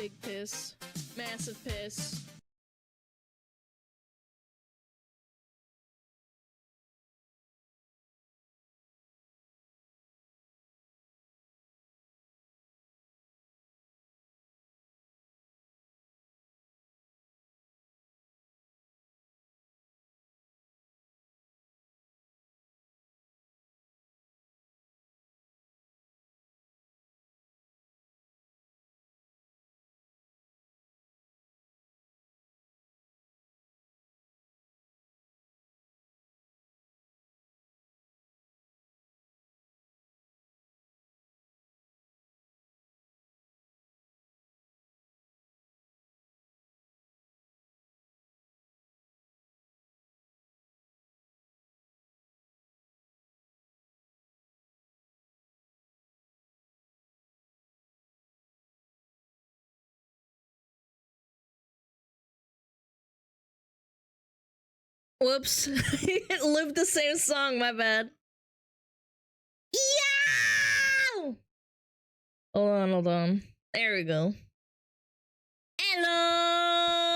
Big piss. Massive piss. Whoops. It looped the same song, my bad. Yeah! Hold on. There we go. Hello!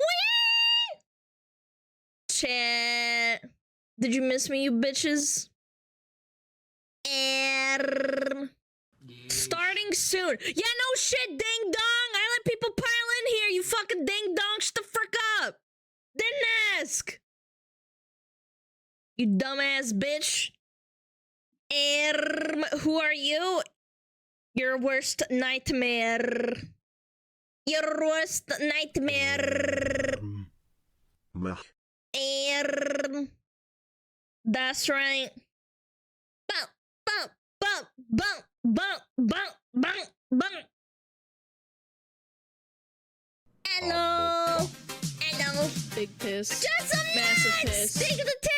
Whee! Chat. Did you miss me, you bitches? Starting soon. Yeah, no shit, ding dong. I let people pile in here, you fucking ding dong. Shut the frick up. Didn't ask. You dumbass bitch. Who are you? Your worst nightmare. Your worst nightmare. That's right. Bump, bump, bump, bump, bump, bump, bump, bump. Hello. Hello. Big piss. Just a massive piss. Thank you for the 10.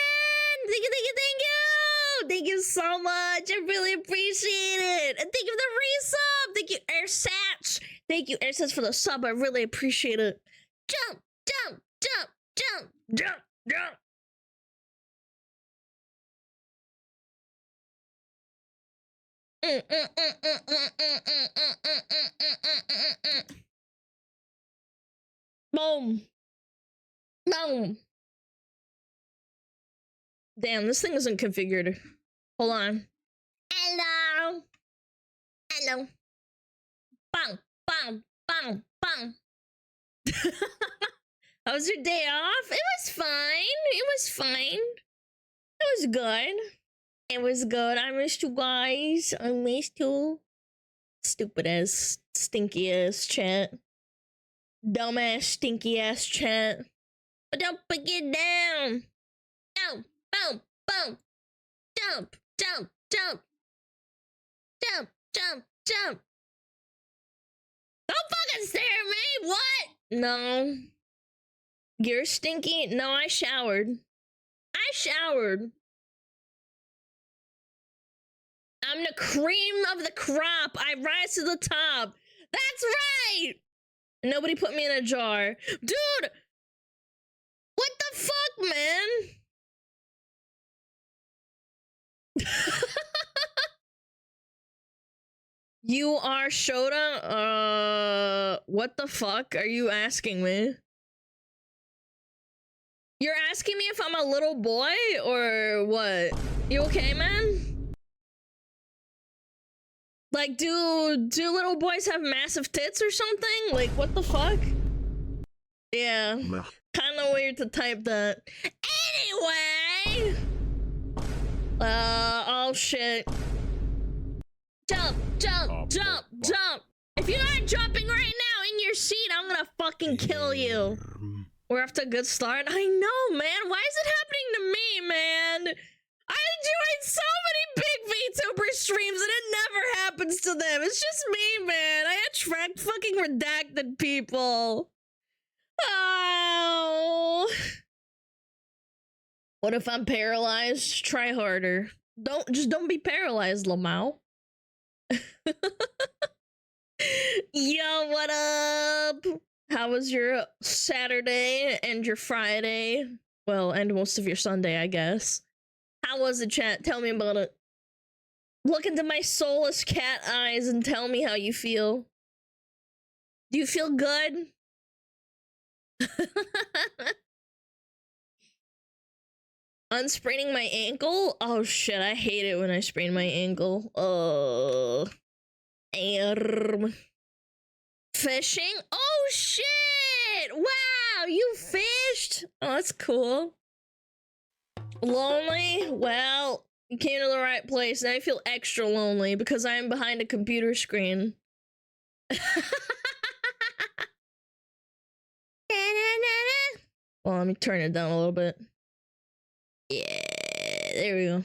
Thank you, thank you, thank you. Thank you so much. I really appreciate it. And thank you for the resub. Thank you, Airsatch. Thank you, Airsatch, for the sub. I really appreciate it. Jump, jump, jump, jump, jump, jump. Boom. Boom. Damn, this thing isn't configured. Hold on. Hello. Hello. Bang, bang, bang, bang. How was your day off? It was fine. It was fine. It was good. It was good. I missed you guys. I missed you. Stupid ass, stinky ass chat. Dumbass, stinky ass chat. But don't forget down. Down. Boom, boom, jump, jump, jump, jump, jump, jump. Don't fucking stare at me, what? No. You're stinky? No, I showered. I showered. I'm the cream of the crop. I rise to the top. That's right! Nobody put me in a jar. Dude! What the fuck, man? You are Shota? What the fuck are you asking me? You're asking me if I'm a little boy or what? You okay, man? Like, do little boys have massive tits or something? Like, what the fuck? Yeah. Kinda weird to type that. Anyway! Oh shit. Jump, jump, jump, jump. If you're not jumping right now in your seat, I'm gonna fucking kill you. We're off to a good start. I know, man. Why is it happening to me, man? I joined so many big VTuber streams and it never happens to them. It's just me, man. I attract fucking redacted people. Oh. What if I'm paralyzed? Try harder. Don't be paralyzed, Lamau. Yo, what up? How was your Saturday and your Friday? Well, and most of your Sunday, I guess. How was the chat? Tell me about it. Look into my soulless cat eyes and tell me how you feel. Do you feel good? Unspraining my ankle? Oh shit, I hate it when I sprain my ankle. Fishing? Oh shit! Wow, you fished? Oh, that's cool. Lonely? Well, you came to the right place, and I feel extra lonely because I am behind a computer screen. Well, let me turn it down a little bit. Yeah, there we go.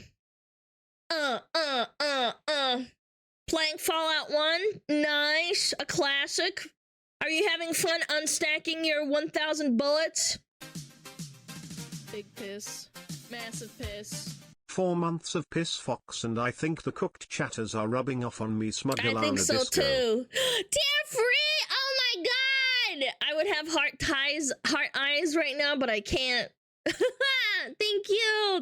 Playing Fallout 1, nice, a classic. Are you having fun unstacking your 1,000 bullets? Big piss, massive piss. 4 months of piss fox, and I think the cooked chatters are rubbing off on me. SmugAlana I think so disco. too. Tear free! Oh my god! I would have heart eyes right now, but I can't. Thank you.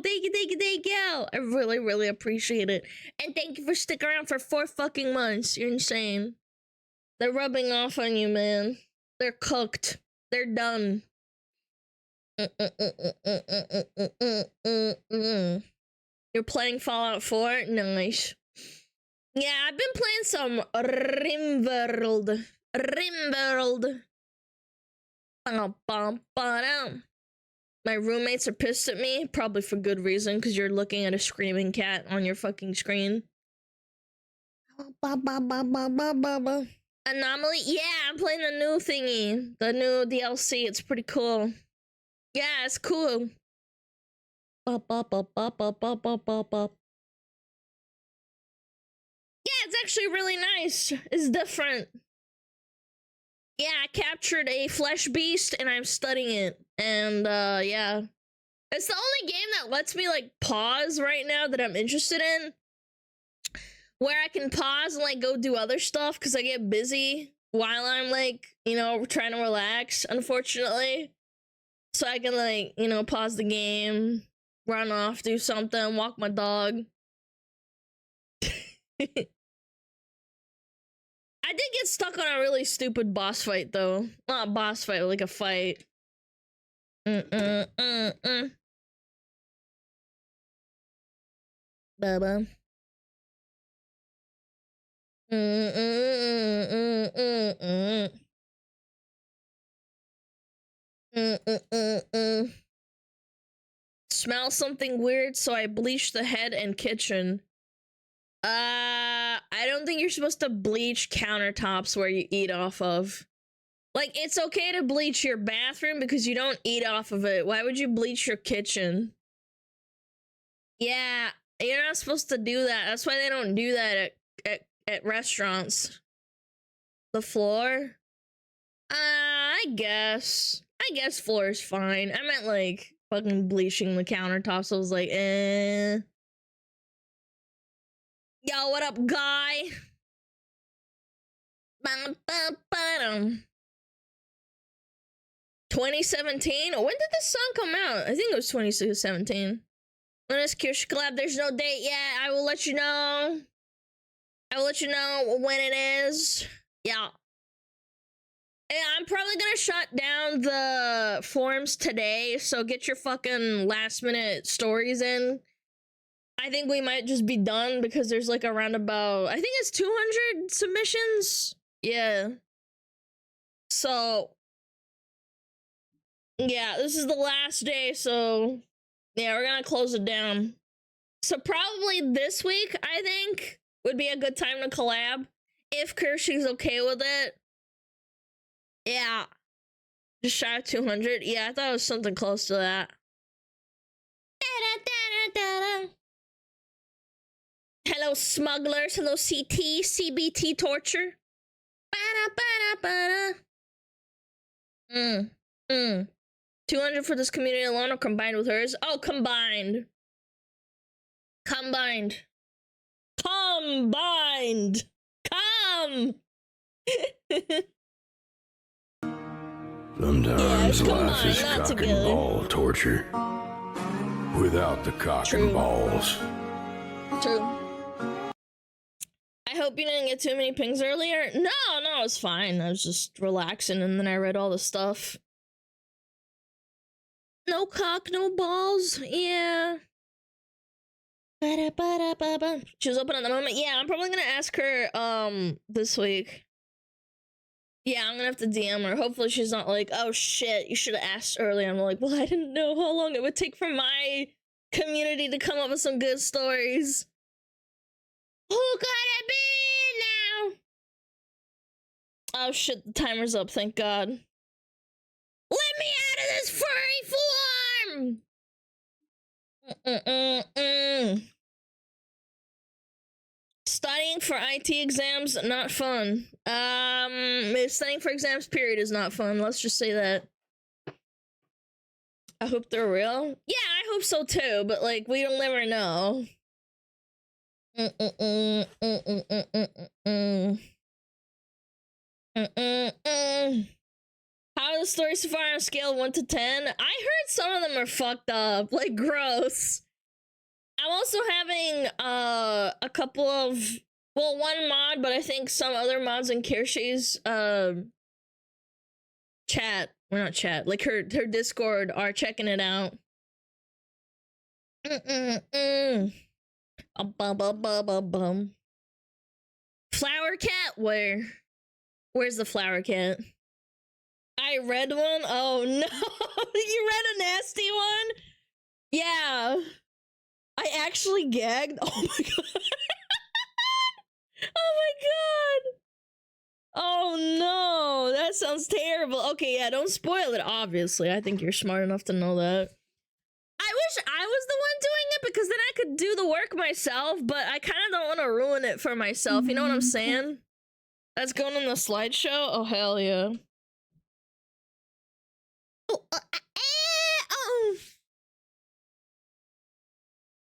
I really appreciate it. And thank you for sticking around for 4 fucking months. You're insane. They're rubbing off on you, man. They're cooked. They're done. You're playing Fallout 4? Nice. Yeah, I've been playing some Rimworld. My roommates are pissed at me, probably for good reason, because you're looking at a screaming cat on your fucking screen. Anomaly? Yeah, I'm playing the new thingy. The new DLC, it's pretty cool. Yeah, it's cool. Yeah, it's actually really nice. It's different. Yeah, I captured a flesh beast and I'm studying it. And yeah. It's the only game that lets me like pause right now that I'm interested in. Where I can pause and like go do other stuff because I get busy while I'm like, you know, trying to relax, unfortunately. So I can like, you know, pause the game, run off, do something, walk my dog. I did get stuck on a really stupid boss fight, though. Not a boss fight, like a fight. Baba. Smell something weird, so I bleached the head and kitchen. I don't think you're supposed to bleach countertops where you eat off of. Like, it's okay to bleach your bathroom because you don't eat off of it. Why would you bleach your kitchen? Yeah, you're not supposed to do that. That's why they don't do that at restaurants. The floor? I guess. I guess floor is fine. I meant, like, fucking bleaching the countertops. I was like, eh. Yo, what up, guy? 2017? When did this song come out? I think it was 2017. When is Kirsch Collab? There's no date yet. I will let you know. I will let you know when it is. Yeah. Yeah, I'm probably gonna shut down the forums today, so get your fucking last minute stories in. I think we might just be done because there's like around about, I think it's 200 submissions. Yeah. So, yeah, this is the last day, so yeah, we're gonna close it down. So probably this week, I think, would be a good time to collab. If Kirshy's okay with it. Yeah. Just shy of 200. Yeah, I thought it was something close to that. Hello, smugglers. Hello, CT. CBT torture. 200 for this community alone or combined with hers? Oh, combined. Combined. Combined. Come. Sometimes life is not cock together. and ball torture. Without the cock True. and balls. True. I hope you didn't get too many pings earlier. No, it was fine. I was just relaxing and then I read all the stuff. No cock, no balls. Yeah. She was open at the moment. Yeah, I'm probably gonna ask her this week. Yeah, I'm gonna have to DM her. Hopefully she's not like, oh shit, you should have asked earlier. I'm like, well, I didn't know how long it would take for my community to come up with some good stories. Who could it be now? Oh shit, the timer's up, thank God. Let me out of this furry form! Studying for IT exams, not fun. Studying for exams, period, is not fun. Let's just say that. I hope they're real. Yeah, I hope so too, but like, we don't never know. How are the stories so far on a scale of 1 to 10? I heard some of them are fucked up, like gross. I'm also having a couple of, well, one mod, but I think some other mods in Kirshi's chat, well, not chat, like her Discord are checking it out. Flower cat? Where's the flower cat? I read one? Oh no. You read a nasty one? Yeah. I actually gagged. Oh my god. Oh my god. Oh no. That sounds terrible. Okay, yeah, don't spoil it, obviously. I think you're smart enough to know that. I wish I was the one doing it because then I could do the work myself, but I kind of don't want to ruin it for myself. You know what I'm saying? That's going in the slideshow? Oh, hell yeah.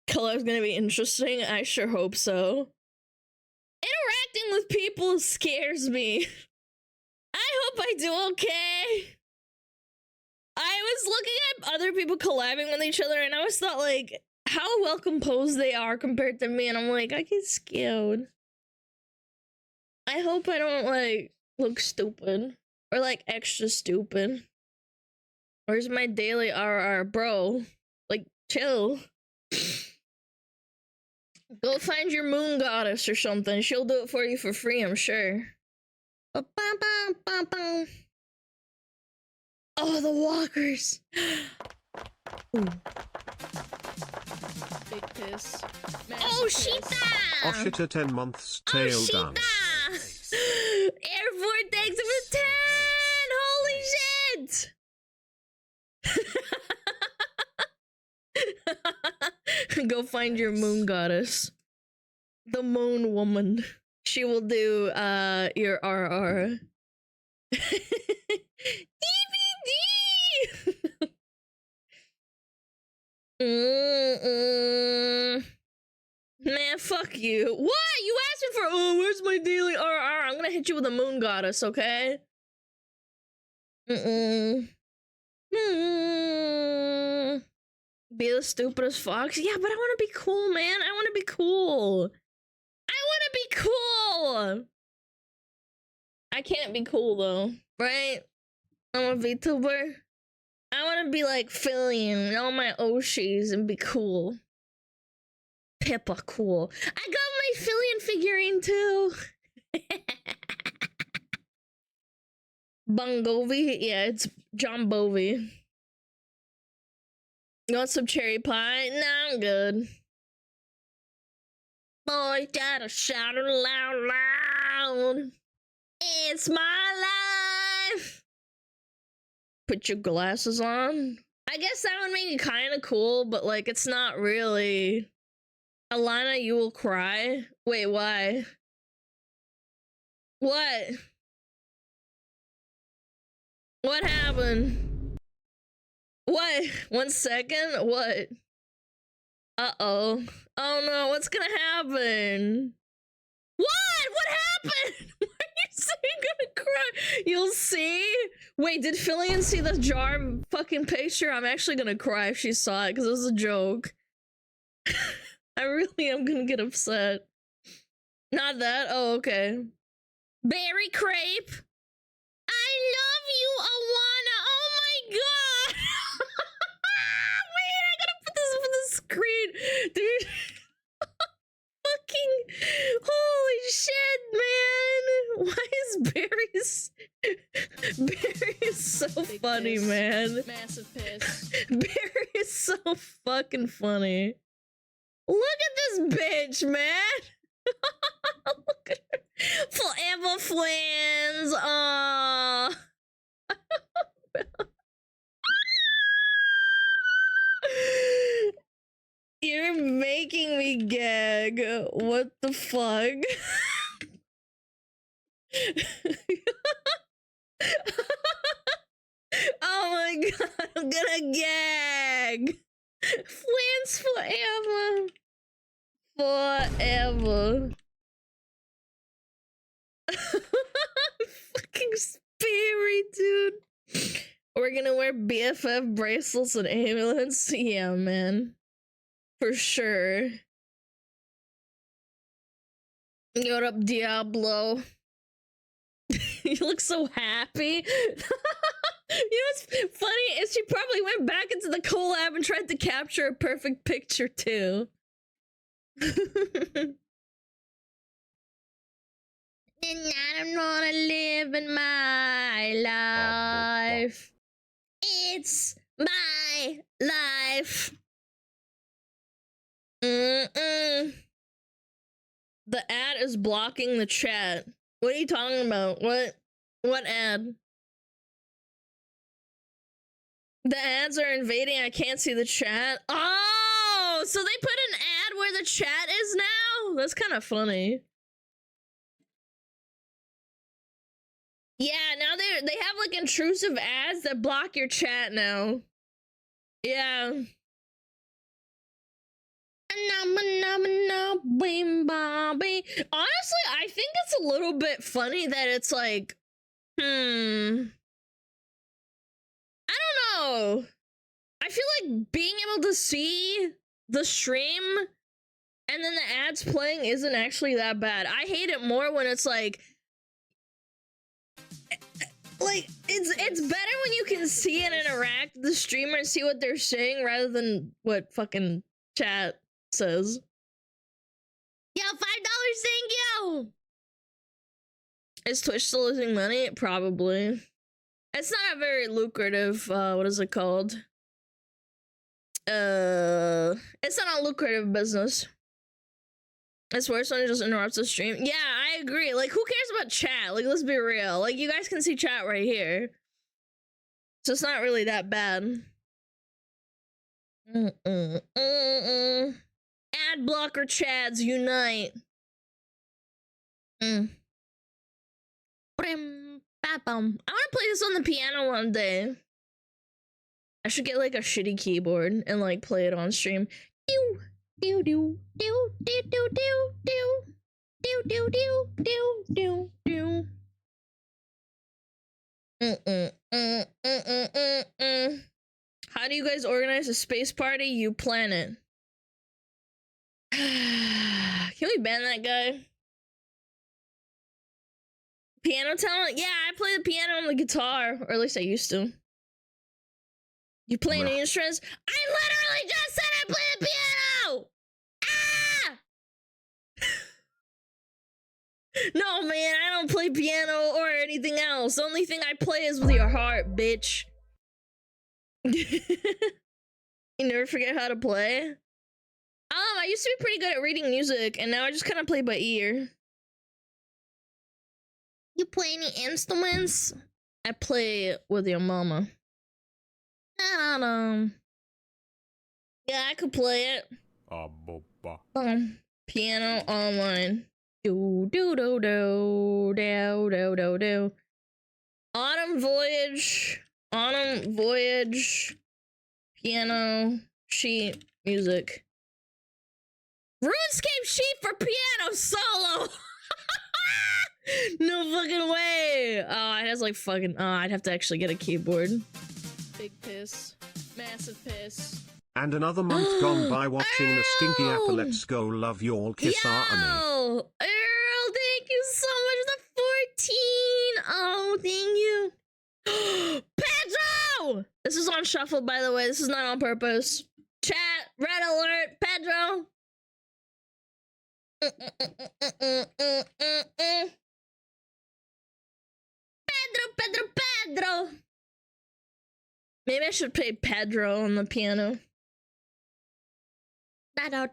Color's gonna be interesting. I sure hope so. Interacting with people scares me. I hope I do okay. I was looking at other people collabing with each other and I was thought like how well composed they are compared to me, and I'm like, I get scared. I hope I don't like look stupid or like extra stupid. Where's my daily RR, bro? Like, chill. Go find your moon goddess or something. She'll do it for you for free, I'm sure. Oh, the walkers. Ooh. Big piss. Oh, Sheeta! Oshita 10 months tail dance. Airport, thanks for 10! Holy shit! Go find your moon goddess. The moon woman. She will do your RR. DVD! Man, fuck you. What? You asking for, oh, where's my daily RR? I'm gonna hit you with a moon goddess, okay? Be the stupidest fox? Yeah, but I wanna be cool, man. I wanna be cool. I wanna be cool! I can't be cool, though. Right? I'm a VTuber. I wanna be like Fillion, all my Oshis, and be cool. Pippa cool. I got my Fillion figurine, too! Bungovi? Yeah, it's John Bovey. You want some cherry pie? Nah, I'm good. Boy, gotta shout it loud, loud. It's my life. Put your glasses on. I guess that would make it kind of cool, but like, it's not really. Alana, you will cry. Wait, why? What? What happened? What? 1 second? What? Uh-oh. Oh no, what's gonna happen? What? What happened? Why are you saying gonna cry? You'll see? Wait, did Fillion see the jar fucking picture? I'm actually gonna cry if she saw it, because it was a joke. I really am gonna get upset. Not that? Oh, okay. Berry crepe. I love you, Alaana. Oh my god. Wait, I gotta put this up on the screen. Dude. Fucking holy shit, man. Why is Barry's so Big funny, piss. man? Massive piss. Barry is so fucking funny. Look at this bitch, man. Look at her. Forever friends. Aww. You're making me gag. What the fuck? Oh my god, I'm gonna gag. Friends forever. Forever. Fucking Sperry, dude. We're gonna wear BFF bracelets and amulets. Yeah, man. For sure. What up, Diablo? You look so happy. You know what's funny is she probably went back into the collab and tried to capture a perfect picture too. And I'm gonna live in my life. It's my life. The ad is blocking the chat. What are you talking about? What ad? The ads are invading. I can't see the chat. Oh, so they put an ad where the chat is now? That's kind of funny. Yeah, now they have like intrusive ads that block your chat now. Yeah. Honestly, I think it's a little bit funny that it's like, I don't know. I feel like being able to see the stream and then the ads playing isn't actually that bad. I hate it more when it's like it's better when you can see and interact with the streamer and see what they're saying rather than what fucking chat says. Yo, $5, thank you! Is Twitch still losing money? Probably. It's not a very lucrative, what is it called? It's not a lucrative business. It's worse when it just interrupts the stream. Yeah, I agree. Like, who cares about chat? Like, let's be real. Like, you guys can see chat right here. So it's not really that bad. Ad blocker chads unite. I want to play this on the piano one day. I should get like a shitty keyboard and like play it on stream. Do do do do do do do do do do do do do. How do you guys organize a space party? You plan it. Can we ban that guy? Piano talent? Yeah, I play the piano and the guitar, or at least I used to. You play any instruments? I literally just said I play the piano! Ah! No, man, I don't play piano or anything else. The only thing I play is with your heart, bitch. You never forget how to play? I used to be pretty good at reading music, and now I just kind of play by ear. You play any instruments? I play with your mama. Yeah, I could play it. Piano online. Do do do do do do do do. Autumn Voyage. Piano sheet music. RuneScape sheet for piano solo. No fucking way. Oh, it has like fucking. Oh, I'd have to actually get a keyboard. Big piss. Massive piss. And another month gone by watching the stinky apple. Let's go love y'all kiss Army. Yo, This is on shuffle, by the way. This is not on purpose. Chat, red alert, Pedro. Pedro. Maybe I should play Pedro on the piano. Pedro.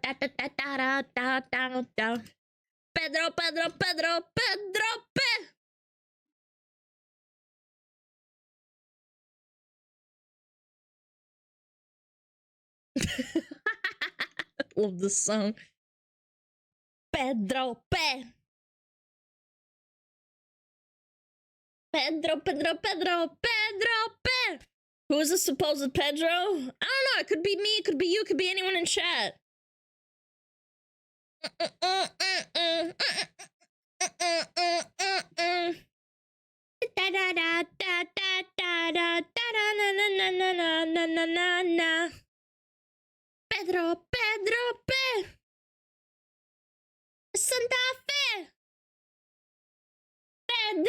Love this song. Pedro. Who is this supposed Pedro? I don't know. It could be me. It could be you. It could be anyone in chat. Pedro. Santa Fe. Pedro.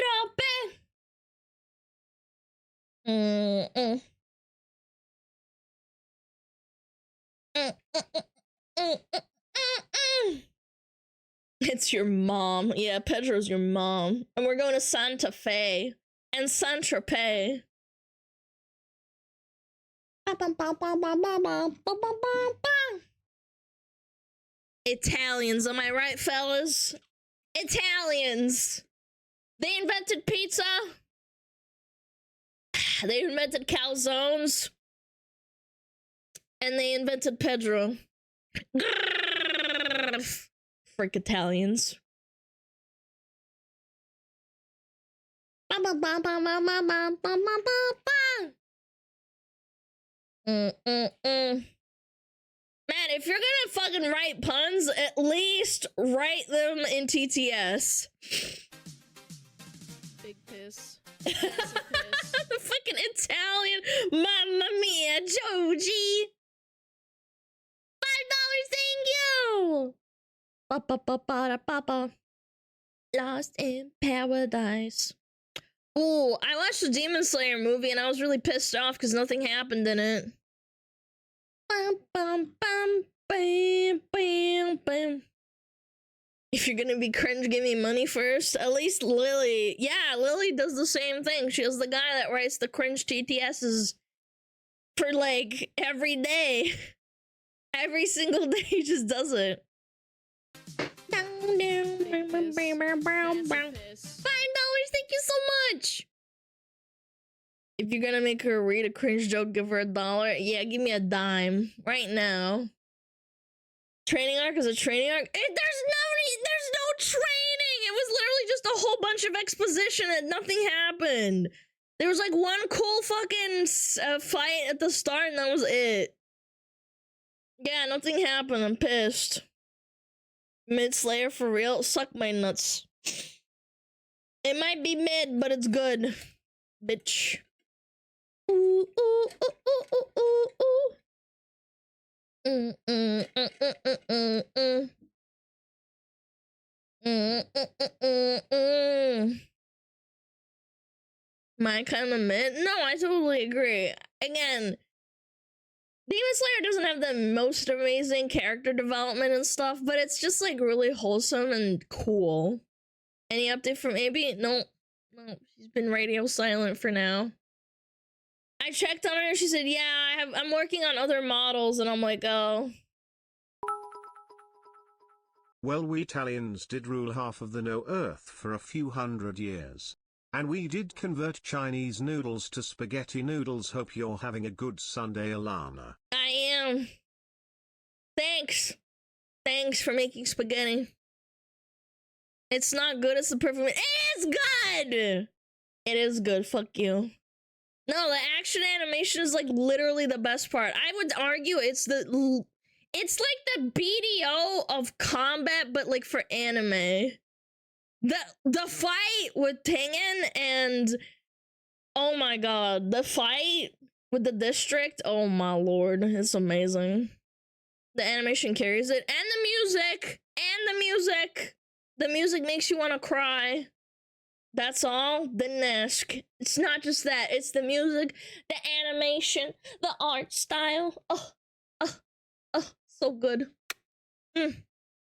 It's your mom. Yeah, Pedro's your mom. And we're going to Santa Fe and Saint-Tropez. Italians, am I right, fellas? Italians. They invented pizza. They invented calzones. And they invented Pedro. Frick Italians. Man, if you're gonna fucking write puns, at least write them in TTS. Big piss. Massive piss. The fucking Italian. Mamma mia, Joji. $5, thank you. Papa. Lost in Paradise. Ooh, I watched the Demon Slayer movie and I was really pissed off because nothing happened in it. If you're gonna be cringe, give me money first. At least Lily. Yeah, Lily does the same thing. She was the guy that writes the cringe TTSs for like every day. Every single day he just does it. $5, thank you so much. If you're gonna make her read a cringe joke, give her $1. Yeah, give me a dime right now. Training arc is a training arc. There's no training. It was literally just a whole bunch of exposition and nothing happened. There was like one cool fucking fight at the start and that was it. Yeah, nothing happened. I'm pissed. Mid Slayer for real? Suck my nuts. It might be mid, but it's good. Bitch. Ooh, ooh, ooh, ooh, ooh, ooh. My kind of mid? No, I totally agree. Again, Demon Slayer doesn't have the most amazing character development and stuff, but it's just like really wholesome and cool. Any update from AB? No, she's been radio silent for now. I checked on her and she said, yeah, I'm working on other models, and I'm like, oh. Well, we Italians did rule half of the no earth for a few hundred years. And we did convert Chinese noodles to spaghetti noodles. Hope you're having a good Sunday, Alana. I am. Thanks. Thanks for making spaghetti. It's not good, it's the perfect. It's good! It is good, fuck you. No, the action animation is like literally the best part. I would argue it's like the BDO of combat, but like for anime. The fight with Tengen and oh my god, the fight with the district, oh my lord, it's amazing. The animation carries it, and the music. The music makes you want to cry. That's all. Didn't ask. It's not just that. It's the music, the animation, the art style. Oh, oh, oh, so good.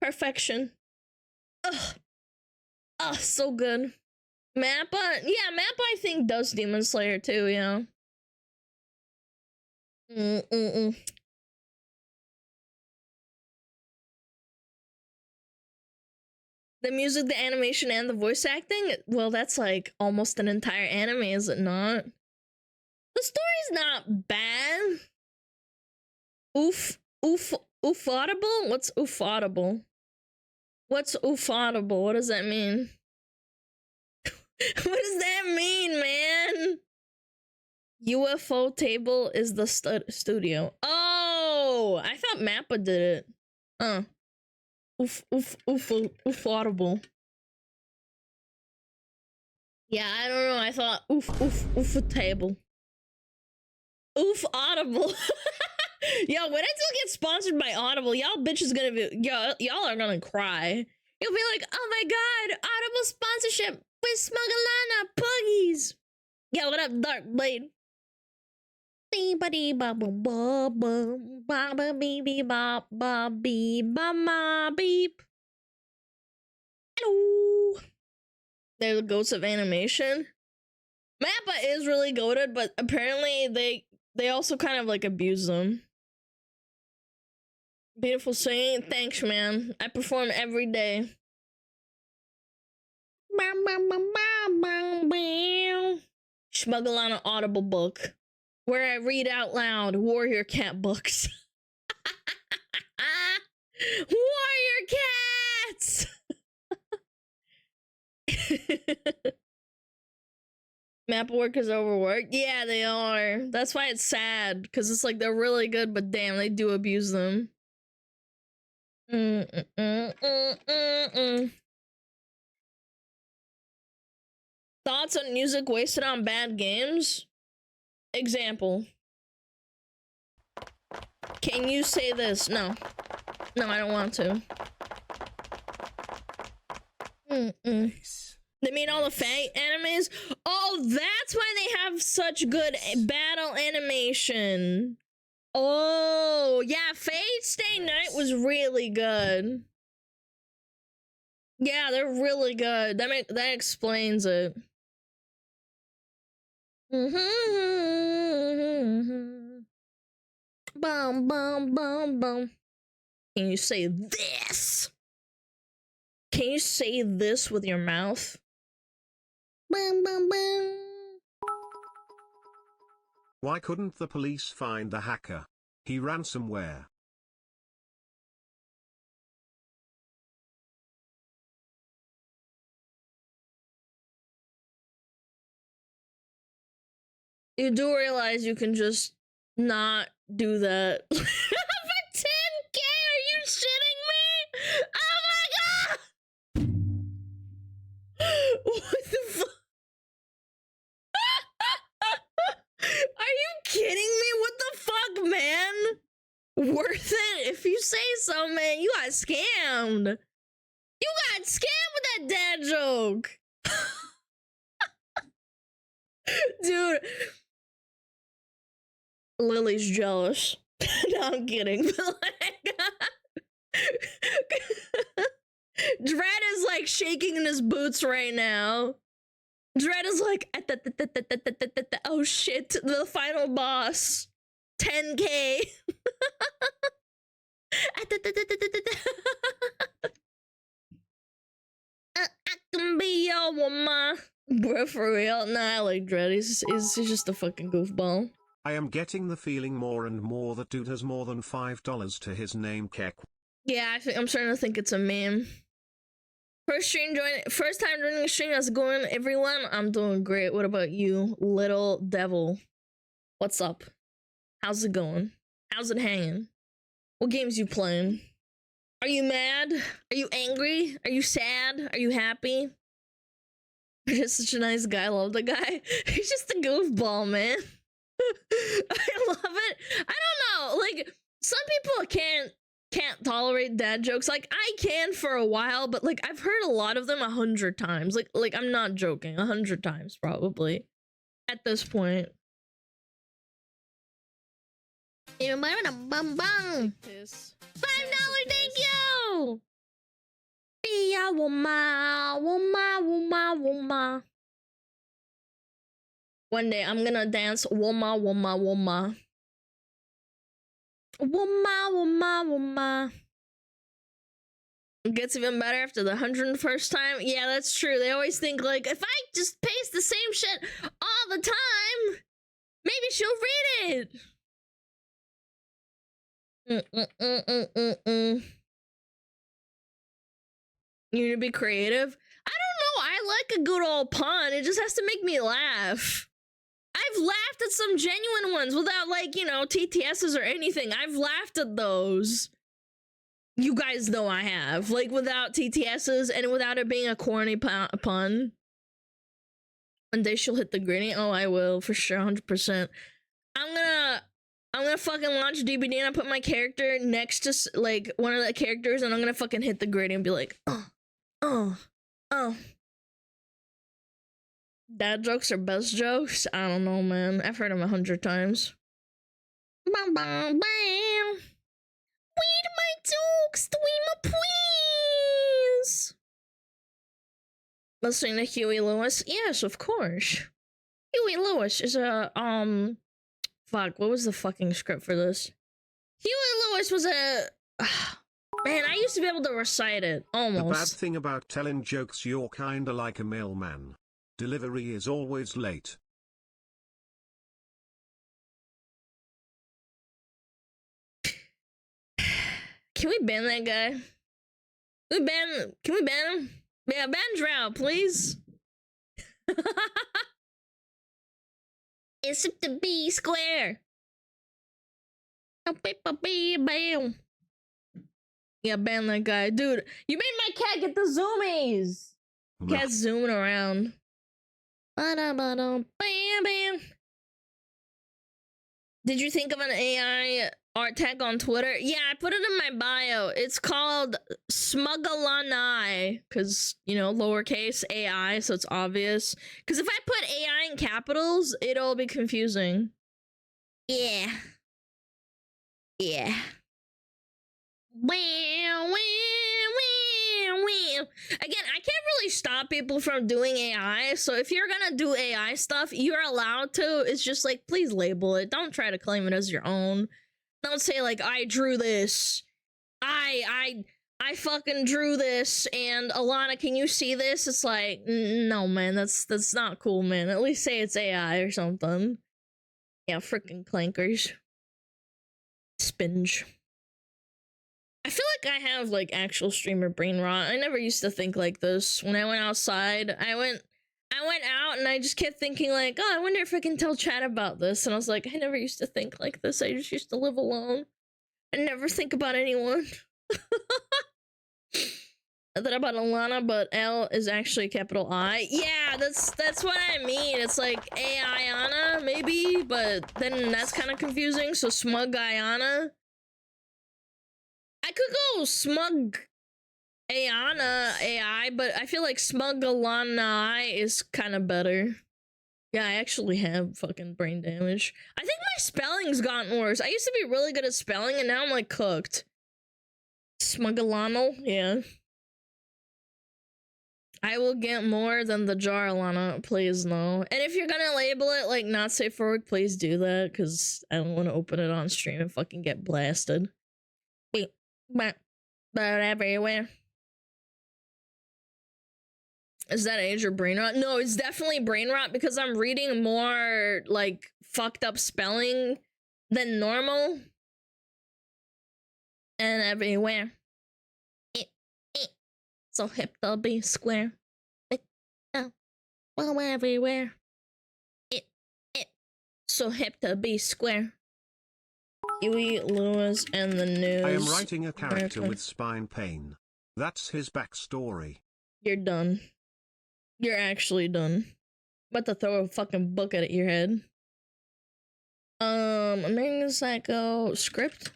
Perfection. Oh, oh, so good. Mappa, yeah, Mappa I think does Demon Slayer too, yeah. The music, the animation, and the voice acting, well, that's like almost an entire anime, is it not? The story's not bad. Oofaudible? What's oofaudible? What's oofaudible? What does that mean? What does that mean, man? UFO table is the studio. Oh, I thought Mappa did it. Oofaudible. Yeah, I don't know. I thought oof table. Oof Audible. Yo, when I still get sponsored by Audible, y'all bitches gonna be y'all are gonna cry. You'll be like, oh my god, Audible sponsorship with SmugAlana Puggies. Yeah, what up, Dark Blade? Beep. Hello. They're the goats of animation. Mappa is really goated, but apparently they also kind of like abuse them. Beautiful singing. Thanks, man. I perform every day. SmugAlana Audible book, where I read out loud Warrior Cat books. Warrior Cats! Map work is overworked. Yeah, they are. That's why it's sad, because it's like they're really good, but damn, they do abuse them. Thoughts on music wasted on bad games? Example. Can you say this? No. No, I don't want to. They made all the Fate animes? Oh, that's why they have such good battle animation. Oh, yeah, Fate Stay Night was really good. Yeah, they're really good. That explains it. Bum bum bum bum. Can you say this? Can you say this with your mouth? Bum bum bum. Why couldn't the police find the hacker? He ransomware. You do realize you can just not do that. For 10K? Are you shitting me? Oh my god! What the fuck? Are you kidding me? What the fuck, man? Worth it? If you say so, man. You got scammed. You got scammed with that dad joke. Dude. Lily's jealous. No, I'm kidding. But like, Dread is like shaking in his boots right now. Dread is like, oh shit, the final boss. 10K. I can be your woman. Bro, for real? Nah, I like Dread. He's just a fucking goofball. I am getting the feeling more and more that dude has more than $5 to his name, Kek. Yeah, I'm starting to think it's a meme. First time joining a stream. How's it going, everyone? I'm doing great. What about you, little devil? What's up? How's it going? How's it hanging? What games you playing? Are you mad? Are you angry? Are you sad? Are you happy? You're just such a nice guy. I love the guy. He's just a goofball, man. I love it. I don't know. Like, some people can't can't tolerate dad jokes. Like, I can for a while, but like I've heard a lot of them 100 times. Like I'm not joking, 100 times probably at this point. $5, Piss. thank you. Yeah, woma, woma, woma, woma. One day I'm gonna dance woma, woma, woma. Woma, woma, woma. It gets even better after the 101st time. Yeah, that's true. They always think, like, if I just paste the same shit all the time, maybe she'll read it. You need to be creative. I don't know. I like a good old pun. It just has to make me laugh. I've laughed at some genuine ones without, like, you know, TTSs or anything. I've laughed at those. You guys know I have. Like, without TTSs and without it being a corny pun. One day she'll hit the gritty. Oh, I will, for sure, 100%. I'm gonna fucking launch DBD and I put my character next to, like, one of the characters and I'm gonna fucking hit the gritty and be like, oh. Dad jokes are best jokes? I don't know, man. I've heard them 100 times. Bam, bam, bam. Read my jokes, tweet my please. Listening to Huey Lewis? Yes, of course. Huey Lewis is a, fuck, what was the fucking script for this? Huey Lewis was a... man, I used to be able to recite it, almost. The bad thing about telling jokes, you're kinda like a mailman. Delivery is always late. Can we ban that guy? Can we ban him? Yeah, ban Drow, please. It's the B square. Bam. Yeah, ban that guy. Dude, you made my cat get the zoomies. Cat's zooming around. Bam, bam. Did you think of an AI art tag on Twitter? Yeah, I put it in my bio. It's called SmugAlana, because, you know, lowercase AI, so it's obvious. Because if I put AI in capitals, it'll be confusing. Yeah. Again, I can't really stop people from doing AI, so if you're gonna do AI stuff, you're allowed to. It's just like, please label it. Don't try to claim it as your own. Don't say like, I drew this. I fucking drew this, and Alana, can you see this? It's like, no, man, that's not cool, man. At least say it's AI or something. Yeah, freaking clankers. Spinge. I feel like I have, like, actual streamer brain rot. I never used to think like this. When I went outside, I went out and I just kept thinking, like, oh, I wonder if I can tell chat about this. And I was like, I never used to think like this. I just used to live alone and never think about anyone. That about Alana, but L is actually capital I. Yeah, that's what I mean. It's like AIana, maybe, but then that's kind of confusing. So SmugAlana. I could go SmugAlana AI, but I feel like SmugAlana is kind of better. Yeah, I actually have fucking brain damage. I think my spelling's gotten worse. I used to be really good at spelling, and now I'm like cooked. SmugAlana, yeah. I will get more than the jar, Alana. Please, no. And if you're gonna label it like not safe for work, please do that, because I don't want to open it on stream and fucking get blasted. But everywhere. Is that age or brain rot? No, it's definitely brain rot because I'm reading more like fucked up spelling than normal. And everywhere. So hip to be square. Well, everywhere. So hip to be square. Huey Lewis and the news. I am writing a character with spine pain. That's his backstory. You're done. You're actually done. I'm about to throw a fucking book at your head. American Psycho script.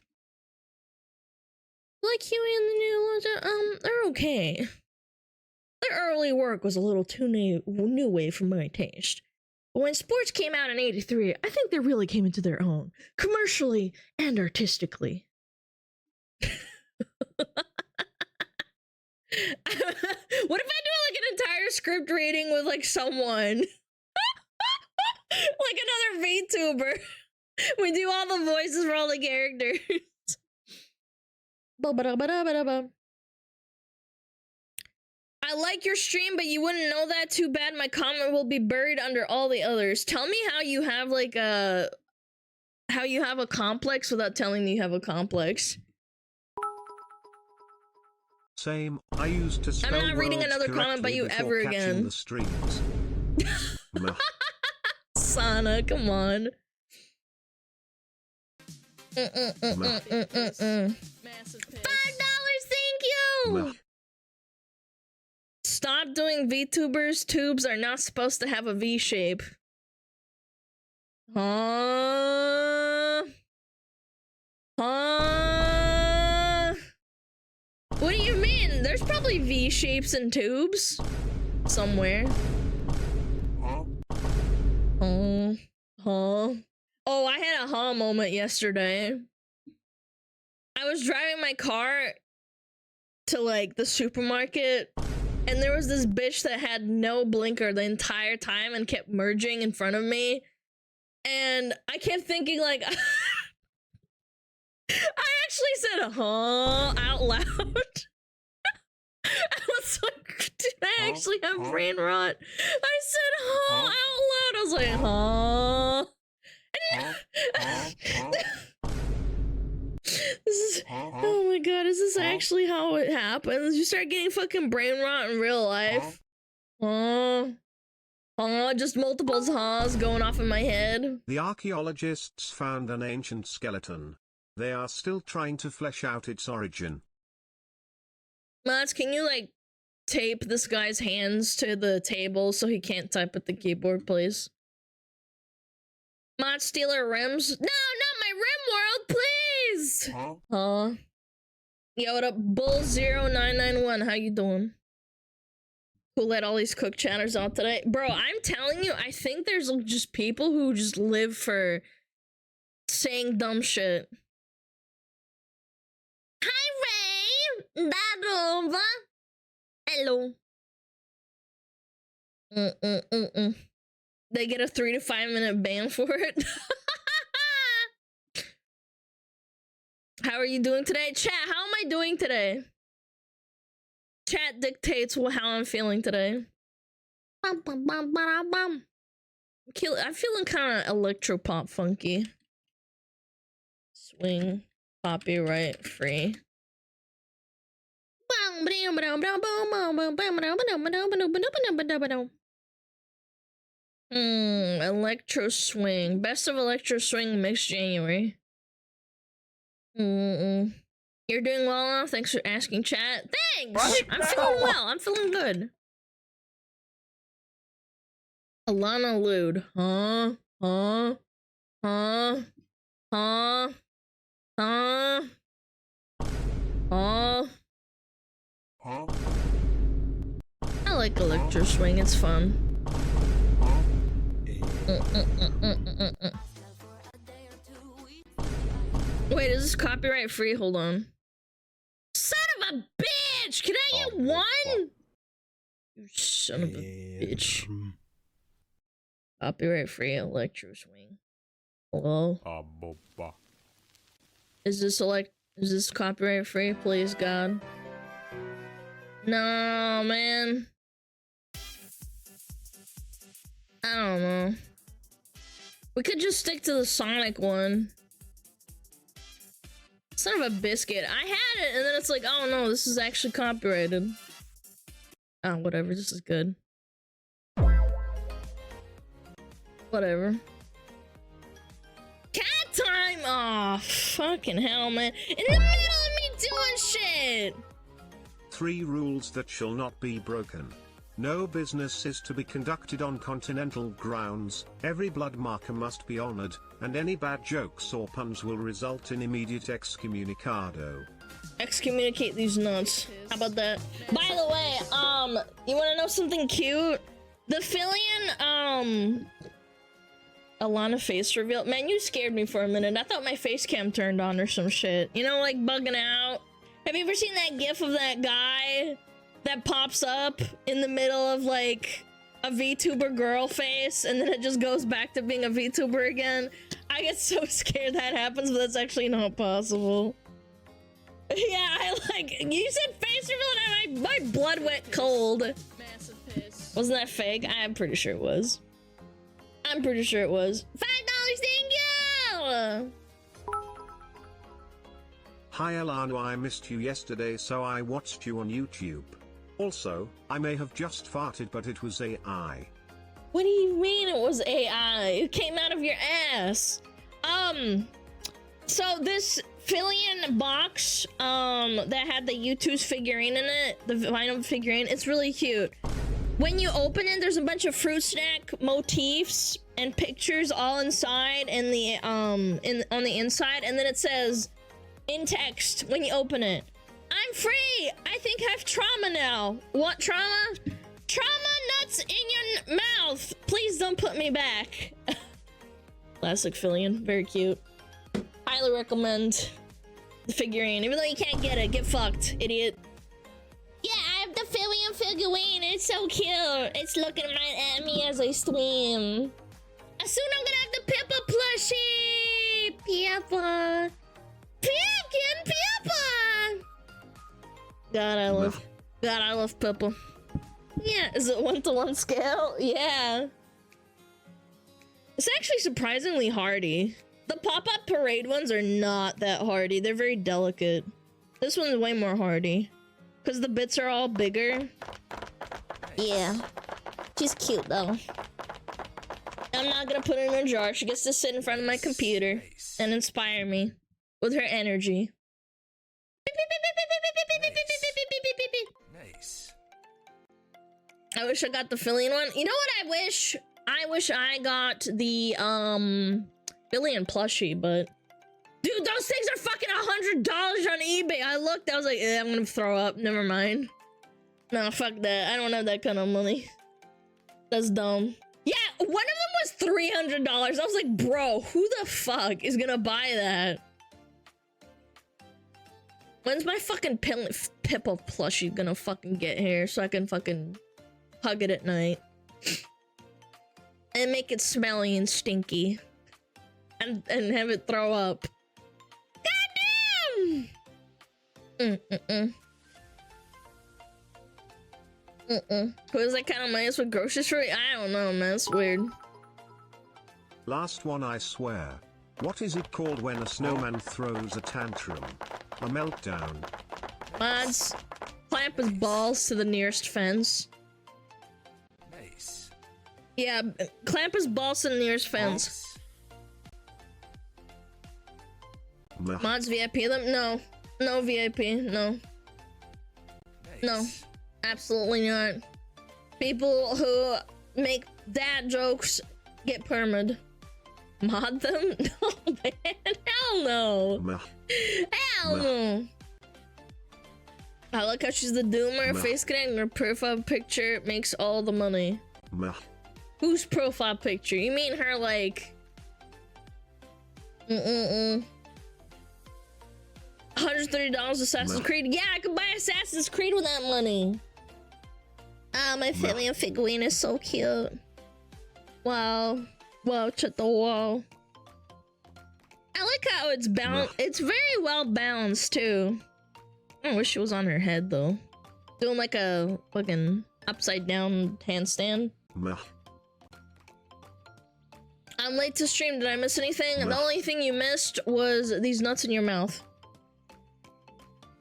Like Huey and the New, they're okay. Their early work was a little too new wave for my taste. But when sports came out in '83, I think they really came into their own, commercially and artistically. What if I do like an entire script reading with like someone? Like another VTuber. We do all the voices for all the characters. I like your stream, but you wouldn't know that. Too bad. My comment will be buried under all the others. Tell me how you have like a complex without telling me you have a complex. Same. I used to spell I'm not reading words another comment by you correctly ever before catching again. the streams. Sana, come on. Massive piss. $5, thank you! Stop doing VTubers. Tubes are not supposed to have a V shape. Huh? What do you mean? There's probably V shapes in tubes somewhere. Oh, I had a huh moment yesterday. I was driving my car to like the supermarket, and there was this bitch that had no blinker the entire time and kept merging in front of me. And I kept thinking like, I actually said huh out loud. I was like, did I actually have brain rot? I said huh out loud. I was like, huh. This is, oh my god, is this actually how it happens? You start getting fucking brain rot in real life. Just multiple haws going off in my head. The archaeologists found an ancient skeleton. They are still trying to flesh out its origin. Mats, can you like tape this guy's hands to the table so he can't type at the keyboard, please? Mod Stealer rims? No, not my rim world, please! Yo, what up, Bull0991? How you doing? Who let all these cook chatters out today? Bro, I'm telling you, I think there's just people who just live for saying dumb shit. Hi, Ray! Darova! Hello. They get a 3 to 5 minute ban for it. How are you doing today? Chat, how am I doing today? Chat dictates how I'm feeling today. I'm feeling kind of electropop funky. Swing, copyright free. Electro swing. Best of electro swing mixed January. You're doing well now. Thanks for asking, chat. Thanks! I'm feeling well. I'm feeling good. Alana lewd. Huh? I like electro swing. It's fun. Wait, is this copyright free? Hold on. Son of a bitch! Can I get one? You son of a bitch. Copyright free electro swing. Hello? Is this copyright free? Please, God. No, man. I don't know. We could just stick to the Sonic one. Son of a biscuit. I had it, and then it's like, oh no, this is actually copyrighted. Oh, whatever. This is good. Whatever. Cat time! Oh, fucking hell, man. In the middle of me doing shit! 3 rules that shall not be broken. No business is to be conducted on continental grounds, every blood marker must be honored, and any bad jokes or puns will result in immediate excommunicado. Excommunicate these nuts. How about that? By the way, you wanna know something cute? The Fillion, Alana face reveal. Man, you scared me for a minute. I thought my face cam turned on or some shit. You know, like bugging out. Have you ever seen that gif of that guy that pops up in the middle of like a VTuber girl face and then it just goes back to being a VTuber again? I get so scared that happens, but that's actually not possible. Yeah, I like, you said face reveal and my blood went cold. Massive piss. Wasn't that fake? I'm pretty sure it was. I'm pretty sure it was. $5, thank you! Hi Alana, I missed you yesterday so I watched you on YouTube. Also, I may have just farted but it was AI. What do you mean it was AI? It came out of your ass. So this Fillion box, that had the U2's figurine in it, the vinyl figurine, it's really cute. When you open it, there's a bunch of fruit snack motifs and pictures all inside and the, on the inside, and then it says, in text, when you open it, I'm free! I think I have trauma now. What trauma? Trauma nuts in your mouth! Please don't put me back. Classic Fillion, very cute. Highly recommend the figurine, even though you can't get it. Get fucked, idiot. Yeah, I have the Fillion figurine. It's so cute. It's looking right at me as I swim. Soon I'm gonna have the Pippa plushie. Pippa. Pickin' Pippa. God, I love Pippa. Yeah, is it 1-to-1 scale? Yeah. It's actually surprisingly hardy. The pop-up parade ones are not that hardy. They're very delicate. This one's way more hardy. Because the bits are all bigger. Yeah. She's cute, though. I'm not gonna put her in a jar. She gets to sit in front of my computer and inspire me with her energy. Nice. I wish I got the Fillion one. You know what I wish? I wish I got the, Fillion plushie, but... Dude, those things are fucking $100 on eBay. I looked, I was like, I'm gonna throw up. Never mind. No, fuck that. I don't have that kind of money. That's dumb. Yeah, one of them was $300. I was like, bro, who the fuck is gonna buy that? When's my fucking Pippa plushie gonna fucking get here so I can fucking hug it at night? And make it smelly and stinky. And have it throw up. Who is that kind of minus with grocery store? I don't know, man. It's weird. Last one, I swear. What is it called when a snowman throws a tantrum? A meltdown. Mods, clamp his balls to the nearest fence. Nice. Yeah, clamp his balls to the nearest fence. Mods VIP them? No. No VIP, no. Nice. No. Absolutely not. People who make dad jokes get permed. Mod them? No, man. Hell no. Hell no. I like how she's the doomer. Face connect, her profile picture makes all the money. Whose profile picture? You mean her like... $130 Assassin's Creed? Yeah, I could buy Assassin's Creed with that money. Ah, my Fillion figurine is so cute. Wow. Wow, check the wall. I like how it's balanced. It's very well balanced too. I wish it was on her head though. Doing like a fucking upside down handstand. I'm late to stream. Did I miss anything? The only thing you missed was these nuts in your mouth.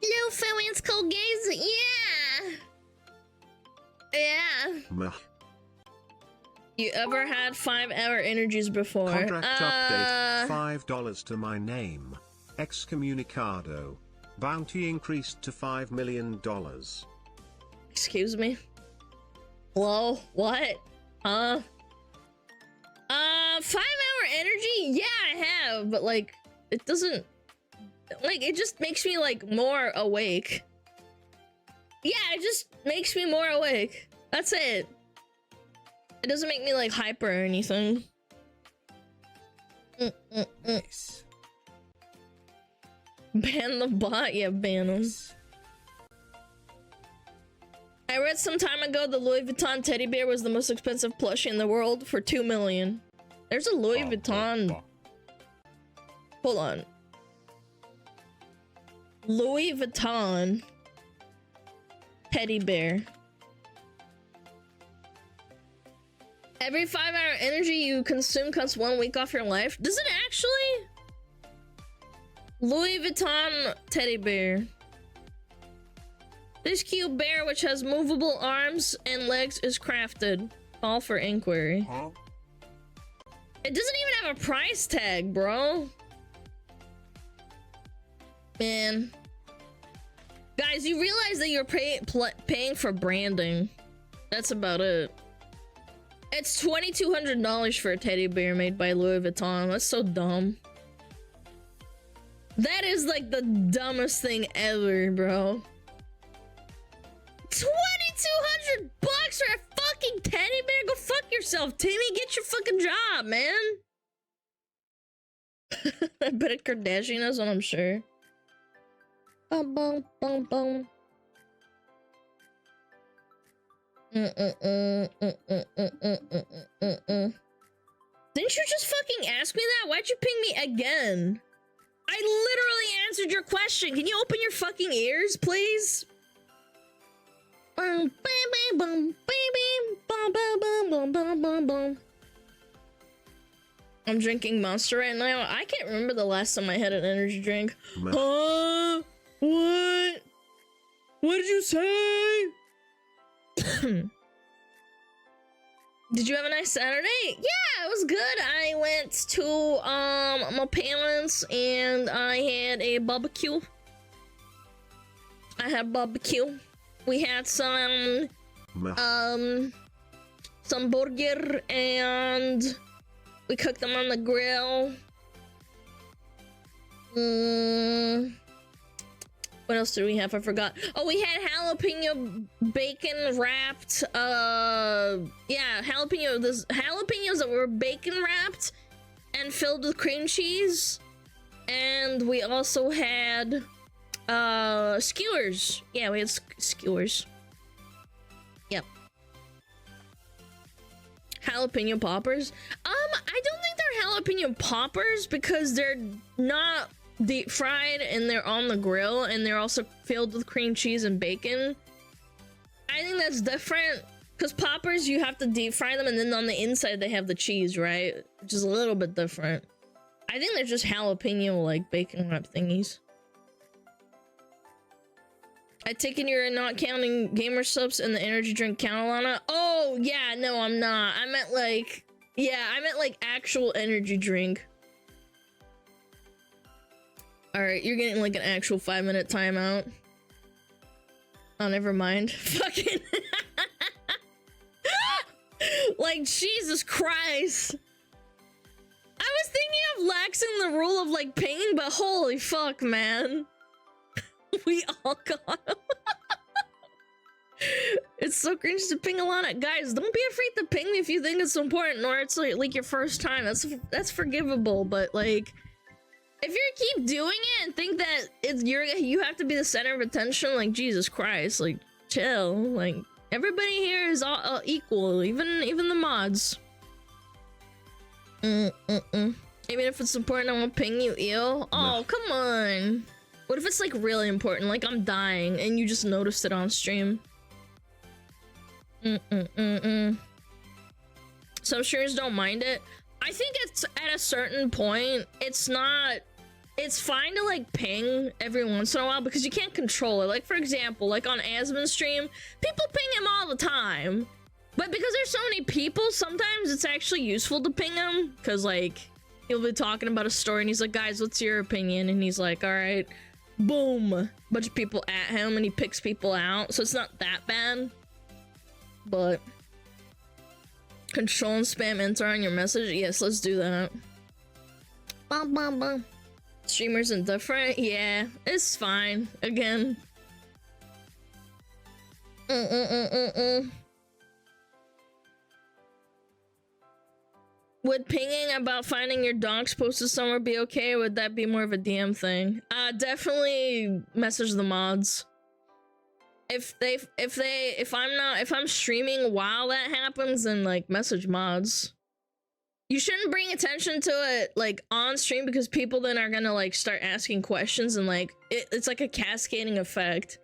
Hello, Fillion's cold gaze. Yeah. Yeah. You ever had 5-hour energies before? Contract update, $5 to my name. Excommunicado. Bounty increased to $5 million. Excuse me? Hello? What? 5-hour energy? Yeah, I have, but like, it doesn't like, it just makes me, like, more awake. Yeah, it just makes me more awake. That's it. It doesn't make me, like, hyper or anything. Nice. Ban the bot? Yeah, ban him. I read some time ago the Louis Vuitton teddy bear was the most expensive plushie in the world for $2 million. There's a Louis Vuitton. Hold on. Louis Vuitton teddy bear. Every 5 hour energy you consume cuts 1 week off your life. Does it actually? Louis Vuitton teddy bear. This cute bear, which has movable arms and legs, is crafted. Call for inquiry. Huh? It doesn't even have a price tag, bro. Man. Guys, you realize that you're paying for branding. That's about it. It's $2,200 for a teddy bear made by Louis Vuitton. That's so dumb. That is like the dumbest thing ever, bro. $2,200 for a fucking teddy bear? Go fuck yourself, Timmy. Get your fucking job, man. I bet a Kardashian has one, I'm sure. Bum bum bum bum. Didn't you just fucking ask me that? Why'd you ping me again? I literally answered your question. Can you open your fucking ears, please? Bum, bam, bam, bum, bam, bum, bum, bum, bum. I'm drinking Monster right now. I can't remember the last time I had an energy drink. Huh? What? What did you say? Did you have a nice Saturday? Yeah, it was good. I went to my parents and I had a barbecue. I had barbecue. We had some burger and we cooked them on the grill. What else did we have? I forgot. Oh, we had jalapeno bacon wrapped. Yeah, jalapenos that were bacon wrapped and filled with cream cheese. And we also had skewers. Yeah, we had skewers. Yep. Jalapeno poppers. I don't think they're jalapeno poppers because they're not deep fried and they're on the grill and they're also filled with cream cheese and bacon. I think that's different because poppers you have to deep fry them and then on the inside they have the cheese, right? Which is a little bit different. I think they're just jalapeno like bacon wrap thingies. I take it you're not counting gamer subs and the energy drink count, Alana? Oh yeah, no, I'm not. I meant like, yeah, I meant like actual energy drink. Alright, you're getting like an actual 5-minute timeout. Oh, never mind. Fucking. Like, Jesus Christ. I was thinking of laxing the rule of like pinging, but holy fuck, man. We all got him. It's so cringe to ping Alana. Guys, don't be afraid to ping me if you think it's important or it's like your first time. That's forgivable, but like, if you keep doing it and think that you have to be the center of attention, like Jesus Christ, like chill. Like everybody here is all equal, even the mods. Even if it's important, I won't ping you. Ew. Oh, come on. What if it's like really important, like I'm dying and you just noticed it on stream? Some streamers don't mind it. I think it's at a certain point, it's fine to like ping every once in a while because you can't control it. Like for example, like on Asmon's stream, people ping him all the time. But because there's so many people, sometimes it's actually useful to ping him. Cause like, he'll be talking about a story and he's like, guys, what's your opinion? And he's like, all right, boom. Bunch of people at him and he picks people out. So it's not that bad. But control and spam enter on your message. Yes, let's do that. Bum, bum, bum. Streamers indifferent? Yeah, it's fine. Again. Would pinging about finding your docs posted somewhere be okay, or would that be more of a DM thing? Definitely message the mods. If I'm streaming while that happens, then like message mods. You shouldn't bring attention to it like on stream, because people then are gonna like start asking questions, and like it's like a cascading effect.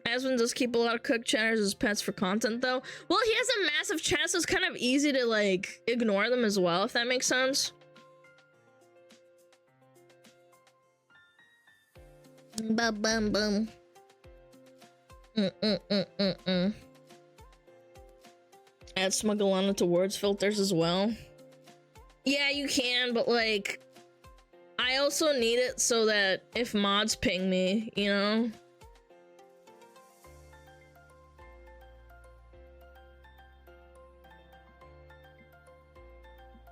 Aswin does keep a lot of cooked chatters as pets for content though. Well, he has a massive chat, so it's kind of easy to like ignore them as well, if that makes sense. Bum bum bum. Add SmugAlana to words filters as well. Yeah, you can, but like I also need it so that if mods ping me, you know.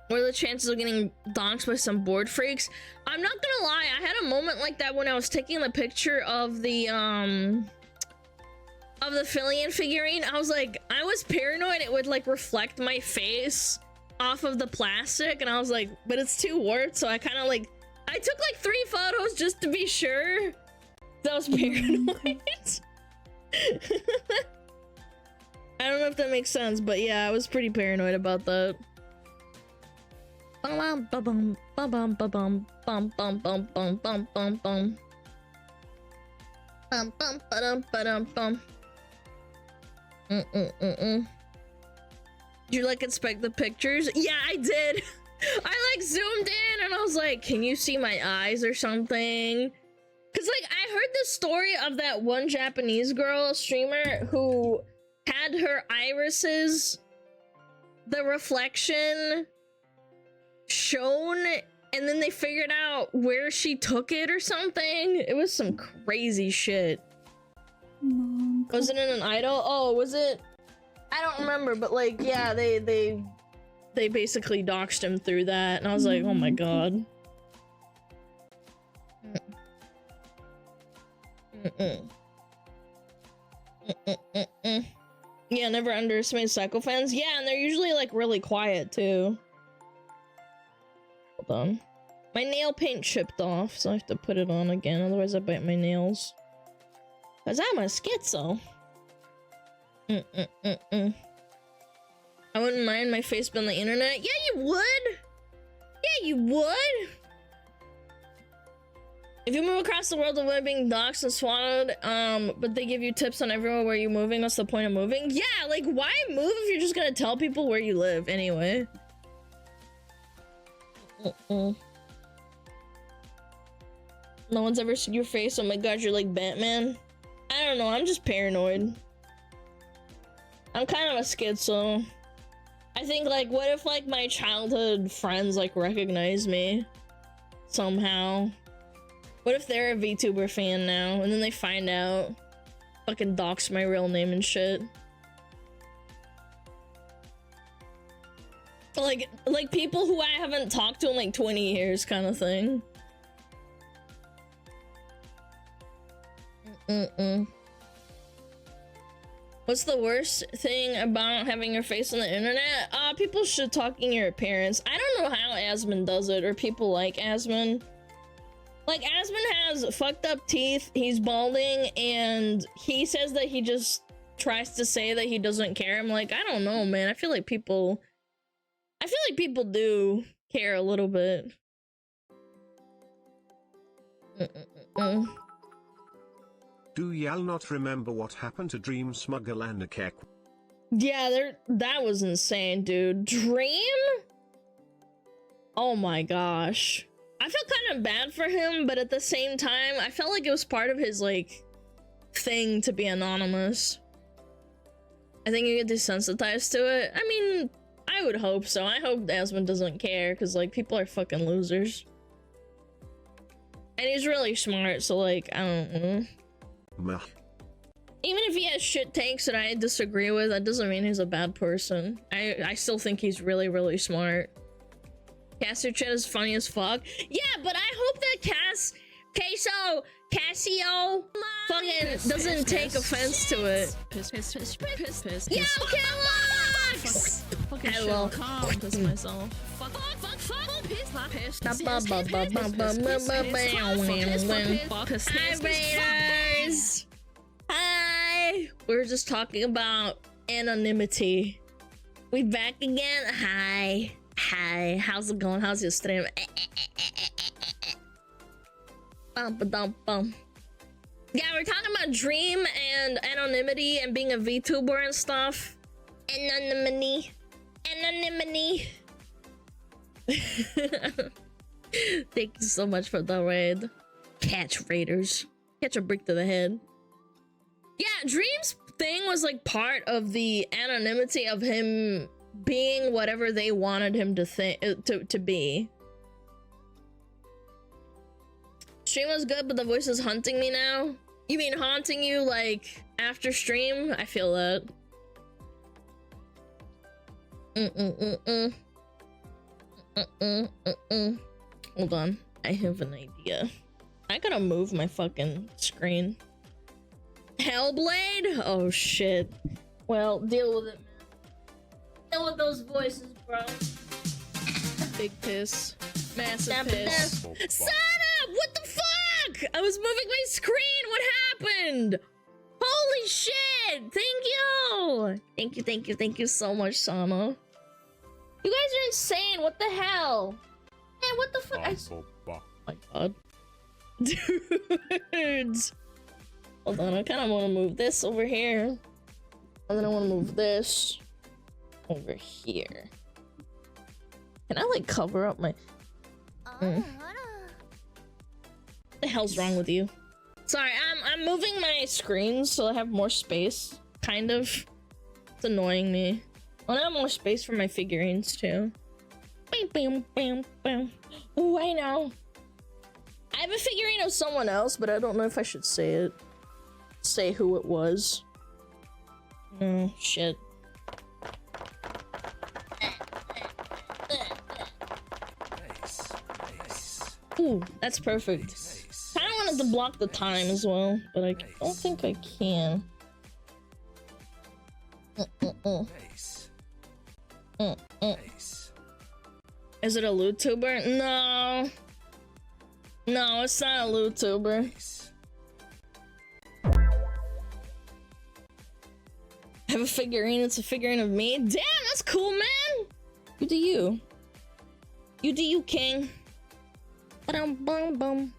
What are the chances of getting doxxed by some board freaks? I'm not gonna lie, I had a moment like that when I was taking the picture of the Fillion figurine. I was like, I was paranoid it would like reflect my face off of the plastic, and I was like, but it's too warped, so I kind of like, I took like 3 photos just to be sure. That was paranoid. I don't know if that makes sense, but yeah, I was pretty paranoid about that. Bum bum bum bum bum bum bum bum bum bum bum bum bum bum bum bum bum bum. Did you like inspect the pictures? Yeah, I did. I like zoomed in and I was like, can you see my eyes or something? Cause like I heard the story of that one Japanese girl streamer who had her irises, the reflection shown, and then they figured out where she took it or something. It was some crazy shit. Was it in an idol? Oh, was it? I don't remember, but like, yeah, they basically doxed him through that, and I was like, oh my god. Yeah, never underestimate psycho fans. Yeah, and they're usually like really quiet too. Hold on. My nail paint chipped off, so I have to put it on again, otherwise I bite my nails. Cause I'm a schizo. I wouldn't mind my face being on the internet. Yeah, you would. Yeah, you would. If you move across the world, avoid being doxxed and swallowed, but they give you tips on everywhere where you're moving. What's the point of moving? Yeah, like, why move if you're just gonna tell people where you live anyway? No one's ever seen your face. Oh my god, you're like Batman. I don't know, I'm just paranoid. I'm kind of a schizo. I think, like, what if, like, my childhood friends, like, recognize me somehow? What if they're a VTuber fan now, and then they find out? Fucking dox my real name and shit. Like people who I haven't talked to in, like, 20 years kind of thing. What's the worst thing about having your face on the internet? People shit talking your appearance. I don't know how Asmon does it, or people like Asmon. Like, Asmon has fucked up teeth, he's balding, and he says that he just tries to say that he doesn't care. I'm like, I don't know, man. I feel like people do care a little bit. Do y'all not remember what happened to Dream SmugAlana Kek? Yeah, that was insane, dude. Dream? Oh my gosh. I felt kind of bad for him, but at the same time, I felt like it was part of his, like, thing to be anonymous. I think you get desensitized to it. I mean, I would hope so. I hope Asmon doesn't care, because, like, people are fucking losers. And he's really smart, so, like, I don't know. Meh. Even if he has shit takes that I disagree with, that doesn't mean he's a bad person. I still think he's really, really smart. Casio chat is funny as fuck. Yeah, but I hope that Casio fucking doesn't take offense to it. Piss. Yo, Kellogg's! Hello. Calm, piss myself. Fuck, piss. Hi, Raiders! Hi! We were just talking about anonymity. We back again? Hi. How's it going? How's your stream? Bum. Yeah, we're talking about Dream and anonymity and being a VTuber and stuff. Anonymity. Thank you so much for the raid. Catch Raiders. Catch a brick to the head. Yeah, Dream's thing was like part of the anonymity of him being whatever they wanted him to think to be. Stream was good, but the voice is haunting me now. You mean haunting you like after stream? I feel that. Hold on, I have an idea. I gotta move my fucking screen. Hellblade? Oh shit. Well, deal with it, man. Deal with those voices, bro. Big piss. Massive piss. Son up! What the fuck? I was moving my screen. What happened? Holy shit! Thank you so much, Sama. You guys are insane. What the hell? Man, what the fuck? Oh my god. Dudes. Hold on, I kind of want to move this over here. And then I want to move this over here. Can I like cover up my... What the hell's wrong with you? Sorry, I'm moving my screen so I have more space. Kind of. It's annoying me. I want to have more space for my figurines too. Oh, I know. I have a figurine of someone else, but I don't know if I should say it. Say who it was. No, shit. Ooh, that's perfect. I kind of wanted to block the time as well, but I don't think I can. Is it a LootTuber? No. No, it's not a LootTuber. I have a figurine, it's a figurine of me. Damn, that's cool, man! You do you. You do you, king. Bum.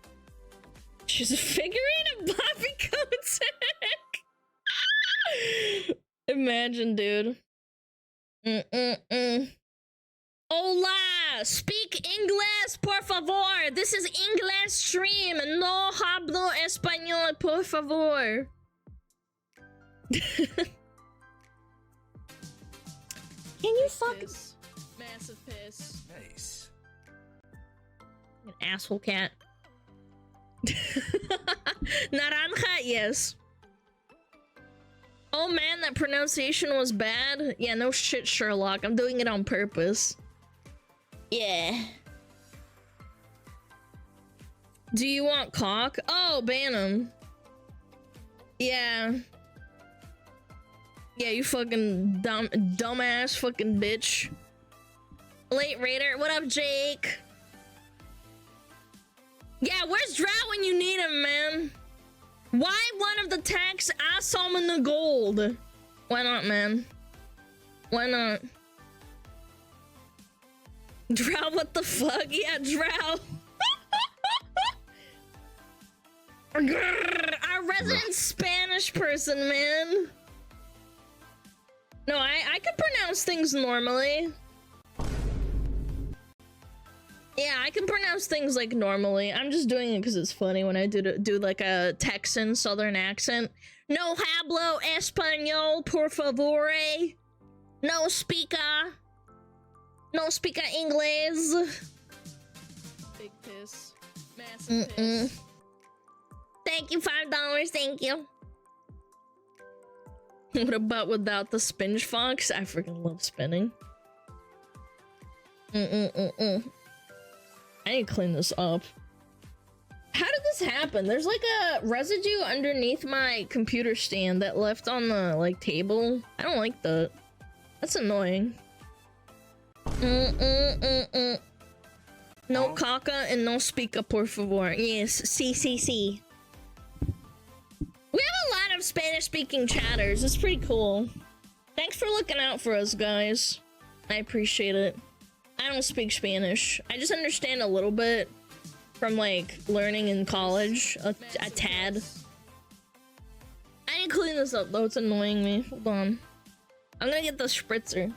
She's a figurine of Bobby Kotick. Imagine, dude. Hola! Speak English, por favor! This is English stream. No hablo español, por favor. Can you fuck? Massive piss. Nice. An asshole cat. Naranja, yes. Oh man, that pronunciation was bad. Yeah, no shit, Sherlock. I'm doing it on purpose. Yeah. Do you want cock? Oh, ban him. Yeah. Yeah, you fucking dumbass fucking bitch. Late Raider, what up, Jake? Yeah, where's Drow when you need him, man? Why one of the tags asshole in the gold? Why not, man? Why not? Drow, what the fuck? Yeah, Drow. Our resident Spanish person, man. No, I can pronounce things normally. Yeah, I can pronounce things like normally. I'm just doing it because it's funny when I do like a Texan Southern accent. No hablo español, por favor. No speaker. No speaker English. Big piss. Massive piss. Thank you, $5. Thank you. What about without the spinch fox? I freaking love spinning. I need to clean this up. How did this happen? There's like a residue underneath my computer stand that left on the like table. I don't like that. That's annoying. No caca and no speaker, por favor. Yes, CCC. We have a lot of Spanish-speaking chatters. It's pretty cool. Thanks for looking out for us, guys. I appreciate it. I don't speak Spanish. I just understand a little bit from, like, learning in college. A tad. I need to clean this up, though. It's annoying me. Hold on. I'm gonna get the spritzer.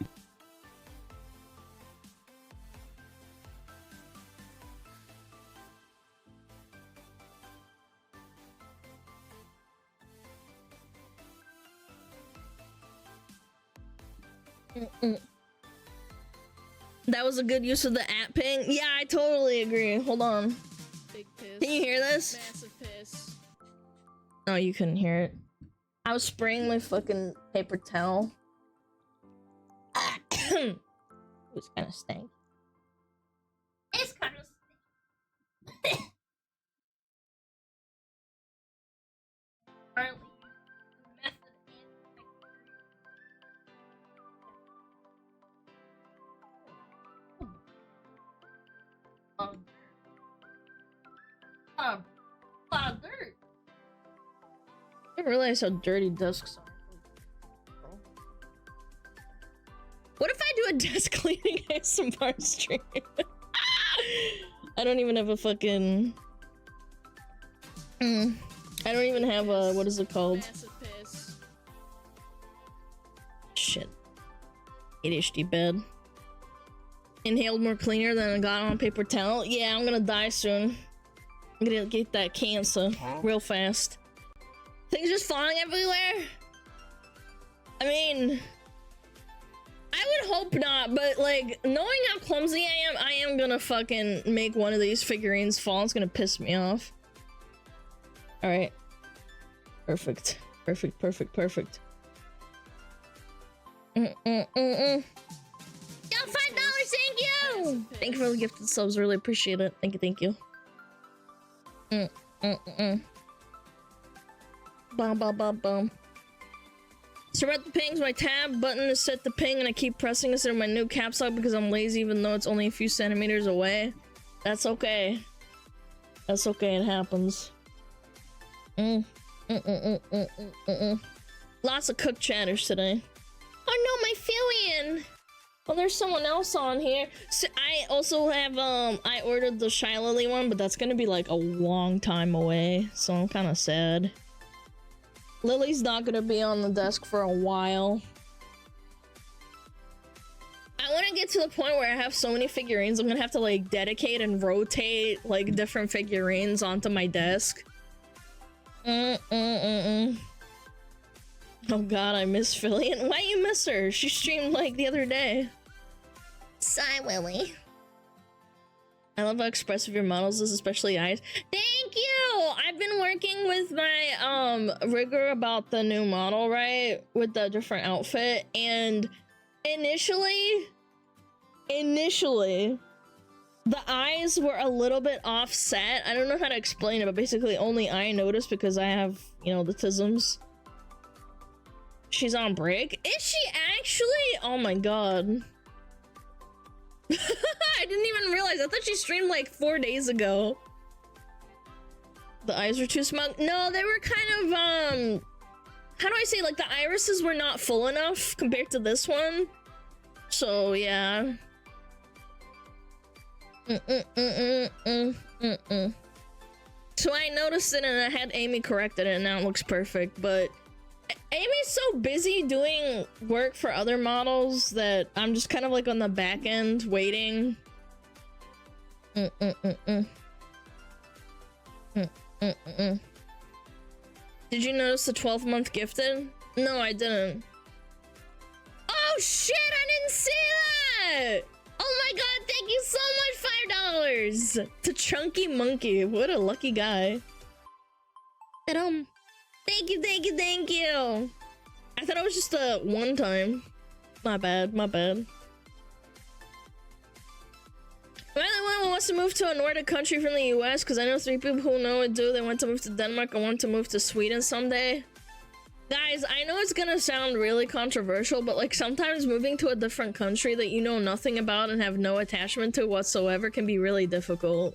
That was a good use of the app ping. Yeah, I totally agree. Hold on. Big piss. Can you hear this? Massive piss. No, you couldn't hear it. I was spraying my fucking paper towel. It was kind of stank. It's kind of stank. A lot of dirt. I didn't realize how dirty desks are. What if I do a desk cleaning ASMR stream? I don't even have a fucking... I don't even have a... What is it called? Massive piss. Shit. ADHD bed. Inhaled more cleaner than I got on paper towel. Yeah, I'm gonna die soon. I'm gonna get that cancer real fast. Things just falling everywhere? I mean... I would hope not, but like, knowing how clumsy I am gonna fucking make one of these figurines fall. It's gonna piss me off. Alright. Perfect. Perfect, perfect, perfect. Yo, $5, thank you! Thank you for the gifted subs, really appreciate it. Thank you, thank you. Bum, bum, bum, bum. So about the pings, my tab button is set to ping and I keep pressing instead of my new caps lock because I'm lazy even though it's only a few centimeters away. That's okay. That's okay, it happens. Lots of cook chatters today. Oh no, my Phillian! Well, there's someone else on here. So I also have, I ordered the Shy Lily one, but that's gonna be like a long time away, so I'm kind of sad. Lily's not gonna be on the desk for a while. I want to get to the point where I have so many figurines, I'm gonna have to like dedicate and rotate like different figurines onto my desk. Oh god, I miss Phillian. Why you miss her? She streamed like the other day. Sigh, Willy. I love how expressive your models is, especially eyes. Thank you! I've been working with my rigger about the new model, right? With the different outfit, and initially the eyes were a little bit offset. I don't know how to explain it, but basically only I noticed because I have, you know, the tisms. She's on break? Is she actually? Oh my god. I didn't even realize. I thought she streamed like 4 days ago. The eyes were too smug. No, they were kind of, how do I say, like the irises were not full enough compared to this one. So, yeah. So I noticed it and I had Amy corrected it and now it looks perfect, but Amy's so busy doing work for other models that I'm just kind of like on the back end waiting. Did you notice the 12-month gifted? No, I didn't. Oh shit, I didn't see that! Oh my god, thank you so much, $5! To Chunky Monkey, what a lucky guy. Thank you, thank you, thank you! I thought it was just a one time. My bad, my bad. What's wants to move to a Nordic country from the US? Because I know 3 people who know it do. They want to move to Denmark and want to move to Sweden someday. Guys, I know it's gonna sound really controversial, but like sometimes moving to a different country that you know nothing about and have no attachment to whatsoever can be really difficult.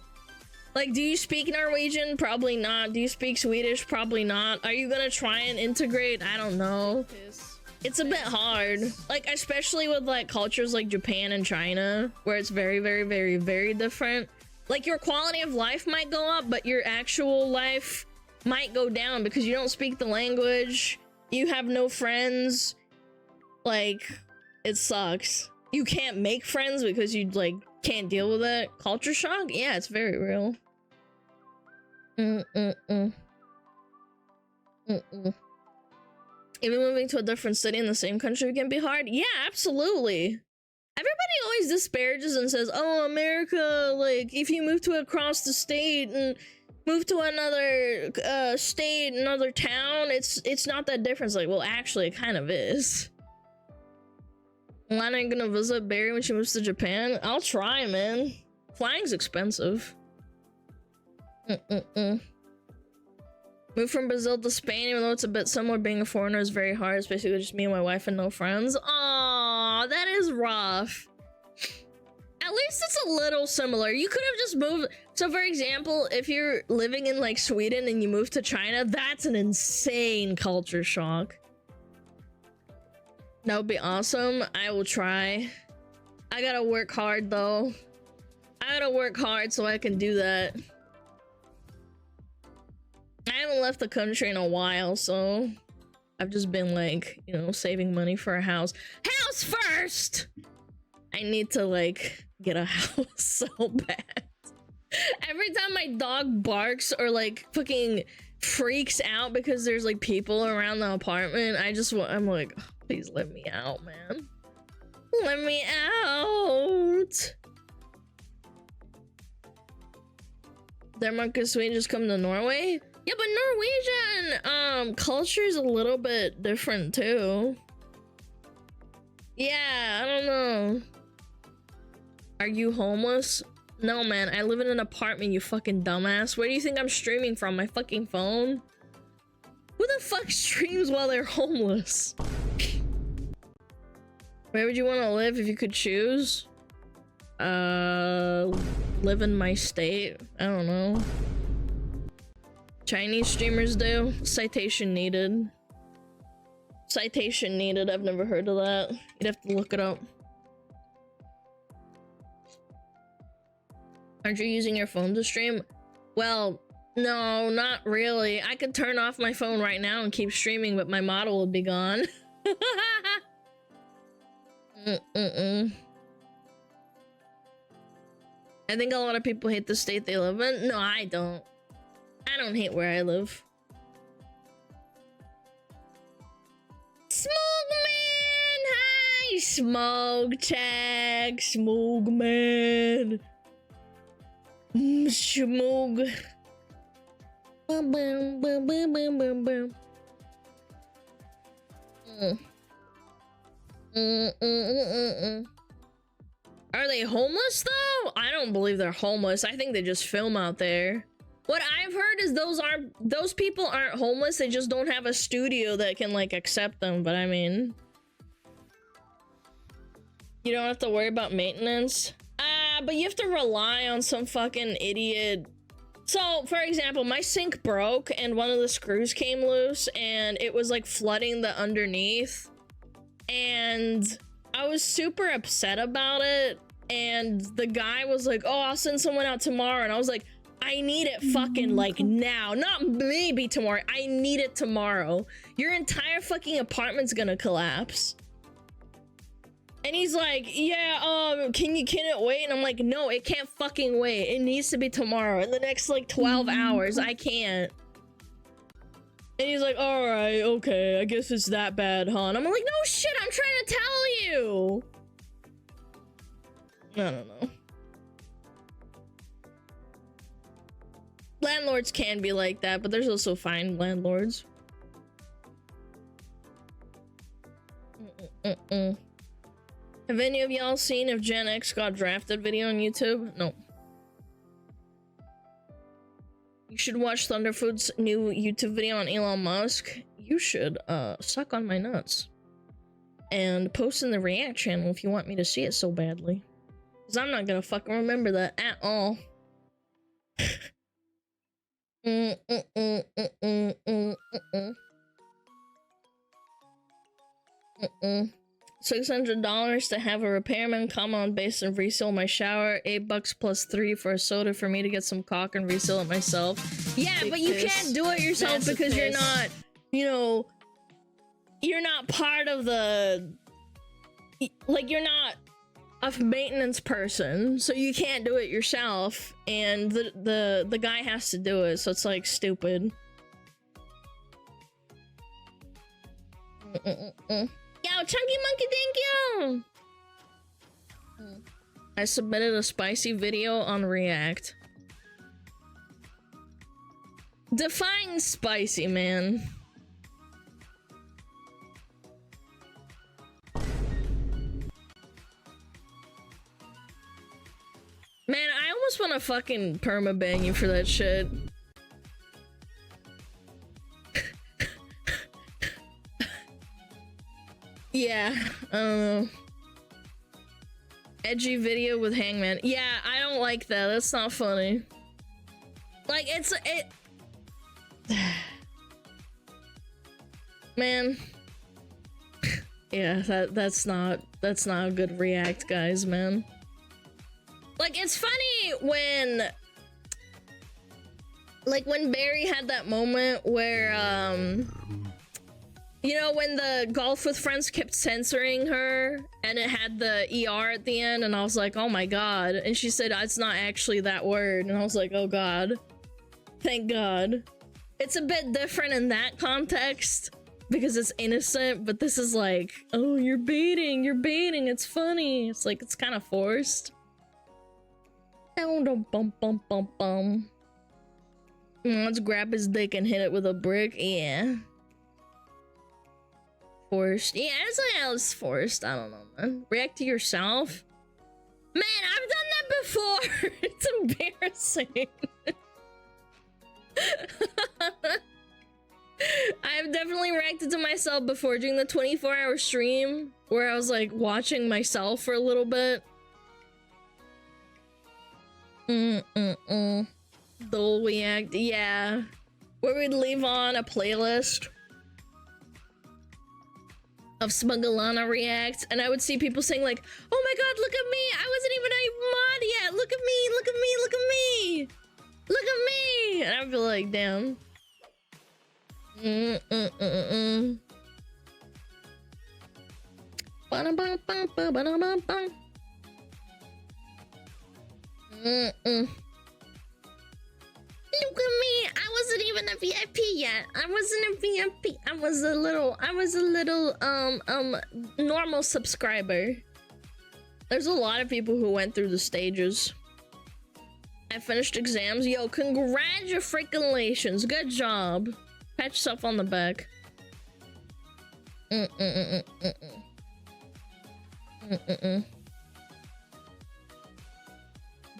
Like, do you speak Norwegian? Probably not. Do you speak Swedish? Probably not. Are you gonna try and integrate? I don't know. It's a bit hard. Like, especially with like cultures like Japan and China, where it's very, very, very, very different. Like, your quality of life might go up, but your actual life might go down because you don't speak the language. You have no friends. Like, it sucks. You can't make friends because you like can't deal with it. Culture shock? Yeah, it's very real. Even moving to a different city in the same country can be hard. Yeah, absolutely. Everybody always disparages and says, oh, America, like, if you move to across the state and move to another state, another town, it's not that different. It's like, well, actually, it kind of is. Alana ain't gonna visit Barry when she moves to Japan. I'll try, man. Flying's expensive. Move from Brazil to Spain, even though it's a bit similar, being a foreigner is very hard. It's basically just me and my wife and no friends. Aw, that is rough. At least it's a little similar. You could have just moved. So for example, if you're living in like Sweden and you move to China, that's an insane culture shock. That would be awesome. I will try. I gotta work hard though. I gotta work hard so I can do that. I haven't left the country in a while, so I've just been like, you know, saving money for a house. House first! I need to like get a house so bad. Every time my dog barks or like fucking freaks out because there's like people around the apartment, I'm like, oh, please let me out, man. Let me out. Denmark and Sweden just come to Norway? Yeah, but Norwegian culture is a little bit different too. Yeah, I don't know. Are you homeless? No, man, I live in an apartment, you fucking dumbass. Where do you think I'm streaming from? My fucking phone? Who the fuck streams while they're homeless? Where would you want to live if you could choose? Live in my state. I don't know. Chinese streamers do. Citation needed. Citation needed. I've never heard of that. You'd have to look it up. Aren't you using your phone to stream? Well, no, not really. I could turn off my phone right now and keep streaming, but my model would be gone. I think a lot of people hate the state they live in. No, I don't. I don't hate where I live. Smug man! Hi, Smug Tag, Smug man. Smug. Boom, boom, boom, boom, boom, boom, boom. Are they homeless though? I don't believe they're homeless. I think they just film out there. What I've heard is those people aren't homeless. They just don't have a studio that can like accept them. But I mean, you don't have to worry about maintenance. But you have to rely on some fucking idiot. So, for example, my sink broke and one of the screws came loose and it was like flooding the underneath. And I was super upset about it. And the guy was like, oh, I'll send someone out tomorrow. And I was like, I need it fucking like now. Not maybe tomorrow. I need it tomorrow. Your entire fucking apartment's gonna collapse. And he's like, yeah, can it wait? And I'm like, no, it can't fucking wait. It needs to be tomorrow. In the next like 12 hours. I can't. And he's like, all right, okay, I guess it's that bad, huh? And I'm like, no shit, I'm trying to tell you. I don't know. Landlords can be like that, but there's also fine landlords. Have any of y'all seen if Gen X got drafted video on YouTube? No. You should watch Thunderfoot's new YouTube video on Elon Musk. You should suck on my nuts and post in the React channel if you want me to see it so badly, because I'm not gonna fucking remember that at all. $600 to have a repairman come on base and reseal my shower. $8 plus 3 for a soda for me to get some cock and reseal it myself. Yeah, Big but you piss. can't do it yourself Massive because you're piss. not, you know, you're not part of the, like, you're not a maintenance person, so you can't do it yourself, and the guy has to do it, so it's like stupid. Yo, Chunky Monkey, thank you! I submitted a spicy video on React. Define spicy, man. Man, I almost want to fucking permaban you for that shit. Yeah, I don't know. Edgy video with Hangman. Yeah, I don't like that. That's not funny. Like, it. Man. Yeah, that's not a good React, guys, man. Like, it's funny when, like, when Barry had that moment where, you know, when the Golf with Friends kept censoring her and it had the ER at the end, and I was like, oh my god. And she said, it's not actually that word. And I was like, oh god. Thank god. It's a bit different in that context because it's innocent, but this is like, oh, you're baiting, it's funny. It's like, it's kind of forced. Let's grab his dick and hit it with a brick. Yeah. Forced. Yeah, it's forced. I don't know, man. React to yourself? Man, I've done that before. It's embarrassing. I've definitely reacted to myself before during the 24-hour stream where I was like watching myself for a little bit. Dole react, yeah. Where we'd leave on a playlist of SmugAlana reacts, and I would see people saying like, oh my god, look at me, I wasn't even a mod yet, look at me, look at me, look at me, look at me, and I'd be like, damn. Look at me! I wasn't even a VIP yet. I wasn't a VIP. I was a little normal subscriber. There's a lot of people who went through the stages. I finished exams. Yo, congratulations. Good job. Pat yourself on the back.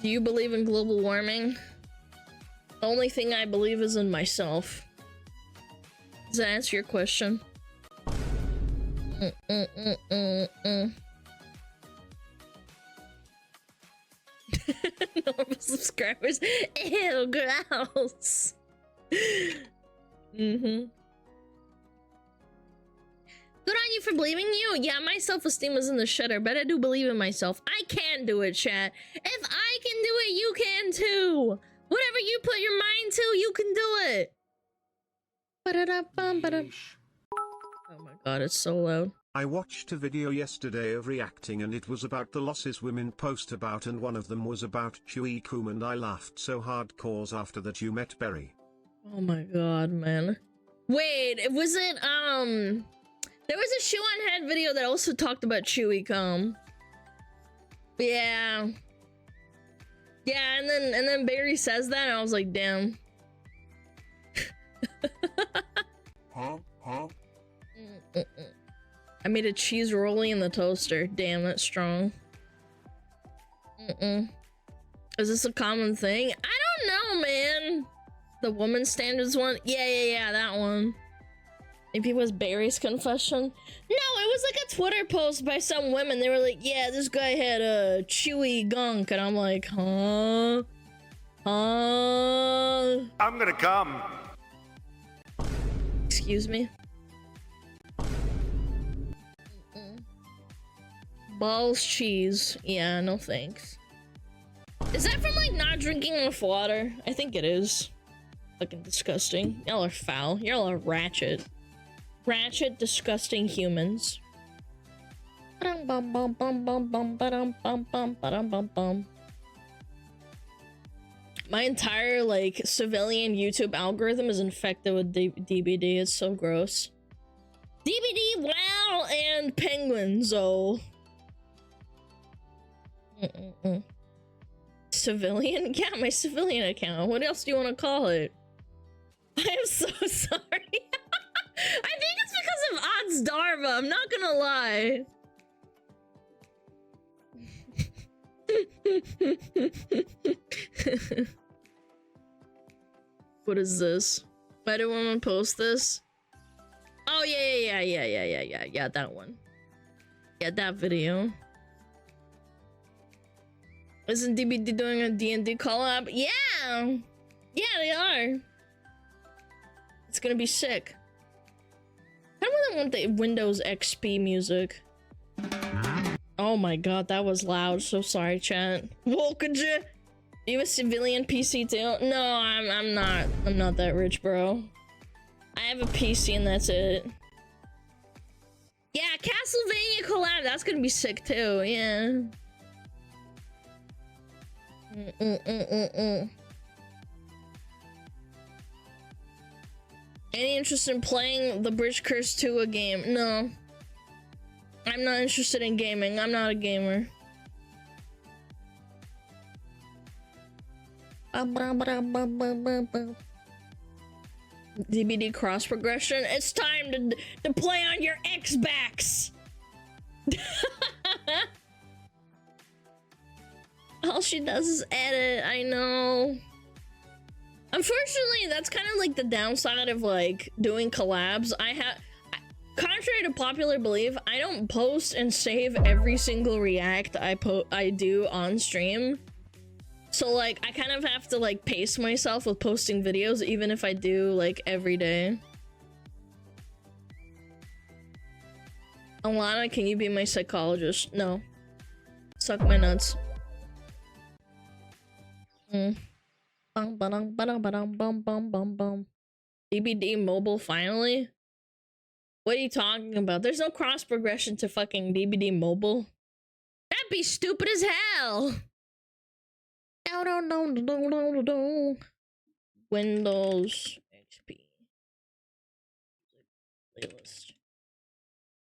Do you believe in global warming? The only thing I believe is in myself. Does that answer your question? Normal subscribers. Ew, gross. Good on you for believing you. Yeah, my self-esteem was in the shitter, but I do believe in myself. I can do it, chat. If I can do it, you can too. Whatever you put your mind to, you can do it. Oh my god, it's so loud. I watched a video yesterday of reacting, and it was about the losses women post about, and one of them was about Chewy Coom, and I laughed so hardcore after that you met Berry. Oh my god, man. Wait, was it, there was a Shoe on Head video that also talked about Chewy Coom. Yeah. Yeah, and then Barry says that, and I was like, damn. I made a cheese rollie in the toaster. Damn, that's strong. Is this a common thing? I don't know, man. The woman standards one? Yeah, that one. Maybe it was Barry's confession? No, it was like a Twitter post by some women. They were like, yeah, this guy had a chewy gunk. And I'm like, huh? Huh? I'm gonna come. Excuse me? Balls cheese. Yeah, no thanks. Is that from like not drinking enough water? I think it is. Fucking disgusting. Y'all are foul. Y'all are ratchet. Ratchet, disgusting humans. My entire like civilian YouTube algorithm is infected with DBD. It's so gross. DBD, wow, and penguins. Oh. Civilian? Yeah, my civilian account. What else do you want to call it? I am so sorry. I think it's because of Odds Darva. I'm not gonna lie. What is this? Why do I want to post this? Oh yeah, that one. Yeah, that video. Isn't DBD doing a D&D collab? Yeah! Yeah, they are. It's gonna be sick. I really want the Windows XP music. Oh my god, that was loud. So sorry, chat. Whoa, could you? Are you a civilian PC too? No, I'm not. I'm not that rich, bro. I have a PC and that's it. Yeah, Castlevania collab. That's gonna be sick too. Yeah. Any interest in playing the Bridge Curse 2 a game? No. I'm not interested in gaming. I'm not a gamer. DBD cross progression. It's time to play on your Xbox. All she does is edit. I know. Unfortunately, that's kind of like the downside of like doing collabs. Contrary to popular belief, I don't post and save every single react I do on stream. So like I kind of have to like pace myself with posting videos even if I do like every day. Alana, can you be my psychologist? No. Suck my nuts. DBD mobile finally? What are you talking about? There's no cross progression to fucking DBD mobile. That'd be stupid as hell. Windows XP playlist.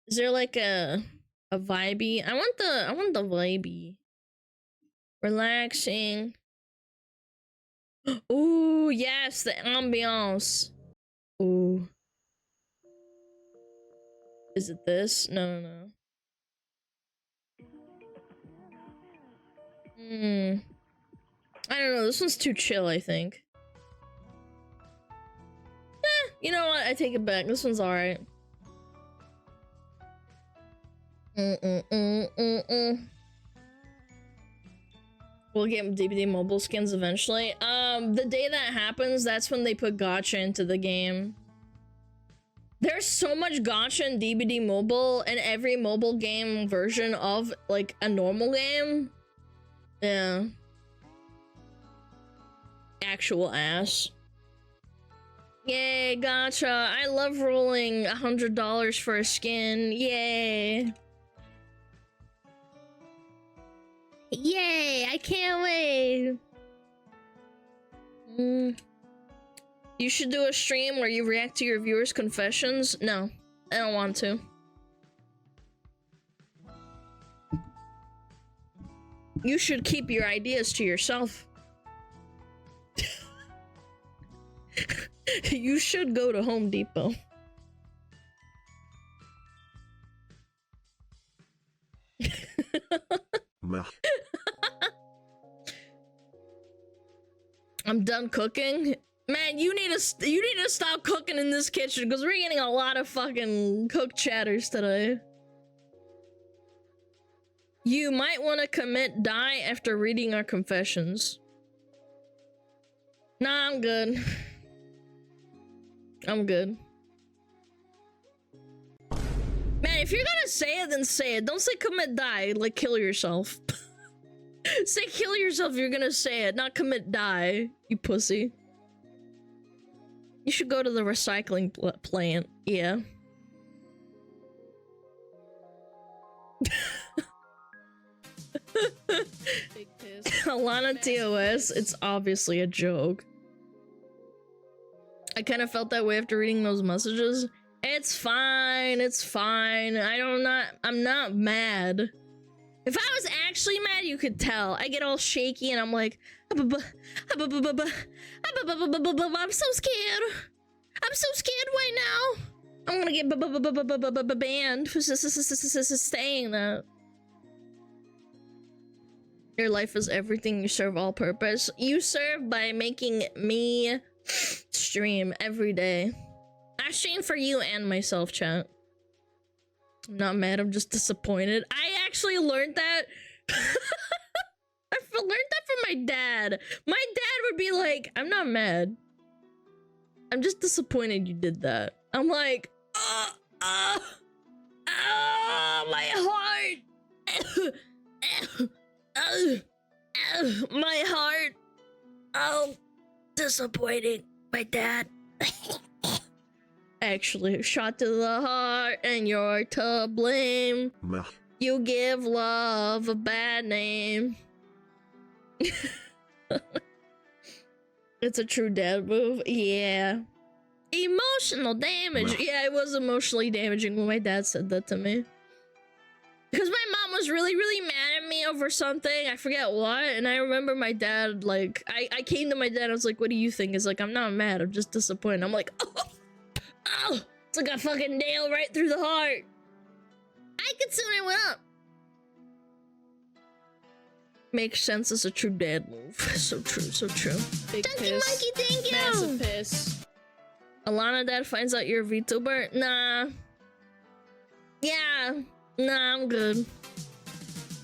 Is there like a vibey? I want the vibey. Relaxing. Ooh, yes, the ambiance. Ooh. Is it this? No. I don't know. This one's too chill, I think. You know what? I take it back. This one's alright. We'll get DBD mobile skins eventually. The day that happens, that's when they put gacha into the game. There's so much gacha in DBD mobile and every mobile game version of like a normal game. Yeah. Actual ass. Yay, gacha. I love rolling $100 for a skin. Yay. Yay, I can't wait. You should do a stream where you react to your viewers' confessions. No, I don't want to. You should keep your ideas to yourself. You should go to Home Depot. I'm done cooking. Man, you need to stop cooking in this kitchen because we're getting a lot of fucking cook chatters today. You might want to commit die after reading our confessions. Nah, I'm good. I'm good. Man, if you're gonna say it, then say it. Don't say commit die, like kill yourself. Say kill yourself if you're gonna say it, not commit die, you pussy. You should go to the recycling plant, yeah. Big piss. Alana TOS, it's obviously a joke. I kind of felt that way after reading those messages. It's fine, it's fine. I'm not mad. If I was actually mad, you could tell. I get all shaky and I'm like, I'm so scared. I'm so scared right now. I'm gonna get banned for saying that. Your life is everything. You serve all purpose. You serve by making me stream every day. I stream for you and myself, chat. I'm not mad, I'm just disappointed. I actually learned that. I learned that from my dad. My dad would be like, I'm not mad. I'm just disappointed you did that. I'm like, my heart. My heart. Oh, disappointing. My dad. Actually, shot to the heart, and you're to blame. Meh. You give love a bad name. It's a true dad move. Yeah. Emotional damage. Yeah, it was emotionally damaging when my dad said that to me. Because my mom was really, really mad at me over something. I forget what. And I remember my dad, like, I came to my dad. I was like, what do you think? He's like, I'm not mad. I'm just disappointed. I'm like, oh, it's like a fucking nail right through the heart. I could see when I went up. Makes sense as a true dad move. So true, so true. Big Thank you, piss. Mikey, thank you. Massive piss. Alana dad finds out you're a VTuber? Nah. Yeah. Nah, I'm good.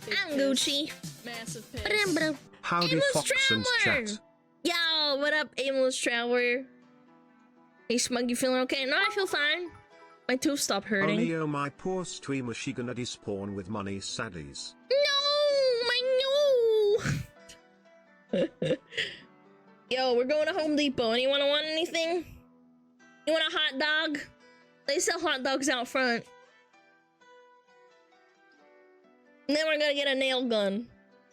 Big I'm piss. Gucci. Massive piss. Howdy, Aimless Fox and Traveler! chat. Yo, what up, Aimless Traveler? Hey, Smug, you feeling okay? No, I feel fine. My tooth stopped hurting. Only oh my poor streamer, she gonna despawn with money saddies. No, my no. Yo, we're going to Home Depot. Anyone want anything? You want a hot dog? They sell hot dogs out front. And then we're gonna get a nail gun.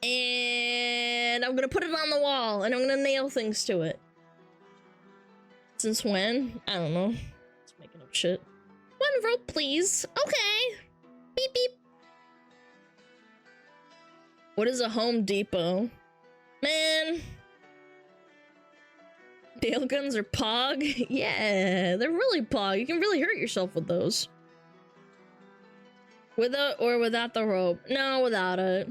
And I'm gonna put it on the wall. And I'm gonna nail things to it. Since when? I don't know. Just making up shit. One rope, please. Okay. Beep, beep. What is a Home Depot? Man. Nail guns are pog? Yeah, they're really pog. You can really hurt yourself with those. With or without the rope? No, without it.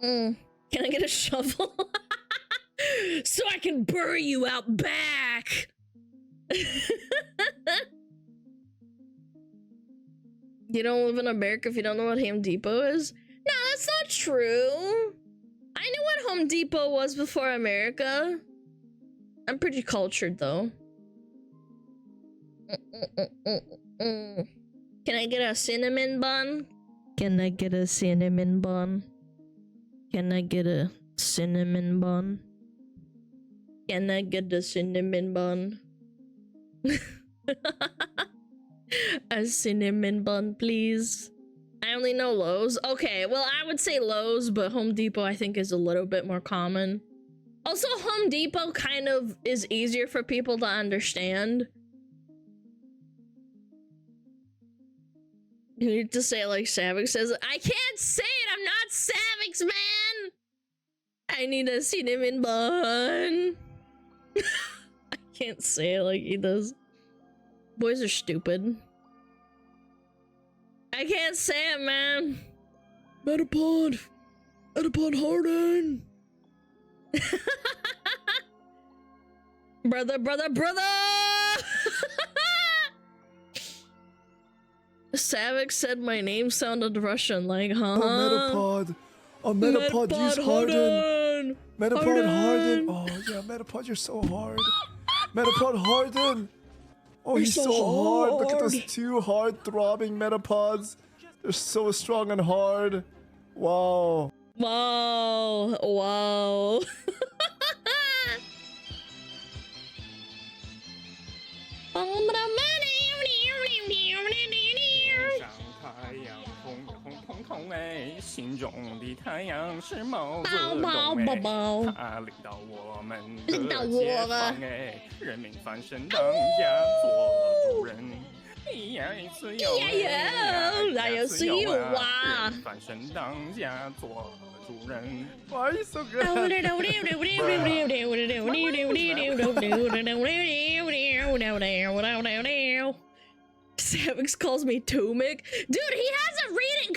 Can I get a shovel? So I can bury you out back. You don't live in America if you don't know what Home Depot is? No, that's not true. I knew what Home Depot was before America. I'm pretty cultured though. Can I get a cinnamon bun? Can I get a cinnamon bun? Can I get a cinnamon bun? Can I get a cinnamon bun? A cinnamon bun, please. I only know Lowe's. Okay, well, I would say Lowe's, but Home Depot I think is a little bit more common. Also, Home Depot kind of is easier for people to understand. You need to say it like Savix says. I can't say it. I'm not Savix, man. I need a cinnamon bun. I can't say it like he does. Boys are stupid. I can't say it, man. Metapod Harden. Brother. Savik said my name sounded Russian, like, huh? Oh, Metapod. Oh, Metapod, use Harden. Metapod, Harden. Oh, yeah, Metapod, you're so hard. Metapod, Harden. Oh, he's so hard. Look at those two hard throbbing Metapods. They're so strong and hard. Wow. Wow. 哎，心中的太阳是毛泽宝东哎，宝，他领导我们领导的解我放哎，人民翻身当家做主人。呀一次有哪有是有啊？翻身当家做主人。 Why are you so good? Savix calls me Tumik. Dude, he has a reading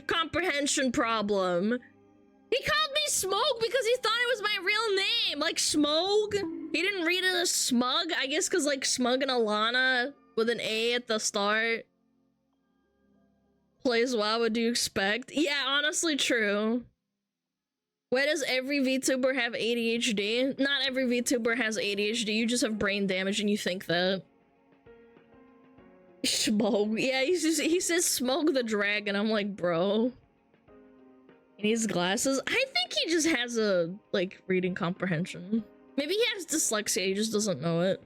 comprehension problem. He called me Smug because he thought it was my real name. Like, Smug. He didn't read it as Smug. I guess because, like, Smug and Alana with an A at the start. Plays WoW, what do you expect? Yeah, honestly, true. Why does every VTuber have ADHD? Not every VTuber has ADHD. You just have brain damage and you think that. Smug. Yeah, he says Smug the dragon. I'm like, bro. He needs glasses. I think he just has a, like, reading comprehension. Maybe he has dyslexia, he just doesn't know it.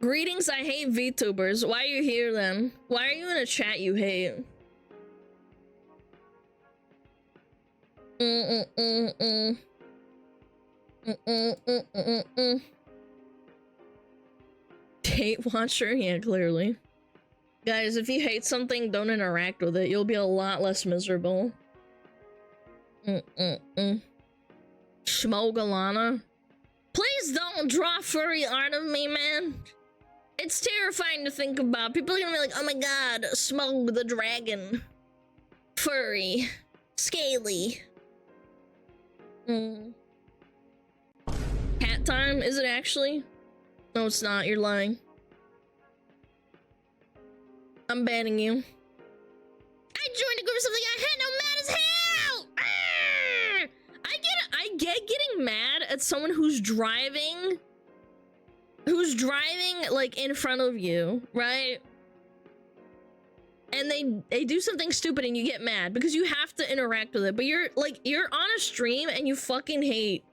Greetings, I hate VTubers. Why are you here then? Why are you in a chat you hate? Hate watcher? Yeah, clearly. Guys, if you hate something, don't interact with it. You'll be a lot less miserable. SmugAlana. Please don't draw furry art of me, man. It's terrifying to think about. People are gonna be like, oh my god, Smug the dragon. Furry. Scaly. Cat time? Is it actually? No, it's not. You're lying. I'm banning you. I joined a group of something I had no mad as hell! I get getting mad at someone who's driving, like, in front of you, right? And they do something stupid and you get mad because you have to interact with it, but you're on a stream and you fucking hate,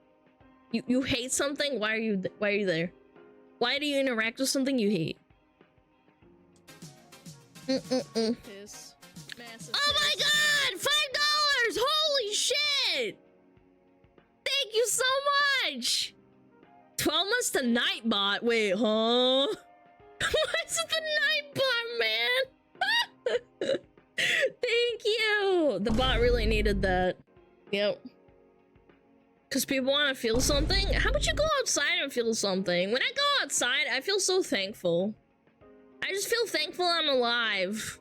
you hate something. Why are you there? Why do you interact with something you hate? Piss. Massive Oh my god! $5! Holy shit! Thank you so much! 12 months to Nightbot. Wait, huh? Why is it the Nightbot, man? Thank you! The bot really needed that. Yep. Because people want to feel something? How about you go outside and feel something? When I go outside, I feel so thankful. I just feel thankful I'm alive.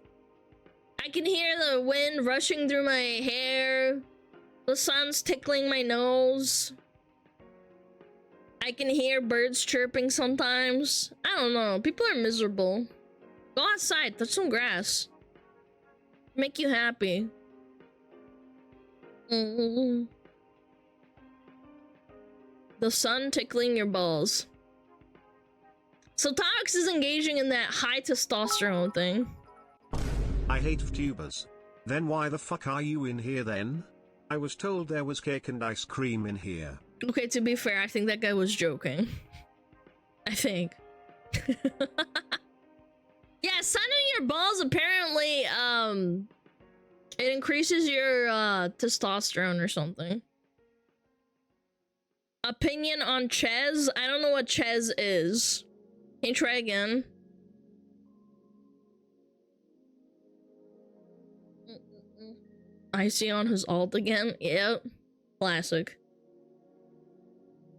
I can hear the wind rushing through my hair. The sun's tickling my nose. I can hear birds chirping sometimes. I don't know. People are miserable. Go outside, touch some grass. Make you happy. The sun tickling your balls. So Tox is engaging in that high testosterone thing. I hate VTubers. Then why the fuck are you in here then? I was told there was cake and ice cream in here. Okay, to be fair, I think that guy was joking. I think. Yeah, sun in your balls apparently, it increases your, testosterone or something. Opinion on Ches? I don't know what Ches is. Can you try again? Icy on his alt again? Yep. Classic.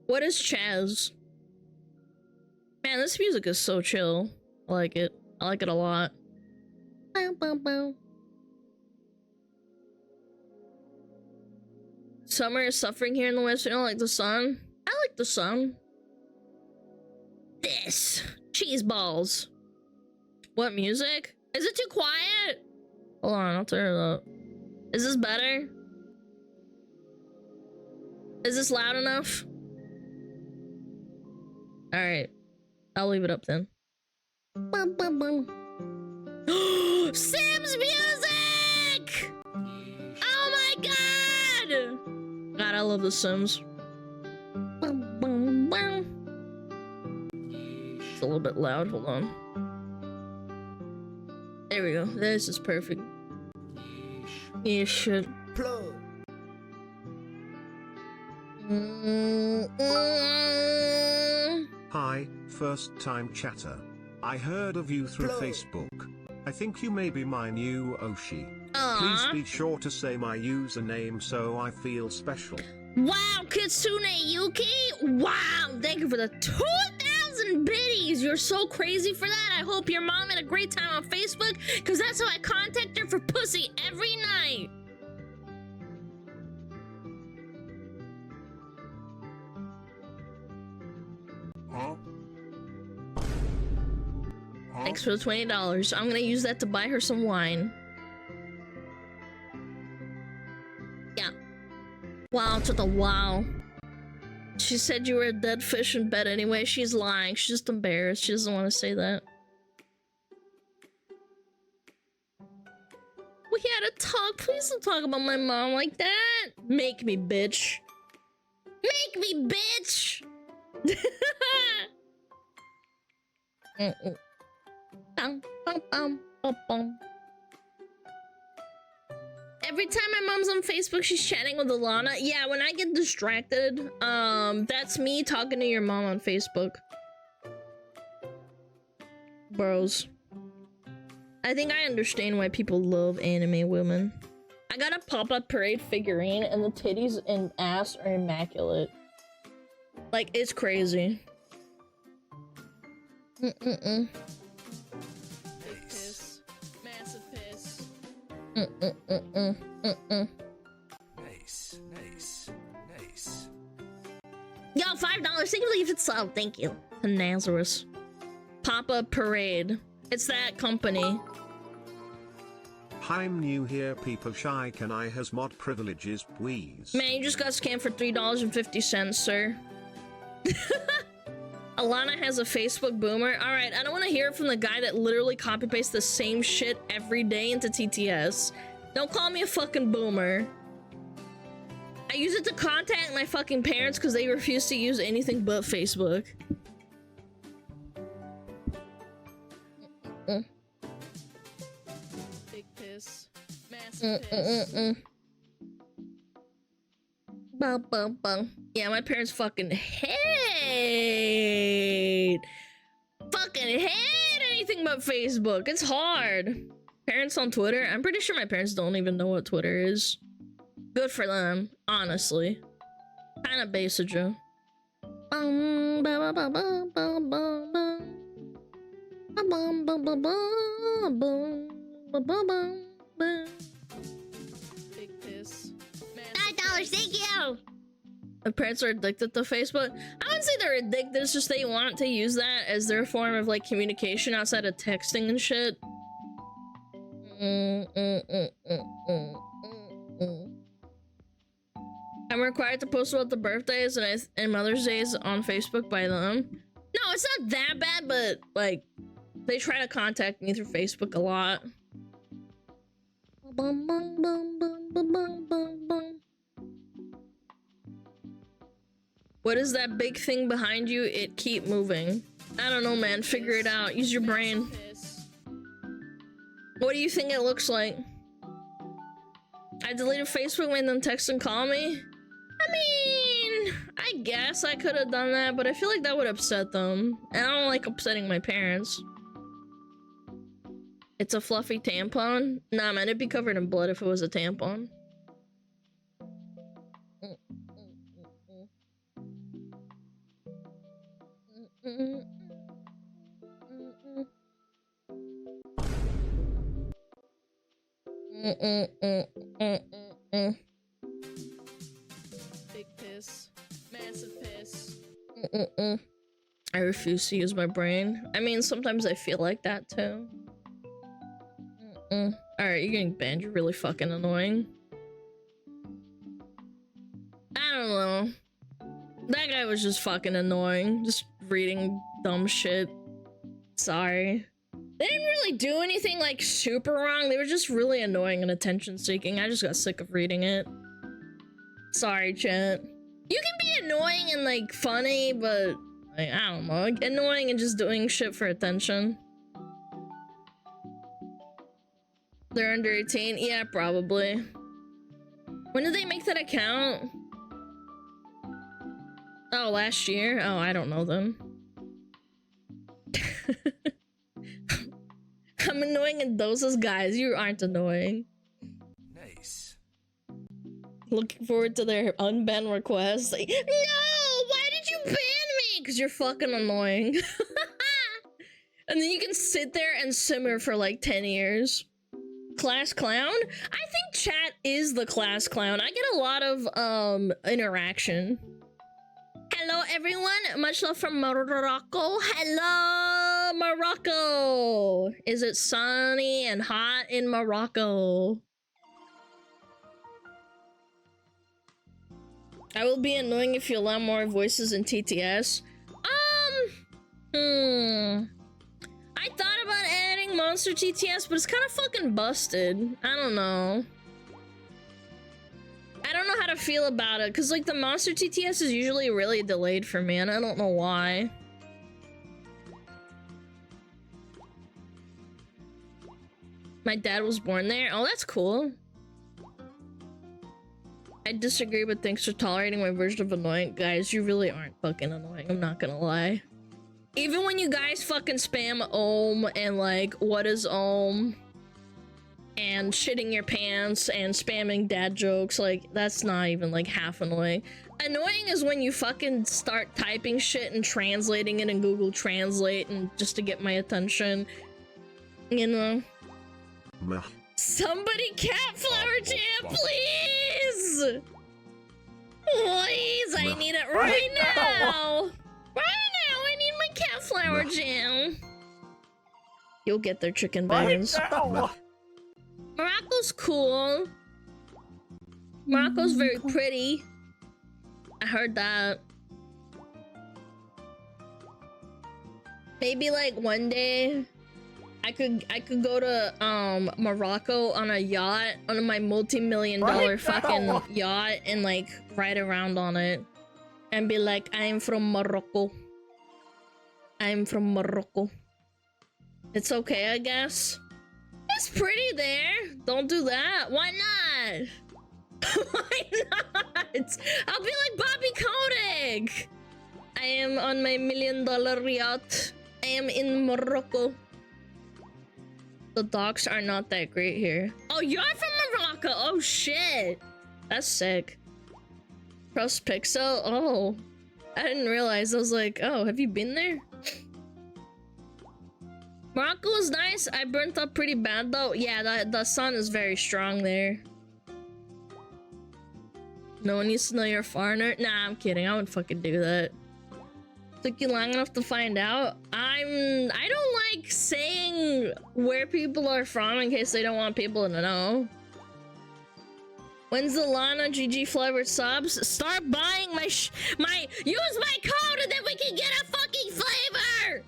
What is Chaz? Man, this music is so chill. I like it. I like it a lot. summer is suffering here in the West. You don't like the sun? I like the sun. This. Cheese balls. What music? Is it too quiet? Hold on, I'll turn it up. Is this better? Is this loud enough? Alright. I'll leave it up then. Bum, bum, bum. Sims music! Oh my god! God, I love The Sims. Bum, bum, bum. It's a little bit loud, hold on. There we go, this is perfect. Yeah, shit. Hi, first time chatter. I heard of you through Facebook. I think you may be my new Oshi. Please be sure to say my username so I feel special. Wow, Kitsune Yuki! Wow, thank you for the 2,000 biddies! You're so crazy for that. I hope your mom had a great time on Facebook, because that's how I contact her for pussy every night. Thanks for the $20. I'm gonna use that to buy her some wine. Yeah. Wow, to the wow. She said you were a dead fish in bed anyway. She's lying. She's just embarrassed. She doesn't want to say that. We had a talk. Please don't talk about my mom like that. Make me, bitch. Make me, bitch. Bum, bum, bum, bum, bum. Every time my mom's on Facebook, she's chatting with Alana. Yeah, when I get distracted, that's me talking to your mom on Facebook. Bros. I think I understand why people love anime women. I got a pop-up parade figurine and the titties and ass are immaculate. Like, it's crazy. Piss. Massive piss. Nice, nice, nice. Yo, $5. Thank you for the sub. Thank you. Nazareth. Pop-up parade. It's that company. I'm new here, people shy. Can I has mod privileges, please? Man, you just got scammed for $3.50, sir. Alana has a Facebook boomer. Alright, I don't want to hear it from the guy that literally copy-pastes the same shit every day into TTS. Don't call me a fucking boomer. I use it to contact my fucking parents because they refuse to use anything but Facebook. Big piss. Massive piss. Bum, bum, bum. Yeah, my parents fucking hate anything but Facebook. It's hard. Parents on Twitter. I'm pretty sure my parents don't even know what Twitter is. Good for them, honestly. Kind of basic, Joe. Bum, ba, ba, ba, ba, ba, ba. Bum, bum, bum, bum, bum, bum, bum, bum, bum. Big piss. $5, thank you! My parents are addicted to Facebook. I wouldn't say they're addicted, it's just they want to use that as their form of like communication outside of texting and shit. I'm required to post about the birthdays and Mother's Days on Facebook by them. No, it's not that bad, but like they try to contact me through Facebook a lot. Bum, bum, bum, bum, bum, bum, bum, bum. What is that big thing behind you? It keep moving. I don't know, man. Figure it out. Use your brain. What do you think it looks like? I deleted Facebook, made them text and call me? I mean, I guess I could have done that, but I feel like that would upset them. And I don't like upsetting my parents. It's a fluffy tampon? Nah, man, it'd be covered in blood if it was a tampon. I refuse to use my brain. I mean, sometimes I feel like that too. Alright, you're getting banned. You're really fucking annoying. I don't know. That guy was just fucking annoying. Just reading dumb shit. Sorry. They didn't really do anything like super wrong. They were just really annoying and attention seeking. I just got sick of reading it. Sorry, chat. You can be annoying and like funny, but like, I don't know. Like, annoying and just doing shit for attention. They're under 18? Yeah, probably. When did they make that account? Oh, last year? Oh, I don't know them. I'm annoying and those as guys. You aren't annoying. Nice. Looking forward to their unban requests. Like, no! Why did you ban me? Because you're fucking annoying. And then you can sit there and simmer for like 10 years. Class clown? I think chat is the class clown. I get a lot of interaction. Hello everyone, much love from Morocco. Hello Morocco. Is it sunny and hot in Morocco? I will be annoying if you allow more voices in TTS. I thought about adding Monster TTS, but it's kind of fucking busted. I don't know. I don't know how to feel about it, because like the Monster TTS is usually really delayed for me, and I don't know why. My dad was born there? Oh, that's cool. I disagree, but thanks for tolerating my version of annoying. Guys, you really aren't fucking annoying, I'm not gonna lie. Even when you guys fucking spam ohm and like, what is ohm? And shitting your pants and spamming dad jokes, like, that's not even like half annoying. Annoying is when you fucking start typing shit and translating it in Google Translate and just to get my attention. You know? Somebody cat flower jam, please! Please, I need it right now! Right now, I need my cat flower jam. You'll get their chicken bones. Morocco's cool. Morocco's very pretty. I heard that. Maybe like one day I could go to Morocco on a yacht, on my multi-million-dollar fucking yacht, and like ride around on it and be like, I'm from Morocco. I'm from Morocco. It's okay, I guess. It's pretty there. Don't do that. Why not? Why not? I'll be like Bobby Kotick. I am on my $1 million yacht. I am in Morocco. The docks are not that great here. Oh, you're from Morocco. Oh shit. That's sick. Cross Pixel. Oh, I didn't realize. I was like, oh, have you been there? Morocco is nice. I burnt up pretty bad though. Yeah, the sun is very strong there. No one needs to know you're a foreigner. Nah, I'm kidding. I wouldn't fucking do that. Took you long enough to find out. I don't like saying where people are from in case they don't want people to know. When's the Alana GG flavored subs? Start buying use my code and then we can get a fucking flavor.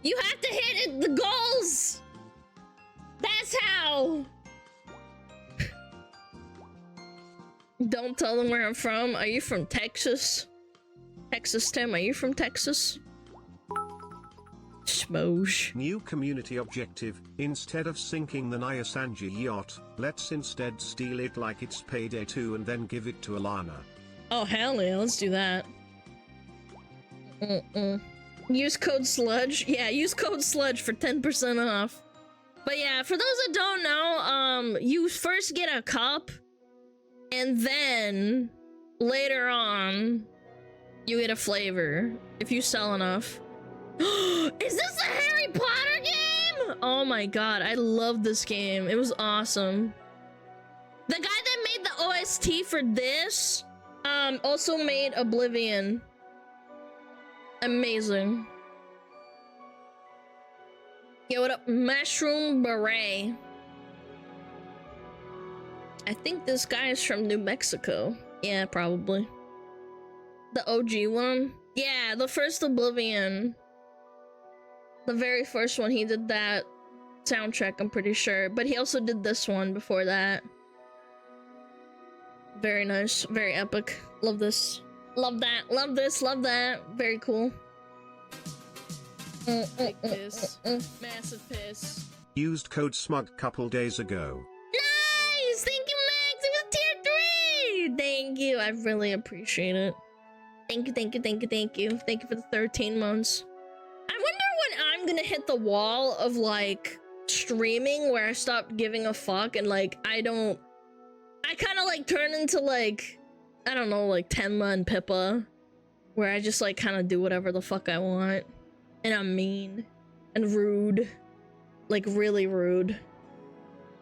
You have to hit the goals. That's how. Don't tell them where I'm from. Are you from Texas? Texas Tim, are you from Texas? Smosh. New community objective. Instead of sinking the Nyasanji yacht, let's instead steal it like it's payday 2 and then give it to Alana. Oh hell yeah, let's do that. Use code sludge. Yeah, use code sludge for 10% off. But yeah, for those that don't know, you first get a cup, and then later on you get a flavor if you sell enough. Is this a Harry Potter game? Oh my god, I love this game. It was awesome. The guy that made the OST for this also made Oblivion. Amazing. Yo, what up, Mushroom Beret? I think this guy is from New Mexico. Yeah, probably. The OG one? Yeah, the first Oblivion. The very first one, he did that soundtrack, I'm pretty sure. But he also did this one before that. Very nice, very epic. Love this. Love that, love this, love that. Very cool. Big piss. Massive piss. Used code SMUG couple days ago. Nice! Thank you, Max! It was tier 3! Thank you, I really appreciate it. Thank you, thank you, thank you, thank you. Thank you for the 13 months. I wonder when I'm gonna hit the wall of, like, streaming where I stop giving a fuck and, like, I kind of, like, turn into, like, I don't know, like, Tenma and Pippa. Where I just, like, kind of do whatever the fuck I want. And I'm mean. And rude. Like, really rude.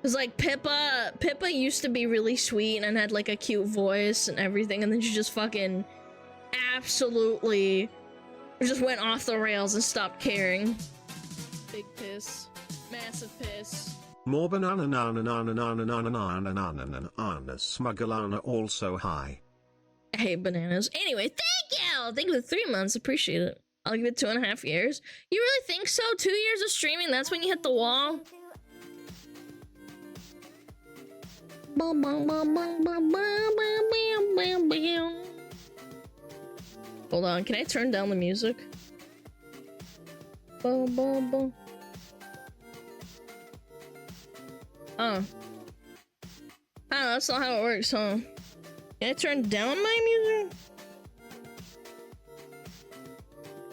Cause, like, Pippa used to be really sweet and had, like, a cute voice and everything. And then she just fucking absolutely just went off the rails and stopped caring. Big piss. Massive piss. More banana SmugAlana also hi. I hate bananas. Anyway, thank you! Thank you for 3 months. Appreciate it. I'll give it 2.5 years. You really think so? 2 years of streaming, that's when you hit the wall? Hold on, can I turn down the music? Oh. That's not how it works, huh? Can I turn down my music?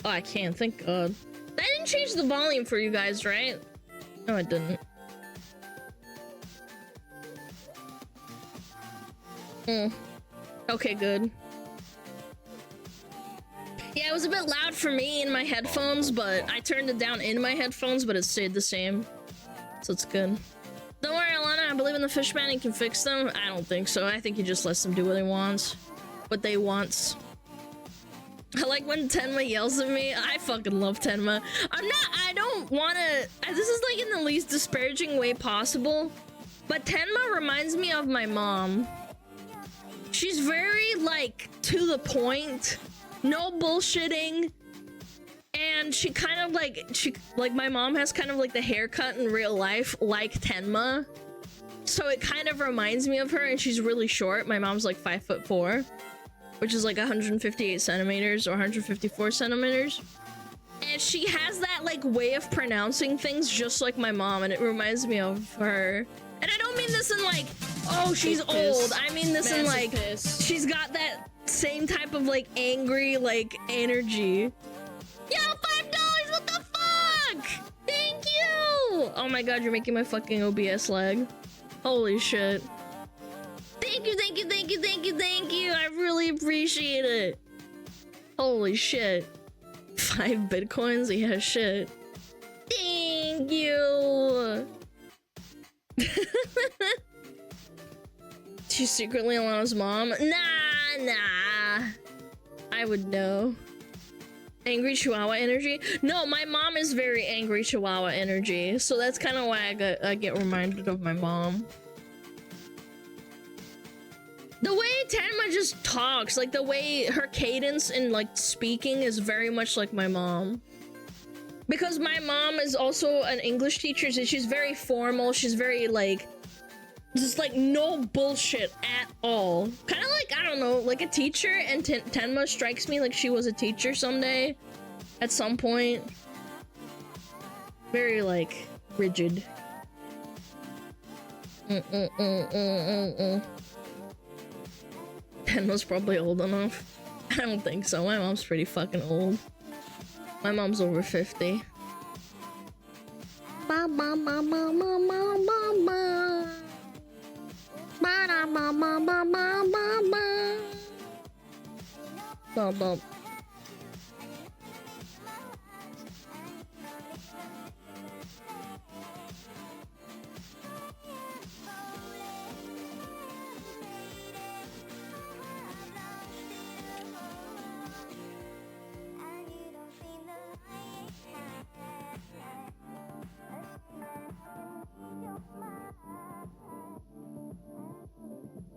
Oh, I can't, thank God. That didn't change the volume for you guys, right? No, it didn't. Okay, good. Yeah, it was a bit loud for me in my headphones, but I turned it down in my headphones, but it stayed the same. So it's good. Don't worry, Alana, I believe in the fishman and can fix them. I don't think so. I think he just lets them do what they want. What they want. I like when Tenma yells at me. I fucking love Tenma. I don't wanna... This is like in the least disparaging way possible. But Tenma reminds me of my mom. She's very, like, to the point. No bullshitting. And she kind of like, my mom has kind of like the haircut in real life, like Tenma. So it kind of reminds me of her, and she's really short. My mom's like 5'4", which is like 158 centimeters or 154 centimeters. And she has that like way of pronouncing things just like my mom, and it reminds me of her. And I don't mean this in like, oh, she's old. I mean this in like, she's got that same type of like angry like energy. Yo, $5, what the fuck? Thank you! Oh my God, you're making my fucking OBS lag. Holy shit. Thank you, thank you, thank you, thank you, thank you. I really appreciate it. Holy shit. 5 bitcoins? Yeah, shit. Thank you. She's secretly Alana's mom? Nah. I would know. Angry Chihuahua energy? No, my mom is very angry Chihuahua energy, so that's kind of why I get reminded of my mom. The way Tenma just talks, like the way her cadence in like speaking is very much like my mom. Because my mom is also an English teacher, so she's very formal, she's very like, just like no bullshit at all. Kind of like, I don't know, like a teacher, and Tenma strikes me like she was a teacher someday, at some point. Very like, rigid. Tenma's probably old enough. I don't think so, my mom's pretty fucking old. My mom's over 50. Ba ba ba ba ba ba ba ba. Ba da ba ba ba ba ba ba. Ba ba.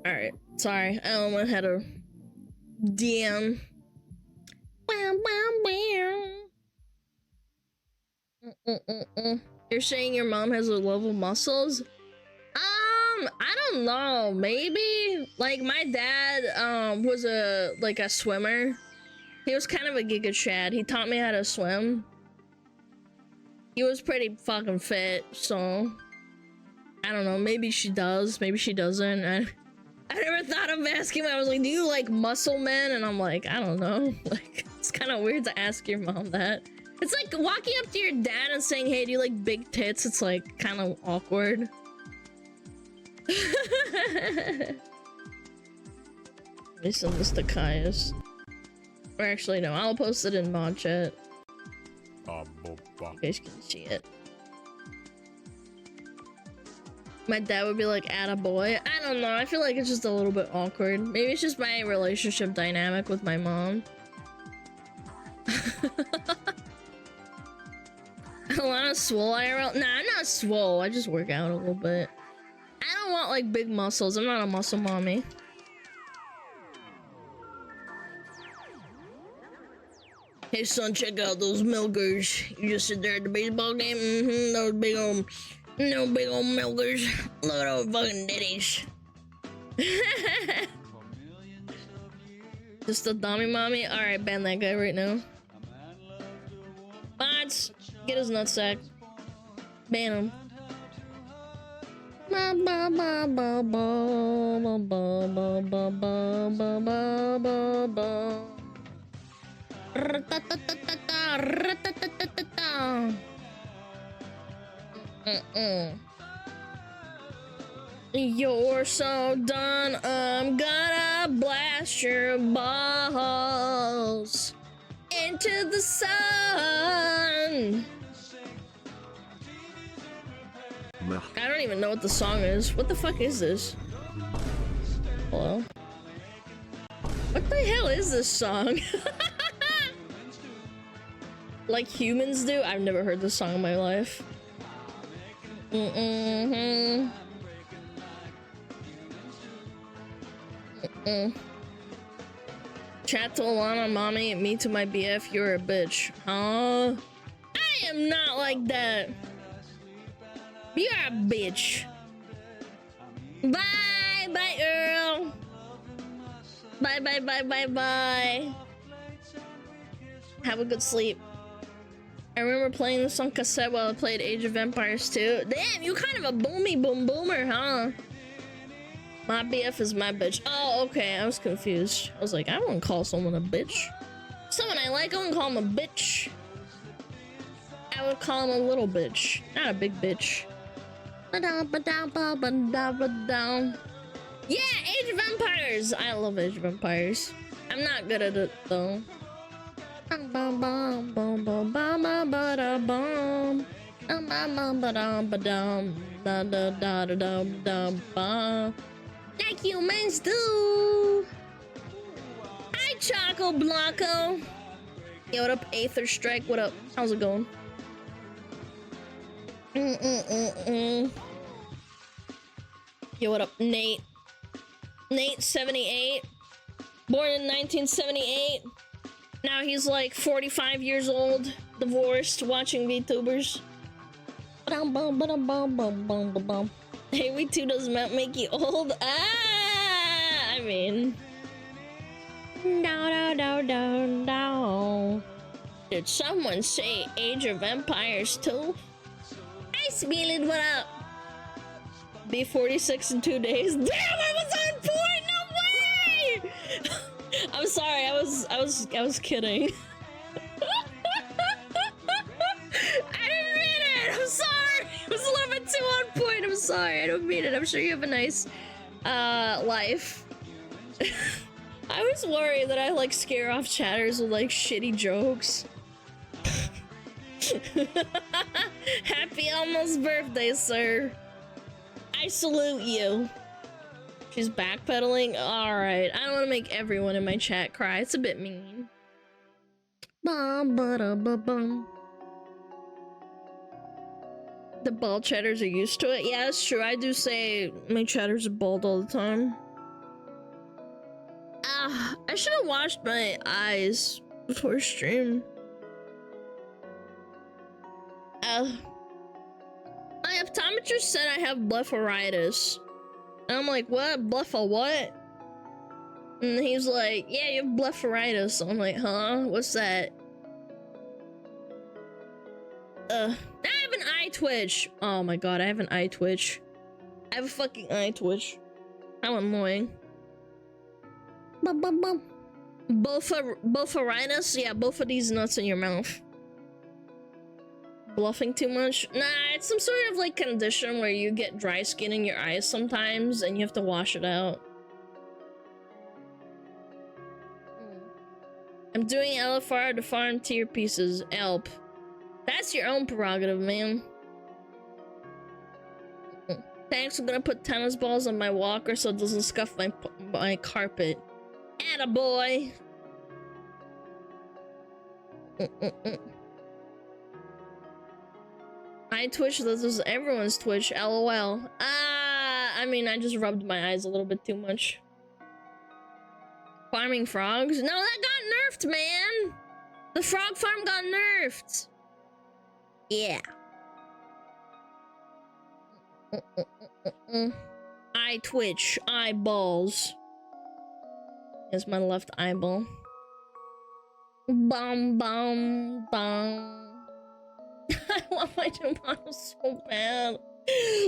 Alright, sorry. I almost had a DM. You're saying your mom has a love of muscles? I don't know. Maybe. Like, my dad, was a swimmer. He was kind of a giga chad. He taught me how to swim. He was pretty fucking fit, so... I don't know. Maybe she does. Maybe she doesn't. I never thought of asking him. I was like, do you like muscle men? And I'm like, I don't know. Like, it's kind of weird to ask your mom that. It's like walking up to your dad and saying, hey, do you like big tits? It's like kind of awkward. Listen, Mr. Caius. Or actually, no, I'll post it in mod chat. You guys can see it. My dad would be like, attaboy. I don't know, I feel like it's just a little bit awkward. Maybe it's just my relationship dynamic with my mom. Alana swole IRL? Nah, I'm not swole. I just work out a little bit. I don't want like big muscles. I'm not a muscle mommy. Hey son, check out those milkers. You just sit there at the baseball game. Those big old milkers. Look at those fucking ditties. Just a dummy mommy? Alright, ban that guy right now. Bots, get his nutsack. Ban him. Ba ba ba ba ba ba ba ba ba ba ba ba ba. You're so done, I'm gonna blast your balls into the sun. I don't even know what the song is. What the fuck is this? Hello? What the hell is this song? Like humans do? I've never heard this song in my life. Chat to Alana, mommy, me to my BF, you're a bitch. Huh? I am not like that. You're a bitch. Bye, bye, Earl. Bye, bye, bye, bye, bye. Have a good sleep. I remember playing this on cassette while I played Age of Empires 2. Damn, you kind of a boomer, huh? My BF is my bitch. Oh, okay, I was confused. I was like, I wouldn't call someone a bitch. Someone I like, I wouldn't call him a bitch. I would call him a little bitch, not a big bitch. Yeah, Age of Empires! I love Age of Empires. I'm not good at it, though. Like humans do. Hi, Choco Blanco. Yo, what up, Aether Strike? What up? How's it going? Yo, what up, Nate? Nate 78. Born in 1978. Now he's like 45 years old, divorced, watching VTubers. Hey, V2 does not make you old. I mean, no. Did someone say Age of Empires 2? Hi, Spielid, what up? Be 46 in 2 days. Damn, I was on point. No way. I'm sorry. I was kidding. I didn't mean it. I'm sorry. It was a little bit too on point. I'm sorry. I don't mean it. I'm sure you have a nice life. I was worried that I like scare off chatters with like shitty jokes. Happy almost birthday, sir. I salute you. She's backpedaling? Alright. I don't want to make everyone in my chat cry. It's a bit mean. The bald chatters are used to it. Yeah, that's true. I do say my chatters are bald all the time. should have washed my eyes before stream. My optometrist said I have blepharitis. And I'm like, what? Blepha what? And he's like, yeah, you have blepharitis. I'm like, huh? What's that? I have an eye twitch. Oh my god, I have an eye twitch. I have a fucking eye twitch. How annoying. Blepharitis? Yeah, both of these nuts in your mouth. Bluffing too much? Nah, it's some sort of like condition where you get dry skin in your eyes sometimes and you have to wash it out. I'm doing LFR to farm tier pieces. Elp. That's your own prerogative, man. Thanks, I'm gonna put tennis balls on my walker so it doesn't scuff my carpet. Attaboy! I twitch, this is everyone's twitch, lol. I mean, I just rubbed my eyes a little bit too much. Farming frogs? No, that got nerfed, man! The frog farm got nerfed! Yeah. Eye twitch, eyeballs. Here's my left eyeball. Bum bum bum. I want my new model so bad.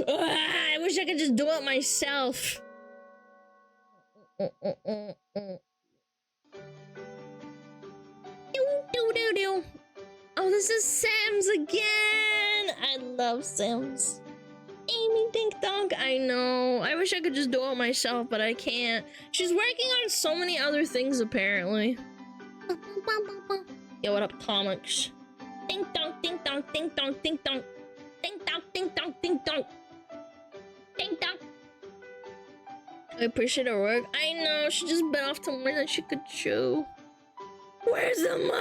I wish I could just do it myself. Oh, this is Sam's again. I love Sam's. Amy Dink Donk. I know. I wish I could just do it myself, but I can't. She's working on so many other things, apparently. Yo, what up, Tomix? Ding dong, ding dong, ding dong, ding dong. Ding dong, ding dong, ding dong. Ding dong. I appreciate her work. I know, she just bit off to more than she could chew. Where's the model?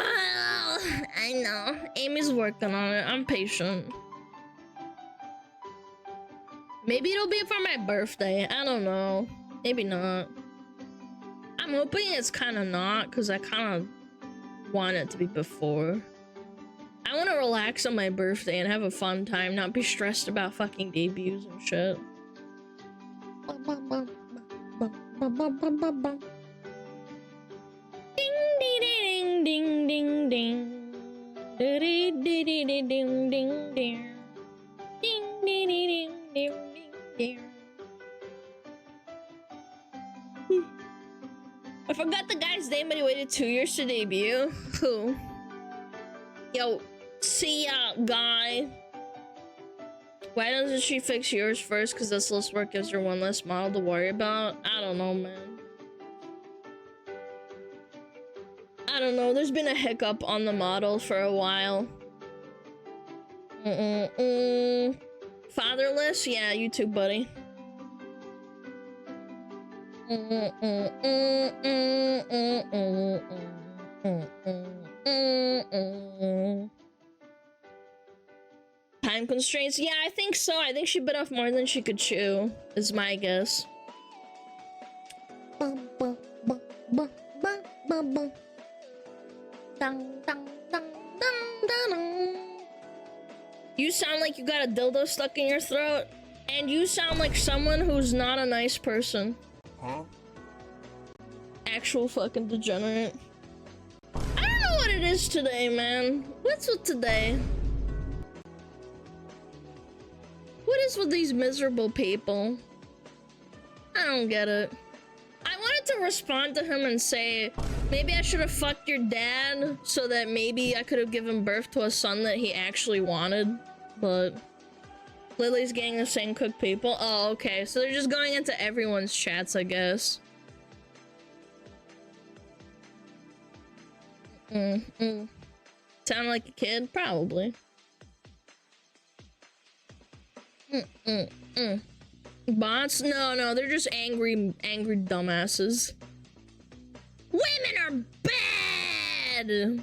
I know. Amy's working on it. I'm patient. Maybe it'll be for my birthday. I don't know. Maybe not. I'm hoping it's kind of not, because I kind of want it to be before. I want to relax on my birthday and have a fun time, not be stressed about fucking debuts and shit. Ding ding ding ding ding ding ding ding ding ding ding ding ding ding ding ding. I forgot the guy's name, but he waited 2 years to debut. Who? Yo, see ya, guy. Why doesn't she fix yours first? Because this less work gives her one less model to worry about. I don't know, man. I don't know. There's been a hiccup on the model for a while. Fatherless? Yeah, you too, buddy. Time constraints? Yeah, I think so. I think she bit off more than she could chew, is my guess. You sound like you got a dildo stuck in your throat, and you sound like someone who's not a nice person. Huh? Actual fucking degenerate. I don't know what it is today, man. What's with today? What is with these miserable people? I don't get it. I wanted to respond to him and say, maybe I should have fucked your dad so that maybe I could have given birth to a son that he actually wanted, but Lily's getting the same cook people. Oh, okay, so they're just going into everyone's chats, I guess. Sound like a kid? Probably. Bots? No, they're just angry dumbasses. Women are bad!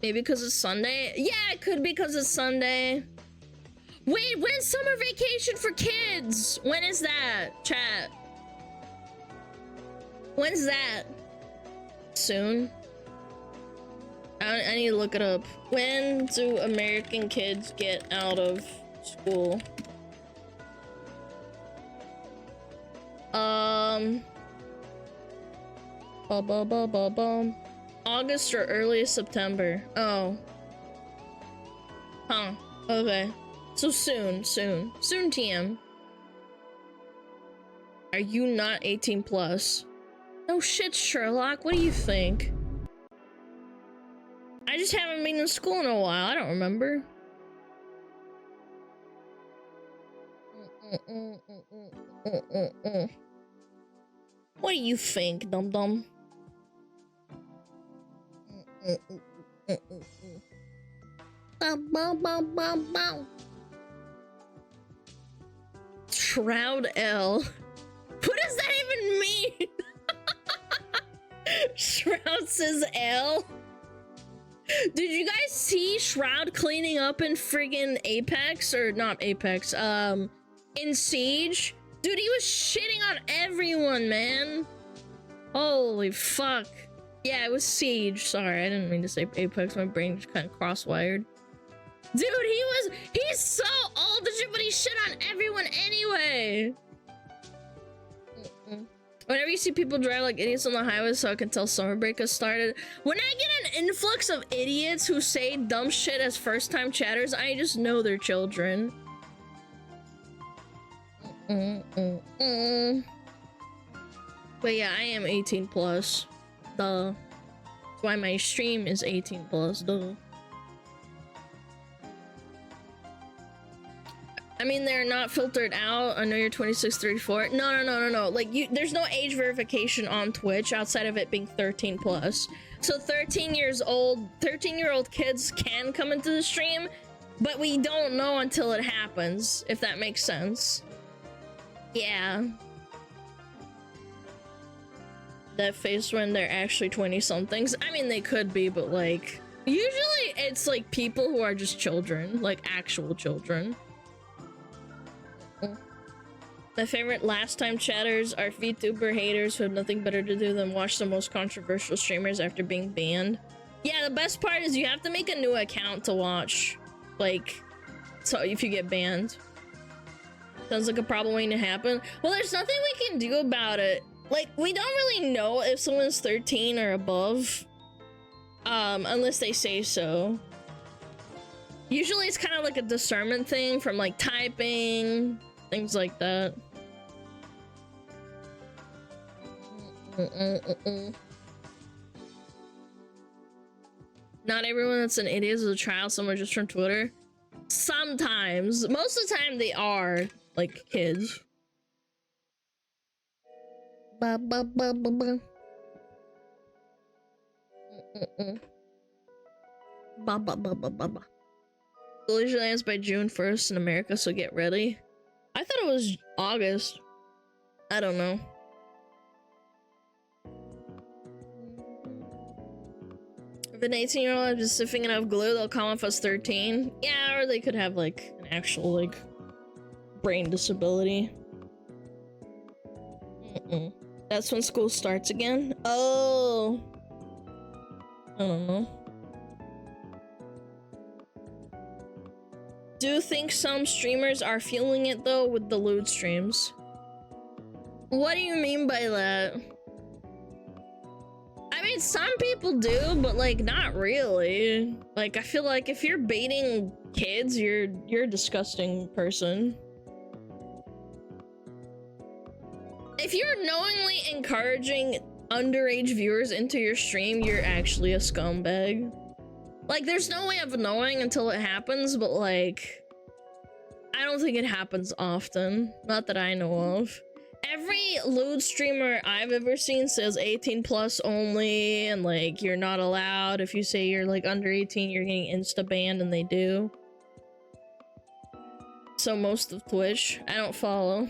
Maybe because it's Sunday? Yeah, it could be because it's Sunday. Wait, when's summer vacation for kids? When is that, chat? When's that? soon? I need to look it up. When do American kids get out of school? August or early September. Oh. Huh. Okay. So soon TM. Are you not 18 plus? No shit, Sherlock. What do you think? I just haven't been in school in a while. I don't remember. What do you think, dum-dum? Shroud L. What does that even mean? Shroud says L. Did you guys see Shroud cleaning up in friggin' Apex? Or not Apex, in Siege? Dude, he was shitting on everyone, man. Holy fuck. Yeah, it was Siege. Sorry, I didn't mean to say Apex. My brain just kind of cross-wired. Dude, he's so old and shit, but he shit on everyone anyway. Whenever you see people drive like idiots on the highway, so I can tell summer break has started. When I get an influx of idiots who say dumb shit as first-time chatters, I just know they're children. But yeah, I am 18 plus. Duh. That's why my stream is 18 plus. Duh. I mean, they're not filtered out. I know you're 26, 34. No. Like, there's no age verification on Twitch outside of it being 13 plus. So 13-year-old kids can come into the stream, but we don't know until it happens, if that makes sense. Yeah. That face when they're actually 20-somethings. I mean, they could be, but like, usually it's like people who are just children, like actual children. My favorite last time chatters are VTuber haters who have nothing better to do than watch the most controversial streamers after being banned. Yeah, the best part is you have to make a new account to watch, like, so if you get banned. Sounds like a problem waiting to happen. Well, there's nothing we can do about it. Like, we don't really know if someone's 13 or above, unless they say so. Usually it's kind of like a discernment thing from like typing, things like that. Not everyone that's an idiot is a child, some are just from Twitter. Sometimes. Most of the time they are, like, kids. Ba ba ba ba ba. Ba ba ba ba ba ba. School usually ends by June 1st in America, so get ready. I thought it was August. I don't know. If an 18-year-old is sipping enough glue, they'll come off as 13. Yeah, or they could have like an actual like brain disability. That's when school starts again. Oh, I don't know. Do you think some streamers are feeling it though with the lewd streams? What do you mean by that? I mean, some people do, but like not really. Like, I feel like if you're baiting kids, you're a disgusting person. If you're knowingly encouraging underage viewers into your stream, you're actually a scumbag. Like, there's no way of knowing until it happens, but like, I don't think it happens often. Not that I know of. Every lewd streamer I've ever seen says 18 plus only, and like, you're not allowed. If you say you're like under 18, you're getting insta-banned, and they do. So most of Twitch, I don't follow.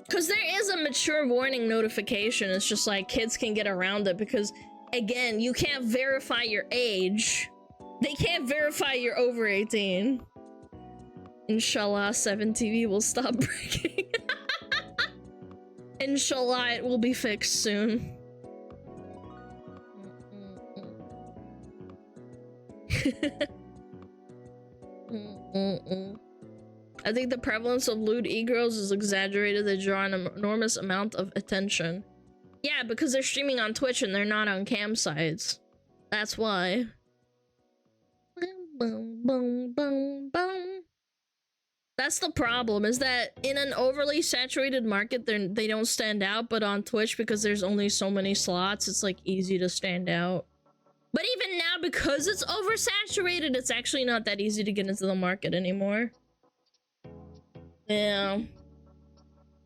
Because there is a mature warning notification. It's just like, kids can get around it because, again, you can't verify your age. They can't verify you're over 18. Inshallah, 7TV will stop breaking. Inshallah, it will be fixed soon. I think the prevalence of lewd e-girls is exaggerated. They draw an enormous amount of attention. Yeah, because they're streaming on Twitch and they're not on cam sites. That's why. That's the problem, is that in an overly saturated market, they don't stand out, but on Twitch, because there's only so many slots, it's like easy to stand out. But even now, because it's oversaturated, it's actually not that easy to get into the market anymore. Yeah.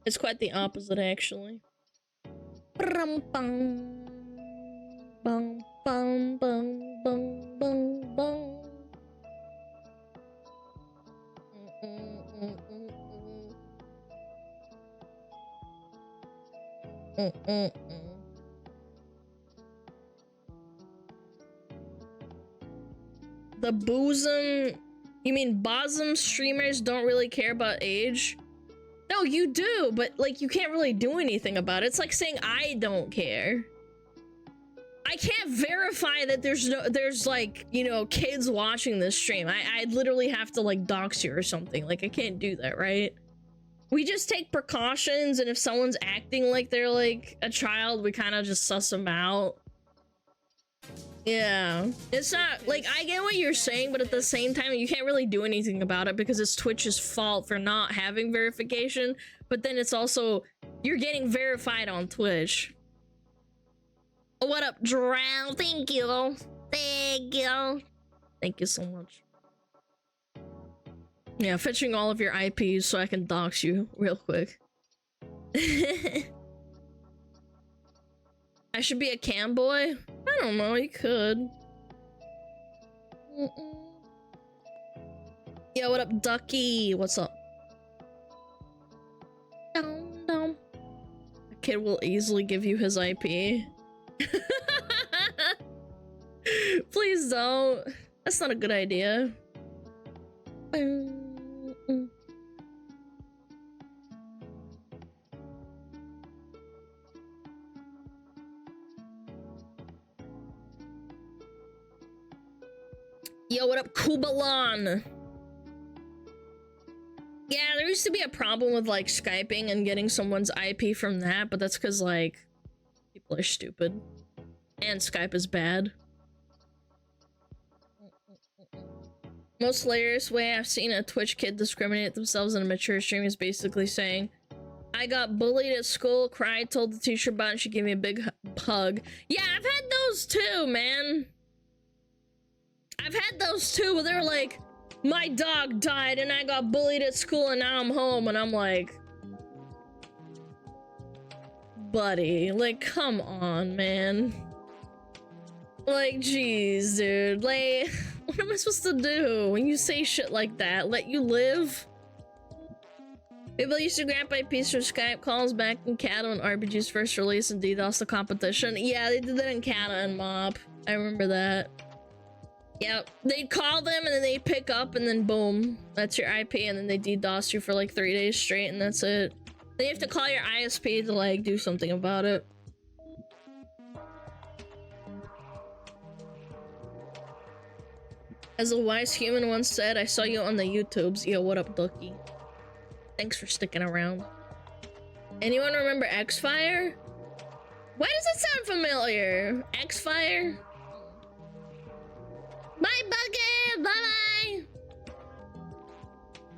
It's quite the opposite, actually. Bum, bum, bum, bum, bum, bum, bum. The bosom, you mean bosom streamers don't really care about age? No, you do, but like you can't really do anything about it. It's like saying I don't care. I can't verify that there's like, you know, kids watching this stream. I'd literally have to like dox you or something. Like I can't do that, right? We just take precautions, and if someone's acting like they're like a child, we kind of just suss them out. Yeah, it's not like, I get what you're saying, but at the same time you can't really do anything about it because it's Twitch's fault for not having verification, but then it's also, you're getting verified on Twitch. What up, Drow? Thank you. Thank you. Thank you so much. Yeah, fetching all of your IPs so I can dox you real quick. I should be a cam boy? I don't know, you could. Yo, what up, Ducky? What's up? Dum, dum. A kid will easily give you his IP. Please don't. That's not a good idea. Yo, what up, Kubalan? Yeah, there used to be a problem with like Skyping and getting someone's IP from that, but that's because like people are stupid and Skype is bad. Most hilarious way I've seen a Twitch kid discriminate themselves in a mature stream is basically saying, I got bullied at school, cried, told the teacher about it, she gave me a big hug. Yeah, I've had those too, man. I've had those too, where they're like, my dog died and I got bullied at school and now I'm home, and I'm like, buddy, like, come on, man. Like, jeez, dude, like, what am I supposed to do when you say shit like that? Let you live? People used to grab IPs for Skype calls back in Kata when RPG's first release and DDoS the competition. Yeah, they did that in Kata and Mob. I remember that. Yep, they'd call them and then they'd pick up and then boom, that's your IP, and then they DDoS you for like 3 days straight and that's it. Then you have to call your ISP to like do something about it. As a wise human once said, I saw you on the YouTubes. Yo, what up, Ducky? Thanks for sticking around. Anyone remember X-Fire? Why does it sound familiar? X-Fire? Bye, Bucket! Bye-bye!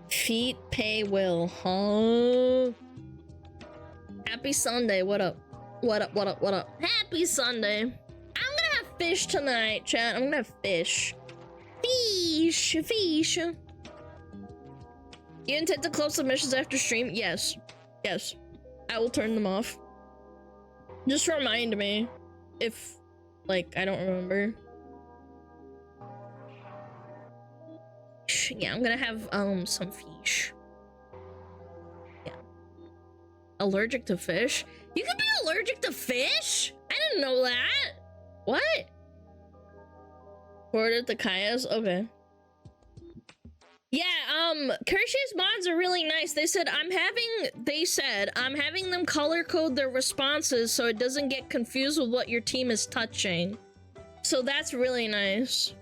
Feet pay well, huh? Happy Sunday, what up? What up, what up, what up? Happy Sunday. I'm gonna have fish tonight, chat. I'm gonna have fish. Fish, fish. You intend to close submissions after stream? Yes. Yes. I will turn them off. Just remind me if, like, I don't remember. Yeah, I'm gonna have, some fish. Yeah. Allergic to fish? You can be allergic to fish? I didn't know that. What? Ordered the Kayas? Okay. Yeah, Kershey's mods are really nice. They said I'm having them color code their responses so it doesn't get confused with what your team is touching. So that's really nice.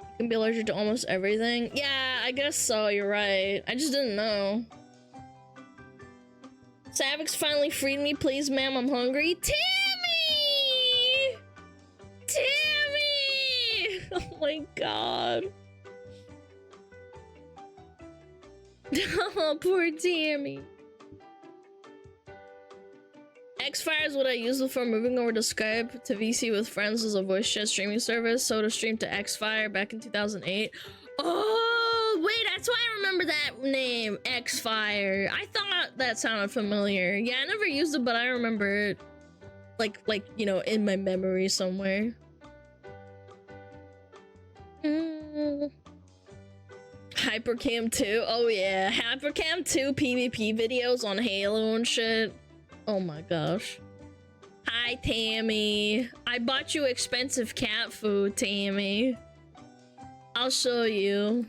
You can be allergic to almost everything. Yeah, I guess so, you're right. I just didn't know. Savix finally freed me, please, ma'am, I'm hungry. Tammy! Tammy! Oh my god. Oh, poor Tammy. Xfire is what I use before moving over to Skype to VC with friends as a voice chat streaming service. So to stream to Xfire back in 2008. Oh, wait, that's why I remember that name, Xfire. I thought that sounded familiar. Yeah, I never used it, but I remember it. Like, you know, in my memory somewhere. Hypercam 2. Oh yeah, Hypercam 2 PvP videos on Halo and shit. Oh my gosh. Hi Tammy. I bought you expensive cat food, Tammy. I'll show you.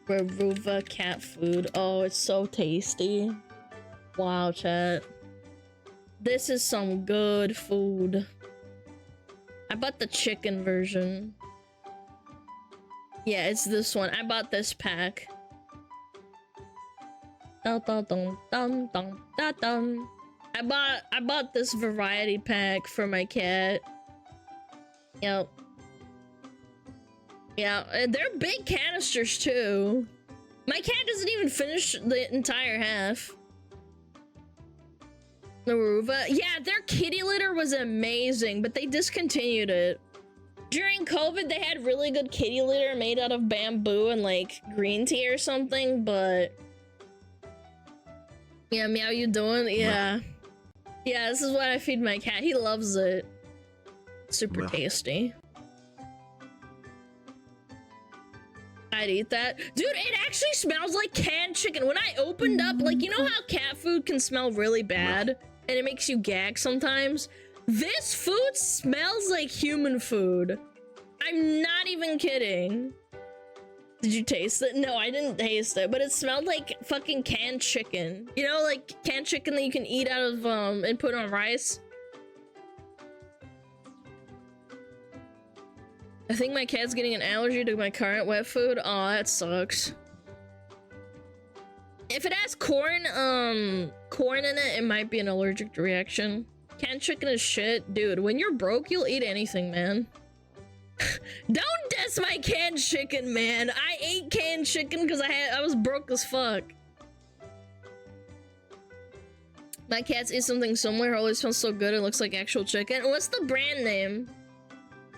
Veruva cat food. Oh, it's so tasty. Wow, chat. This is some good food. I bought the chicken version. Yeah, it's this one. I bought this pack. Dun, dun, dun, dun, dun, dun, dun. I bought this variety pack for my cat. Yep. Yeah, they're big canisters too. My cat doesn't even finish the entire half. Naruva. Yeah, their kitty litter was amazing, but they discontinued it. During COVID, they had really good kitty litter made out of bamboo and like green tea or something, but yeah, Meow, you doing? Yeah. Yeah, this is what I feed my cat. He loves it. Super tasty. I'd eat that. Dude, it actually smells like canned chicken. When I opened up, like, you know how cat food can smell really bad and it makes you gag sometimes? This food smells like human food. I'm not even kidding. Did you taste it? No, I didn't taste it, but it smelled like fucking canned chicken. You know, like canned chicken that you can eat out of, and put on rice? I think my cat's getting an allergy to my current wet food. Oh, that sucks. If it has corn in it, it might be an allergic reaction. Canned chicken is shit. Dude, when you're broke, you'll eat anything, man. Don't diss my canned chicken, man. I ate canned chicken because I was broke as fuck. My cats eat something similar. Always smells so good. It looks like actual chicken. What's the brand name?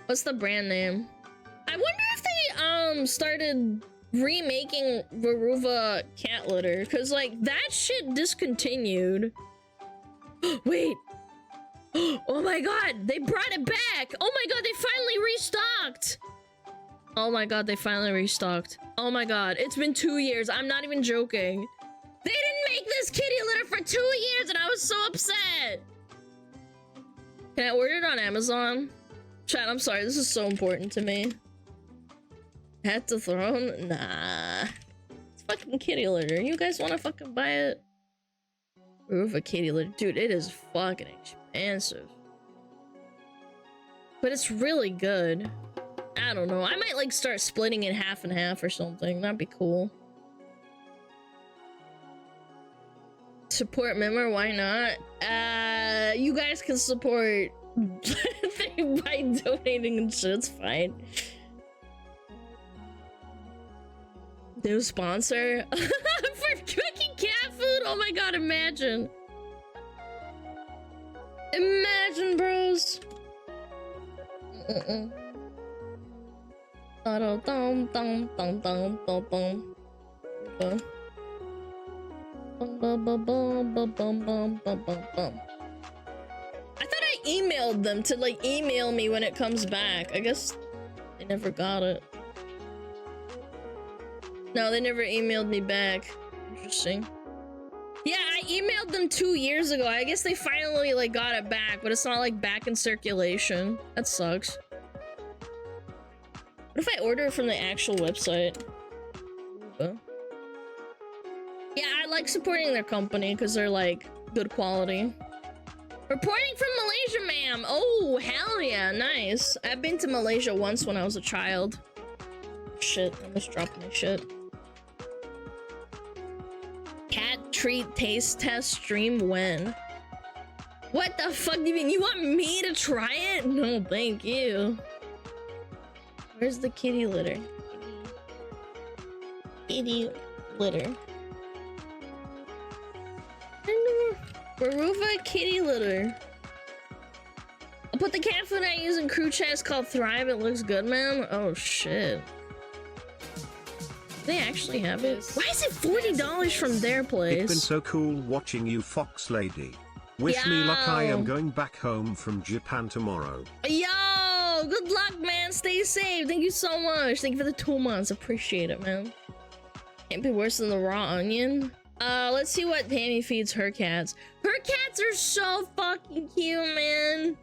What's the brand name? I wonder if they started remaking Veruva cat litter, because like that shit discontinued. Wait. Oh my god, they brought it back. Oh my god, they finally restocked. Oh my god, they finally restocked. Oh my god, it's been 2 years. I'm not even joking. They didn't make this kitty litter for 2 years and I was so upset. Can I order it on Amazon? Chat, I'm sorry, this is so important to me. Hat to throne? Nah. It's fucking kitty litter. You guys wanna fucking buy it? Roof a kitty litter. Dude, it is fucking expensive. But it's really good. I don't know. I might like start splitting it half and half or something. That'd be cool. Support Mimmer, why not? You guys can support by donating and shit, it's fine. New sponsor? For cooking cat food? Oh my god, imagine. Imagine, bros. I thought I emailed them to like email me when it comes back. I guess they never got it. No, they never emailed me back. Interesting. Yeah, I emailed them 2 years ago. I guess they finally like got it back, but it's not like back in circulation. That sucks. What if I order it from the actual website? Veruva. Yeah, I like supporting their company because they're like good quality. Reporting from Malaysia, ma'am. Oh, hell yeah, nice. I've been to Malaysia once when I was a child. Shit, I almost dropped my shit. Cat treat taste test stream when? What the fuck do you mean? You want me to try it? No, thank you. Where's the kitty litter? Kitty litter. Veruva kitty litter. I'll put the cat food I use in crew chat. It's called Thrive. It looks good, man. Oh shit. They actually have it. Why is it $40 from their place? It's been so cool watching you, Fox Lady. Wish me luck. I am going back home from Japan tomorrow. Yo, good luck, man. Stay safe. Thank you so much. Thank you for the 2 months. Appreciate it, man. Can't be worse than the raw onion. Let's see what Tammy feeds her cats. Her cats are so fucking cute, man.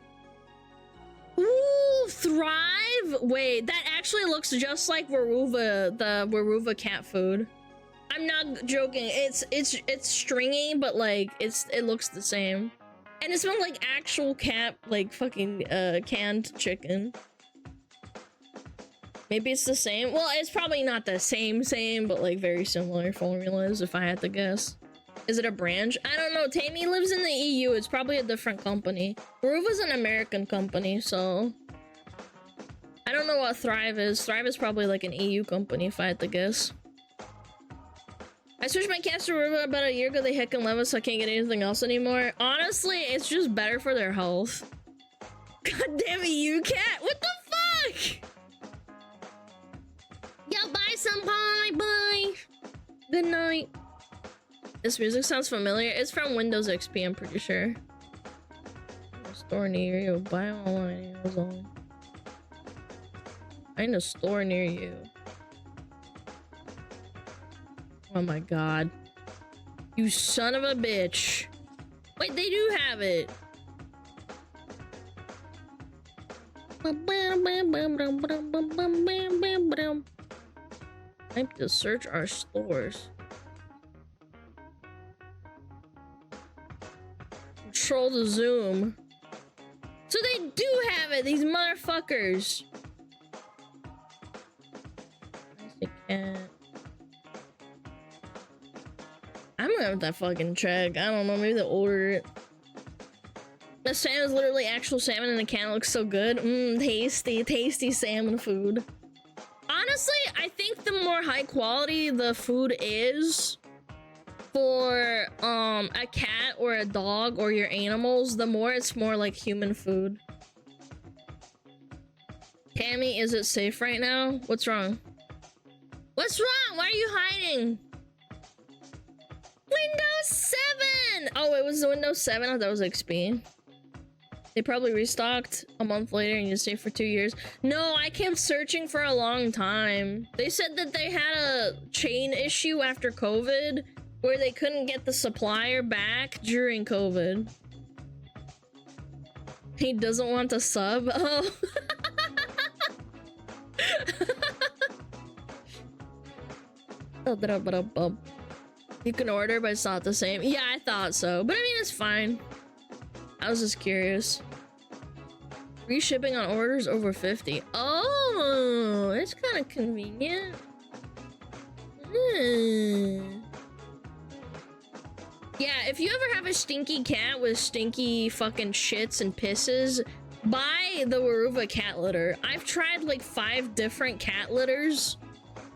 Ooh, Thrive. Wait, that actually looks just like Veruva, the Veruva cat food. I'm not joking. It's stringy, but like it looks the same. And it smells like actual cat, like fucking canned chicken. Maybe it's the same. Well, it's probably not the same, but like very similar formulas if I had to guess. Is it a branch? I don't know. Tammy lives in the EU. It's probably a different company. Veruva's an American company, so I don't know what Thrive is. Thrive is probably like an EU company if I had to guess. I switched my cats to Veruva about a year ago. They heckin' love us, so I can't get anything else anymore. Honestly, it's just better for their health. God damn it, you cat! What the fuck? Yo, bye, senpai. Bye. Good night. This music sounds familiar. It's from Windows XP, I'm pretty sure. Store near you. Buy online. Amazon. Find a store near you. Oh my god. You son of a bitch. Wait, they do have it. I have to search our stores. Control the zoom. So they do have it, these motherfuckers. I can't. I'm gonna have to fucking check. I don't know, maybe they'll order it. The salmon is literally actual salmon in a can. It looks so good. Tasty, tasty salmon food. Honestly, I think the more high quality the food is for a cat or a dog or your animals, the more it's more like human food. Tammy, is it safe right now? What's wrong? What's wrong? Why are you hiding? Windows 7! Oh, it was Windows 7? I thought that was XP. They probably restocked a month later and you stay for 2 years. No, I kept searching for a long time. They said that they had a chain issue after COVID where they couldn't get the supplier back during COVID. He doesn't want to sub? Oh. You can order, but it's not the same. Yeah, I thought so. But I mean, it's fine. I was just curious. Free shipping on orders over 50. Oh, it's kind of convenient. Yeah, if you ever have a stinky cat with stinky fucking shits and pisses, buy the Veruva cat litter. I've tried like 5 different cat litters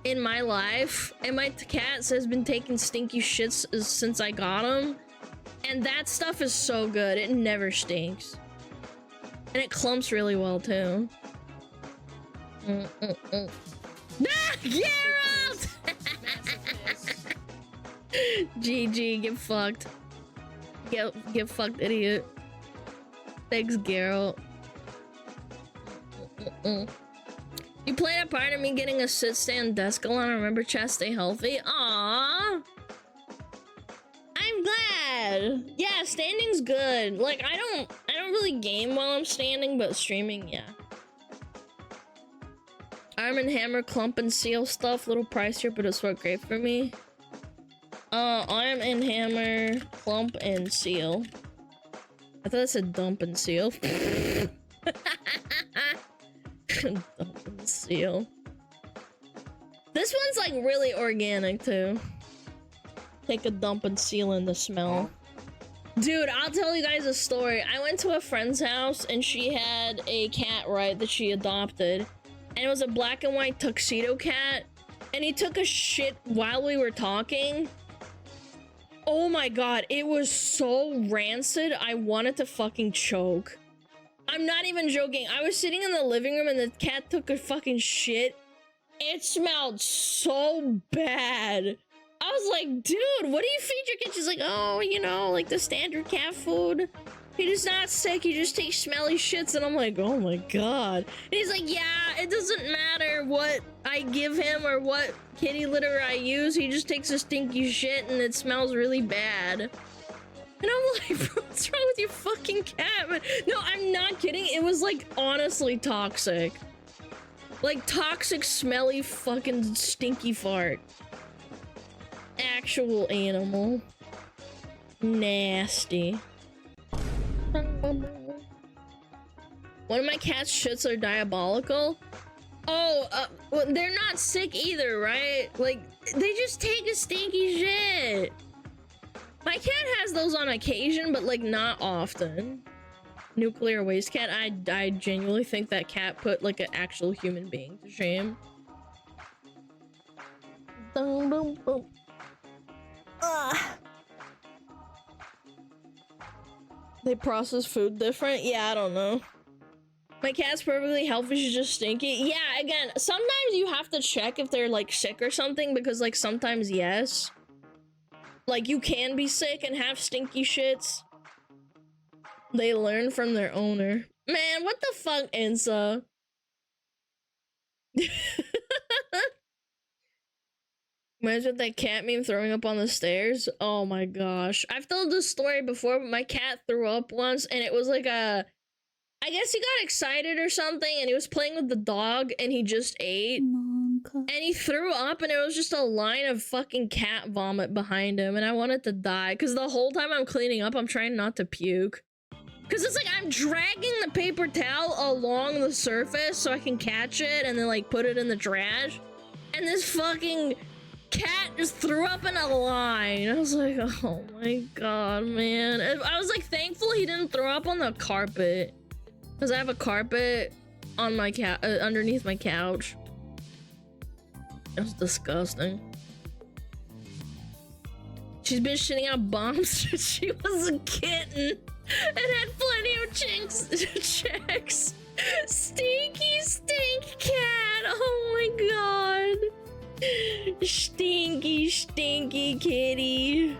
in my life, and my cat has been taking stinky shits since I got him. And that stuff is so good. It never stinks. And it clumps really well, too. Ah, Geralt! GG, get fucked. Get fucked, idiot. Thanks, Geralt. You played a part of me getting a sit-stand desk, Alana. Remember, chat, stay healthy. Aww. I'm glad. Yeah, standing's good. Like, I don't really game while I'm standing, but streaming, yeah. Arm and Hammer, Clump and Seal stuff. Little pricier, but it's worked great for me. Arm and Hammer, Clump and Seal. I thought it said Dump and Seal. Dump and Seal. This one's like really organic too. Take a dump and seal in the smell. Dude, I'll tell you guys a story. I went to a friend's house and she had a cat, right, that she adopted. And it was a black and white tuxedo cat. And he took a shit while we were talking. Oh my god, it was so rancid, I wanted to fucking choke. I'm not even joking. I was sitting in the living room and the cat took a fucking shit. It smelled so bad. I was like, dude, what do you feed your kid? She's like, oh, you know, like the standard cat food. He's not sick, he just takes smelly shits. And I'm like, oh my god. And he's like, yeah, it doesn't matter what I give him or what kitty litter I use. He just takes a stinky shit and it smells really bad. And I'm like, bro, what's wrong with your fucking cat, man? No, I'm not kidding. It was like honestly toxic. Like toxic, smelly, fucking stinky fart. Actual animal. Nasty. One of my cat's shits are diabolical. Oh, well, they're not sick either, right? Like, they just take a stinky shit. My cat has those on occasion, but like not often. Nuclear waste cat. I genuinely think that cat put like an actual human being to shame. Boom, boom, boom. They process food different? Yeah, I don't know. My cat's perfectly healthy, she's just stinky. Yeah, again, sometimes you have to check if they're like sick or something, because like sometimes yes. Like you can be sick and have stinky shits. They learn from their owner. Man, what the fuck, Insa? Imagine that cat meme throwing up on the stairs. Oh my gosh. I've told this story before, but my cat threw up once and it was like a... I guess he got excited or something and he was playing with the dog and he just ate. And he threw up and it was just a line of fucking cat vomit behind him and I wanted to die. Because the whole time I'm cleaning up, I'm trying not to puke. Because it's like I'm dragging the paper towel along the surface so I can catch it and then like put it in the trash. And this fucking... cat just threw up in a line. I was like, oh my god, man. I was like thankful he didn't throw up on the carpet, because I have a carpet on my underneath my couch. It was disgusting. She's been shitting out bombs since she was a kitten and had plenty of checks. Stinky stink cat. Oh my god. Stinky, stinky kitty.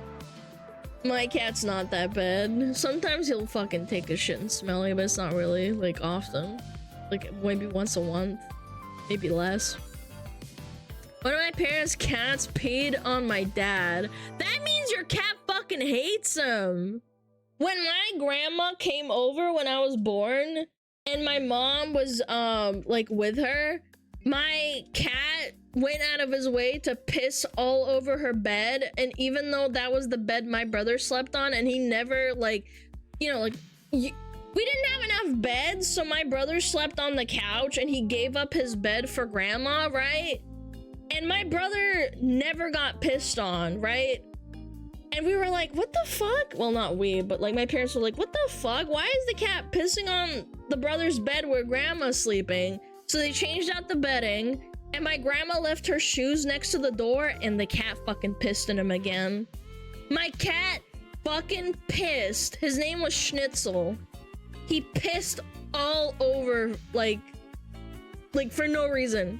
My cat's not that bad. Sometimes he'll fucking take a shit and smelly, but it's not really, like, often. Like, maybe once a month. Maybe less. One of my parents' cats peed on my dad. That means your cat fucking hates him. When my grandma came over when I was born, and my mom was, like, with her, my cat went out of his way to piss all over her bed, and even though that was the bed my brother slept on, and he never, like, you know, like, we didn't have enough beds, so my brother slept on the couch, and he gave up his bed for grandma, right? And my brother never got pissed on, right? And we were like, what the fuck? Well, not we, but like my parents were like, what the fuck? Why is the cat pissing on the brother's bed where grandma's sleeping? So they changed out the bedding, and my grandma left her shoes next to the door, and the cat fucking pissed in him again. My cat fucking pissed. His name was Schnitzel. He pissed all over, like for no reason.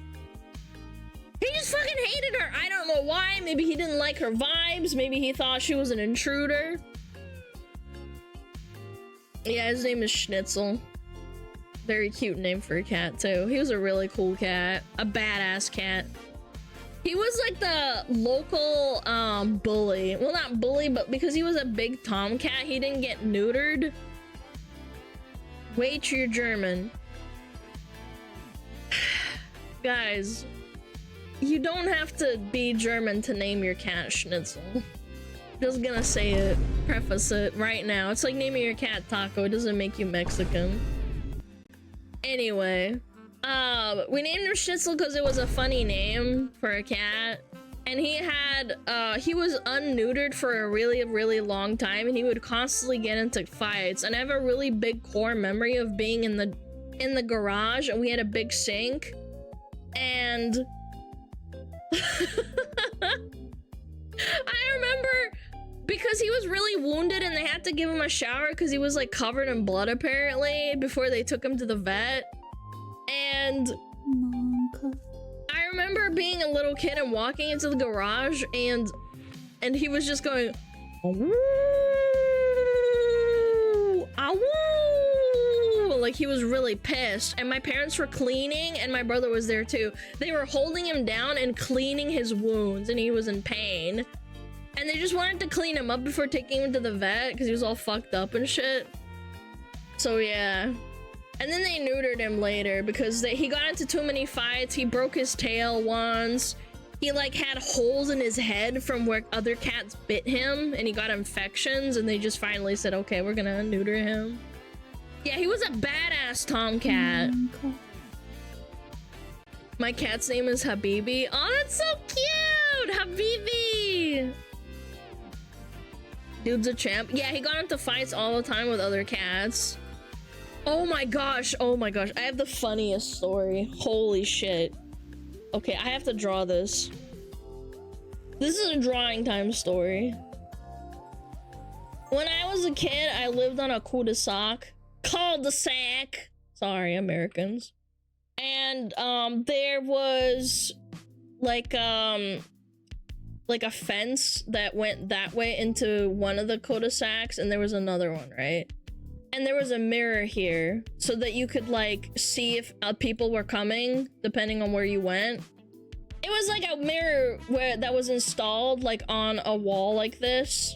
He just fucking hated her. I don't know why. Maybe he didn't like her vibes. Maybe he thought she was an intruder. Yeah, his name is Schnitzel. Very cute name for a cat, too. He was a really cool cat. A badass cat. He was like the local bully. Well, not bully, but because he was a big tomcat, he didn't get neutered. Wait, you're German. guys, you don't have to be German to name your cat Schnitzel. Just gonna say it, preface it right now. It's like naming your cat Taco. It doesn't make you Mexican. Anyway, we named him Schnitzel because it was a funny name for a cat. And he was unneutered for a really, really long time, and he would constantly get into fights. And I have a really big core memory of being in the garage, and we had a big sink. And I remember because he was really wounded and they had to give him a shower because he was like covered in blood apparently before they took him to the vet. And I remember being a little kid and walking into the garage and he was just going, "Awoo, awoo," like he was really pissed. And my parents were cleaning and my brother was there too. They were holding him down and cleaning his wounds and he was in pain. And they just wanted to clean him up before taking him to the vet because he was all fucked up and shit. So yeah. And then they neutered him later because he got into too many fights. He broke his tail once. He like had holes in his head from where other cats bit him and he got infections, and they just finally said, okay, we're gonna neuter him. Yeah, he was a badass tomcat. My cat's name is Habibi. Oh, that's so cute! Habibi! Dude's a champ. Yeah, he got into fights all the time with other cats. Oh my gosh, I have the funniest story. Holy shit. Okay, I have to draw this. This is a drawing time story. When I was a kid, I lived on a cul-de-sac. Cul-de-sac! Sorry, Americans. And, there was, like a fence that went that way into one of the cul-de-sacs, and there was another one, right? And there was a mirror here so that you could like see if people were coming depending on where you went. It was like a mirror that was installed like on a wall like this,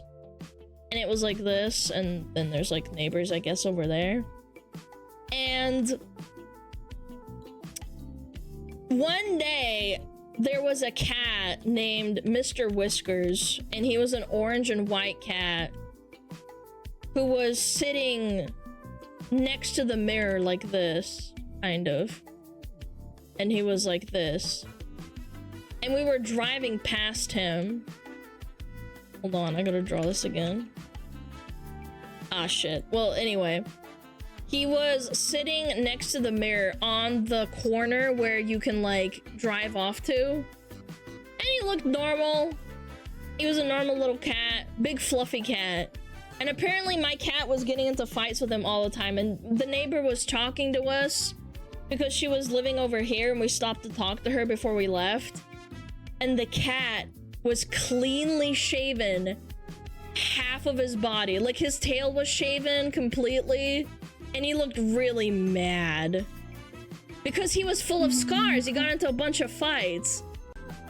and it was like this, and then there's like neighbors I guess over there. And one day there was a cat named Mr. Whiskers, and he was an orange and white cat who was sitting next to the mirror like this, kind of. And he was like this. And we were driving past him. Hold on, I gotta draw this again. Ah, shit. Well, anyway. He was sitting next to the mirror on the corner where you can, like, drive off to. And he looked normal. He was a normal little cat. Big fluffy cat. And apparently my cat was getting into fights with him all the time, and the neighbor was talking to us because she was living over here, and we stopped to talk to her before we left. And the cat was cleanly shaven half of his body. Like his tail was shaven completely, and he looked really mad because he was full of scars. He got into a bunch of fights.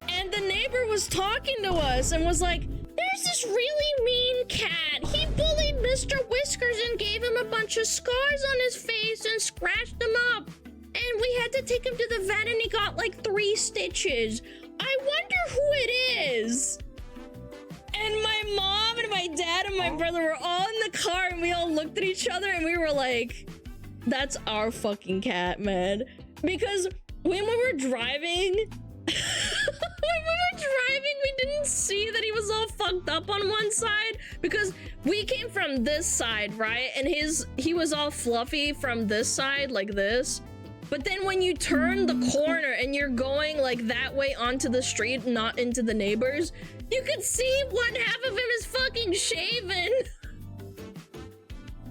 And the neighbor was talking to us and was like, "There's this really mean cat. He bullied Mr. Whiskers and gave him a bunch of scars on his face and scratched him up. And we had to take him to the vet and he got like 3 stitches. I wonder who it is." And my mom and my dad and my brother were all in the car, and we all looked at each other and we were like, that's our fucking cat, man. Because when we were driving... we didn't see that he was all fucked up on one side because we came from this side, right? And he was all fluffy from this side, like this. But then when you turn the corner and you're going like that way onto the street, not into the neighbors, you could see one half of him is fucking shaven.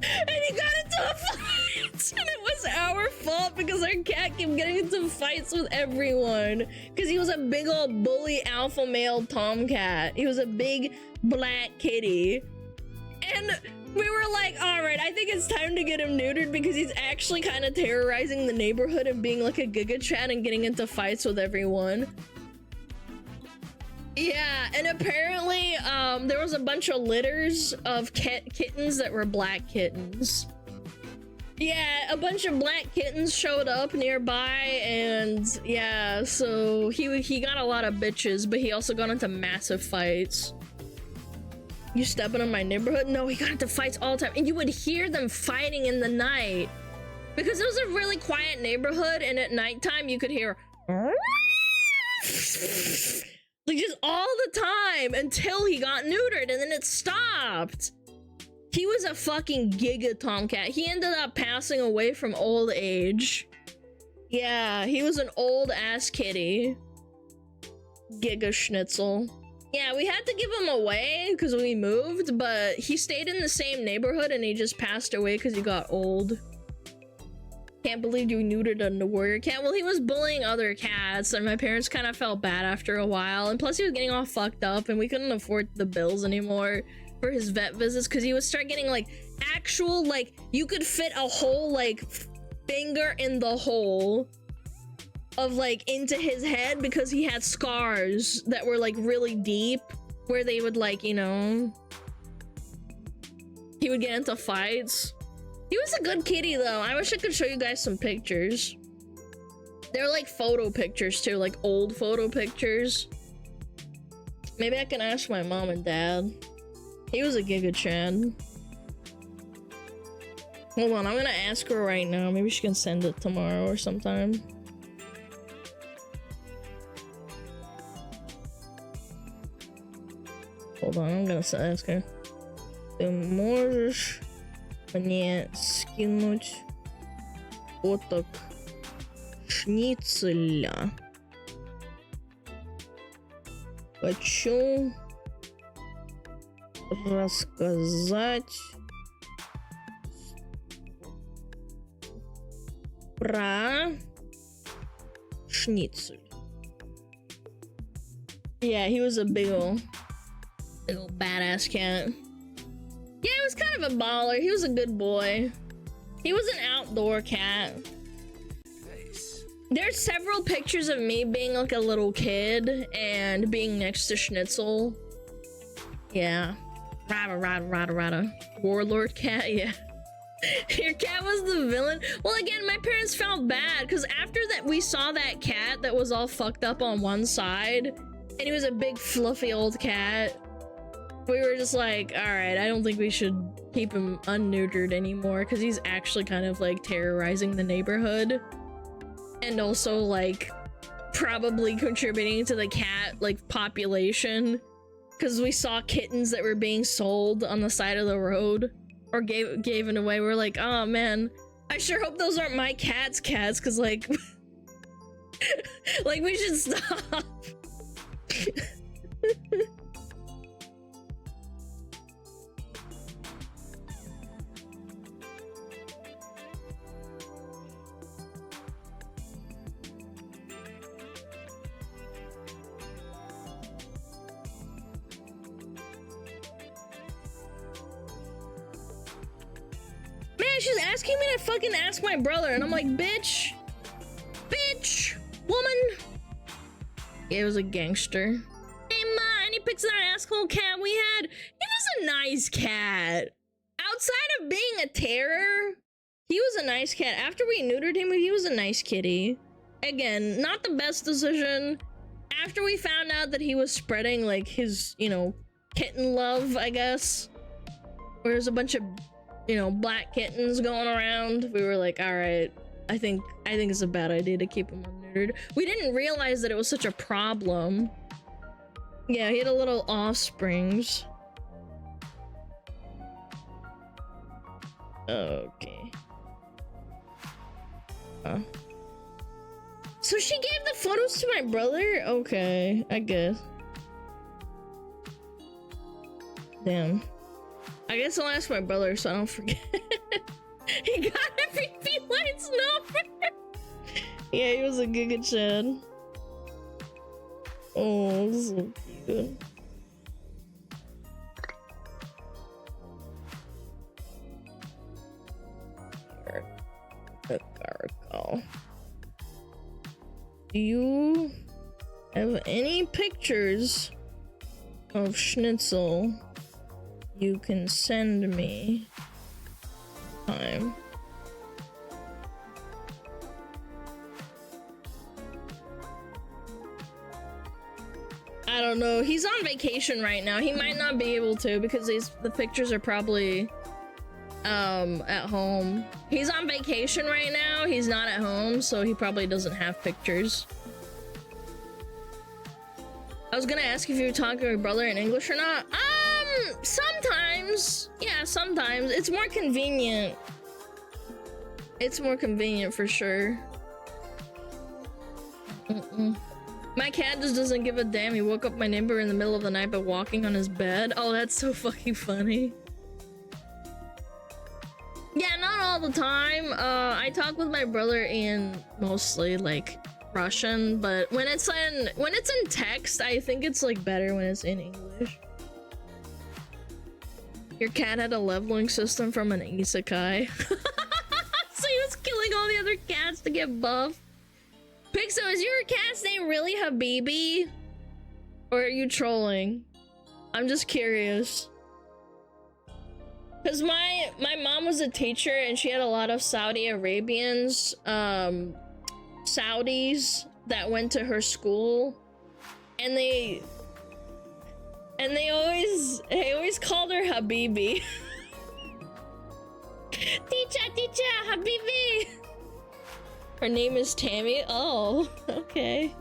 And he got into a fight, and it was our fault because our cat kept getting into fights with everyone because he was a big old bully alpha male tomcat. He was a big black kitty, and we were like, all right, I think it's time to get him neutered because he's actually kind of terrorizing the neighborhood and being like a Giga Chat and getting into fights with everyone. Yeah, and apparently, there was a bunch of litters of kittens that were black kittens. Yeah, a bunch of black kittens showed up nearby, and yeah, so he got a lot of bitches, but he also got into massive fights. You stepping in my neighborhood? No, he got into fights all the time, and you would hear them fighting in the night because it was a really quiet neighborhood, and at nighttime you could hear like just all the time until he got neutered, and then it stopped. He was a fucking giga tomcat. He ended up passing away from old age. Yeah, he was an old ass kitty. Giga schnitzel. Yeah, we had to give him away because we moved, but he stayed in the same neighborhood and he just passed away because he got old. Can't believe you neutered a warrior cat. Well, he was bullying other cats, and my parents kind of felt bad after a while, and plus he was getting all fucked up, and we couldn't afford the bills anymore for his vet visits because he would start getting like actual, like, you could fit a whole like finger in the hole of like into his head because he had scars that were like really deep where they would like, you know, he would get into fights. He was a good kitty though. I wish I could show you guys some pictures. They're like photo pictures too, like old photo pictures. Maybe I can ask my mom and dad. He was a Giga Chad. Hold on, I'm gonna ask her right now. Maybe she can send it tomorrow or sometime. Hold on, I'm gonna ask her. Ты можешь мне скинуть фоток шницеля? Хочу рассказать про шницель. Yeah, he was a big old badass cat. Yeah, he was kind of a baller. He was a good boy. He was an outdoor cat. Nice. There's several pictures of me being like a little kid and being next to Schnitzel. Yeah. Rada. Warlord cat, yeah. Your cat was the villain. Well, again, my parents felt bad because after that we saw that cat that was all fucked up on one side and he was a big fluffy old cat. We were just like, all right, I don't think we should keep him unneutered anymore because he's actually kind of like terrorizing the neighborhood and also like probably contributing to the cat like population because we saw kittens that were being sold on the side of the road or gave it away. We're like, oh man, I sure hope those aren't my cats because like like we should stop. Man, she's asking me to fucking ask my brother, and I'm like, bitch, woman. Yeah, it was a gangster. Hey, Ma, any pics of that asshole cat we had? He was a nice cat. Outside of being a terror, he was a nice cat. After we neutered him, he was a nice kitty. Again, not the best decision. After we found out that he was spreading, like, his, you know, kitten love, I guess, where there's a bunch of, you know, black kittens going around, we were like, all right, I think it's a bad idea to keep him unneutered. We didn't realize that it was such a problem. Yeah, he had a little offsprings. Okay. So she gave the photos to my brother? Okay, I guess. Damn. I guess I'll ask my brother so I don't forget. He got every P-Light's number. Yeah, he was a Giga Chad. Oh, so cute. Gargoyle. Do you have any pictures of Schnitzel you can send me? Time. don't know. He's on vacation right now. He might not be able to because the pictures are probably at home. He's on vacation right now. He's not at home, so he probably doesn't have pictures. I was gonna ask if you were talking to your brother in English or not. Sometimes. Yeah, sometimes. It's more convenient. It's more convenient for sure. My cat just doesn't give a damn. He woke up my neighbor in the middle of the night by walking on his bed. Oh, that's so fucking funny. Yeah, not all the time. I talk with my brother in mostly like Russian, but when it's in text, I think it's like better when it's in English. Your cat had a leveling system from an isekai. So he was killing all the other cats to get buff. Pixel, is your cat's name really Habibi? Or are you trolling? I'm just curious. Cause my mom was a teacher and she had a lot of Saudi Arabians, Saudis that went to her school, and they always called her Habibi. Teacher, Habibi. Her name is Tammy. Oh, okay.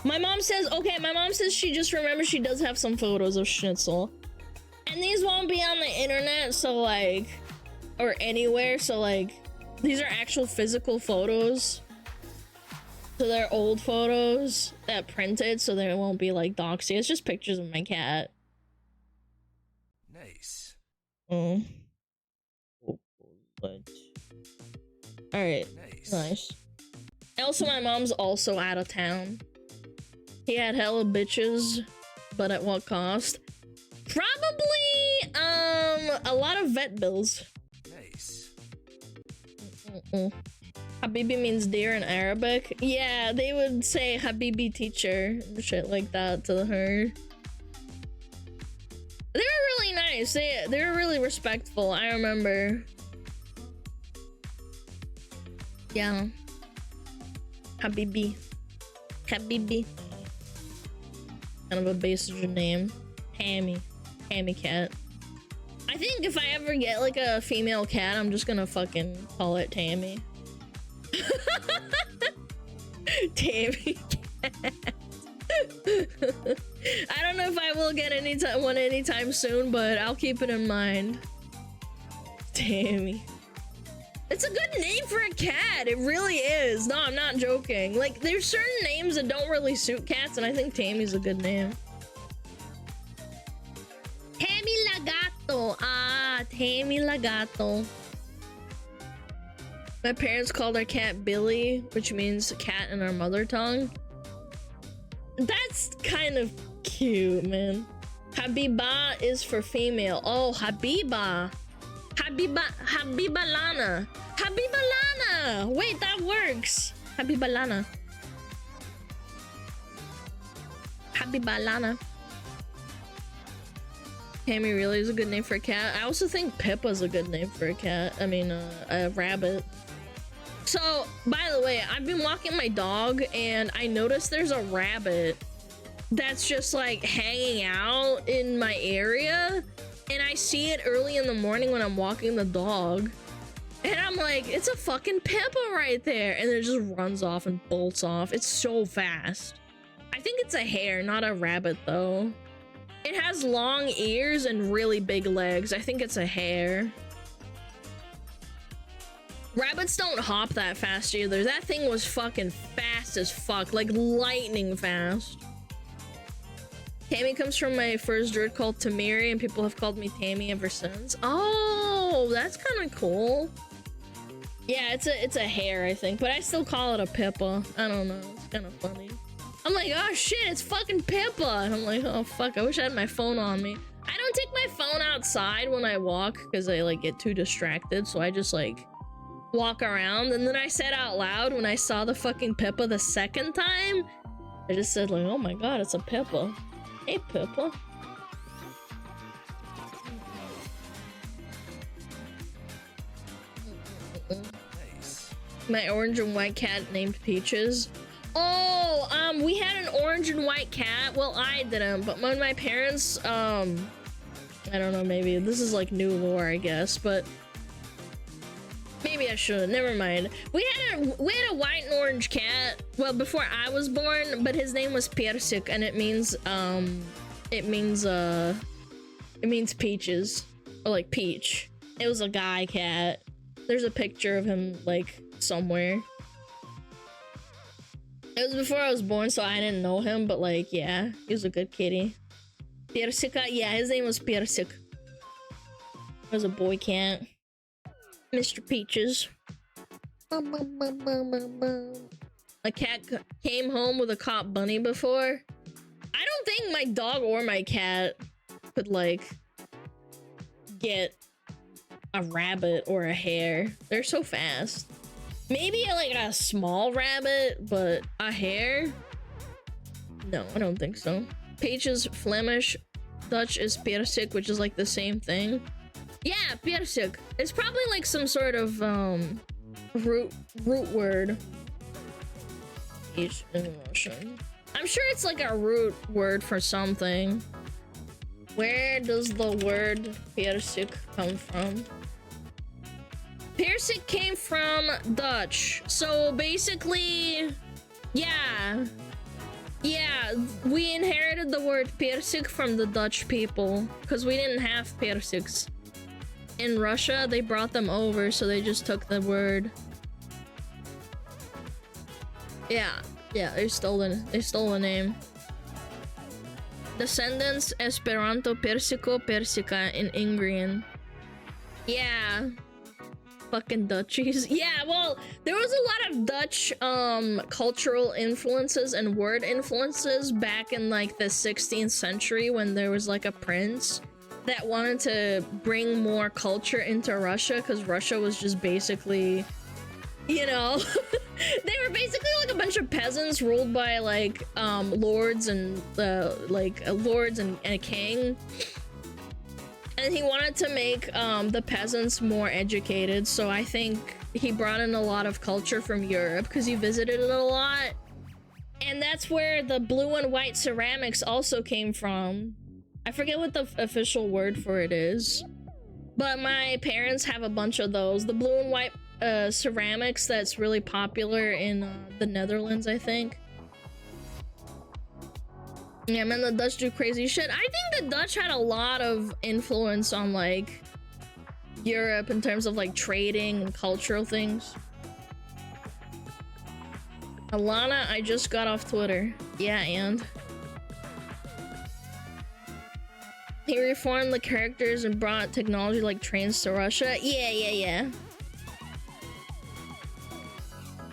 My mom says she just remembers she does have some photos of Schnitzel. And these won't be on the internet, so like, or anywhere, so like, these are actual physical photos. So they're old photos that printed, so there won't be like doxy. It's just pictures of my cat. Nice. Oh. Alright, nice. Also, my mom's also out of town. He had hella bitches, but at what cost? Probably, a lot of vet bills. Nice. Habibi means dear in Arabic. Yeah, they would say Habibi teacher, shit like that to her. They were really nice. They were really respectful. I remember. Yeah. Habibi. Kind of a basic name. Tammy cat. I think if I ever get like a female cat, I'm just gonna fucking call it Tammy. Tammy cat. I don't know if I will get one anytime soon, but I'll keep it in mind. Tammy. It's a good name for a cat. It really is. No, I'm not joking. Like, there's certain names that don't really suit cats, and I think Tammy's a good name. Tammy Lagato. Ah, Tammy Lagato. My parents called our cat Billy, which means cat in our mother tongue. That's kind of cute, man. Habiba is for female. Oh, Habiba. Habibalana. Habibalana. Wait, that works. Habibalana. Habibalana. Tammy really is a good name for a cat. I also think Pippa's a good name for a cat. I mean, a rabbit. So, by the way, I've been walking my dog and I noticed there's a rabbit that's just like hanging out in my area. And I see it early in the morning when I'm walking the dog. And I'm like, it's a fucking Pippa right there. And it just runs off and bolts off. It's so fast. I think it's a hare, not a rabbit though. It has long ears and really big legs. I think it's a hare. Rabbits don't hop that fast either. That thing was fucking fast as fuck. Like lightning fast. Tammy comes from my first druid called Tamiri, and people have called me Tammy ever since. Oh, that's kind of cool. Yeah, it's a hare, I think, but I still call it a Pippa. I don't know. It's kind of funny. I'm like, oh shit, it's fucking Pippa. And I'm like, oh fuck, I wish I had my phone on me. I don't take my phone outside when I walk because I like get too distracted. So I just like walk around. And then I said out loud when I saw the fucking Pippa the second time, I just said like, oh my god, it's a Pippa. Hey Pippa. My orange and white cat named Peaches. Oh, we had an orange and white cat. Well, I didn't, but when my parents, I don't know, maybe this is like new lore, I guess, but maybe I should. Never mind. We had a white and orange cat. Well, before I was born, but his name was Persik, and it means peaches, or like peach. It was a guy cat. There's a picture of him like somewhere. It was before I was born, so I didn't know him, but like, yeah, he was a good kitty. Persika, yeah, his name was Persik. It was a boy cat. Mr. Peaches. A cat came home with a caught bunny before. I don't think my dog or my cat could like get a rabbit or a hare. They're so fast. Maybe like a small rabbit, but a hare? No, I don't think so. Peach is Flemish. Dutch is Persik, which is like the same thing. Yeah, Persik. It's probably like some sort of root word. Peach in Russian. I'm sure it's like a root word for something. Where does the word Persik come from? Persik came from Dutch. So basically, yeah, we inherited the word Persik from the Dutch people because we didn't have Persiks. In Russia, they brought them over, so they just took the word. Yeah, they stole the name. Descendants Esperanto Persiko Persika in Ingrian. Yeah. Fucking Dutchies. Yeah, well, there was a lot of Dutch cultural influences and word influences back in like the 16th century when there was like a prince that wanted to bring more culture into Russia because Russia was just basically, you know, they were basically like a bunch of peasants ruled by like lords and lords and a king. And he wanted to make the peasants more educated, so I think he brought in a lot of culture from Europe because he visited it a lot. And that's where the blue and white ceramics also came from. I forget what the official word for it is, but my parents have a bunch of those. The blue and white ceramics that's really popular in the Netherlands, I think. Yeah, man, the Dutch do crazy shit. I think the Dutch had a lot of influence on like Europe in terms of like trading and cultural things. Alana, I just got off Twitter. Yeah, and he reformed the characters and brought technology like trains to Russia. Yeah.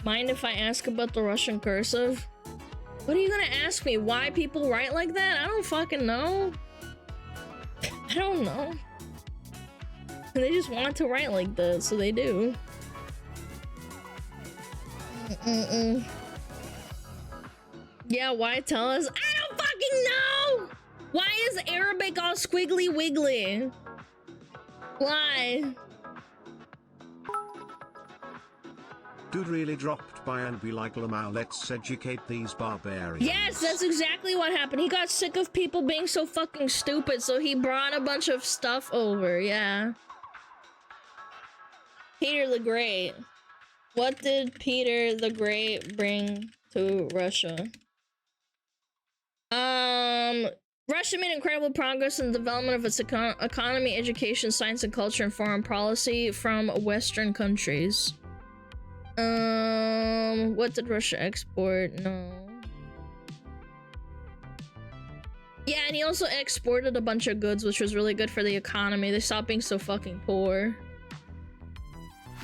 Mind if I ask about the Russian cursive? What are you gonna ask me? Why people write like that? I don't fucking know. I don't know. They just want to write like that, so they do. Yeah, why tell us? I don't fucking know! Why is Arabic all squiggly wiggly? Why? Dude really dropped by and be like, Lamau, let's educate these barbarians. Yes, that's exactly what happened. He got sick of people being so fucking stupid, so he brought a bunch of stuff over, yeah. Peter the Great. What did Peter the Great bring to Russia? Russia made incredible progress in the development of its economy, education, science, and culture, and foreign policy from Western countries. What did Russia export? No. Yeah, and he also exported a bunch of goods, which was really good for the economy. They stopped being so fucking poor.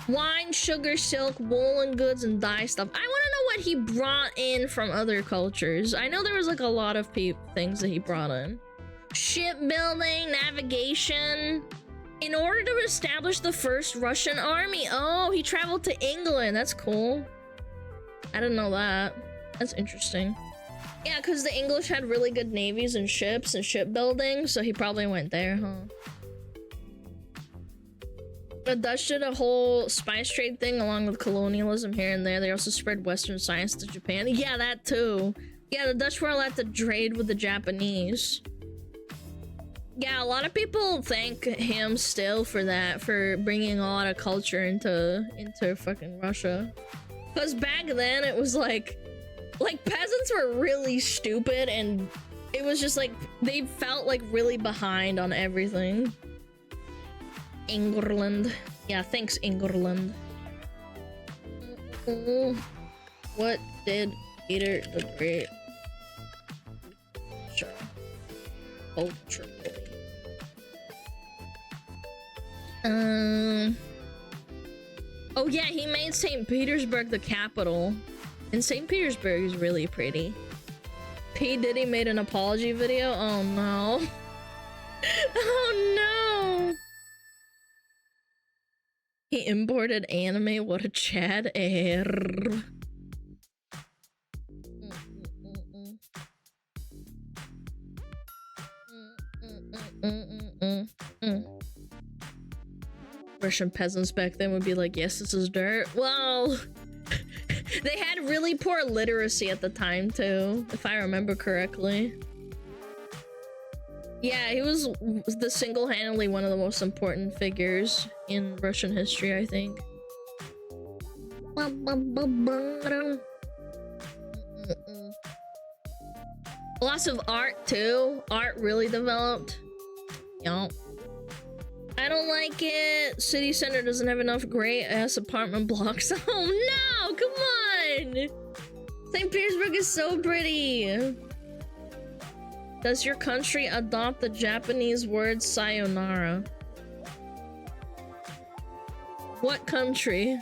Wine, sugar, silk, woolen goods, and dye stuff. I want to know what he brought in from other cultures. I know there was like a lot of things that he brought in. Shipbuilding, navigation. In order to establish the first Russian army. Oh, he traveled to England. That's cool. I didn't know that. That's interesting. Yeah, because the English had really good navies and ships and shipbuilding, so he probably went there, huh? The Dutch did a whole spice trade thing along with colonialism here and there. They also spread Western science to Japan. Yeah, that too. Yeah, the Dutch were allowed to trade with the Japanese. Yeah, a lot of people thank him still for that, for bringing a lot of culture into fucking Russia. Because back then it was like peasants were really stupid, and it was just like they felt like really behind on everything. England. Yeah, thanks, England. What did Peter the Great? Sure. Culturally. Oh yeah, he made St. Petersburg the capital. And St. Petersburg is really pretty. P. Diddy made an apology video? Oh no. Oh no. He imported anime. What a Chad err. Russian peasants back then would be like, yes, this is dirt. Well, they had really poor literacy at the time too, if I remember correctly. Yeah, he was the single-handedly one of the most important figures in Russian history, I think. Lots of art too. Art really developed. Yup. I don't like it. City center doesn't have enough great-ass apartment blocks. Oh no, come on! St. Petersburg is so pretty. Does your country adopt the Japanese word sayonara? What country?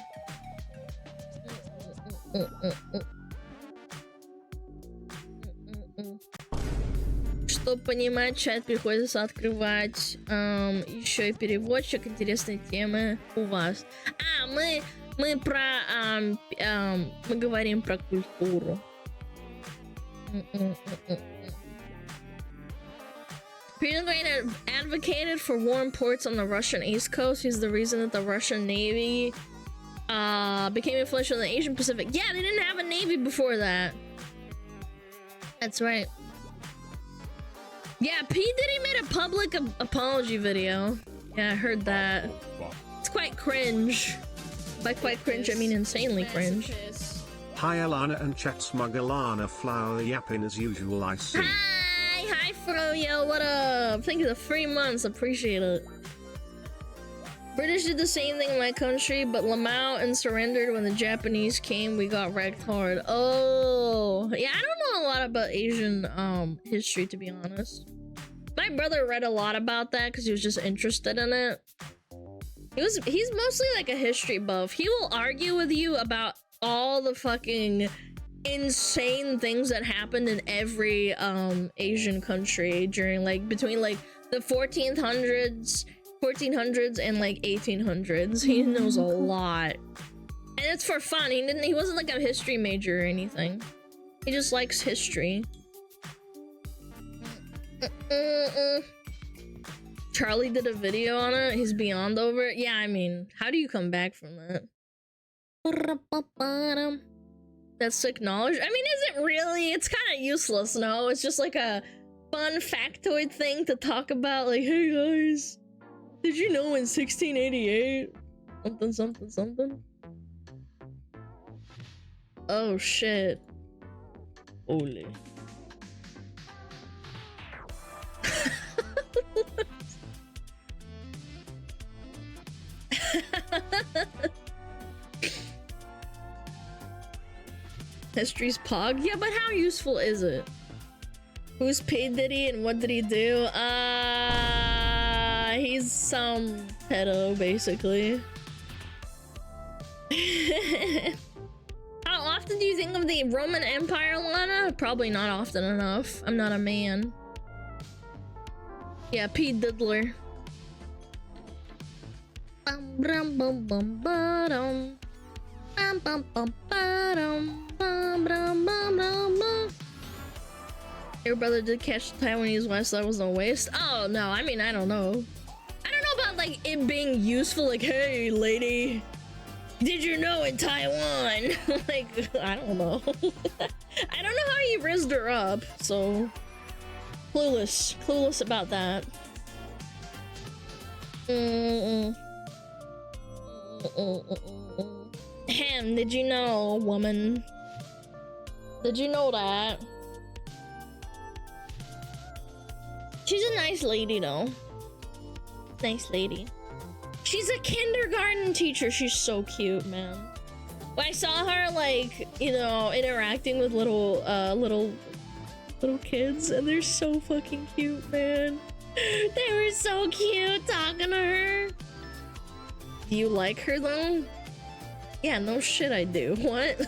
Чтобы понимать, чат приходится открывать. Еще и переводчик. Интересные темы у вас. Мы говорим про культуру. Putin advocated for warm ports on the Russian East Coast. He's the reason that the Russian Navy became influential in the Asian Pacific. Yeah, they didn't have a navy before that. That's right. Yeah, P. Diddy made a public apology video. Yeah, I heard that. It's quite cringe. By quite cringe, I mean insanely cringe. Hi Alana and chat SmugAlana flower yapping as usual, I see. Hi Froyo, what up? Thank you for the 3 months, appreciate it. British did the same thing in my country, but Lamau and surrendered when the Japanese came. We got wrecked hard. Oh, yeah, I don't know a lot about Asian history, to be honest. My brother read a lot about that because he was just interested in it. He's mostly like a history buff. He will argue with you about all the fucking insane things that happened in every Asian country during between the 1400s and like 1800s. He knows a lot, and it's for fun. He wasn't like a history major or anything. He just likes history. Charlie did a video on it. He's beyond over it. Yeah, I mean, how do you come back from that? That's sick knowledge. I mean, is it really? It's kind of useless, no? It's just like a fun factoid thing to talk about. Like, hey guys, did you know in 1688? Something. Oh shit. Holy. History's pog? Yeah, but how useful is it? Who's P. Diddy and what did he do? He's some pedo, basically. How often do you think of the Roman Empire, Alana? Probably not often enough. I'm not a man. Yeah, P. Diddler. Your brother did catch the Taiwanese wife, so that was no waste. Oh no, I mean, I don't know. I don't know about like it being useful, like, hey lady, did you know in Taiwan? Like, I don't know. I don't know how he rizzed her up, so clueless about that. Ham, did you know, woman? Did you know that? She's a nice lady, though. Nice lady. She's a kindergarten teacher. She's so cute, man. When I saw her, like, you know, interacting with little kids, and they're so fucking cute, man. They were so cute talking to her. Do you like her, though? Yeah, no shit I do. What?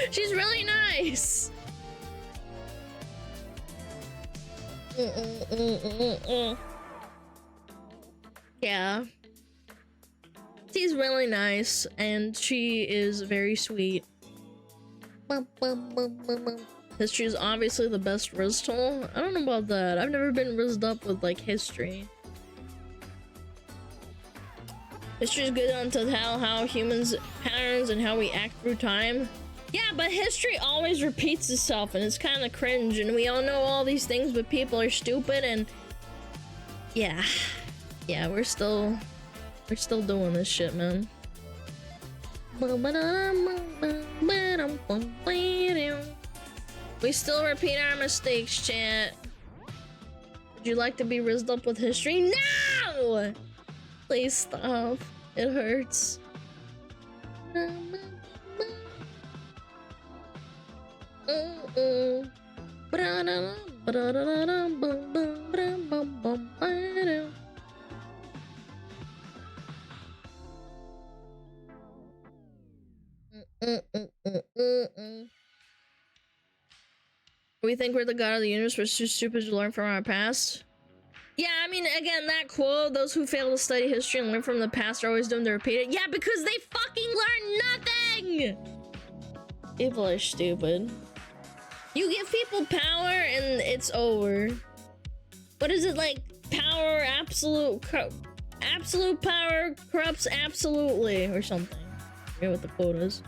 She's really nice. Yeah. She's really nice, and she is very sweet. History is obviously the best Riz tool. I don't know about that. I've never been rizzed up with, like, history. History is good on to tell how humans patterns and how we act through time. Yeah, but history always repeats itself, and it's kind of cringe, and we all know all these things, but people are stupid, and yeah, we're still doing this shit, man. We still repeat our mistakes, chat. Would you like to be rizzed up with history? No! Please stop. It hurts. We think we're the god of the universe. We're too stupid to learn from our past. Yeah, I mean, again, that quote, those who fail to study history and learn from the past are always doomed to repeat it. Yeah, because they fucking learn nothing! People are stupid. You give people power and it's over. What is it, like, power, absolute power corrupts absolutely, or something. I forget what the quote is.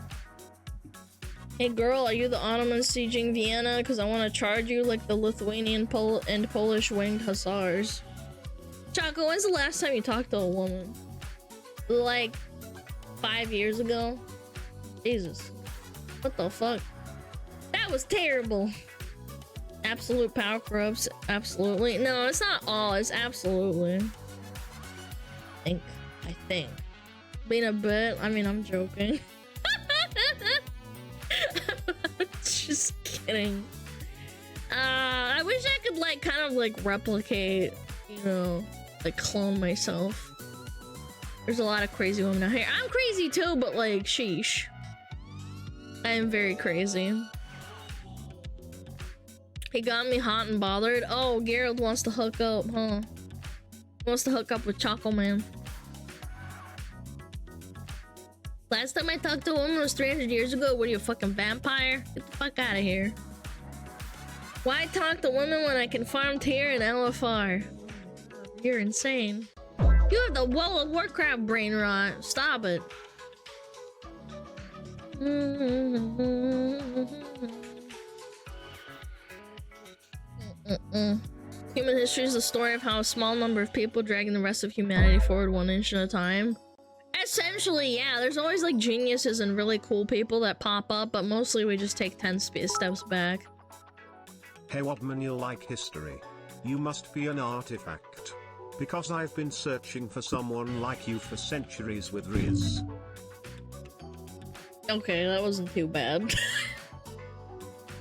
Hey girl, are you the Ottoman sieging Vienna? Because I want to charge you like the Lithuanian and Polish winged hussars. Choco, when's the last time you talked to a woman? Like 5 years ago? Jesus. What the fuck? That was terrible. Absolute power corrupts. Absolutely. No, it's not all. It's absolutely. I think. Being a bit. I mean, I'm joking. Just kidding. I wish I could like kind of like replicate, you know, like clone myself. There's a lot of crazy women out here. I'm crazy too, but like sheesh. I am very crazy. He got me hot and bothered. Oh, Gerald wants to hook up, huh? He wants to hook up with Choco Man. Last time I talked to a woman was 300 years ago. What are you, a fucking vampire? Get the fuck out of here. Why talk to women when I can farm tier and LFR? You're insane. You have the World of Warcraft brain rot. Stop it. Human history is the story of how a small number of people dragging the rest of humanity forward 1 inch at a time. Essentially, yeah, there's always like geniuses and really cool people that pop up, but mostly we just take 10 steps back. Hey Wobman, you like history? You must be an artifact. Because I've been searching for someone like you for centuries with Riz. Okay, that wasn't too bad.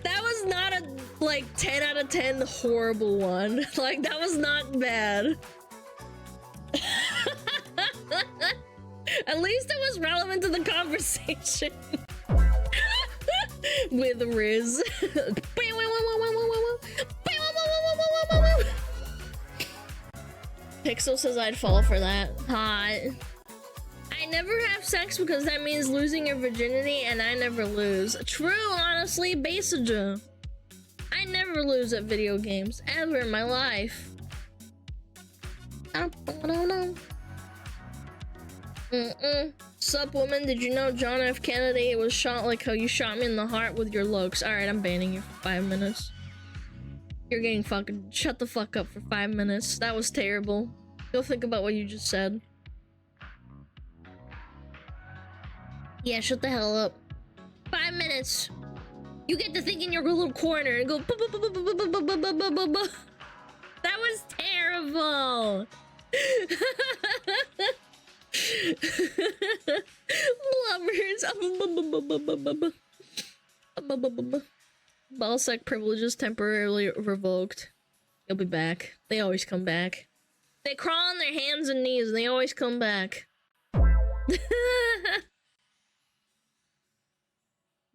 That was not a like 10 out of 10 horrible one. Like, that was not bad. At least it was relevant to the conversation. With Riz. Pixel says I'd fall for that. Hot. I never have sex because that means losing your virginity, and I never lose. True, honestly, Basaja. I never never lose at video games ever in my life. Sup, woman? Did you know John F. Kennedy was shot like how you shot me in the heart with your looks? Alright, I'm banning you for 5 minutes. You're getting fucking shut the fuck up for 5 minutes. That was terrible. Go think about what you just said. Yeah, shut the hell up. 5 minutes. You get to think in your little corner and go. That was terrible. Lovers. Ballsack privileges temporarily revoked. You'll be back. They always come back. They crawl on their hands and knees and they always come back.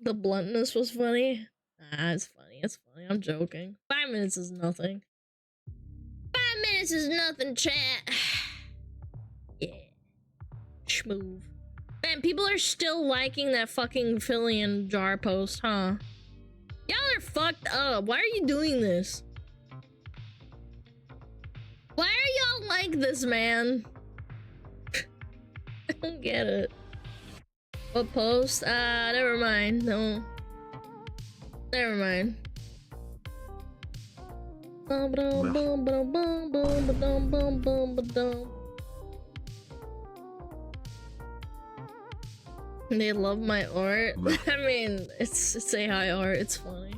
The bluntness was funny. Ah, it's funny. It's funny. I'm joking. 5 minutes is nothing. 5 minutes is nothing, chat. Yeah. Schmoove. Man, people are still liking that fucking Fillion jar post, huh? Y'all are fucked up. Why are you doing this? Why are y'all like this, man? I don't get it. What post? Never mind. No. Never mind. They love my art. I mean, it's AI art. It's funny.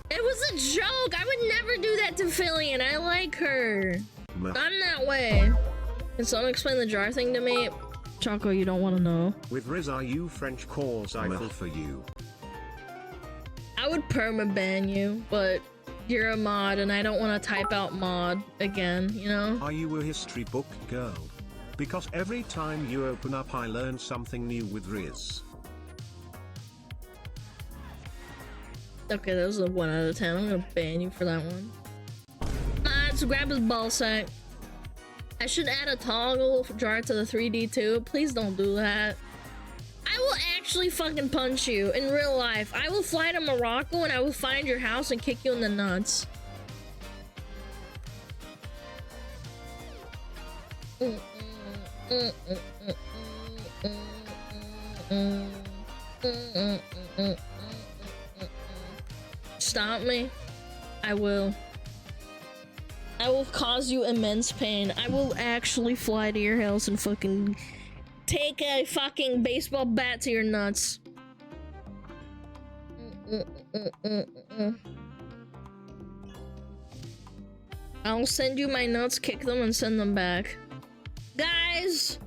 It was a joke. I would never do that to Fillion. I like her. Not in that way. Can someone explain the jar thing to me? Choco, you don't want to know. With Riz, are you French calls Eiffel for you? I would perma-ban you, but you're a mod and I don't want to type out mod again, you know? Are you a history book girl? Because every time you open up I learn something new with Riz. Okay, that was a 1 out of 10. I'm gonna ban you for that one. Mods, grab his ball sack. I should add a toggle jar to the 3D too. Please don't do that. I will actually fucking punch you in real life. I will fly to Morocco and I will find your house and kick you in the nuts. Stop me. I will. I will cause you immense pain. I will actually fly to your house and fucking take a fucking baseball bat to your nuts. I'll send you my nuts, kick them, and send them back. Guys!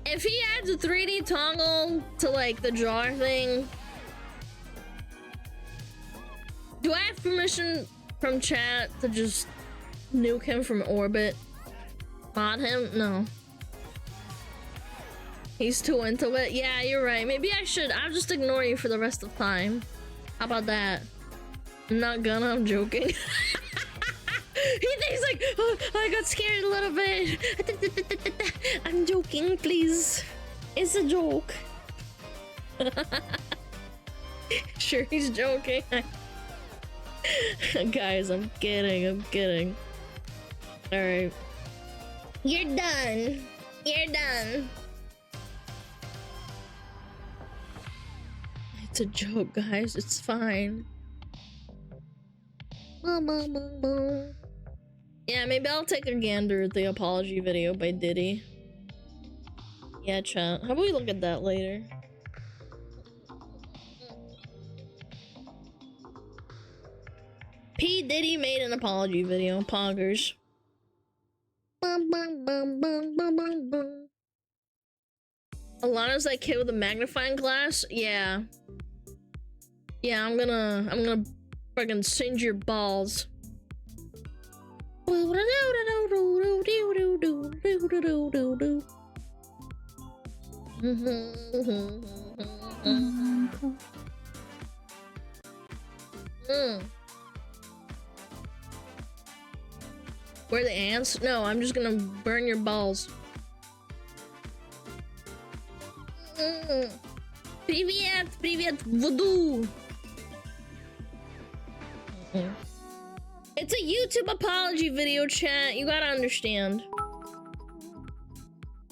If he adds a 3D toggle to, like, the jar thing... Do I have permission from chat to just nuke him from orbit? Mod him? No. He's too into it? Yeah, you're right. Maybe I should. I'll just ignore you for the rest of time. How about that? I'm not gonna, I'm joking. He thinks like, oh, I got scared a little bit. I'm joking, please. It's a joke. Sure, he's joking. Guys, I'm kidding. Alright. You're done. It's a joke, guys. It's fine. Yeah, maybe I'll take a gander at the apology video by Diddy. Yeah, chat. How about we look at that later? P. Diddy made an apology video. Poggers. Alana's that kid with a magnifying glass? Yeah. Yeah, I'm gonna fucking singe your balls. Where the ants? No, I'm just gonna burn your balls. Привет, привет, Voodoo. It's a YouTube apology video, chat. You gotta understand.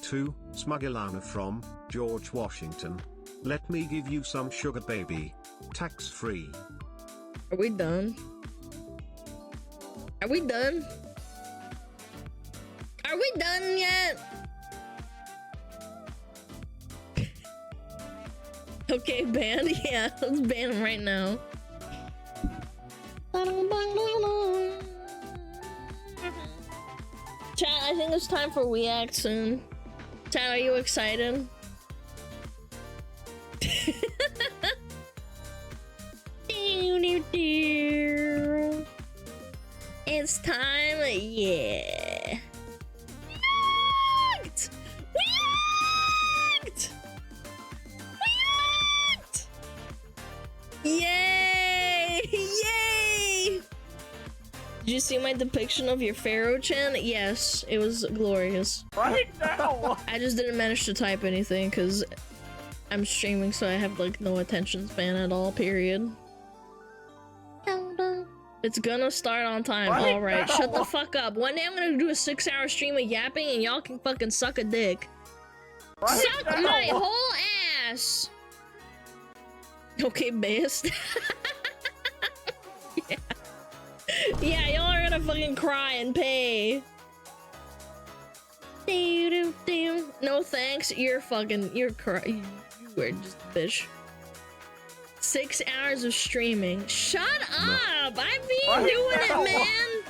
2. SmugAlana from George Washington. Let me give you some sugar, baby. Tax free. Are we done? Are we done? Are we done yet? Okay, ban. Yeah, let's ban him right now. Chat, I think it's time for React soon. Chat, are you excited? It's time, yeah. React! React! React! Yay! Yay! Did you see my depiction of your Pharaoh chin? Yes, it was glorious. Right now! I just didn't manage to type anything because I'm streaming, so I have like no attention span at all, period. It's gonna start on time. Right Alright, now. shut the fuck up. One day I'm gonna do a 6-hour stream of yapping and y'all can fucking suck a dick. Right Suck now. my whole ass! Okay, best. Yeah. Yeah, y'all are gonna fucking cry and pay. No thanks, you're you are just a bitch. 6 hours of streaming. Shut up! I've been doing it, man!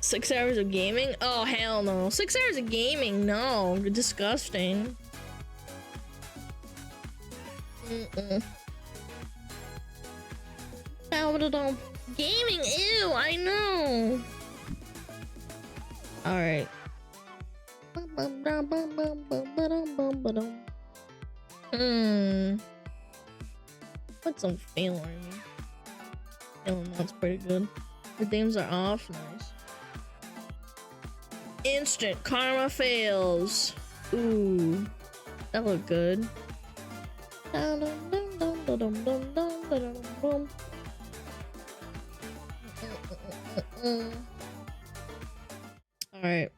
6 hours of gaming? Oh, hell no. 6 hours of gaming? No. Disgusting. Gaming? Ew, I know. Alright. What's on fail army? Feeling that's pretty good. The games are off, nice. Instant karma fails. Ooh, that looked good. Alright.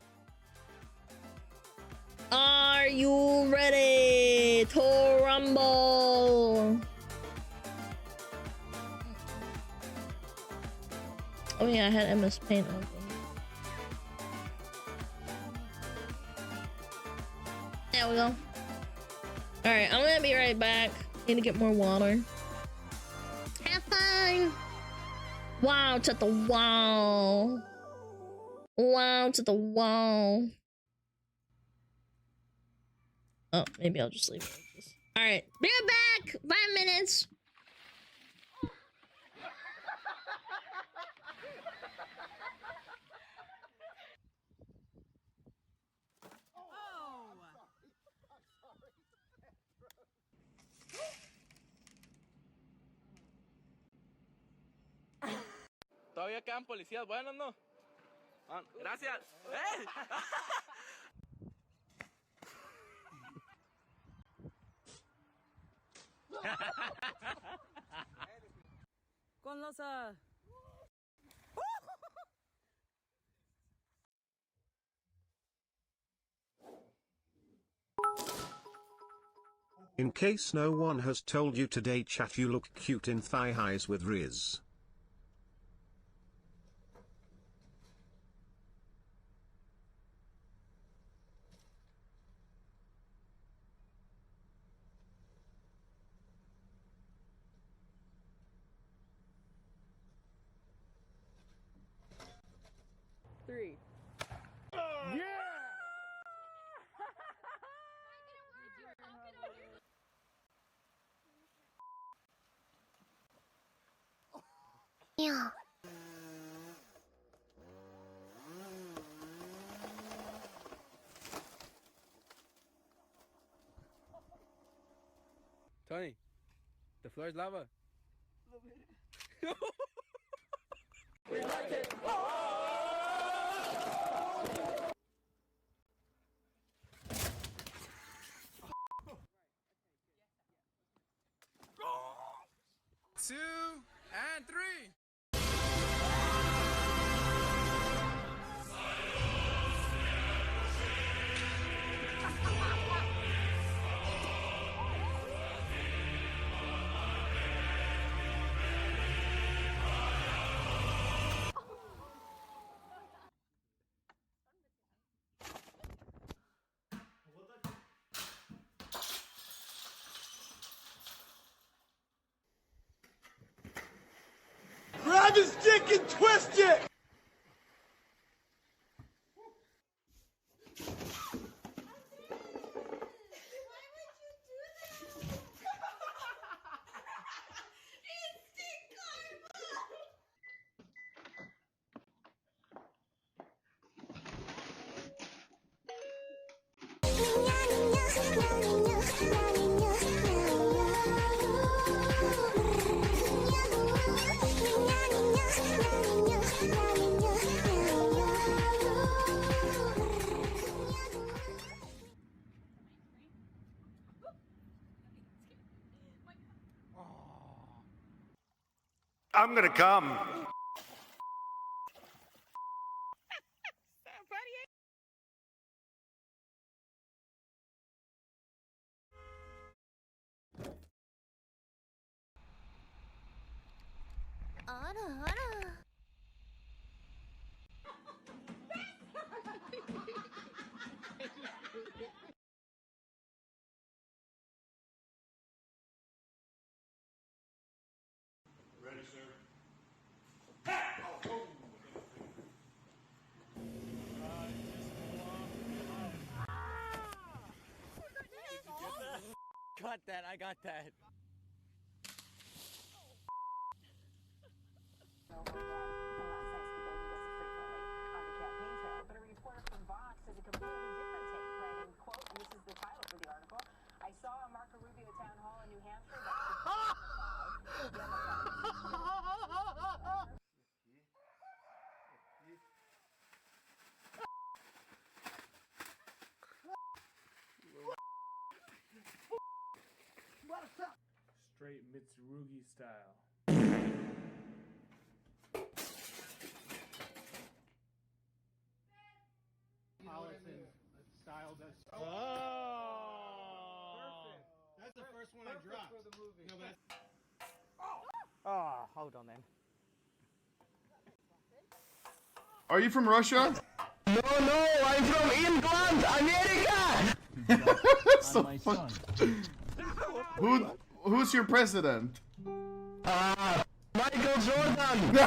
Are you ready to rumble? Oh yeah, I had MS Paint open. There we go. Alright, I'm gonna be right back. Need to get more water. Have fun! Wow, to the wall. Wow, to the wall. Oh, maybe I'll just leave it like this. Alright, be right back! 5 minutes! Todavía quedan policías buenos, ¿no? Ah, gracias. ¡Eh! Con los In case no one has told you today, chat, you look cute in thigh highs with Riz. Yeah. Tony, the floor is lava. 2, and 3. Grab his dick and twist it! I'm gonna come. Alana. Ready, sir? Got that, I got that. On the campaign trail, but a reporter from Vox has a completely different take, writing, quote, and this is the title for the article, I saw a Marco Rubio town hall in New Hampshire Straight Mitsurugi style. Style that's perfect. That's the first one I dropped. For the movie. No, that's... Oh, hold on then. Are you from Russia? No, I'm from England, America! So fuck. Who's your president? Michael Jordan!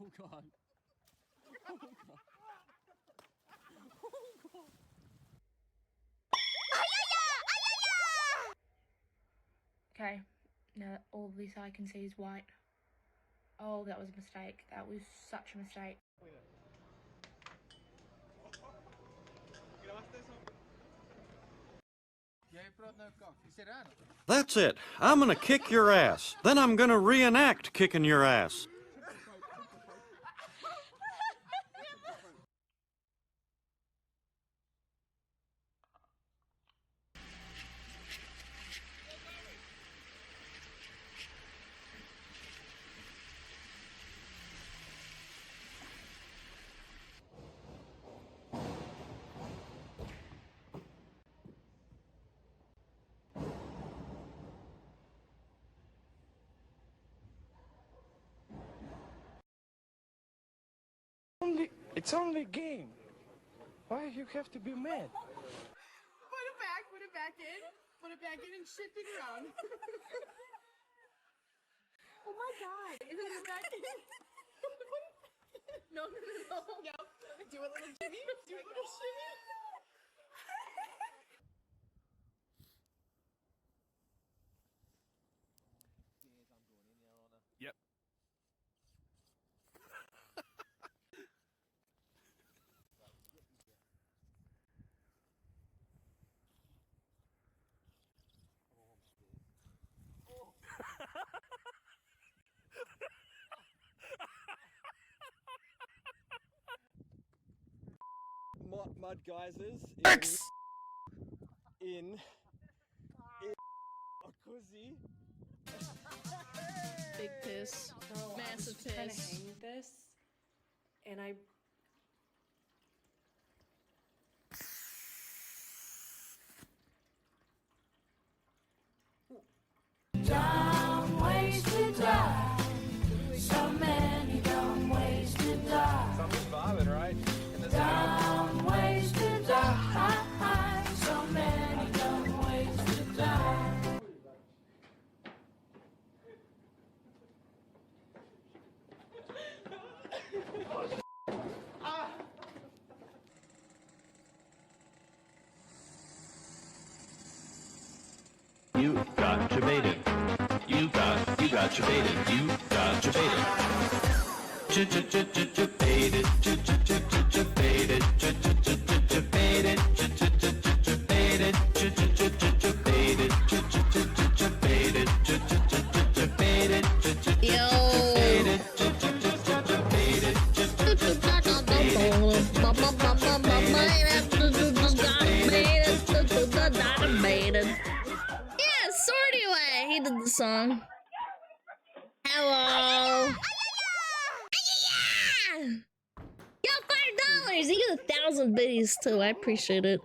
Oh god. Okay, now all this I can see is white. Oh, that was a mistake. That was such a mistake. That's it. I'm gonna kick your ass. Then I'm gonna reenact kicking your ass. It's only a game. Why you have to be mad? Put it back in. Put it back in and shift it around. Oh my god. Is it back in? No. Yep. Do a little shimmy. Do a little shimmy. Yep. disguises in a koozie. Big piss. Massive trying to piss. hang this, and I. Dumb ways to die. So many dumb ways to die. Something's bobbing, right? In the Dumb ways to die. So many dumb ways to die. You got your baited. You got your baited. You got your baited. Baited. Baited. Yeah, Sorty Way. He did the song. Hello. Yo, $5. You get 1,000 biddies too. I appreciate it.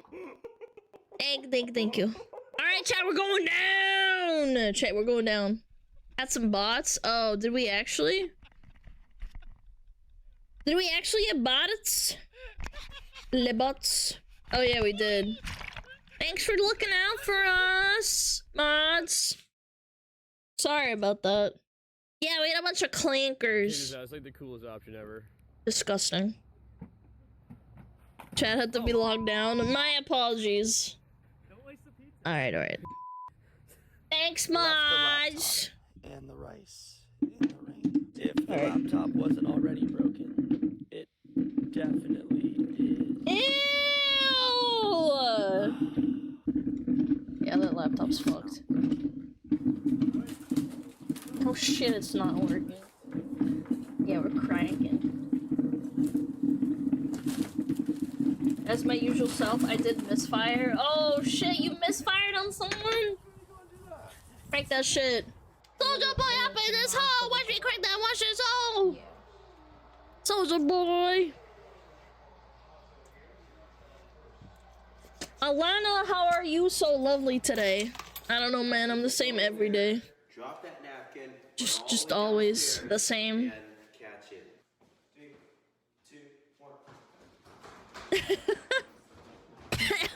Thank you. All right, chat, we're going down. Chat, we're going down. Had some bots. Oh, did we actually? Did we actually get bots? Le bots. Oh yeah, we did. Thanks for looking out for us, mods. Sorry about that. Yeah, we had a bunch of clankers. It's like the coolest option ever. Disgusting. Chat had to be logged down. My apologies. Alright. Thanks, mods. And the rice in the rain. If the laptop wasn't already broken, it definitely is. Ew! Yeah, that laptop's fucked. Oh shit, it's not working. Yeah, we're cranking. As my usual self, I did misfire. Oh shit, you misfired on someone? Crank that shit. Soldier boy up in this hole! Watch me crank that, watch this hole! Soldier boy! Alana, how are you so lovely today? I don't know, man, I'm the same every day. Drop that napkin. Just always the same. And catch it. 3, 2,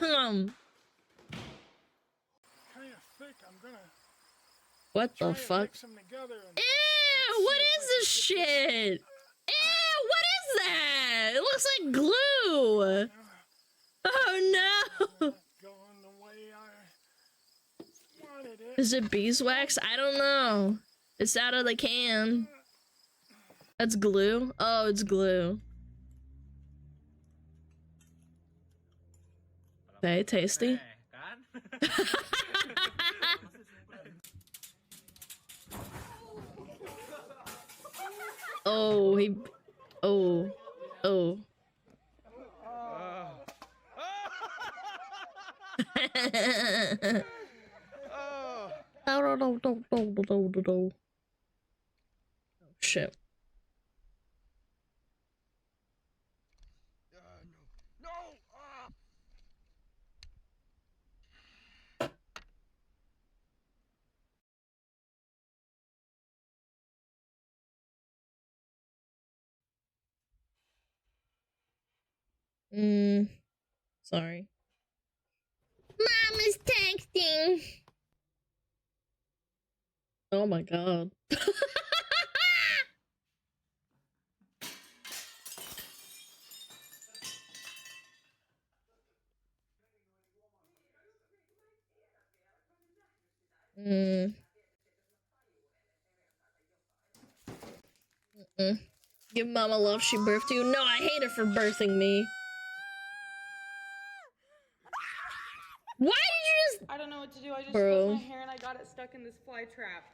1. What the fuck? Ew, what is this shit? Ew, what is that? It looks like glue. Oh no. Is it beeswax? I don't know. It's out of the can. That's glue? Oh, it's glue. Okay, tasty. Oh, he... Oh. Oh. Oh, shit. Sorry. Mom is texting. Oh my god. Give mama love, she birthed you. No, I hate her for birthing me. Why did you just... I don't know what to do. I just Bro. split my hair and I got it stuck in this fly trap.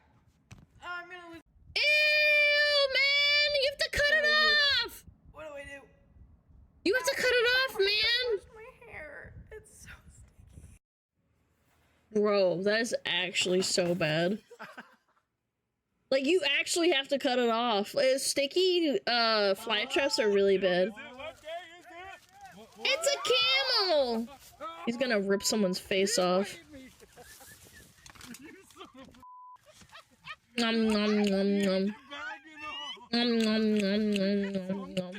Oh, I'm gonna lose. Ew, man! You have to cut it off! What do I do? You have to cut it off, man! My Bro, that is actually so bad. Like, you actually have to cut it off. Sticky, fly traps are really bad. It's a camel! He's gonna rip someone's face off. Nom nom nom nom. Nom nom nom nom nom nom.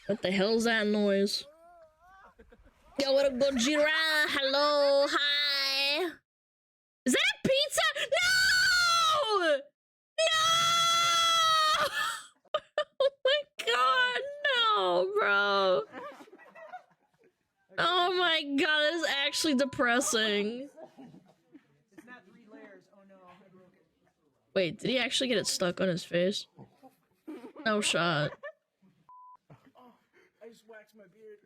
What the hell's that noise? Yo, what a Gojira! Hello, hi! Is that a pizza? No! No! Oh my god, no, bro! Oh my god, that is actually depressing. It's not 3 layers. Oh no, I broke it. Wait, did he actually get it stuck on his face? No shot. I just waxed my beard.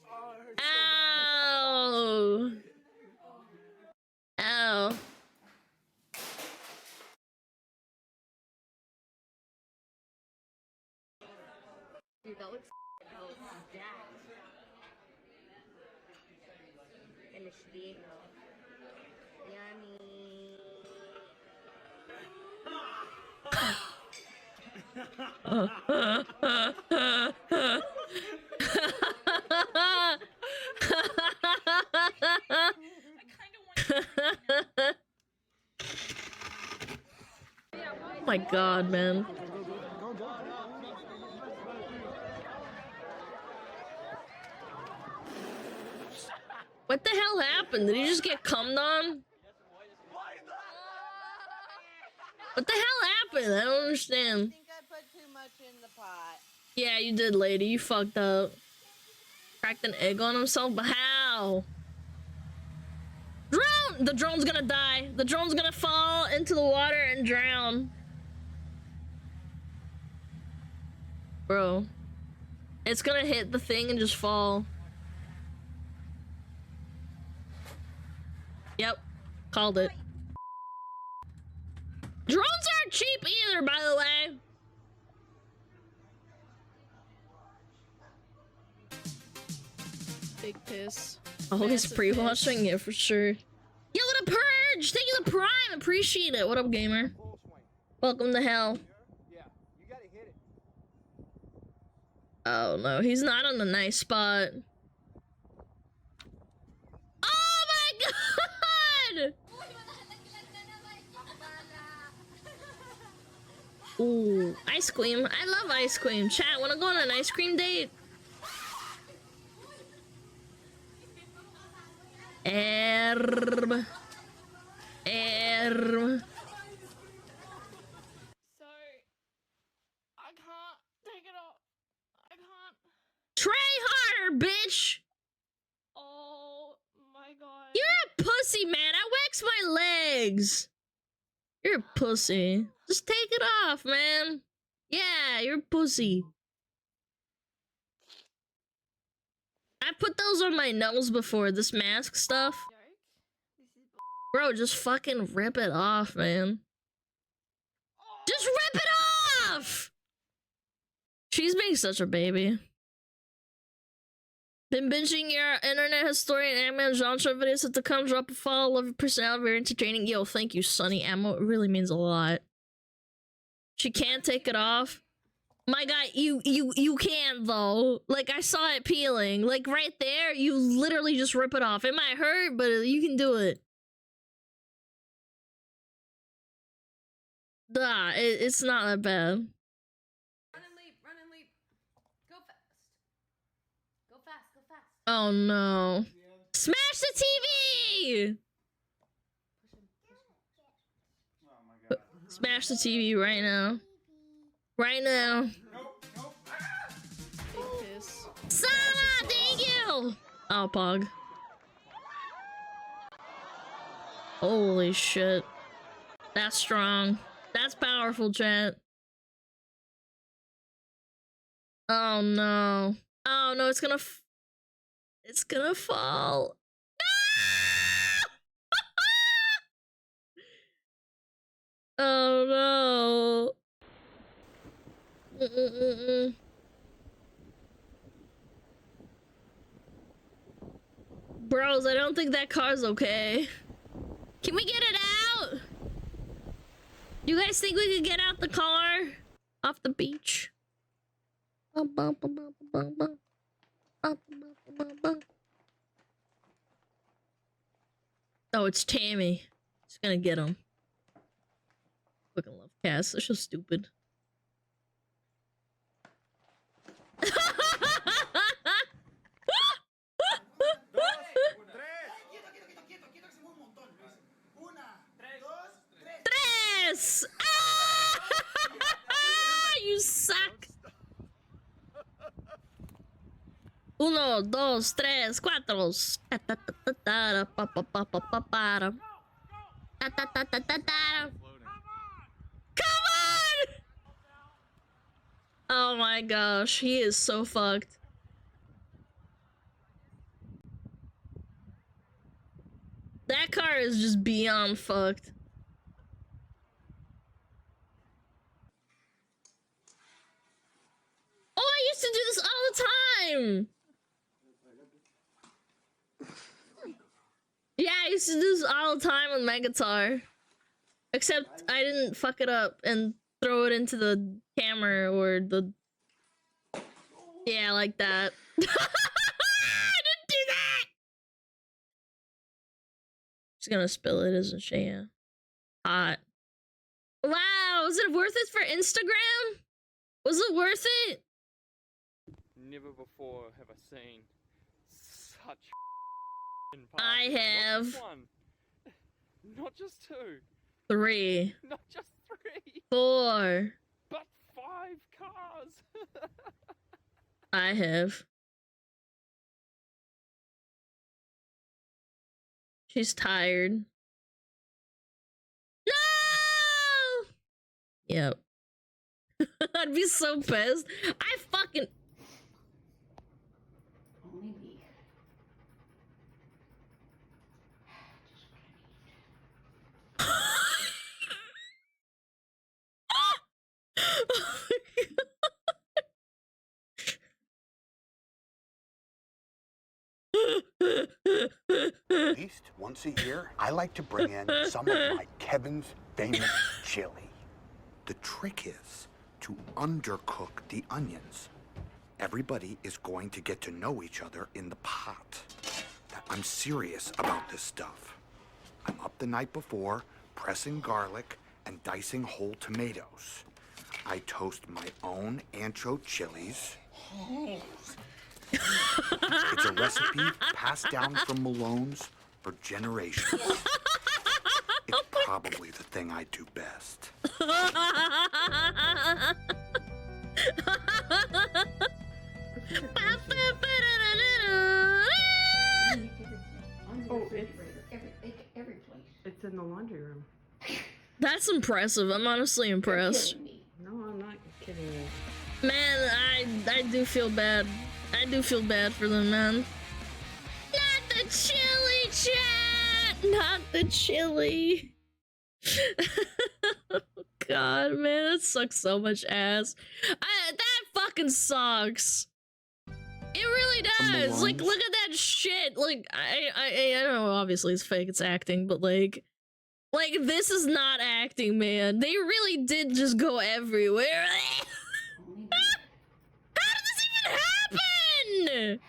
Oh, it hurts Ow! Ow. Dude, that looks jacked. Initially. Yummy. Oh my god, man. What the hell happened? Did he just get cummed on? What the hell happened? I don't understand. I think I put too much in the pot. Yeah, you did, lady. You fucked up. Cracked an egg on himself, but how? Drown! The drone's gonna die. The drone's gonna fall into the water and drown. Bro. It's gonna hit the thing and just fall. Yep. Called it. Drones aren't cheap either, by the way. Big piss. Always pre-watching, yeah, for sure. Yo, what a purge! Thank you, the prime. Appreciate it. What up, gamer? Welcome to hell. Yeah, you gotta hit it. Oh no, he's not on the nice spot. Oh my god! Ooh, ice cream. I love ice cream. Chat, wanna go on an ice cream date? Erb. So, I can't take it off. I can't. Try harder, bitch! Oh my god. You're a pussy, man. I wax my legs. You're a pussy. Just take it off, man. Yeah, you're a pussy. I put those on my nose before, this mask stuff. Bro, just fucking rip it off, man. Just rip it off! She's being such a baby. Been binging your internet historian anime and genre videos at the come drop a follow. Love your personality, very entertaining. Yo, thank you, Sunny Ammo. It really means a lot. She can't take it off. My guy, you can though. Like, I saw it peeling. Like, right there, you literally just rip it off. It might hurt, but you can do it. Nah, it's not that bad. Run and leap, run and leap. Go fast. Go fast, go fast. Oh no. Smash the TV! Smash the TV right now. Right now. Sama, thank you! Oh, Pog. Holy shit. That's strong. That's powerful, chat. Oh no. Oh no, it's gonna fall. Oh no. Bros, I don't think that car's okay. Can we get it out? You guys think we could get out the car off the beach? Oh, it's Tammy. She's gonna get him. Fucking love Cass. They're so stupid. Tres! Ah! You suck! Uno, dos, tres, cuatro. Come on! Oh my gosh, he is so fucked. That car is just beyond fucked. Oh, I used to do this all the time! Yeah, I used to do this all the time with Megatar. Except I didn't fuck it up and throw it into the camera or the... Yeah, like that. I didn't do that! She's gonna spill it, isn't she? Yeah. Hot. Wow, was it worth it for Instagram? Was it worth it? Never before have I seen such I have. Not just one. Not just two. 3. Not just 3. 4. But 5 cars. I have. She's tired. No! Yep. I'd be so pissed. I fucking... Only beef. At least once a year, I like to bring in some of my Kevin's famous chili. The trick is to undercook the onions. Everybody is going to get to know each other in the pot. I'm serious about this stuff. I'm up the night before, pressing garlic and dicing whole tomatoes. I toast my own ancho chilies. It's a recipe passed down from Malone's for generations. It's probably the thing I do best. Oh, it's every place. It's in the laundry room. That's impressive. I'm honestly impressed. No, I'm not kidding you. Man, I do feel bad. I do feel bad for them, man. Not the chili chat! Not the chili. God, man, that sucks so much ass. That fucking sucks. It really does. Like, look at that shit. Like, I don't know. Obviously, it's fake. It's acting, but like, this is not acting, man. They really did just go everywhere. How did this even happen?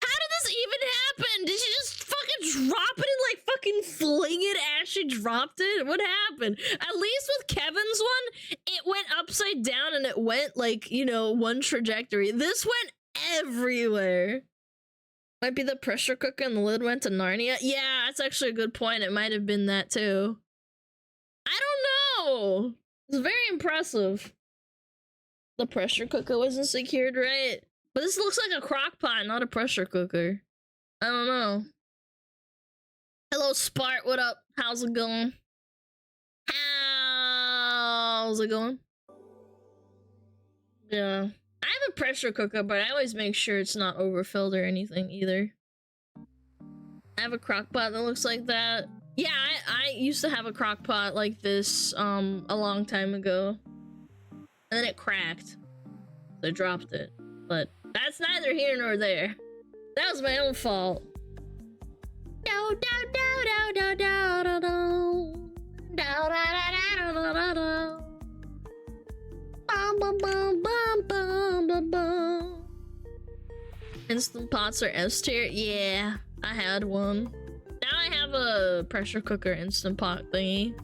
How did this even happen? Did she just fucking drop it and like fucking fling it as she dropped it? What happened? At least with Kevin's one, it went upside down and it went like, you know, one trajectory. This went everywhere. Might be the pressure cooker and the lid went to Narnia. Yeah, that's actually a good point. It might have been that too. I don't know. It's very impressive. The pressure cooker wasn't secured right. But this looks like a crock pot, not a pressure cooker. I don't know. Hello, Spart. What up? How's it going? How's it going? Yeah. I have a pressure cooker, but I always make sure it's not overfilled or anything either. I have a crock pot that looks like that. Yeah, I used to have a crock pot like this a long time ago. And then it cracked. I dropped it. But that's neither here nor there. That was my own fault. Instant pots are S tier? Yeah, I had one. Now I have a pressure cooker instant pot thingy.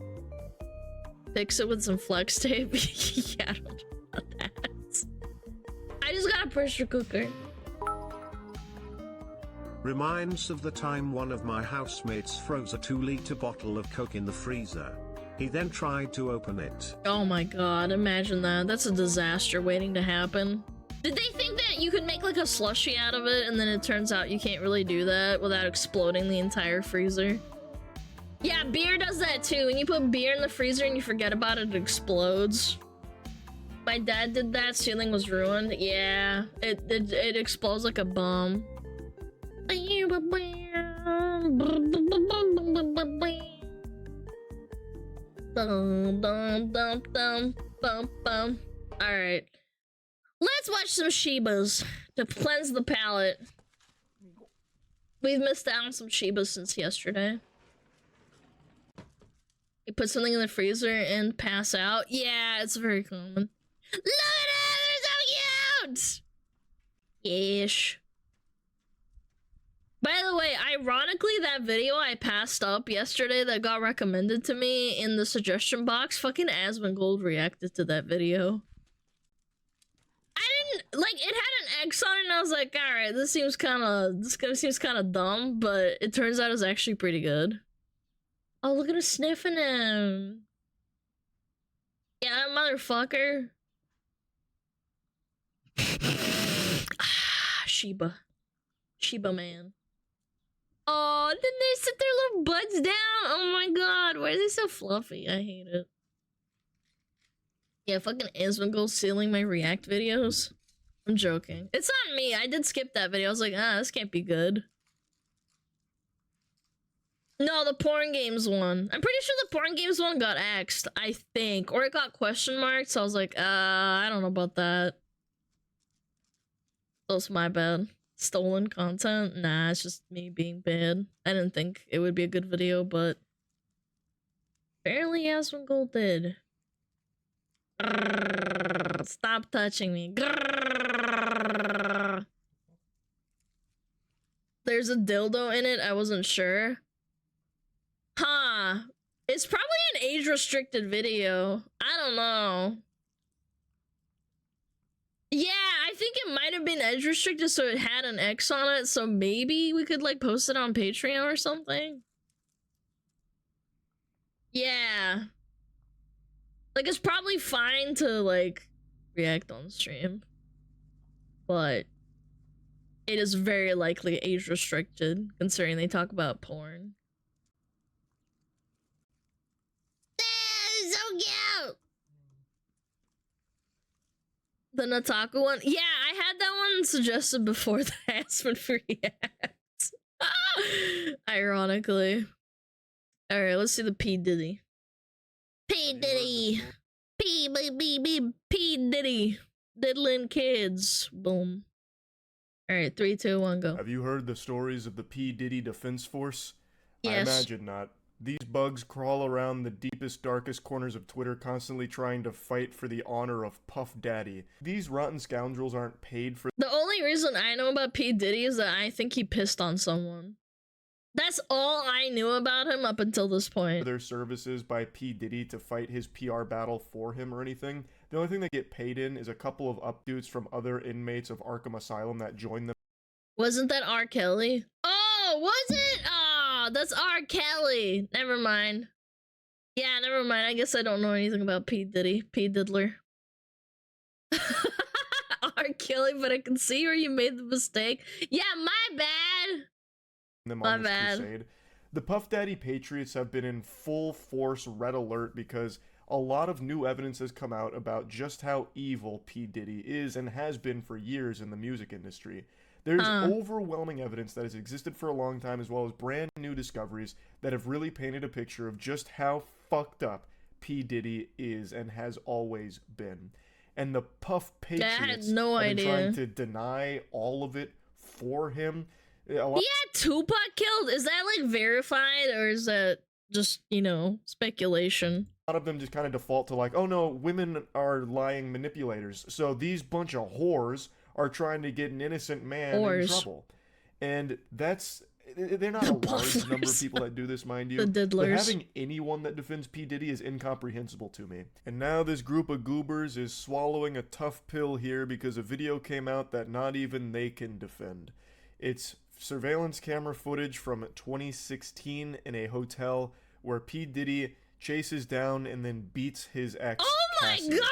Fix it with some flex tape. Yeah, I don't know about that. I just got a pressure cooker. Reminds of the time one of my housemates froze a 2-liter bottle of Coke in the freezer. He then tried to open it. Oh my god, imagine that. That's a disaster waiting to happen. Did they think that you could make like a slushie out of it and then it turns out you can't really do that without exploding the entire freezer? Yeah, beer does that too. When you put beer in the freezer and you forget about it, it explodes. My dad did that, ceiling was ruined. Yeah, it explodes like a bomb. Alright. Let's watch some Shibas to cleanse the palate. We've missed out on some Shibas since yesterday. You put something in the freezer and pass out? Yeah, it's very common. Look at it! They're so cute! Yeesh. By the way, ironically, that video I passed up yesterday that got recommended to me in the suggestion box, fucking Asmongold reacted to that video. I didn't, like, it had an X on it and I was like, alright, this seems kinda dumb, but it turns out it's actually pretty good. Oh, look at her sniffing him. Yeah, that motherfucker. Shiba. Shiba man. Oh, then they sit their little butts down. Oh my god, why are they so fluffy? I hate it. Yeah, fucking Asmongold stealing my react videos. I'm joking. It's not me. I did skip that video. I was like, this can't be good. No, the porn games one. I'm pretty sure the porn games one got axed, I think. Or it got question marked, so I was like, I don't know about that. That's my bad. Stolen content? Nah, it's just me being bad. I didn't think it would be a good video, but apparently Asmongold did. Grrr, stop touching me. Grrr. There's a dildo in it, I wasn't sure. Huh. It's probably an age-restricted video. I don't know. Yeah, I think it might have been age-restricted, so it had an X on it, so maybe we could, like, post it on Patreon or something. Yeah. Like, it's probably fine to, like, react on stream. But it is very likely age-restricted, considering they talk about porn. So cute! The Nataku one? Yeah, I had that one suggested before the Aspen reacts. Ironically. Alright, let's see the P. Diddy. P. Diddy! P. Diddy! Diddling kids. Boom. Alright, 3, 2, 1, go. Have you heard the stories of the P. Diddy Defense Force? Yes. I imagine not. These bugs crawl around the deepest, darkest corners of Twitter, constantly trying to fight for the honor of Puff Daddy. These rotten scoundrels aren't paid for— The only reason I know about P. Diddy is that I think he pissed on someone. That's all I knew about him up until this point. their services by P. Diddy to fight his PR battle for him or anything. The only thing they get paid in is a couple of updudes from other inmates of Arkham Asylum that join them. Wasn't that R. Kelly? Oh, was it? Oh, that's R. Kelly. Never mind. Yeah, never mind. I guess I don't know anything about P. Diddy. P. Diddler. R. Kelly, but I can see where you made the mistake. Yeah, my bad. My bad. Crusade. The Puff Daddy Patriots have been in full force red alert because a lot of new evidence has come out about just how evil P. Diddy is and has been for years in the music industry. There's overwhelming evidence that has existed for a long time, as well as brand new discoveries that have really painted a picture of just how fucked up P. Diddy is and has always been. and the Puff Patriots I had no have been idea. trying to deny all of it for him. He had Tupac killed? Is that like verified or is that just, you know, speculation? A lot of them just kind of default to like, oh no, women are lying manipulators. So these bunch of whores are trying to get an innocent man in trouble. And they're not a large number of people that do this, mind you. The diddlers. But having anyone that defends P. Diddy is incomprehensible to me. And now this group of goobers is swallowing a tough pill here because a video came out that not even they can defend. It's surveillance camera footage from 2016 in a hotel where P. Diddy chases down and then beats his ex. Oh my Cassie. god!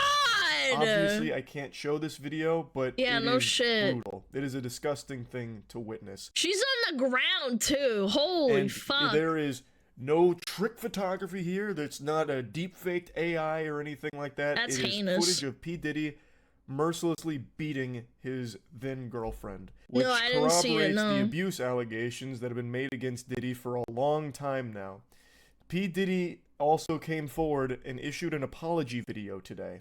Obviously, I can't show this video, but yeah, it no is shit. brutal. It is a disgusting thing to witness. She's on the ground too. Holy And fuck! there is no trick photography here. That's not a deep faked AI or anything like that. That's it is heinous. footage of P. Diddy mercilessly beating his then girlfriend, which No, I didn't see it, corroborates no. the abuse allegations that have been made against Diddy for a long time now. P. Diddy also came forward and issued an apology video today.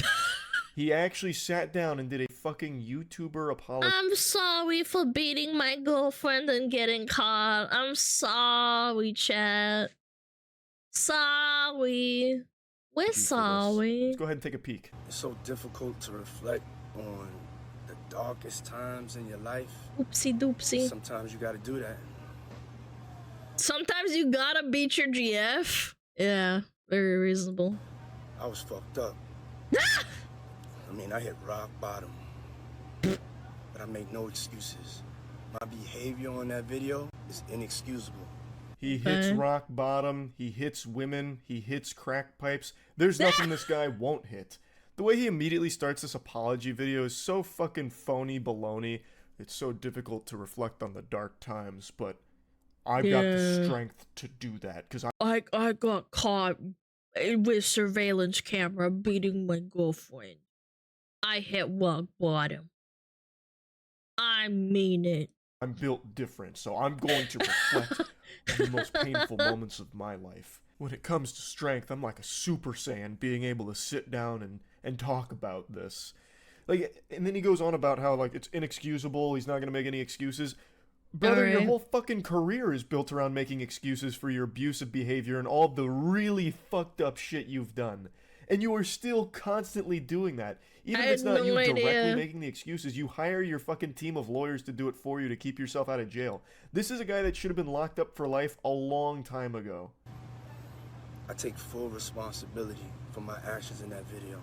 He actually sat down and did a fucking YouTuber apology. I'm sorry for beating my girlfriend and getting caught. I'm sorry, chat. Sorry. We're sorry. Let's go ahead and take a peek. It's so difficult to reflect on the darkest times in your life. Oopsie doopsie. Sometimes you gotta do that. Sometimes you gotta beat your GF. Yeah, very reasonable. I was fucked up. I mean, I hit rock bottom. But I make no excuses. My behavior on that video is inexcusable. He hits rock bottom, he hits women, he hits crack pipes. There's nothing this guy won't hit. The way he immediately starts this apology video is so fucking phony baloney. It's so difficult to reflect on the dark times, but I've got the strength to do that because I got caught with surveillance camera beating my girlfriend. I hit rock bottom. I mean it. I'm built different, so I'm going to reflect on the most painful moments of my life. When it comes to strength, I'm like a Super Saiyan being able to sit down and talk about this. Like, and then he goes on about how, like, it's inexcusable, he's not going to make any excuses. Brother, your whole fucking career is built around making excuses for your abusive behavior and all the really fucked up shit you've done. And you are still constantly doing that. Even if it's not you directly making the excuses, you hire your fucking team of lawyers to do it for you to keep yourself out of jail. This is a guy that should have been locked up for life a long time ago. I take full responsibility for my actions in that video.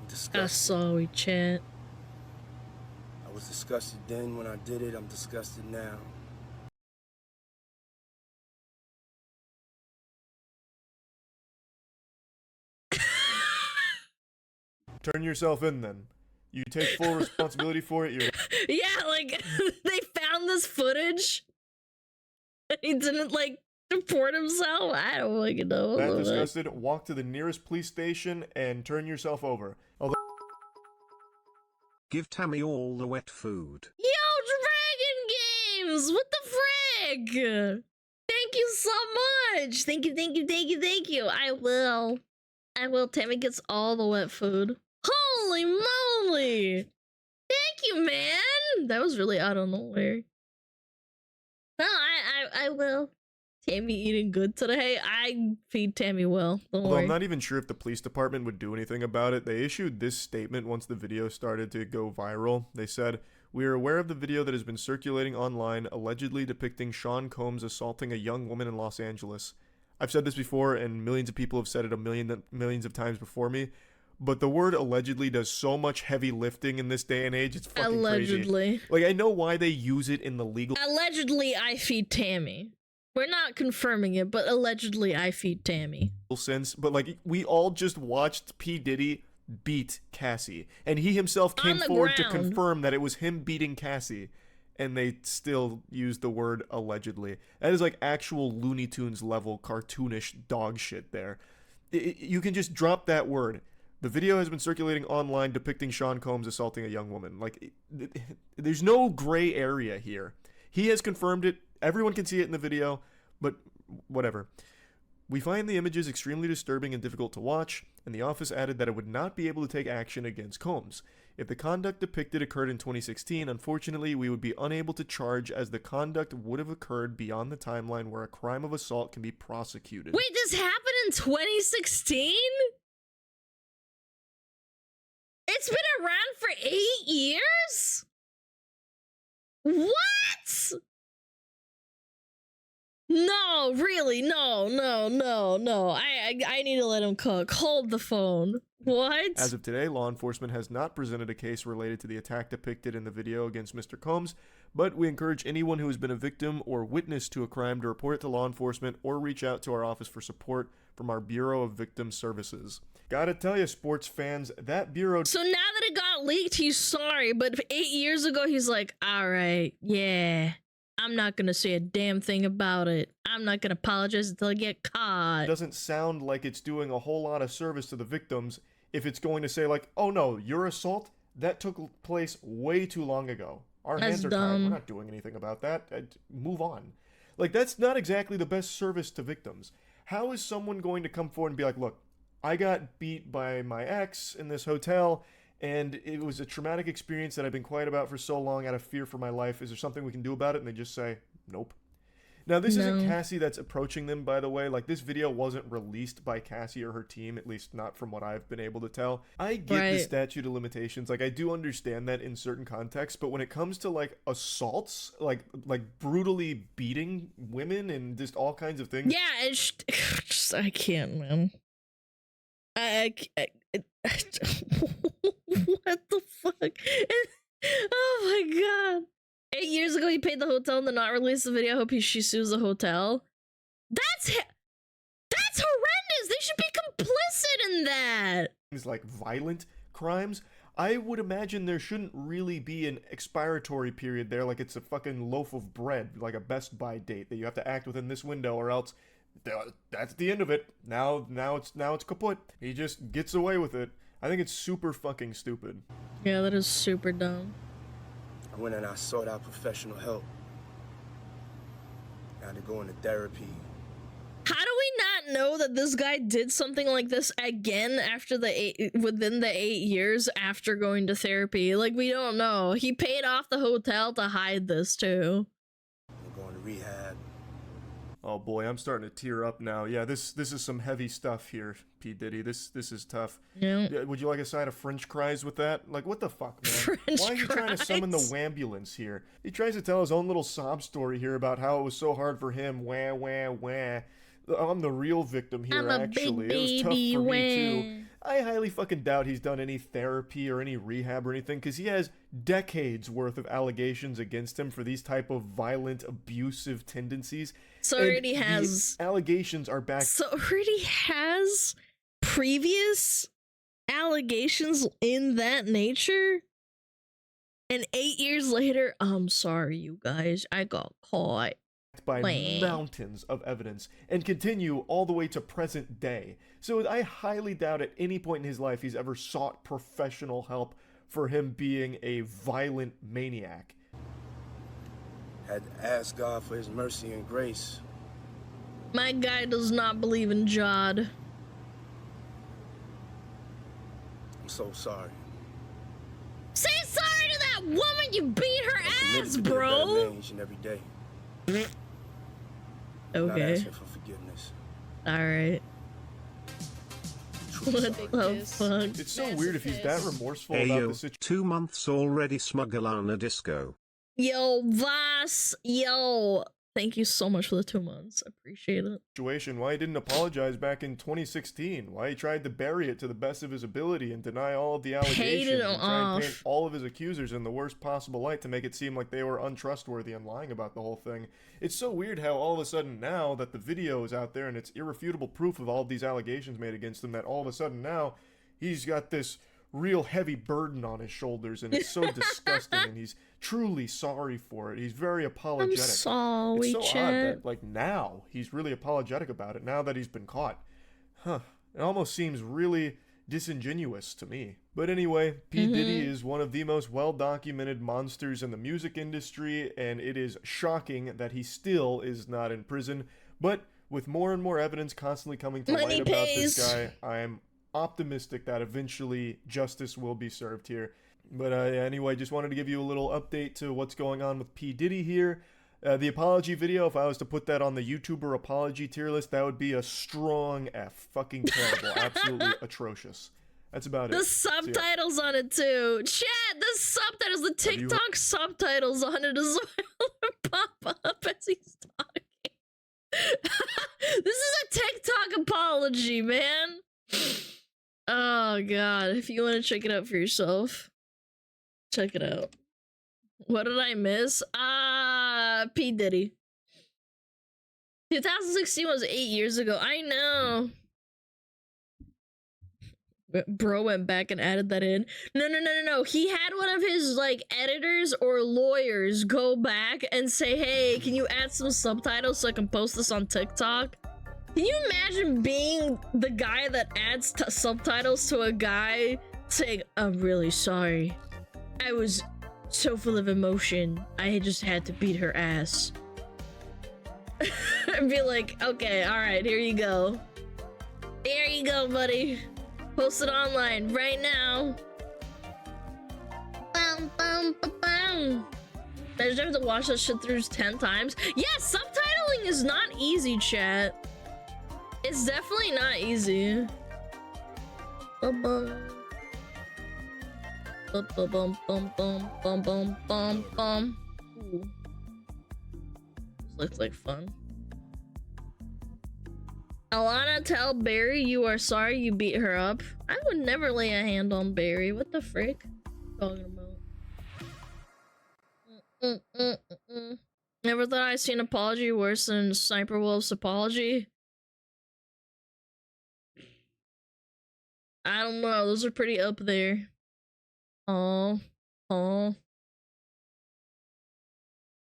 I'm disgusted. I'm sorry, chat. I was disgusted then when I did it. I'm disgusted now. Turn yourself in then. You take full responsibility for it. You're Yeah, like they found this footage. And he didn't like report himself. I don't fucking know. that disgusted. Walk to the nearest police station and turn yourself over. Although Give Tammy all the wet food. Yo, Dragon Games! What the frick? Thank you so much. Thank you, thank you, thank you, thank you. I will. Tammy gets all the wet food. Holy moly! Thank you, man. That was really out of nowhere. No, I will. Tammy eating good today. I feed Tammy well. Don't Although worry. I'm not even sure if the police department would do anything about it. They issued this statement once the video started to go viral. They said, "We are aware of the video that has been circulating online allegedly depicting Sean Combs assaulting a young woman in Los Angeles. I've said this before and millions of people have said it millions of times before me, but the word allegedly does so much heavy lifting in this day and age. It's fucking Allegedly. crazy. Like, I know why they use it in the legal Allegedly, I feed Tammy. We're not confirming it, but allegedly, I feed Tammy. sense, but like we all just watched P. Diddy beat Cassie, and he himself came forward to confirm that it was him beating Cassie, and they still used the word allegedly. That is like actual Looney Tunes level cartoonish dog shit there. You can just drop that word. The video has been circulating online depicting Sean Combs assaulting a young woman. Like, there's no gray area here. He has confirmed it. Everyone can see it in the video, but whatever. We find the images extremely disturbing and difficult to watch, and the office added that it would not be able to take action against Combs. If the conduct depicted occurred in 2016, unfortunately, we would be unable to charge as the conduct would have occurred beyond the timeline where a crime of assault can be prosecuted. Wait, this happened in 2016? It's been around for 8 years? What? No, really, no. I need to let him cook. Hold the phone. What? As of today, law enforcement has not presented a case related to the attack depicted in the video against Mr. Combs, but we encourage anyone who has been a victim or witness to a crime to report it to law enforcement or reach out to our office for support from our Bureau of Victim Services. Gotta tell you, sports fans, that bureau... So now that it got leaked, he's sorry, but 8 years ago, he's like, all right, yeah, I'm not gonna say a damn thing about it. I'm not gonna apologize until I get caught. Doesn't sound like it's doing a whole lot of service to the victims if it's going to say like, oh no, your assault, that took place way too long ago. Our hands are tied. We're not doing anything about that. Move on. Like, that's not exactly the best service to victims. How is someone going to come forward and be like, look, I got beat by my ex in this hotel, and it was a traumatic experience that I've been quiet about for so long out of fear for my life. Is there something we can do about it? And they just say, nope. Now, this isn't Cassie that's approaching them, by the way. Like, this video wasn't released by Cassie or her team, at least not from what I've been able to tell. I get the statute of limitations. Like, I do understand that in certain contexts, but when it comes to, like, assaults, like brutally beating women and just all kinds of things. Yeah, it's I can't, man. What the fuck? Oh my god. 8 years ago, he paid the hotel and did not release the video. I hope she sues the hotel. That's horrendous. They should be complicit in that. Things like violent crimes. I would imagine there shouldn't really be an expiratory period there, like it's a fucking loaf of bread, like a Best Buy date that you have to act within this window, or else that's the end of it. Now it's kaput. He just gets away with it. I think it's super fucking stupid. Yeah, that is super dumb. I went and I sought out professional help. Now to go into therapy. How do we not know that this guy did something like this again after within the 8 years after going to therapy? Like, we don't know. He paid off the hotel to hide this too. I'm going to rehab. Oh boy, I'm starting to tear up now. Yeah, this is some heavy stuff here, P. Diddy. This is tough. Yeah. Would you like a side of French fries with that? Like, what the fuck, man? French Why are you trying to summon the wambulance here? He tries to tell his own little sob story here about how it was so hard for him. Wah, wah, wah. I'm the real victim here, actually. It was tough for me, too. I highly fucking doubt he's done any therapy or any rehab or anything, because he has decades worth of allegations against him for these type of violent, abusive tendencies. So already has... allegations are back... So already has previous allegations in that nature? And 8 years later, I'm sorry, you guys, I got caught. By mountains of evidence and continue all the way to present day. So I highly doubt at any point in his life he's ever sought professional help for him being a violent maniac. Had to ask God for his mercy and grace. My guy does not believe in Jod. I'm so sorry. Say sorry to that woman, you beat her ass, bro! Man each and every day. Okay. Not asking for forgiveness. Alright. What the fuck? It's so weird if he's that remorseful hey about yo, the situation. 2 months already, SmugAlana disco. Yo, Voss, yo. Thank you so much for the 2 months. I appreciate it. Why he didn't apologize back in 2016. Why he tried to bury it to the best of his ability and deny all of the allegations and try and paint all of his accusers in the worst possible light to make it seem like they were untrustworthy and lying about the whole thing. It's so weird how all of a sudden now that the video is out there and it's irrefutable proof of all of these allegations made against him, that all of a sudden now he's got this real heavy burden on his shoulders, and it's so disgusting, and he's truly sorry for it. He's very apologetic. I'm sorry, it's so odd that, like, now he's really apologetic about it, now that he's been caught. Huh. It almost seems really disingenuous to me. But anyway, P. Diddy is one of the most well-documented monsters in the music industry, and it is shocking that he still is not in prison. But with more and more evidence constantly coming to light about this guy, I am optimistic that eventually justice will be served here. But anyway, just wanted to give you a little update to what's going on with P. Diddy here. The apology video, if I was to put that on the YouTuber apology tier list, that would be a strong F. Fucking terrible. Absolutely atrocious. That's about it. The subtitles on it too. Chat, the subtitles, the TikTok subtitles on it as well pop up as he's talking. This is a TikTok apology, man. Oh god, if you want to check it out for yourself, check it out. What did I miss? P. Diddy. 2016 was 8 years ago. I know. Bro went back and added that in. No. He had one of his, like, editors or lawyers go back and say, hey, can you add some subtitles so I can post this on TikTok? Can you imagine being the guy that adds subtitles to a guy saying, I'm really sorry. I was so full of emotion. I just had to beat her ass. And be like, okay, alright, here you go. Here you go, buddy. Post it online right now. Bum, bum, bum, bum. I just have to watch that shit through 10 times. Yeah, subtitling is not easy, chat. It's definitely not easy. Bum, bum. Bum, bum, bum, bum, bum, bum, bum, bum. Ooh. This looks like fun. Alana, tell Barry you are sorry you beat her up. I would never lay a hand on Barry. What the frick? Talking about. Never thought I'd see an apology worse than Sniper Wolf's apology. I don't know. Those are pretty up there. Oh.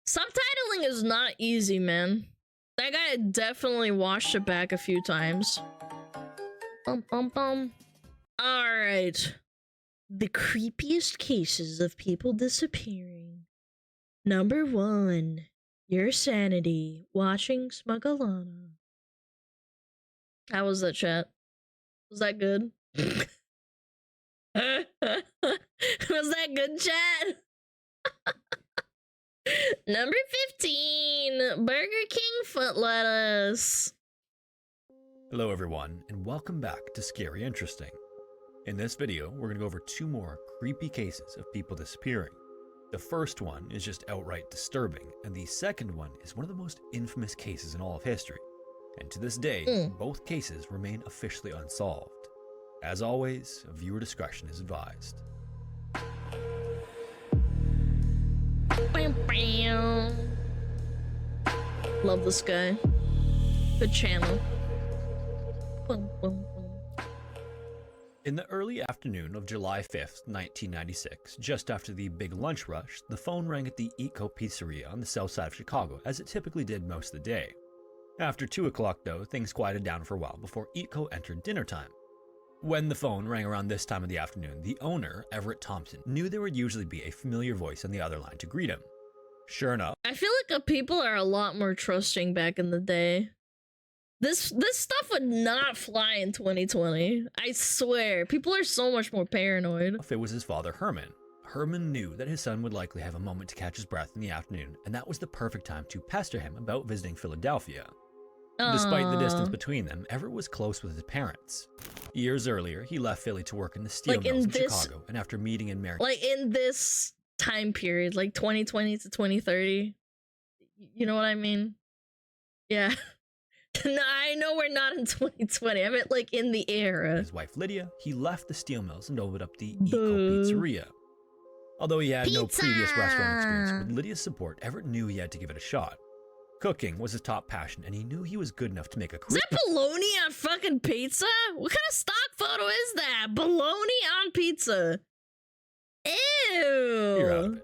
Subtitling is not easy, man. That guy definitely washed it back a few times. Alright. The creepiest cases of people disappearing. Number 1. Your sanity. Watching SmugAlana. How was that, chat? Was that good? Was that good, chat? Number 15, Burger King foot lettuce. Hello everyone, and welcome back to Scary Interesting. In this video, we're going to go over 2 more creepy cases of people disappearing. The first one is just outright disturbing, and the second one is one of the most infamous cases in all of history. And to this day, both cases remain officially unsolved. As always, viewer discretion is advised. Love this guy. Good channel. In the early afternoon of July 5th, 1996, just after the big lunch rush, the phone rang at the Eco Pizzeria on the south side of Chicago, as it typically did most of the day. After 2 o'clock though, things quieted down for a while before Eco entered dinner time. When the phone rang around this time of the afternoon, the owner, Everett Thompson, knew there would usually be a familiar voice on the other line to greet him. Sure enough, I feel like people are a lot more trusting back in the day. This stuff would not fly in 2020. I swear. People are so much more paranoid. it was his father, Herman. Herman knew that his son would likely have a moment to catch his breath in the afternoon, and that was the perfect time to pester him about visiting Philadelphia. Despite the distance between them, Everett was close with his parents. Years earlier, he left Philly to work in the steel mills in Chicago, and after meeting and marrying... Like in this time period, like 2020 to 2030. You know what I mean? Yeah. No, I know we're not in 2020. I meant like in the era. His wife Lydia, he left the steel mills and opened up the Eco Pizzeria. Although he had no previous restaurant experience, with Lydia's support, Everett knew he had to give it a shot. Cooking was his top passion, and he knew he was good enough to make a Is that bologna on fucking pizza? What kind of stock photo is that? Bologna on pizza. Ew. You're out of it.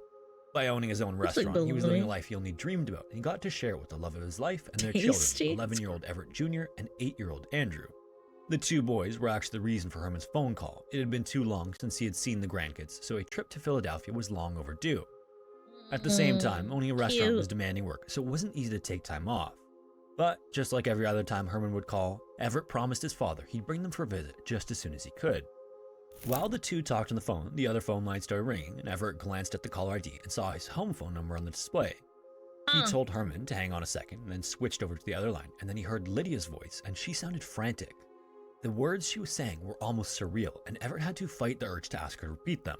By owning his own restaurant, he was living a life he only dreamed about, and he got to share it with the love of his life and their children, 11-year-old Everett Jr. and 8-year-old Andrew. The 2 boys were actually the reason for Herman's phone call. It had been too long since he had seen the grandkids, so a trip to Philadelphia was long overdue. At the same time, owning a restaurant was demanding work, so it wasn't easy to take time off. But just like every other time Herman would call, Everett promised his father he'd bring them for a visit just as soon as he could. While the two talked on the phone, the other phone line started ringing, and Everett glanced at the caller ID and saw his home phone number on the display. He told Herman to hang on a second and then switched over to the other line, and then he heard Lydia's voice, and she sounded frantic. The words she was saying were almost surreal, and Everett had to fight the urge to ask her to repeat them.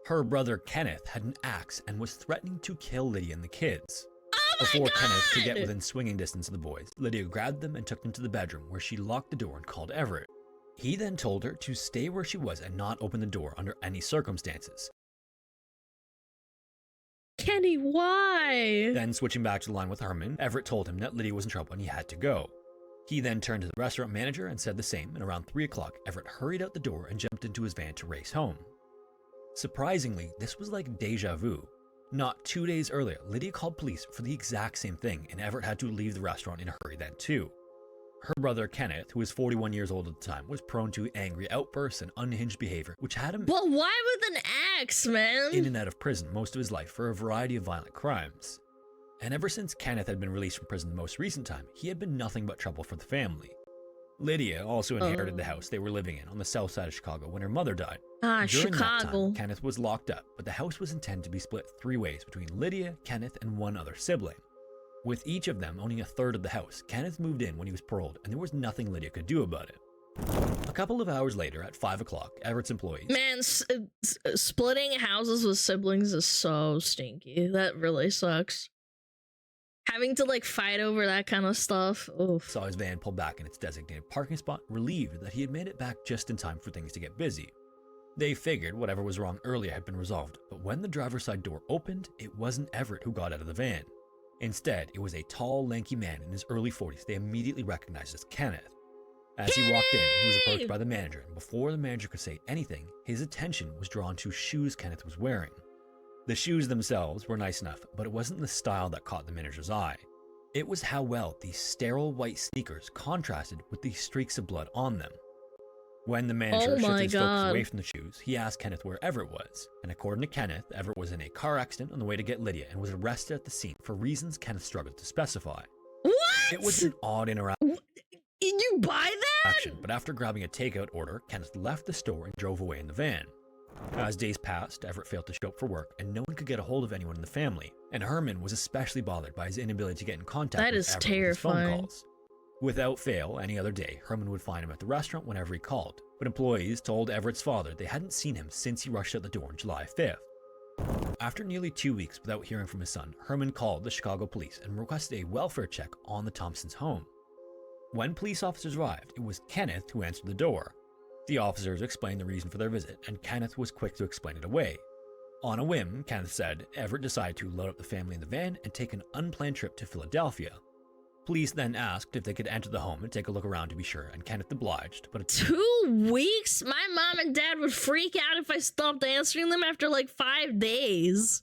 Her brother Kenneth had an axe and was threatening to kill Lydia and the kids. Before Kenneth could get within swinging distance of the boys, Lydia grabbed them and took them to the bedroom, where she locked the door and called Everett. He then told her to stay where she was and not open the door under any circumstances. Kenny, why? Then switching back to the line with Herman, Everett told him that Lydia was in trouble and he had to go. He then turned to the restaurant manager and said the same, and around 3 o'clock, Everett hurried out the door and jumped into his van to race home. Surprisingly, this was like deja vu. Not 2 days earlier, Lydia called police for the exact same thing, and Everett had to leave the restaurant in a hurry then too. Her brother Kenneth, who was 41 years old at the time, was prone to angry outbursts and unhinged behavior, which had him But why with an axe, man? in and out of prison most of his life for a variety of violent crimes. And ever since Kenneth had been released from prison the most recent time, he had been nothing but trouble for the family. Lydia also inherited the house they were living in on the south side of Chicago when her mother died. During Chicago. that time, Kenneth was locked up, but the house was intended to be split 3 ways between Lydia, Kenneth, and one other sibling. With each of them owning a third of the house, Kenneth moved in when he was paroled, and there was nothing Lydia could do about it. A couple of hours later, at 5 o'clock, Everett's employees... Man, splitting houses with siblings is so stinky. That really sucks. Having to, like, fight over that kind of stuff. Oof. Saw his van pull back in its designated parking spot, relieved that he had made it back just in time for things to get busy. They figured whatever was wrong earlier had been resolved, but when the driver's side door opened, it wasn't Everett who got out of the van. Instead, it was a tall, lanky man in his early 40s they immediately recognized as Kenneth. As he walked in, he was approached by the manager, and before the manager could say anything, his attention was drawn to shoes Kenneth was wearing. The shoes themselves were nice enough, but it wasn't the style that caught the manager's eye. It was how well these sterile white sneakers contrasted with the streaks of blood on them. When the manager shifted his focus away from the shoes, he asked Kenneth where Everett was, and according to Kenneth, Everett was in a car accident on the way to get Lydia and was arrested at the scene for reasons Kenneth struggled to specify. What? It was an odd interaction. Did you buy that? But after grabbing a takeout order, Kenneth left the store and drove away in the van. As days passed, Everett failed to show up for work, and no one could get a hold of anyone in the family, and Herman was especially bothered by his inability to get in contact with Everett with his phone calls. Without fail, any other day, Herman would find him at the restaurant whenever he called, but employees told Everett's father they hadn't seen him since he rushed out the door on July 5th. After nearly 2 weeks without hearing from his son, Herman called the Chicago police and requested a welfare check on the Thompsons' home. When police officers arrived, it was Kenneth who answered the door. The officers explained the reason for their visit, and Kenneth was quick to explain it away. On a whim, Kenneth said, Everett decided to load up the family in the van and take an unplanned trip to Philadelphia. Police then asked if they could enter the home and take a look around to be sure, and Kenneth obliged, but 2 weeks? My mom and dad would freak out if I stopped answering them after like 5 days.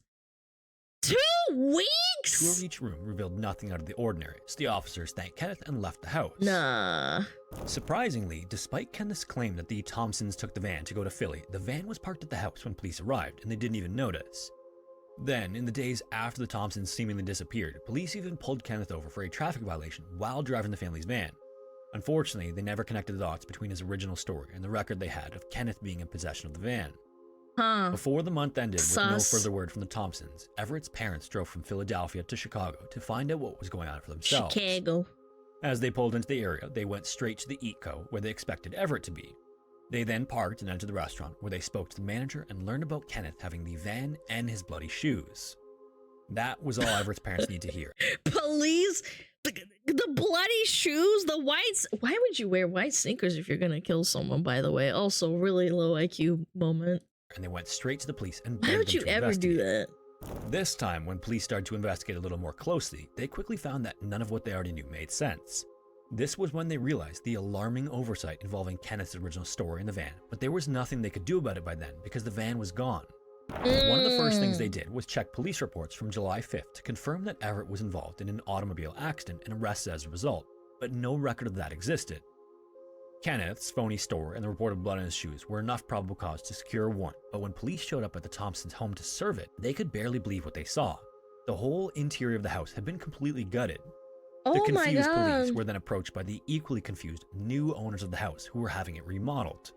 2 weeks? Tour of each room revealed nothing out of the ordinary, so the officers thanked Kenneth and left the house. Nah. Surprisingly, despite Kenneth's claim that the Thompsons took the van to go to Philly, the van was parked at the house when police arrived, and they didn't even notice. Then, in the days after the Thompsons seemingly disappeared, police even pulled Kenneth over for a traffic violation while driving the family's van. Unfortunately, they never connected the dots between his original story and the record they had of Kenneth being in possession of the van. Before the month ended with no further word from the Thompsons, Everett's parents drove from Philadelphia to Chicago to find out what was going on for themselves. Chicago. As they pulled into the area, they went straight to the Eat Co, where they expected Everett to be. They then parked and entered the restaurant, where they spoke to the manager and learned about Kenneth having the van and his bloody shoes. That was all Everett's parents need to hear. Police? The bloody shoes? The whites? Why would you wear white sneakers if you're gonna kill someone, by the way? Also, really low IQ moment. And they went straight to the police and why would you ever do that? This time, when police started to investigate a little more closely, they quickly found that none of what they already knew made sense. This was when they realized the alarming oversight involving Kenneth's original story in the van, but there was nothing they could do about it by then because the van was gone. One of the first things they did was check police reports from July 5th to confirm that Everett was involved in an automobile accident and arrested as a result, but no record of that existed. Kenneth's phony story and the reported blood on his shoes were enough probable cause to secure a warrant, but when police showed up at the Thompsons' home to serve it, they could barely believe what they saw. The whole interior of the house had been completely gutted. The Oh my confused god. police were then approached by the equally confused new owners of the house who were having it remodeled.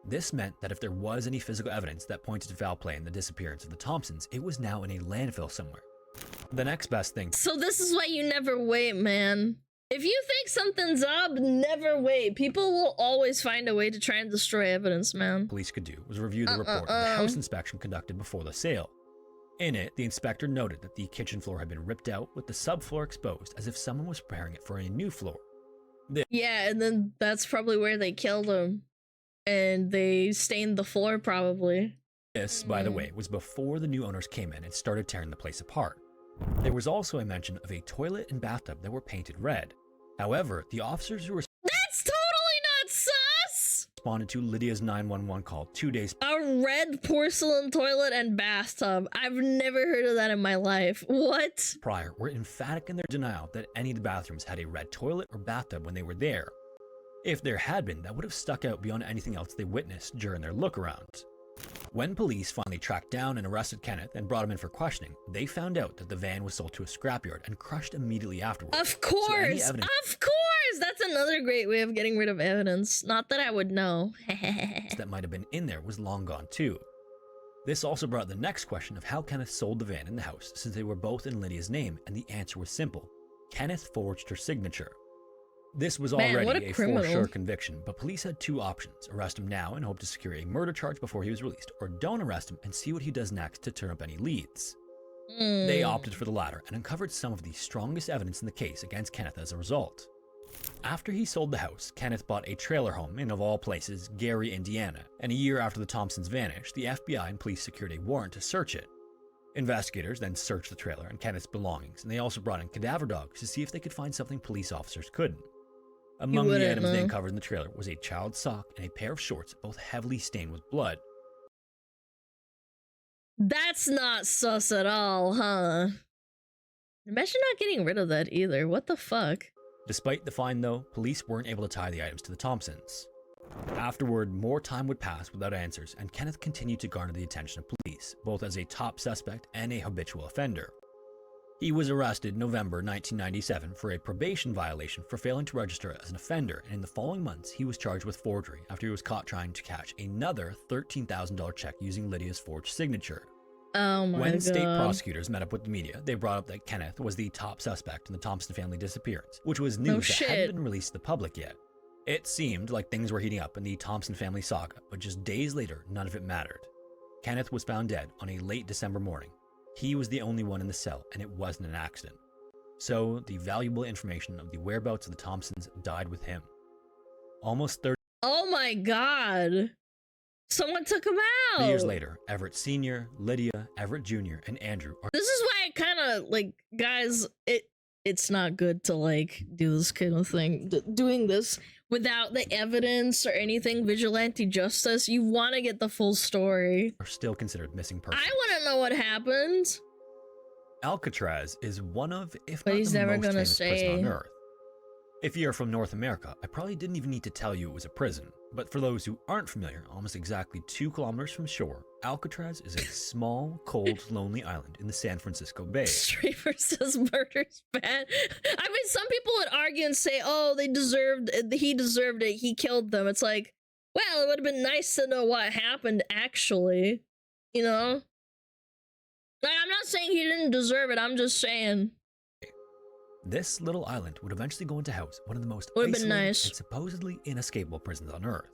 This meant that if there was any physical evidence that pointed to foul play in the disappearance of the Thompsons, it was now in a landfill somewhere. The next best thing. So this is why you never wait, man. If you think something's up, never wait. People will always find a way to try and destroy evidence, man. Police could do was review the report of the house inspection conducted before the sale. In it, the inspector noted that the kitchen floor had been ripped out with the subfloor exposed as if someone was preparing it for a new floor. Yeah, and then that's probably where they killed him. And they stained the floor, probably. This, by the way, was before the new owners came in and started tearing the place apart. There was also a mention of a toilet and bathtub that were painted red. However, the officers who That's totally not sus! responded to Lydia's 911 call 2 days A red porcelain toilet and bathtub. I've never heard of that in my life. What? prior were emphatic in their denial that any of the bathrooms had a red toilet or bathtub when they were there. If there had been, that would have stuck out beyond anything else they witnessed during their look-around. When police finally tracked down and arrested Kenneth and brought him in for questioning, they found out that the van was sold to a scrapyard and crushed immediately afterwards. Of course! Of course! That's another great way of getting rid of evidence. Not that I would know. that might have been in there was long gone too. This also brought the next question of how Kenneth sold the van and the house, since they were both in Lydia's name, and the answer was simple. Kenneth forged her signature. This was already a for sure conviction, but police had two options: arrest him now and hope to secure a murder charge before he was released, or don't arrest him and see what he does next to turn up any leads. They opted for the latter and uncovered some of the strongest evidence in the case against Kenneth as a result. After he sold the house, Kenneth bought a trailer home in, of all places, Gary, Indiana, and a year after the Thompsons vanished, the FBI and police secured a warrant to search it. Investigators then searched the trailer and Kenneth's belongings, and they also brought in cadaver dogs to see if they could find something police officers couldn't. Among the items they uncovered in the trailer was a child's sock and a pair of shorts, both heavily stained with blood. That's not sus at all, huh? Imagine not getting rid of that either. What the fuck? Despite the find, though, police weren't able to tie the items to the Thompsons. Afterward, more time would pass without answers, and Kenneth continued to garner the attention of police, both as a top suspect and a habitual offender. He was arrested in November 1997 for a probation violation for failing to register as an offender, and in the following months, he was charged with forgery after he was caught trying to cash another $13,000 check using Lydia's forged signature. Oh my god. When state prosecutors met up with the media, they brought up that Kenneth was the top suspect in the Thompson family disappearance, which was news that hadn't been released to the public yet. It seemed like things were heating up in the Thompson family saga, but just days later, none of it mattered. Kenneth was found dead on a late December morning. He was the only one in the cell, and it wasn't an accident. So, the valuable information of the whereabouts of the Thompsons died with him. Almost 30 Oh my god. Someone took him out. years later, Everett Sr., Lydia, Everett Jr., and Andrew are This is why I kind of like, guys, it's not good to like do this kind of thing. Doing this without the evidence or anything, vigilante justice, you want to get the full story. still considered missing persons. I want to know what happened. Alcatraz is one of, if But not he's the never most gonna famous prison say. on Earth. If you're from North America, I probably didn't even need to tell you it was a prison. But for those who aren't familiar, almost exactly 2 kilometers from shore, Alcatraz is a small, cold, lonely island in the San Francisco Bay. Strafer says murder's bad. I mean, some people would argue and say, oh, he deserved it, he killed them. It's like, well, it would have been nice to know what happened actually, you know? Like, I'm not saying he didn't deserve it, I'm just saying. This little island would eventually go into house one of the most Would've been isolated nice. and supposedly inescapable prisons on Earth.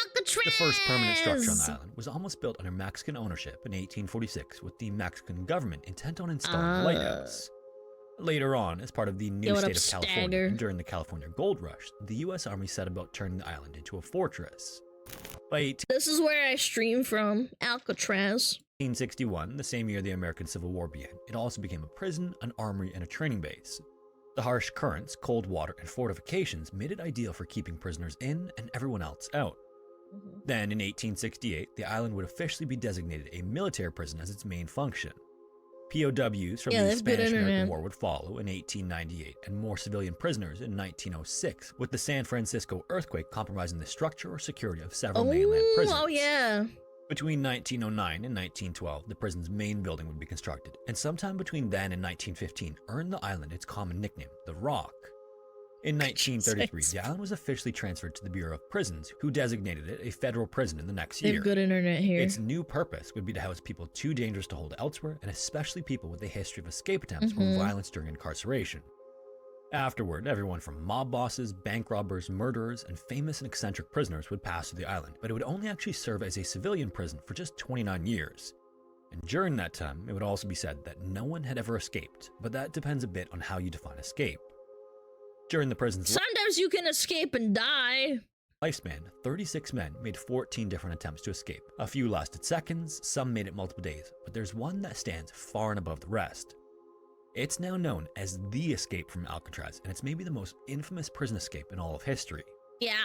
Alcatraz! The first permanent structure on the island was almost built under Mexican ownership in 1846 with the Mexican government intent on installing a lighthouse. Later on, as part of the new state of California and during the California Gold Rush, the U.S. Army set about turning the island into a fortress. By This is where I stream from, Alcatraz. 1861, the same year the American Civil War began, it also became a prison, an armory, and a training base. The harsh currents, cold water, and fortifications made it ideal for keeping prisoners in and everyone else out. Then, in 1868, the island would officially be designated a military prison as its main function. POWs from the Spanish-American War would follow in 1898, and more civilian prisoners in 1906, with the San Francisco earthquake compromising the structure or security of several mainland prisons. Oh yeah. Between 1909 and 1912, the prison's main building would be constructed, and sometime between then and 1915 earned the island its common nickname, the Rock. In 1933, the island was officially transferred to the Bureau of Prisons, who designated it a federal prison in the next They year. have good internet here. Its new purpose would be to house people too dangerous to hold elsewhere, and especially people with a history of escape attempts or violence during incarceration. Afterward, everyone from mob bosses, bank robbers, murderers, and famous and eccentric prisoners would pass through the island, but it would only actually serve as a civilian prison for just 29 years. And during that time, it would also be said that no one had ever escaped, but that depends a bit on how you define escape. During the prison's Sometimes you can escape and die. lifespan, 36 men made 14 different attempts to escape. A few lasted seconds, some made it multiple days, but there's one that stands far and above the rest. It's now known as the escape from Alcatraz, and it's maybe the most infamous prison escape in all of history. Yeah.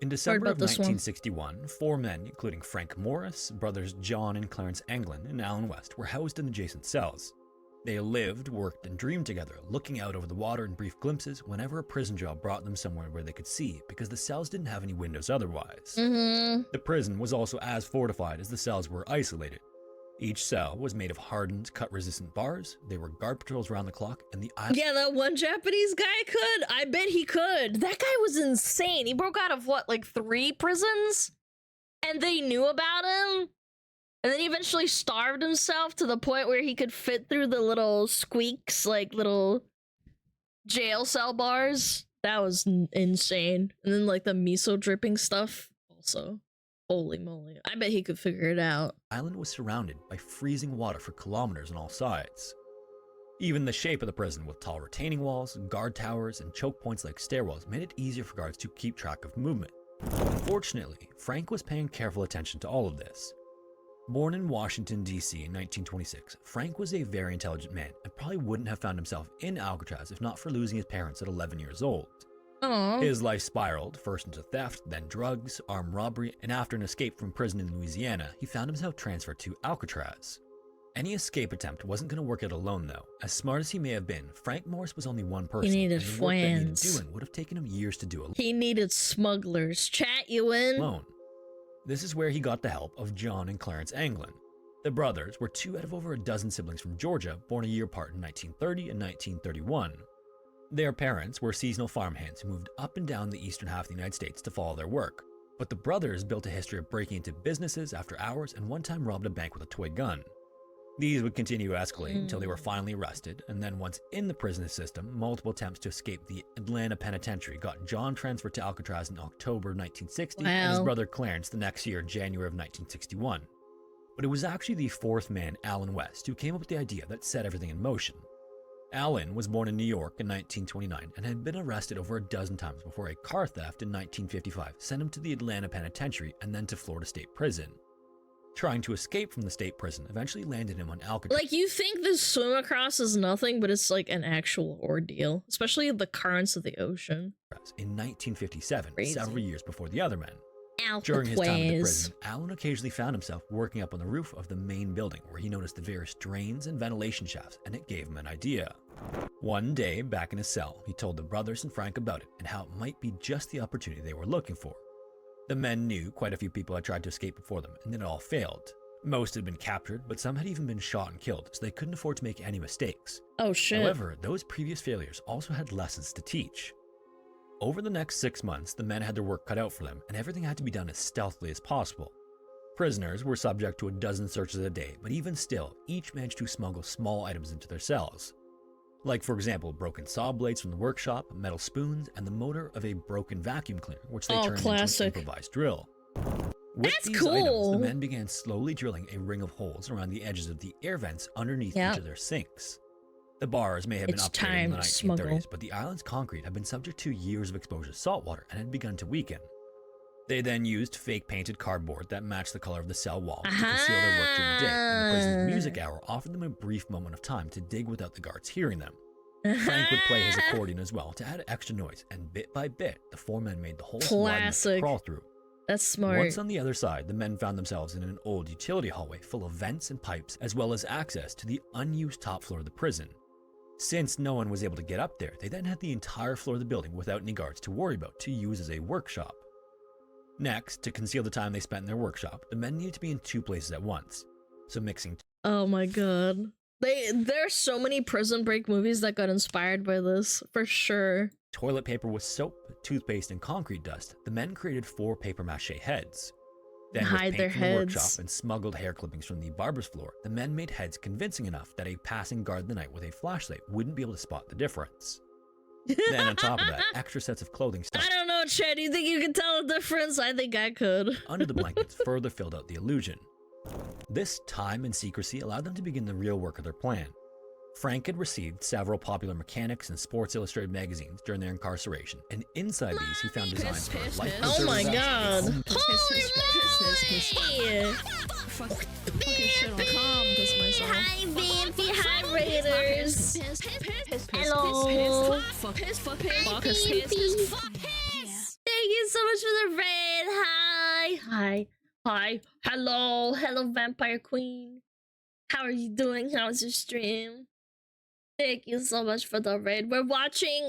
In December of about this one. 1961, 4 men, including Frank Morris, brothers John and Clarence Anglin, and Alan West, were housed in adjacent cells. They lived, worked, and dreamed together, looking out over the water in brief glimpses whenever a prison job brought them somewhere where they could see, because the cells didn't have any windows otherwise. The prison was also as fortified as the cells were isolated. Each cell was made of hardened, cut-resistant bars, there were guard patrols around the clock, and the island— Yeah, that one Japanese guy could. I bet he could. That guy was insane. He broke out of what, like 3 prisons? And they knew about him? And then he eventually starved himself to the point where he could fit through the little squeaks, like little jail cell bars. That was insane. And then like the miso dripping stuff also. Holy moly. I bet he could figure it out. The island was surrounded by freezing water for kilometers on all sides. Even the shape of the prison, with tall retaining walls, guard towers, and choke points like stairwells, made it easier for guards to keep track of movement. Unfortunately, Frank was paying careful attention to all of this. Born in Washington, D.C. in 1926, Frank was a very intelligent man and probably wouldn't have found himself in Alcatraz if not for losing his parents at 11 years old. Aww. His life spiraled, first into theft, then drugs, armed robbery, and after an escape from prison in Louisiana, he found himself transferred to Alcatraz. Any escape attempt wasn't going to work out alone though. As smart as he may have been, Frank Morris was only one person. He needed and the work that he needed friends. doing would have taken him years to do alone. He needed smugglers. Chat you in? This is where he got the help of John and Clarence Anglin. The brothers were 2 out of over a dozen siblings from Georgia, born a year apart in 1930 and 1931. Their parents were seasonal farmhands who moved up and down the eastern half of the United States to follow their work. But the brothers built a history of breaking into businesses after hours and one time robbed a bank with a toy gun. These would continue to escalate until they were finally arrested, and then once in the prison system, multiple attempts to escape the Atlanta penitentiary got John transferred to Alcatraz in October 1960 and his brother Clarence the next year, January of 1961. But it was actually the 4th man, Alan West, who came up with the idea that set everything in motion. Alan was born in New York in 1929 and had been arrested over a dozen times before a car theft in 1955 sent him to the Atlanta penitentiary and then to Florida State Prison. Trying to escape from the state prison eventually landed him on Alcatraz. Like, you think this swim across is nothing, but it's like an actual ordeal, especially the currents of the ocean. In 1957, Crazy. several years before the other men. Alcatraz. During his time in the prison, Alan occasionally found himself working up on the roof of the main building where he noticed the various drains and ventilation shafts, and it gave him an idea. One day, back in his cell, he told the brothers and Frank about it and how it might be just the opportunity they were looking for. The men knew quite a few people had tried to escape before them, and it all failed. Most had been captured, but some had even been shot and killed, so they couldn't afford to make any mistakes. Oh shit. However, those previous failures also had lessons to teach. Over the next 6 months, the men had their work cut out for them, and everything had to be done as stealthily as possible. Prisoners were subject to a dozen searches a day, but even still, each managed to smuggle small items into their cells. Like, for example, broken saw blades from the workshop, metal spoons, and the motor of a broken vacuum cleaner, which they turned into an improvised drill. With these items, the men began slowly drilling a ring of holes around the edges of the air vents underneath each of their sinks. The bars may have been upgraded in the 1930s, but the island's concrete had been subject to years of exposure to salt water and had begun to weaken. They then used fake painted cardboard that matched the color of the cell walls to conceal their work during the day, and the prison's music hour offered them a brief moment of time to dig without the guards hearing them. Frank would play his accordion as well to add extra noise, and bit by bit, the 4 men made the holes wide enough to crawl through. That's smart. Once on the other side, the men found themselves in an old utility hallway full of vents and pipes, as well as access to the unused top floor of the prison. Since no one was able to get up there, they then had the entire floor of the building without any guards to worry about to use as a workshop. Next, to conceal the time they spent in their workshop, the men needed to be in 2 places at once. So mixing. Oh my god. There's so many Prison Break movies that got inspired by this, for sure. Toilet paper with soap, toothpaste, and concrete dust, the men created 4 paper mache heads. Then with Hide paint their from the heads. workshop and smuggled hair clippings from the barber's floor, the men made heads convincing enough that a passing guard in the night with a flashlight wouldn't be able to spot the difference. Then on top of that, extra sets of clothing stuck I don't know, Chad. Do you think you can tell the difference? I think I could. under the blankets further filled out the illusion. This time and secrecy allowed them to begin the real work of their plan. Frank had received several popular mechanics and Sports Illustrated magazines during their incarceration, and inside these he found designs for life. Oh my god. Holy moly! Fucking shit on calm, piss myself. Hi, Vampy. Hi, Raiders. Hello. Thank you so much for the raid. Hi. Hi. Hi. Hello. Hello, Vampire Queen. How are you doing? How's your stream? Thank you so much for the raid. We're watching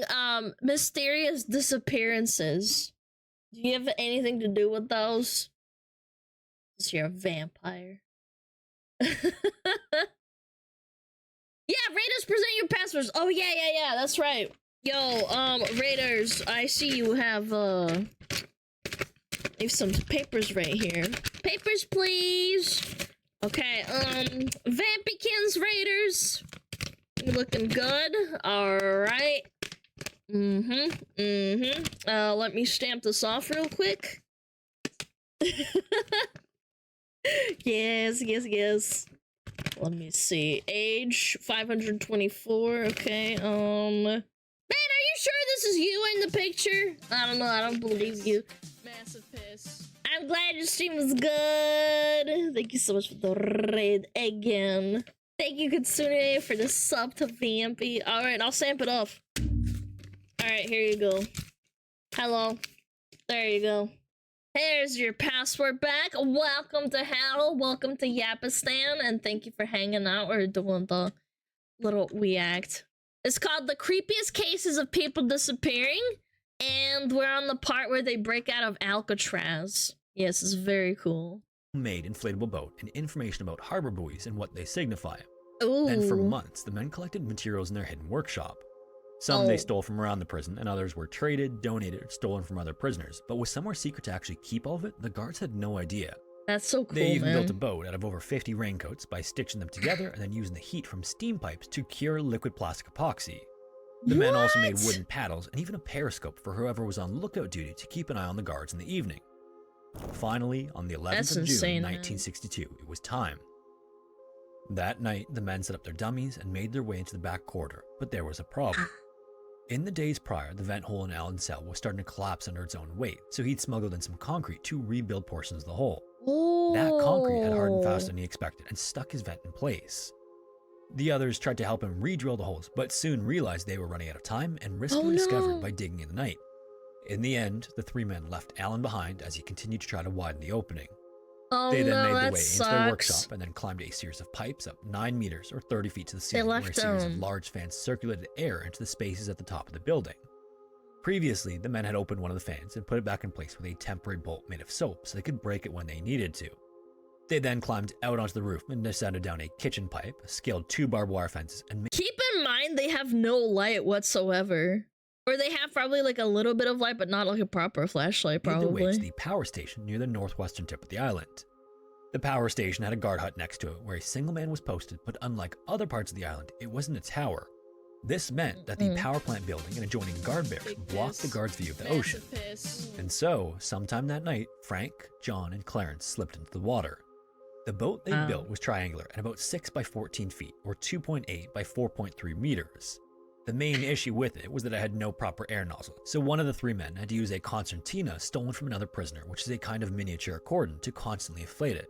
Mysterious Disappearances. Do you have anything to do with those? Because you're a vampire. Yeah, Raiders, present your passwords. Oh yeah, that's right. Yo, Raiders, I see you have some papers right here. Papers, please. Okay, Vampykins, Raiders. You looking good? Alright. Let me stamp this off real quick. Yes. Let me see. Age 524. Okay. Man, are you sure this is you in the picture? I don't know. I don't believe you. Massive piss. I'm glad your stream was good. Thank you so much for the raid again. Thank you, Kitsune, for the sub to Vampy. Alright, I'll stamp it off. Alright, here you go. Hello. There you go. Here's your password back. Welcome to Hell. Welcome to Yapistan. And thank you for hanging out or doing the little react. It's called The Creepiest Cases of People Disappearing. And we're on the part where they break out of Alcatraz. Yes, it's very cool. Made inflatable boat and information about harbor buoys and what they signify. Ooh. Then for months, the men collected materials in their hidden workshop. Some they stole from around the prison, and others were traded, donated, or stolen from other prisoners. But with somewhere secret to actually keep all of it, the guards had no idea. That's so cool, They even man. built a boat out of over 50 raincoats by stitching them together and then using the heat from steam pipes to cure liquid plastic epoxy. The men also made wooden paddles and even a periscope for whoever was on lookout duty to keep an eye on the guards in the evening. Finally, on the 11th of June, 1962, it was time. That night, the men set up their dummies and made their way into the back corridor, but there was a problem. In the days prior, the vent hole in Alan's cell was starting to collapse under its own weight, so he'd smuggled in some concrete to rebuild portions of the hole. That concrete had hardened faster than he expected and stuck his vent in place. The others tried to help him re-drill the holes, but soon realized they were running out of time and risked being discovered by digging in the night. In the end, the 3 men left Alan behind as he continued to try to widen the opening. They then made their way into their workshop and then climbed a series of pipes up 9 meters or 30 feet to the ceiling, where a series of large fans circulated air into the spaces at the top of the building. Previously, the men had opened one of the fans and put it back in place with a temporary bolt made of soap so they could break it when they needed to. They then climbed out onto the roof and descended down a kitchen pipe, scaled 2 barbed wire fences, and Keep in mind they have no light whatsoever. Or they have probably like a little bit of light, but not like a proper flashlight, made their way probably. to the power station near the northwestern tip of the island. The power station had a guard hut next to it where a single man was posted, but unlike other parts of the island, it wasn't a tower. This meant that the power plant building and adjoining guard barracks blocked the guard's view of the ocean. And so, sometime that night, Frank, John, and Clarence slipped into the water. The boat they built was triangular and about 6 by 14 feet, or 2.8 by 4.3 meters. The main issue with it was that it had no proper air nozzle, so one of the 3 men had to use a concertina stolen from another prisoner, which is a kind of miniature accordion, to constantly inflate it.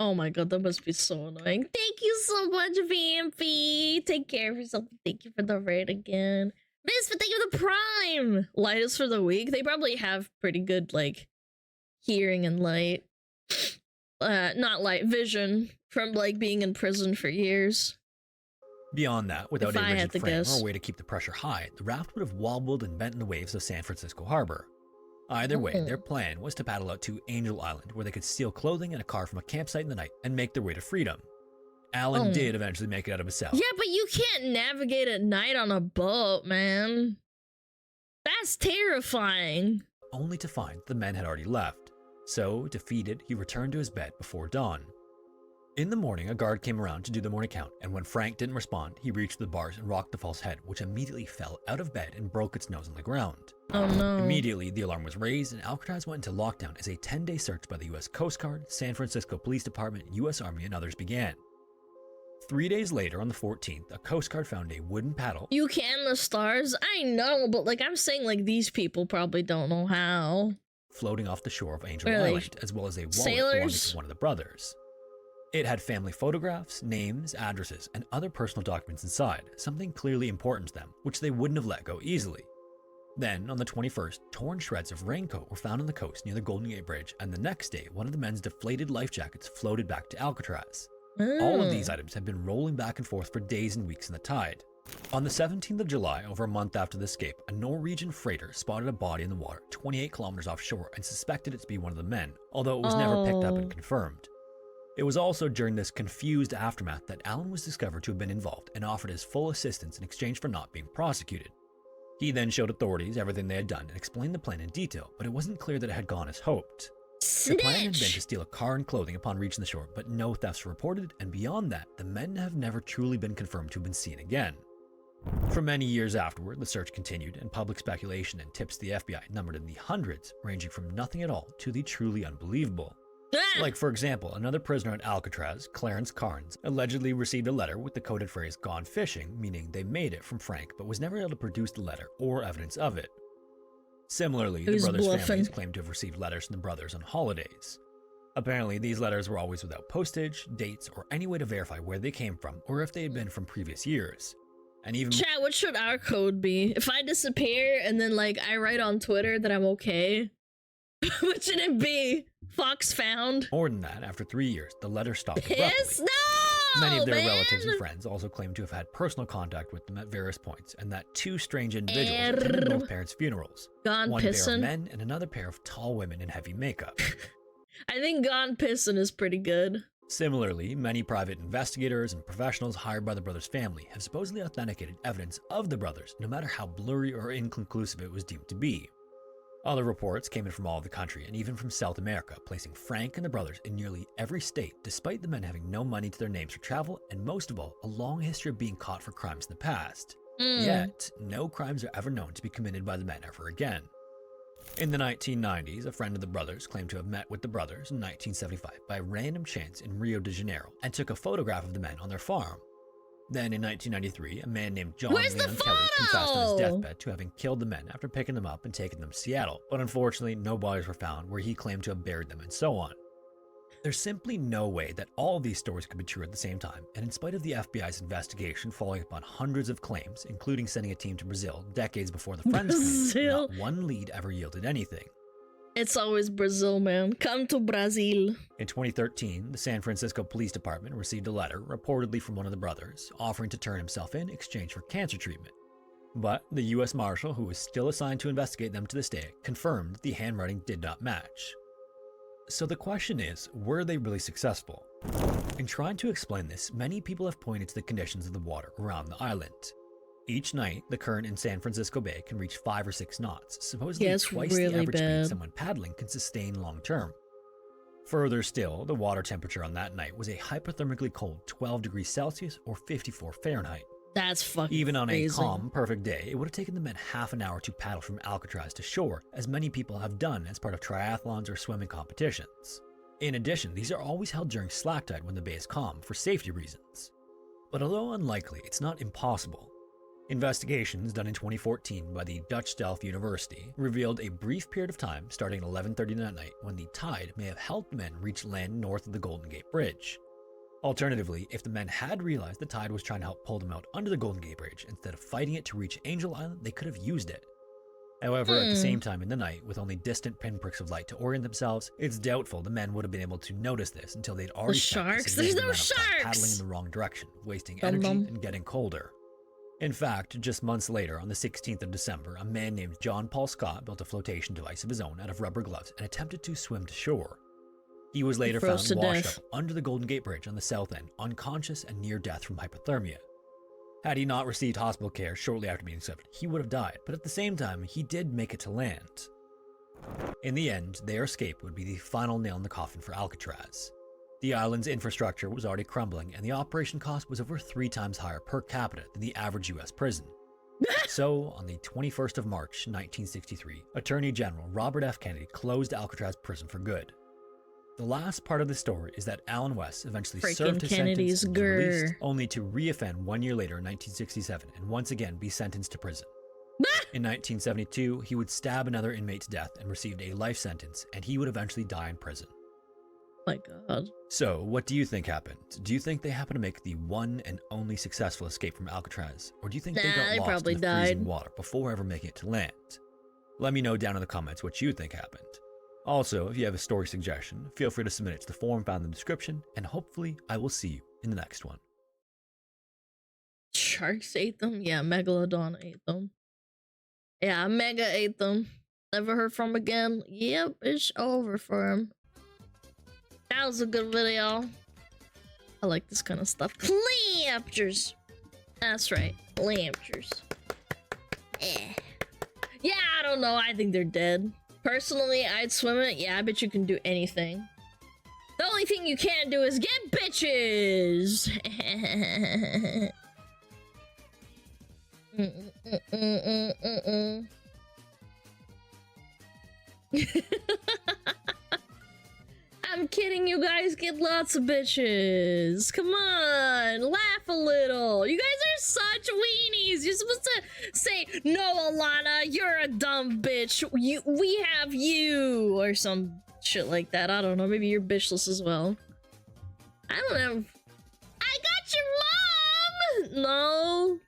Oh my god, that must be so annoying. Thank you so much, Vampy. Take care of yourself. Thank you for the raid again. Misfit, thank you for the prime. Lightest for the week. They probably have pretty good, like, hearing and light. Not light, vision from, like, being in prison for years. Beyond that, without If a I had rigid to frame guess. or a way to keep the pressure high, the raft would have wobbled and bent in the waves of San Francisco Harbor. Either way, their plan was to paddle out to Angel Island, where they could steal clothing and a car from a campsite in the night and make their way to freedom. Alan did eventually make it out of his cell. Yeah, but you can't navigate at night on a boat, man. That's terrifying. Only to find the men had already left. So, defeated, he returned to his bed before dawn. In the morning, a guard came around to do the morning count, and when Frank didn't respond, he reached the bars and rocked the false head, which immediately fell out of bed and broke its nose on the ground. Oh no. Immediately, the alarm was raised, and Alcatraz went into lockdown as a 10-day search by the U.S. Coast Guard, San Francisco Police Department, U.S. Army, and others began. 3 days later, on the 14th, a Coast Guard found a wooden paddle. You can the stars? I know, but like I'm saying, like these people probably don't know how. Floating off the shore of Angel Really? Island, as well as a wallet Sailors? belonging to one of the brothers. It had family photographs, names, addresses, and other personal documents inside, something clearly important to them, which they wouldn't have let go easily. Then, on the 21st, torn shreds of raincoat were found on the coast near the Golden Gate Bridge, and the next day, one of the men's deflated life jackets floated back to Alcatraz. All of these items had been rolling back and forth for days and weeks in the tide. On the 17th of July, over a month after the escape, a Norwegian freighter spotted a body in the water 28 kilometers offshore and suspected it to be one of the men, although it was never picked up and confirmed. It was also during this confused aftermath that Alan was discovered to have been involved and offered his full assistance in exchange for not being prosecuted. He then showed authorities everything they had done and explained the plan in detail, but it wasn't clear that it had gone as hoped. The plan had been to steal a car and clothing upon reaching the shore, but no thefts were reported, and beyond that, the men have never truly been confirmed to have been seen again. For many years afterward, the search continued, and public speculation and tips to the FBI numbered in the hundreds, ranging from nothing at all to the truly unbelievable. Like, for example, another prisoner at Alcatraz, Clarence Carnes, allegedly received a letter with the coded phrase "gone fishing," meaning they made it from Frank, but was never able to produce the letter or evidence of it. Similarly, the brothers' families claimed to have received letters from the brothers on holidays. Apparently, these letters were always without postage, dates, or any way to verify where they came from or if they had been from previous years. And even Chat, what should our code be? If I disappear and then like I write on Twitter that I'm okay, what should it be? Fox found? more than that, after 3 years, the letter stopped abruptly. Yes, no! Many of their man! relatives and friends also claimed to have had personal contact with them at various points, and that two strange individuals attended both parents' funerals. Gone one pair pissin'. of men and another pair of tall women in heavy makeup. I think Gone Pissin' is pretty good. Similarly, many private investigators and professionals hired by the brothers' family have supposedly authenticated evidence of the brothers, no matter how blurry or inconclusive it was deemed to be. Other reports came in from all over the country and even from South America, placing Frank and the brothers in nearly every state, despite the men having no money to their names for travel and, most of all, a long history of being caught for crimes in the past. Yet, no crimes are ever known to be committed by the men ever again. In the 1990s, a friend of the brothers claimed to have met with the brothers in 1975 by random chance in Rio de Janeiro and took a photograph of the men on their farm. Then in 1993, a man named John Where's the Leon Kelly confessed on his photo? deathbed to having killed the men after picking them up and taking them to Seattle, but unfortunately no bodies were found where he claimed to have buried them and so on. There's simply no way that all of these stories could be true at the same time, and in spite of the FBI's investigation following up on hundreds of claims, including sending a team to Brazil decades before the Friends claims, Brazil. not one lead ever yielded anything. It's always Brazil, man. Come to Brazil. In 2013, the San Francisco Police Department received a letter, reportedly from one of the brothers, offering to turn himself in exchange for cancer treatment. But the U.S. Marshal, who was still assigned to investigate them to this day, confirmed the handwriting did not match. So the question is, were they really successful? In trying to explain this, many people have pointed to the conditions of the water around the island. Each night, the current in San Francisco Bay can reach 5 or 6 knots, supposedly Yeah, it's twice really the average bad. speed someone paddling can sustain long term. Further still, the water temperature on that night was a hypothermically cold 12 degrees Celsius or 54 Fahrenheit. That's fucking Even on crazy. a calm, perfect day, it would have taken the men half an hour to paddle from Alcatraz to shore, as many people have done as part of triathlons or swimming competitions. In addition, these are always held during slack tide when the bay is calm, for safety reasons. But although unlikely, it's not impossible. Investigations done in 2014 by the Dutch Delft University revealed a brief period of time starting at 11:30 that night when the tide may have helped men reach land north of the Golden Gate Bridge. Alternatively, if the men had realized the tide was trying to help pull them out under the Golden Gate Bridge instead of fighting it to reach Angel Island, they could have used it. However, at the same time in the night, with only distant pinpricks of light to orient themselves, it's doubtful the men would have been able to notice this until they'd already spent a sharks? significant There's no amount of time sharks! paddling in the wrong direction, wasting Dum energy dum. and getting colder. In fact, just months later, on the 16th of December, a man named John Paul Scott built a flotation device of his own out of rubber gloves and attempted to swim to shore. He was later found washed up under the Golden Gate Bridge on the south end, unconscious and near death from hypothermia. Had he not received hospital care shortly after being accepted, he would have died, but at the same time, he did make it to land. In the end, their escape would be the final nail in the coffin for Alcatraz. The island's infrastructure was already crumbling, and the operation cost was over 3 times higher per capita than the average US prison. So, on the 21st of March, 1963, Attorney General Robert F. Kennedy closed Alcatraz prison for good. The last part of the story is that Alan West eventually served his sentence and was released, only to reoffend 1 year later in 1967 and once again be sentenced to prison. In 1972, he would stab another inmate to death and received a life sentence, and he would eventually die in prison. My God. So, what do you think happened? Do you think they happened to make the one and only successful escape from Alcatraz? Or do you think they got lost in the freezing water before ever making it to land? Let me know down in the comments what you think happened. Also, if you have a story suggestion, feel free to submit it to the forum found in the description, and hopefully I will see you in the next one. Sharks ate them? Yeah, Megalodon ate them. Yeah, Mega ate them. Never heard from again. Yep, it's over for him. That was a good video. I like this kind of stuff. Clamptures. That's right. Clamptures. Yeah, I don't know. I think they're dead. Personally, I'd swim it. Yeah, I bet you can do anything. The only thing you can't do is get bitches. I'm kidding, you guys get lots of bitches. Come on, laugh a little. You guys are such weenies. You're supposed to say, no, Alana, you're a dumb bitch. We have you, or some shit like that. I don't know, maybe you're bitchless as well. I don't know. I got your mom! No.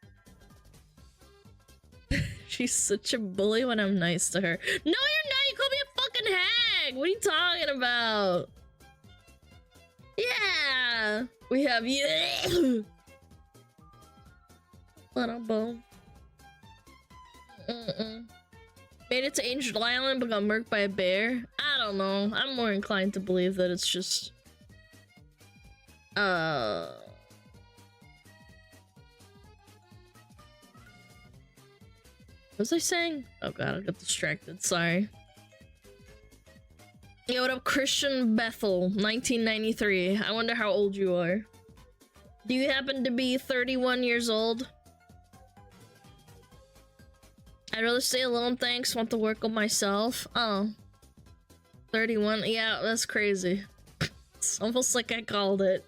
She's such a bully when I'm nice to her. No, you're not. You call me a fucking hag. What are you talking about? Yeah, we have you. Little bone. Made it to Angel Island but got murked by a bear. I don't know. I'm more inclined to believe that it's just what was I saying? Oh god, I got distracted. Sorry. Yo, what up, Christian Bethel, 1993. I wonder how old you are. Do you happen to be 31 years old? I'd rather stay alone, thanks. Want to work on myself. Oh. 31. Yeah, that's crazy. It's almost like I called it.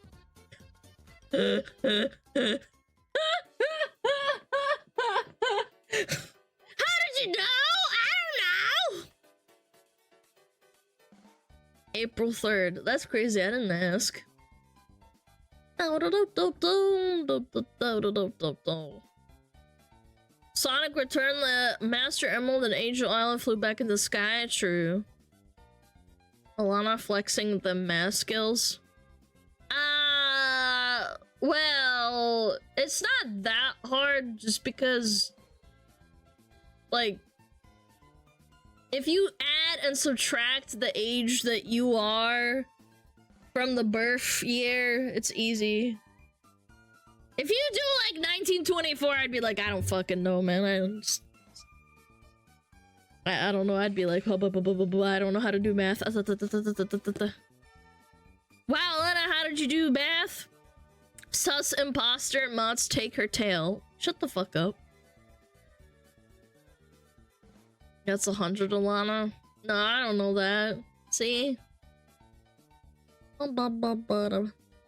How did you know? I don't know! April 3rd. That's crazy, I didn't ask. Sonic returned the Master Emerald and Angel Island flew back in the sky. True. Alana flexing the math skills. Well, it's not that hard just because, like, if you add and subtract the age that you are from the birth year, it's easy. If you do like 1924, I'd be like, I don't fucking know, man. I don't know. I'd be like, I don't know how to do math. Wow, Alana, how did you do math? Sus imposter, mods take her tail. Shut the fuck up. That's 100, Alana. No, I don't know that. See?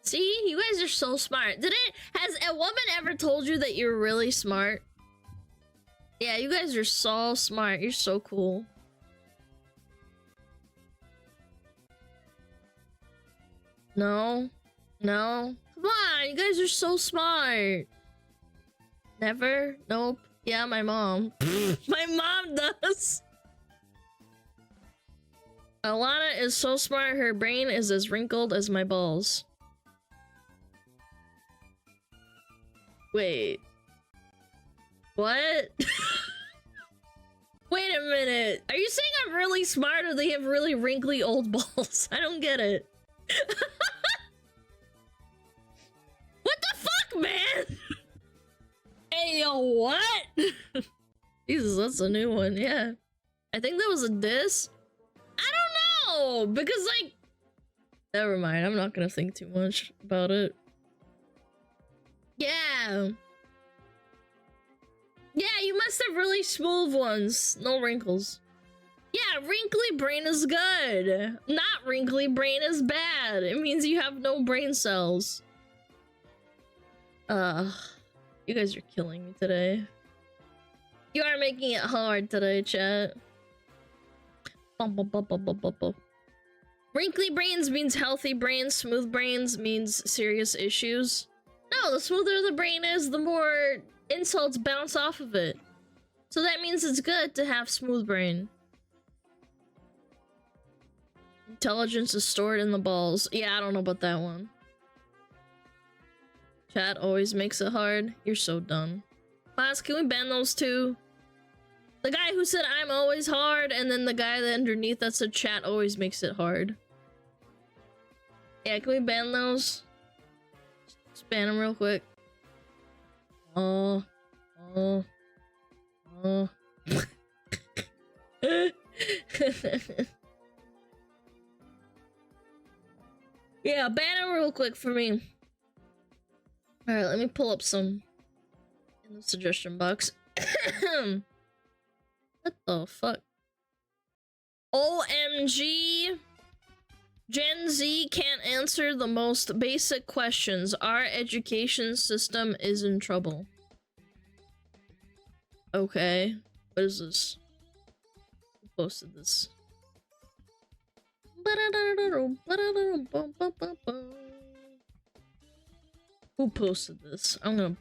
See? You guys are so smart. Has a woman ever told you that you're really smart? Yeah, you guys are so smart. You're so cool. No? No? Come on, you guys are so smart. Never? Nope. Yeah, my mom. My mom does. Alana is so smart, her brain is as wrinkled as my balls. Wait. What? Wait a minute. Are you saying I'm really smart or they have really wrinkly old balls? I don't get it. What the fuck, man? Hey, yo, what? Jesus, that's a new one, yeah. I think that was a diss. I don't know, because, like... Never mind, I'm not gonna think too much about it. Yeah. Yeah, you must have really smooth ones. No wrinkles. Yeah, wrinkly brain is good. Not wrinkly brain is bad. It means you have no brain cells. You guys are killing me today. You are making it hard today, chat. Wrinkly brains means healthy brains. Smooth brains means serious issues. No, the smoother the brain is, the more insults bounce off of it. So that means it's good to have smooth brain. Intelligence is stored in the balls. Yeah, I don't know about that one. Chat always makes it hard. You're so done. Class, can we ban those two? The guy who said I'm always hard, and then the guy that underneath that said chat always makes it hard. Yeah, can we ban those? Just ban them real quick. Yeah, ban them real quick for me. Alright, let me pull up some in the suggestion box. What the fuck? OMG! Gen Z can't answer the most basic questions. Our education system is in trouble. Okay. What is this? Who posted this? Who posted this? I'm gonna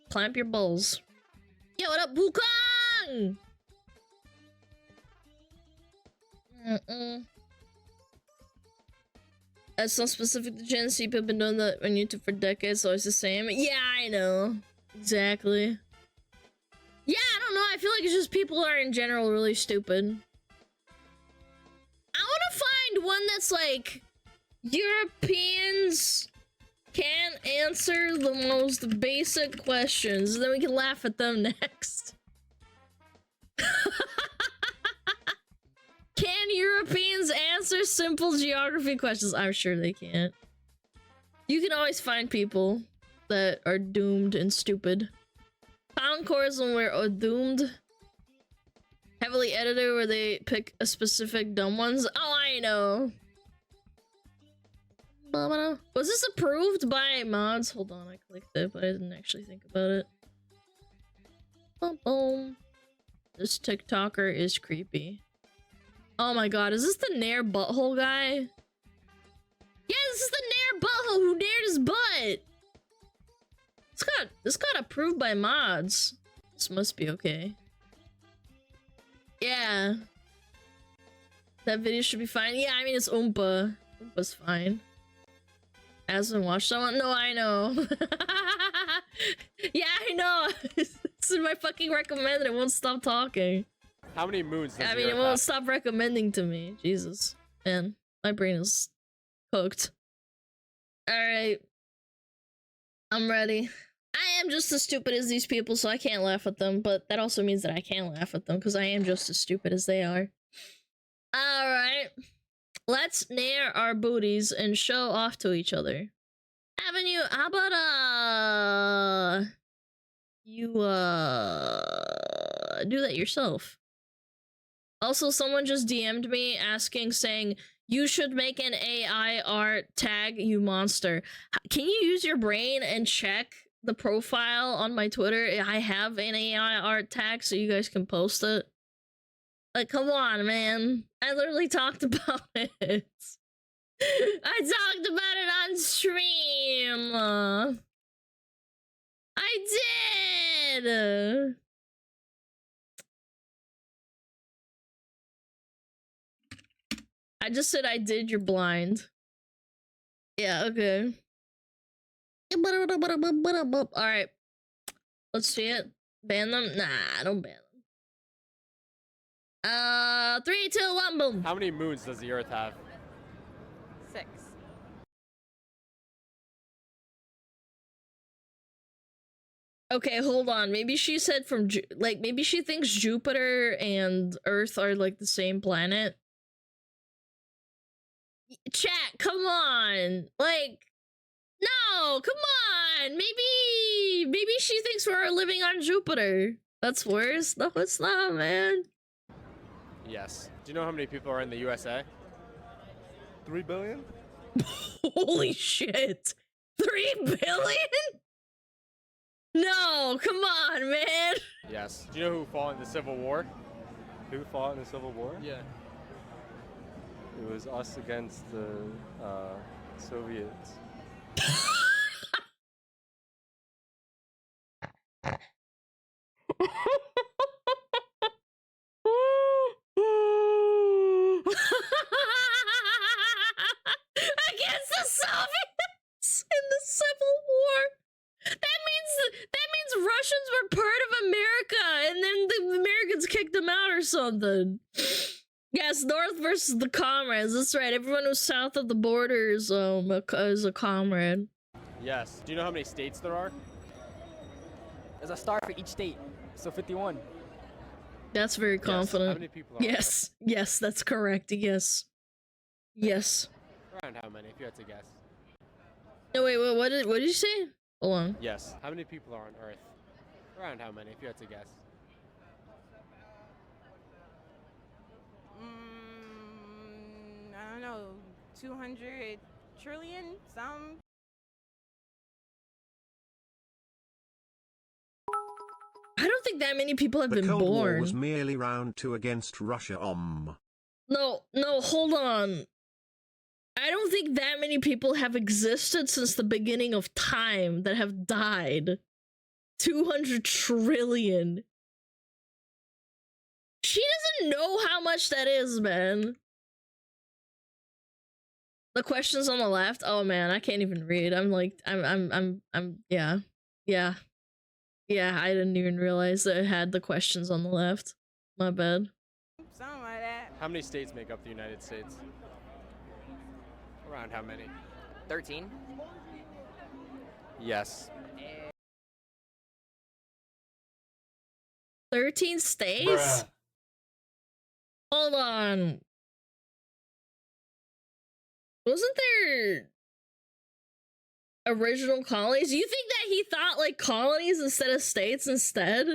clamp your balls. Yo, what up, Wukong? That's not specific to Gen Z. People have been doing that on YouTube for decades, so it's the same. Yeah, I know. Exactly. Yeah, I don't know. I feel like it's just people are in general really stupid. I want to find one that's like Europeans can't answer the most basic questions, and then we can laugh at them next. Can Europeans answer simple geography questions? I'm sure they can't. You can always find people that are doomed and stupid. Pound cores when we're doomed. Heavily edited where they pick a specific dumb ones. Oh, I know. Was this approved by mods? Hold on, I clicked it, but I didn't actually think about it. Boom, boom. This TikToker is creepy. Oh my god, is this the Nair butthole guy? Yeah, this is the Nair butthole who nared his butt! This got approved by mods. This must be okay. Yeah. That video should be fine. Yeah, I mean, it's Oompa. Oompa's fine. Hasn't watched that one? No, I know. Yeah, I know. This is my fucking recommended. It won't stop talking. How many moons does I mean, it won't stop recommending to me. Jesus. Man, my brain is cooked. Alright. I'm ready. I am just as stupid as these people, so I can't laugh at them, but that also means that I can laugh at them, because I am just as stupid as they are. Alright. Let's nair our booties and show off to each other. Avenue, how about, you, do that yourself. Also, someone just DM'd me saying, you should make an AI art tag, you monster. Can you use your brain and check the profile on my Twitter? I have an AI art tag, so you guys can post it. Like, come on, man. I literally talked about it. I talked about it on stream. I did. I just said I did, you're blind. Yeah, okay. Alright. Let's see it. Ban them? Nah, don't ban them. 3, 2, 1, boom. How many moons does the Earth have? 6. Okay, hold on. Maybe she said from like maybe she thinks Jupiter and Earth are like the same planet. Chat, come on. Like, no, come on. Maybe she thinks we're living on Jupiter. That's worse. No, it's not, man. Yes. Do you know how many people are in the USA? 3 billion? Holy shit. 3 billion? No, come on, man. Yes. Do you know who fought in the Civil War? Who fought in the Civil War? Yeah. It was us against the Soviets. Against the Soviets in the Civil War. That means Russians were part of America, and then the Americans kicked them out or something. Yes, North versus the comrades. That's right. Everyone who's south of the border is a comrade. Yes. Do you know how many states there are? There's a star for each state, so 51. That's very confident. How many people are Yes, yes, that's correct. Yes, yes. Around how many, if you had to guess? No, wait, what did you say? Hold on. Yes. How many people are on Earth? Around how many, if you had to guess? I don't know, 200 trillion, some. I don't think that many people have The been Cold War born. was merely round 2 against Russia. No, hold on. I don't think that many people have existed since the beginning of time that have died. 200 trillion. She doesn't know how much that is, man. The questions on the left. Oh man, I can't even read. Yeah, I didn't even realize that it had the questions on the left. My bad. Something like that. How many states make up the United States? Around how many? 13. Yes. 13 states? Hold on. Wasn't there original colonies? You think that he thought like colonies instead of states instead?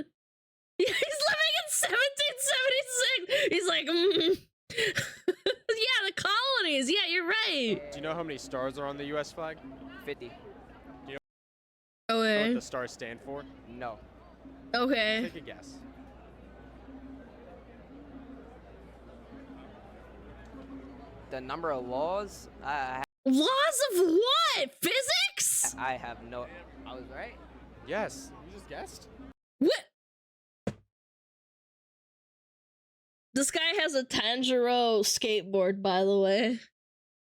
Yeah, he's living in 1776. He's like, yeah, the colonies. Yeah, you're right. Do you know how many stars are on the U.S. flag? 50. Do you know Okay. what the stars stand for? No. Okay. Take a guess. The number of laws? Laws of what? Physics? I have no. I was right. Yes. You just guessed. What? This guy has a Tanjiro skateboard, by the way.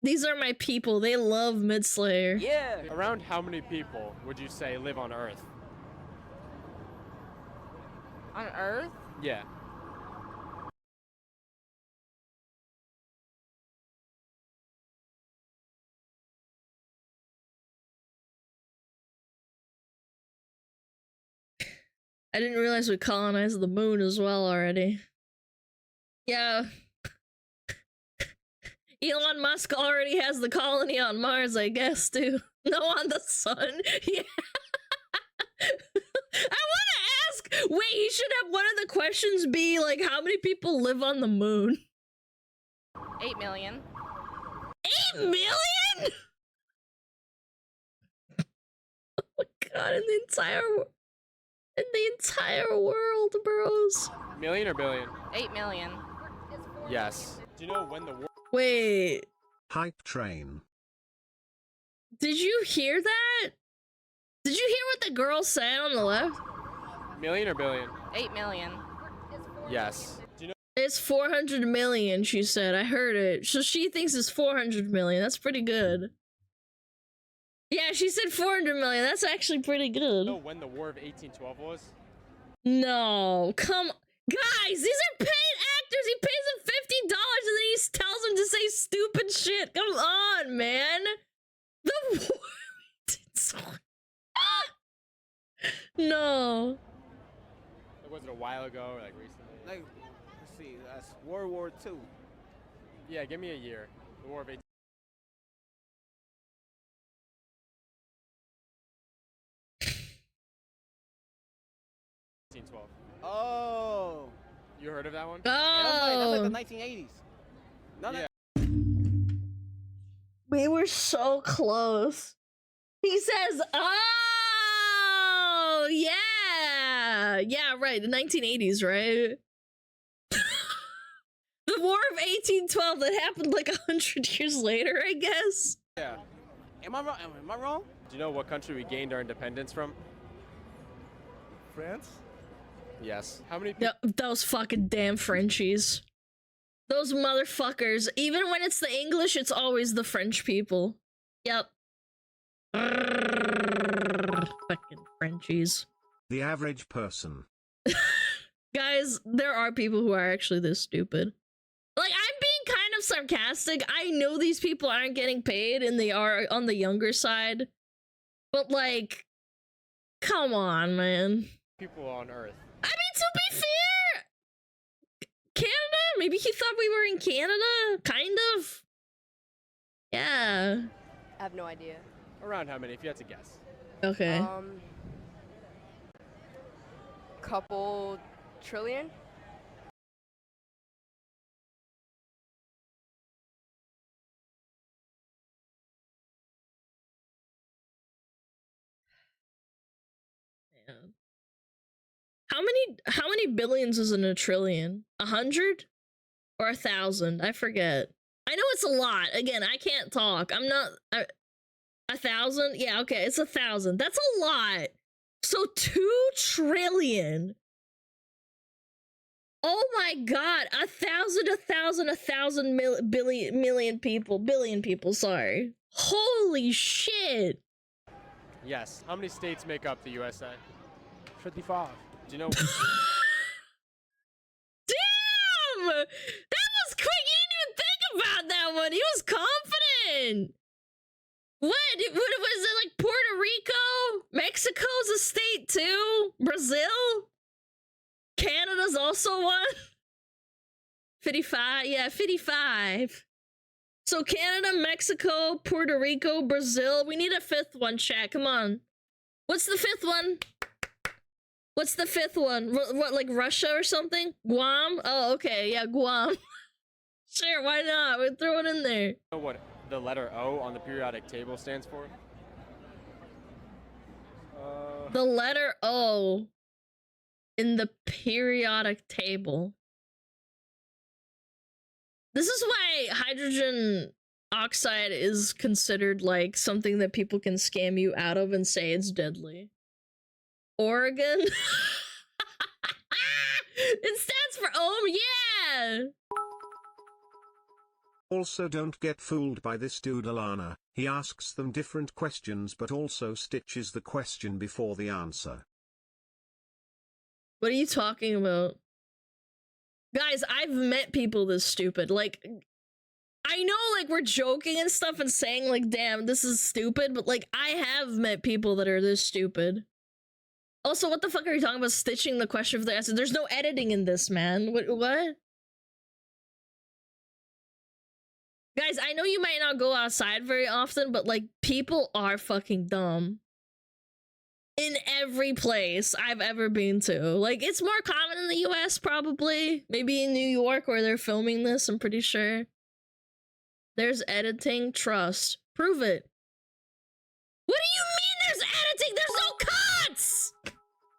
These are my people. They love Mid-Slayer. Yeah. Around how many people would you say live on Earth? On Earth? Yeah. I didn't realize we colonized the moon as well already. Yeah. Elon Musk already has the colony on Mars, I guess, too. No, on the sun. Yeah. I want to ask. Wait, he should have one of the questions be like, how many people live on the moon? 8 million. 8 million? Oh my god! In the entire world, bros. Million or billion? 8 million. Yes. Do you know when the war? Wait. Hype train. Did you hear that? Did you hear what the girl said on the left? Million or billion? 8 million. Yes. Do you know? It's 400 million, she said. I heard it. So she thinks it's 400 million. That's pretty good. Yeah, she said 400 million. That's actually pretty good. Know when the War of 1812 was? No, come, guys, these are paid actors. He pays them $50 and then he tells them to say stupid shit. Come on, man. The no. Was it a while ago or like recently? Like, let's see, that's World War II. Yeah, give me a year. The War of 18. 1912. Oh. You heard of that one? Yeah, that's like the 1980s. No, Yeah. We were so close. He says, oh, yeah. Yeah, right. The 1980s, right? The War of 1812 that happened like 100 years later, I guess. Yeah. Am I wrong? Am I wrong? Do you know what country we gained our independence from? France? Yes. How many people? Those fucking damn Frenchies. Those motherfuckers. Even when it's the English, it's always the French people. Yep. Fucking Frenchies. The average person. Guys, there are people who are actually this stupid. Like, I'm being kind of sarcastic. I know these people aren't getting paid and they are on the younger side. But, like, come on, man. People on Earth. I mean, to be fair, Canada? Maybe he thought we were in Canada? Kind of. Yeah. I have no idea. Around how many, if you had to guess? Okay. Couple trillion? How many billions is in a trillion? 100 or 1,000? I forget. I know it's a lot. Again, I can't talk. I'm not 1,000. Yeah, okay, it's 1,000. That's a lot. So 2 trillion. Oh my god, 1,000 billion people. Sorry. Holy shit. Yes. How many states make up the USA? 55. Do you know? Damn! That was quick. You didn't even think about that one. He was confident. What was it, like Puerto Rico? Mexico's a state too? Brazil? Canada's also one? 55? Yeah, 55. So Canada, Mexico, Puerto Rico, Brazil. We need a 5th one, chat. Come on. What's the 5th one? What's the 5th one? What, like Russia or something? Guam? Oh, okay. Yeah, Guam. Sure, why not? We'll throw it in there. You know what the letter O on the periodic table stands for? The letter O in the periodic table. This is why hydrogen oxide is considered like something that people can scam you out of and say it's deadly. Oregon? It stands for ohm, yeah! Also, don't get fooled by this dude Alana. He asks them different questions but also stitches the question before the answer. What are you talking about? Guys, I've met people this stupid. Like, I know, like, we're joking and stuff and saying, like, damn, this is stupid, but, like, I have met people that are this stupid. Also, what the fuck are you talking about stitching the question for the answer? There's no editing in this, man. What? Guys, I know you might not go outside very often, but, like, people are fucking dumb. In every place I've ever been to. Like, it's more common in the US, probably. Maybe in New York where they're filming this, I'm pretty sure. There's editing, trust. Prove it. What do you mean there's editing? There's no cuts!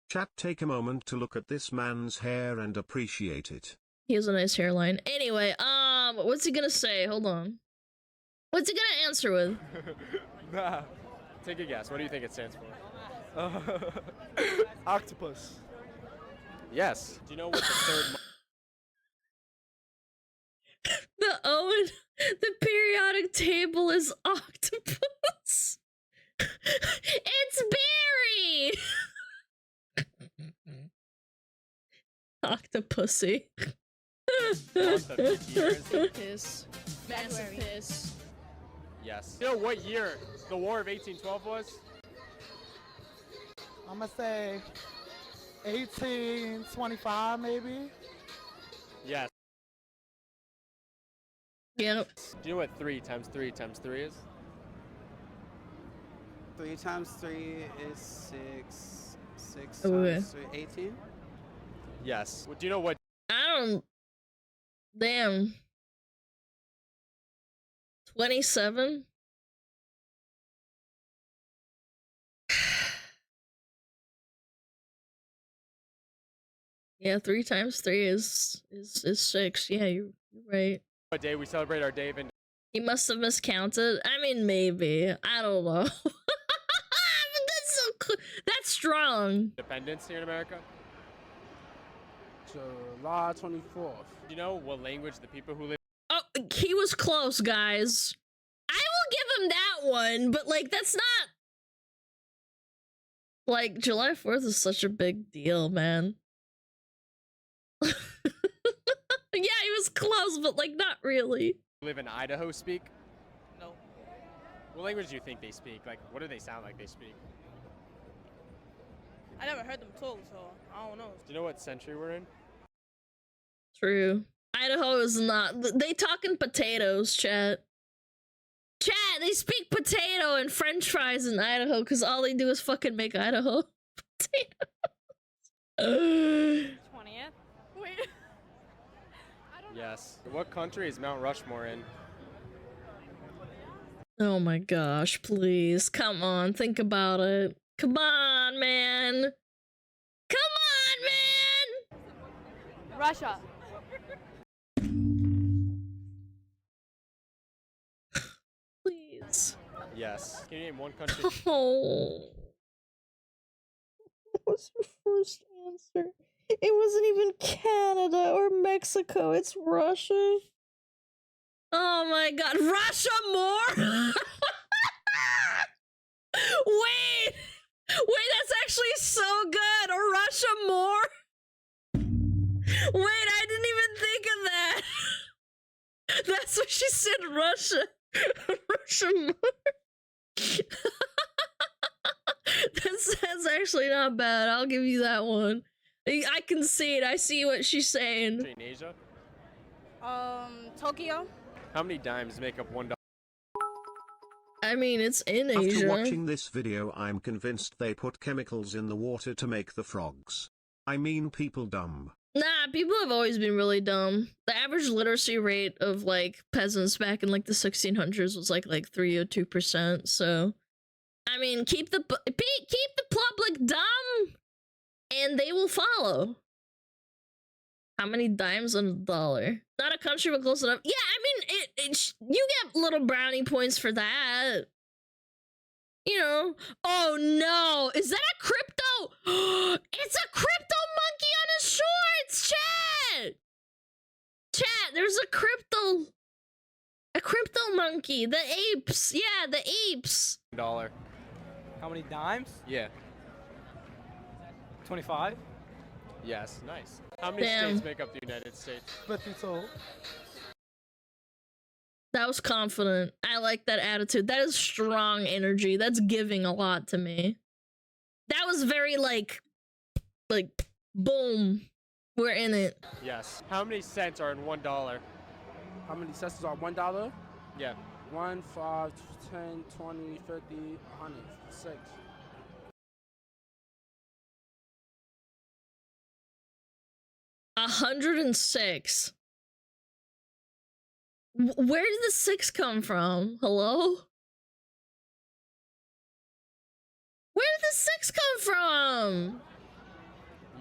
Chat, take a moment to look at this man's hair and appreciate it. He has a nice hairline. Anyway, what's he gonna say? Hold on. What's he gonna answer with? Nah. Take a guess. What do you think it stands for? Octopus. Yes. Do you know what the third? The O in the periodic table is octopus. It's Barry. Octopussy. Piss. Massive piss. Yes. You know what year the War of 1812 was? I'm gonna say 1825, maybe. Yes. Yep. Do you know what 3 times 3 times 3 is? 3 times 3 is 6. 6 Okay. times 3, 18? Yes. Well, do you know what? I don't. Damn. 27? Yeah, 3 times 3 is 6. Yeah, you're right. What day we celebrate our day of independence? He must have miscounted. I mean, maybe. I don't know. But that's so that's strong. Independence here in America? July 24th. Do you know what language the people who live? Oh, he was close, guys. I will give him that one, but like that's not like July 4th is such a big deal, man. Yeah, he was close, but like not really. Live in Idaho speak? No. What language do you think they speak? Like, what do they sound like they speak? I never heard them talk, so I don't know. Do you know what century we're in? True. Idaho is not. They talking potatoes, chat. Chat, they speak potato and french fries in Idaho because all they do is fucking make Idaho potatoes. 20th? Wait. Yes. What country is Mount Rushmore in? Oh my gosh, please. Come on, think about it. Come on, man. Come on, man! Russia. Please. Yes. Can you name one country? Oh. What was your first answer? It wasn't even Canada or Mexico. It's Russia. Oh my god. Russia more? Wait. Wait, that's actually so good. Russia more? Wait, I didn't even think of that. That's what she said, Russia. Russia more. That's actually not bad. I'll give you that one. I can see it. I see what she's saying. In Asia? Tokyo. How many dimes make up $1? I mean, it's in After Asia. watching this video, I'm convinced they put chemicals in the water to make the frogs. I mean, people dumb. Nah, people have always been really dumb. The average literacy rate of like peasants back in like the 1600s was like 3 or 2%. So, I mean, keep the public dumb, and they will follow. How many dimes on a dollar? Not a country, but close enough. Yeah, I mean, you get little brownie points for that. You know. Oh no, is that a crypto? It's a crypto monkey on his shorts, chat. Chat, there's a crypto monkey. The apes, yeah, the apes. $1. How many dimes? Yeah. 25. Yes. Nice. How many Damn. states make up the United States? 52. That was confident. I like that attitude. That is strong energy. That's giving a lot to me. That was very like boom. We're in it. Yes. How many cents are in $1? How many cents are $1? Yeah. 1, 5, 10, 20, 50, 100, 6. $106. Where did the 6 come from? Hello? Where did the 6 come from?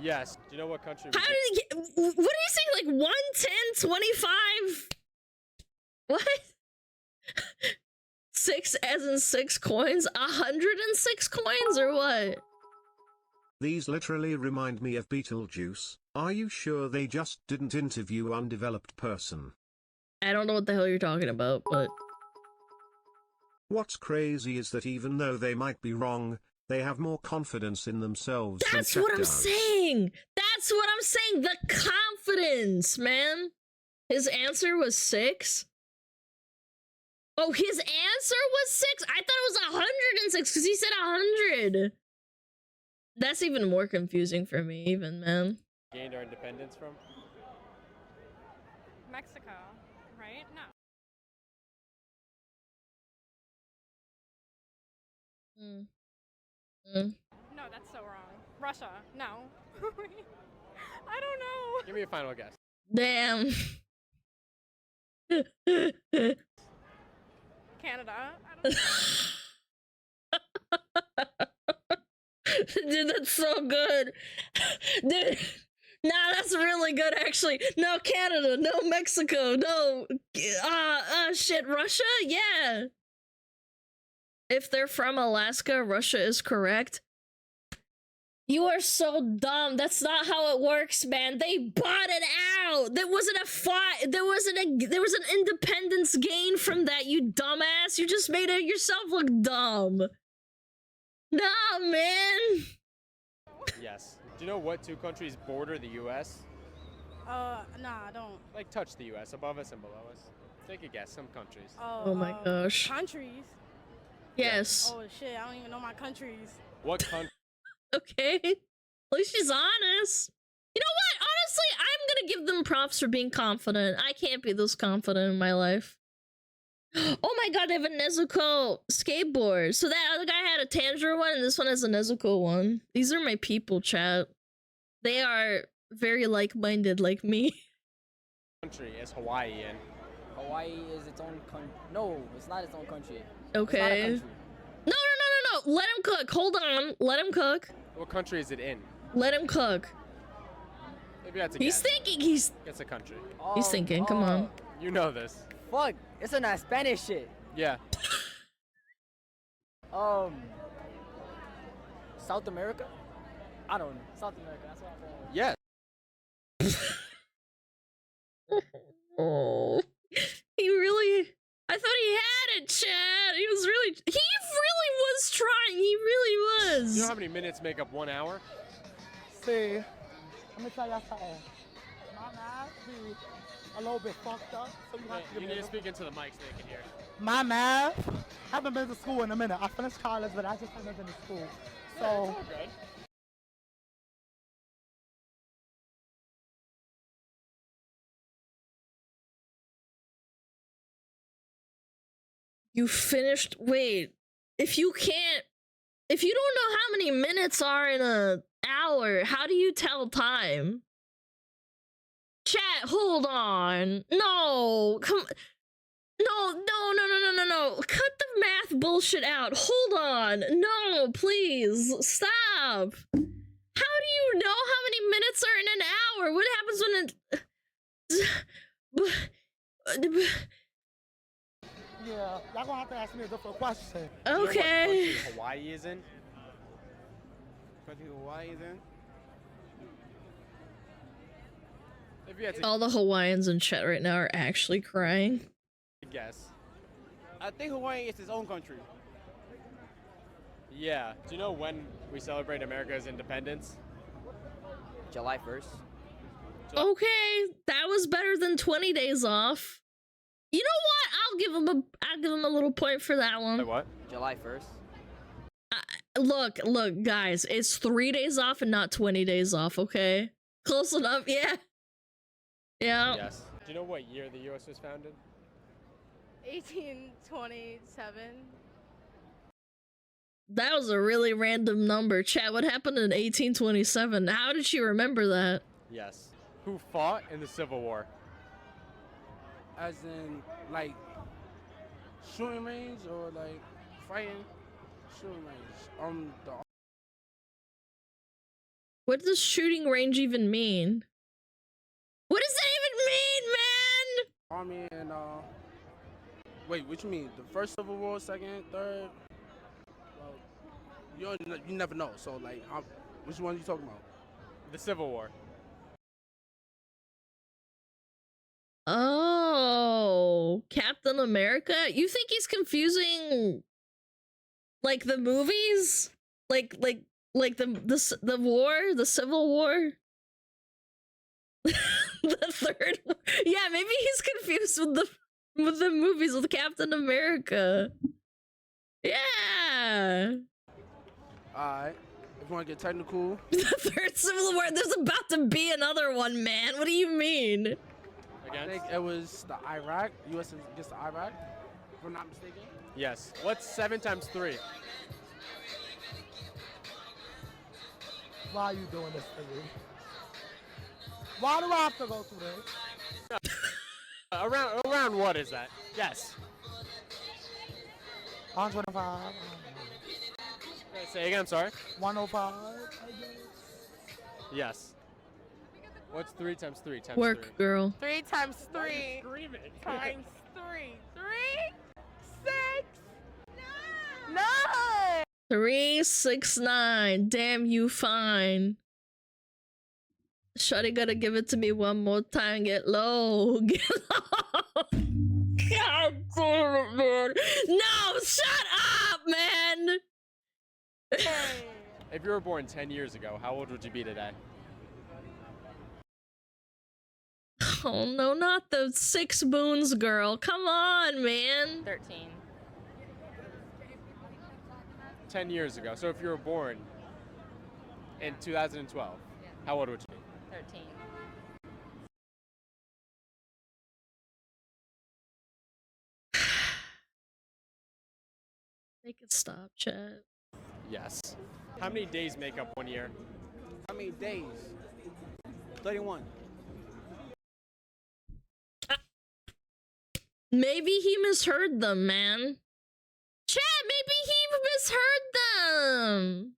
Yes. Do you know what country? How did he get? What are you saying? Like 1, 10, 25? What? 6 as in 6 coins? 106 coins or what? These literally remind me of Beetlejuice. Are you sure they just didn't interview an undeveloped person? I don't know what the hell you're talking about, but... What's crazy is that even though they might be wrong, they have more confidence in themselves. That's than what Chet I'm does. saying! That's That's what I'm saying. The confidence, man. His answer was 6. Oh, his answer was 6? I thought it was 106 because he said 100. That's even more confusing for me, even, man. Gained our independence from? Mexico, right? No. No, that's so wrong. Russia, no. I don't know. Give me a final guess. Damn. Canada. I don't know. Dude, that's so good. Dude, nah, that's really good, actually. No, Canada, no, Mexico, no, shit, Russia? Yeah. If they're from Alaska, Russia is correct. You are so dumb. That's not how it works, man. They bought it out. There wasn't a fight. There was an independence gain from that, you dumbass. You just made it yourself look dumb. Nah, man. Yes. Do you know what 2 countries border the U.S.? Nah, I don't. Like touch the U.S. above us and below us. Take a guess. Some countries. Oh my gosh. Countries? Yes. Oh shit, I don't even know my countries. What country? Okay. At least she's honest. You know what? Honestly, I'm gonna give them props for being confident. I can't be this confident in my life. Oh my god, they have a Nezuko skateboard. So that other guy had a Tanjiro one, and this one has a Nezuko one. These are my people, chat. They are very like-minded like me. Country is Hawaii in. Hawaii is its own country. No, it's not its own country. Okay. It's not a country. No. Let him cook. Hold on. Let him cook. What country is it in? Let him cook. Maybe that's a He's guess. thinking. It's a country. He's thinking. Come on. You know this. Fuck, it's in that Spanish shit. Yeah. South America? I don't know. South America, that's what I'm going with. Yes. Oh, he really. I thought he had it, Chad. He really was trying. He really was. You know how many minutes make up 1 hour? See, let me tell y'all something. My math be a little bit fucked up, so you have to give You me need a to speak into the mic so they can hear. My math, I haven't been to school in a minute. I finished college, but I just haven't been to school. So, It's all good. You finished. Wait. If you don't know how many minutes are in an hour, how do you tell time? Chat, hold on. No, come. No. Cut the math bullshit out. Hold on. No, please. Stop. How do you know how many minutes are in an hour? What happens when it... yeah, y'all gonna have to ask me a different question. Okay. You know what country Hawaii is in? Country Hawaii is in? If you had to All the Hawaiians in chat right now are actually crying. guess. I think Hawaii is its own country. Yeah. Do you know when we celebrate America's independence? July 1st. Okay, that was better than 20 days off. You know what? I'll give him a little point for that one. Like what? July 1st. Look, guys, it's 3 days off and not 20 days off, okay? Close enough, yeah. Yeah. Yes. Do you know what year the U.S. was founded? 1827. That was a really random number. Chat, what happened in 1827? How did she remember that? Yes. Who fought in the Civil War? As in, like, shooting range or, like, fighting? Shooting range. What does shooting range even mean? What does that even mean, man? Army and, wait, what you mean? The first Civil War, second, third? Well, you never know, so, like, which one are you talking about? The Civil War. Oh, Captain America? You think he's confusing, like, the movies? Like the war, the Civil War? The third one. Yeah, maybe he's confused with the movies with Captain America. Yeah. Alright. If you want to get technical. The third Civil War. There's about to be another one, man. What do you mean? I think it was the Iraq. U.S. against the Iraq, if I'm not mistaken. Yes. What's 7 times 3? Why are you doing this to me? Why do I have to go through this? Around what is that? Yes. 125. Say again, I'm sorry. 105, I guess. Yes. What's 3 times 3 times Work, 3? girl. 3 times 3 Screaming. times 3. 3, 6, 9. 3, 6, 9. Damn you fine. Shawty gotta give it to me one more time. Get low. Get low. God damn it, man. No, shut up, man. If you were born 10 years ago, how old would you be today? Oh no, not the 6 boons girl. Come on, man. 13. 10 years ago. So if you were born in 2012, how old would you be? 13. Make it stop, chat. Yes. How many days make up 1 year? How many days? 31. Maybe he misheard them, man. Chat, maybe he misheard them.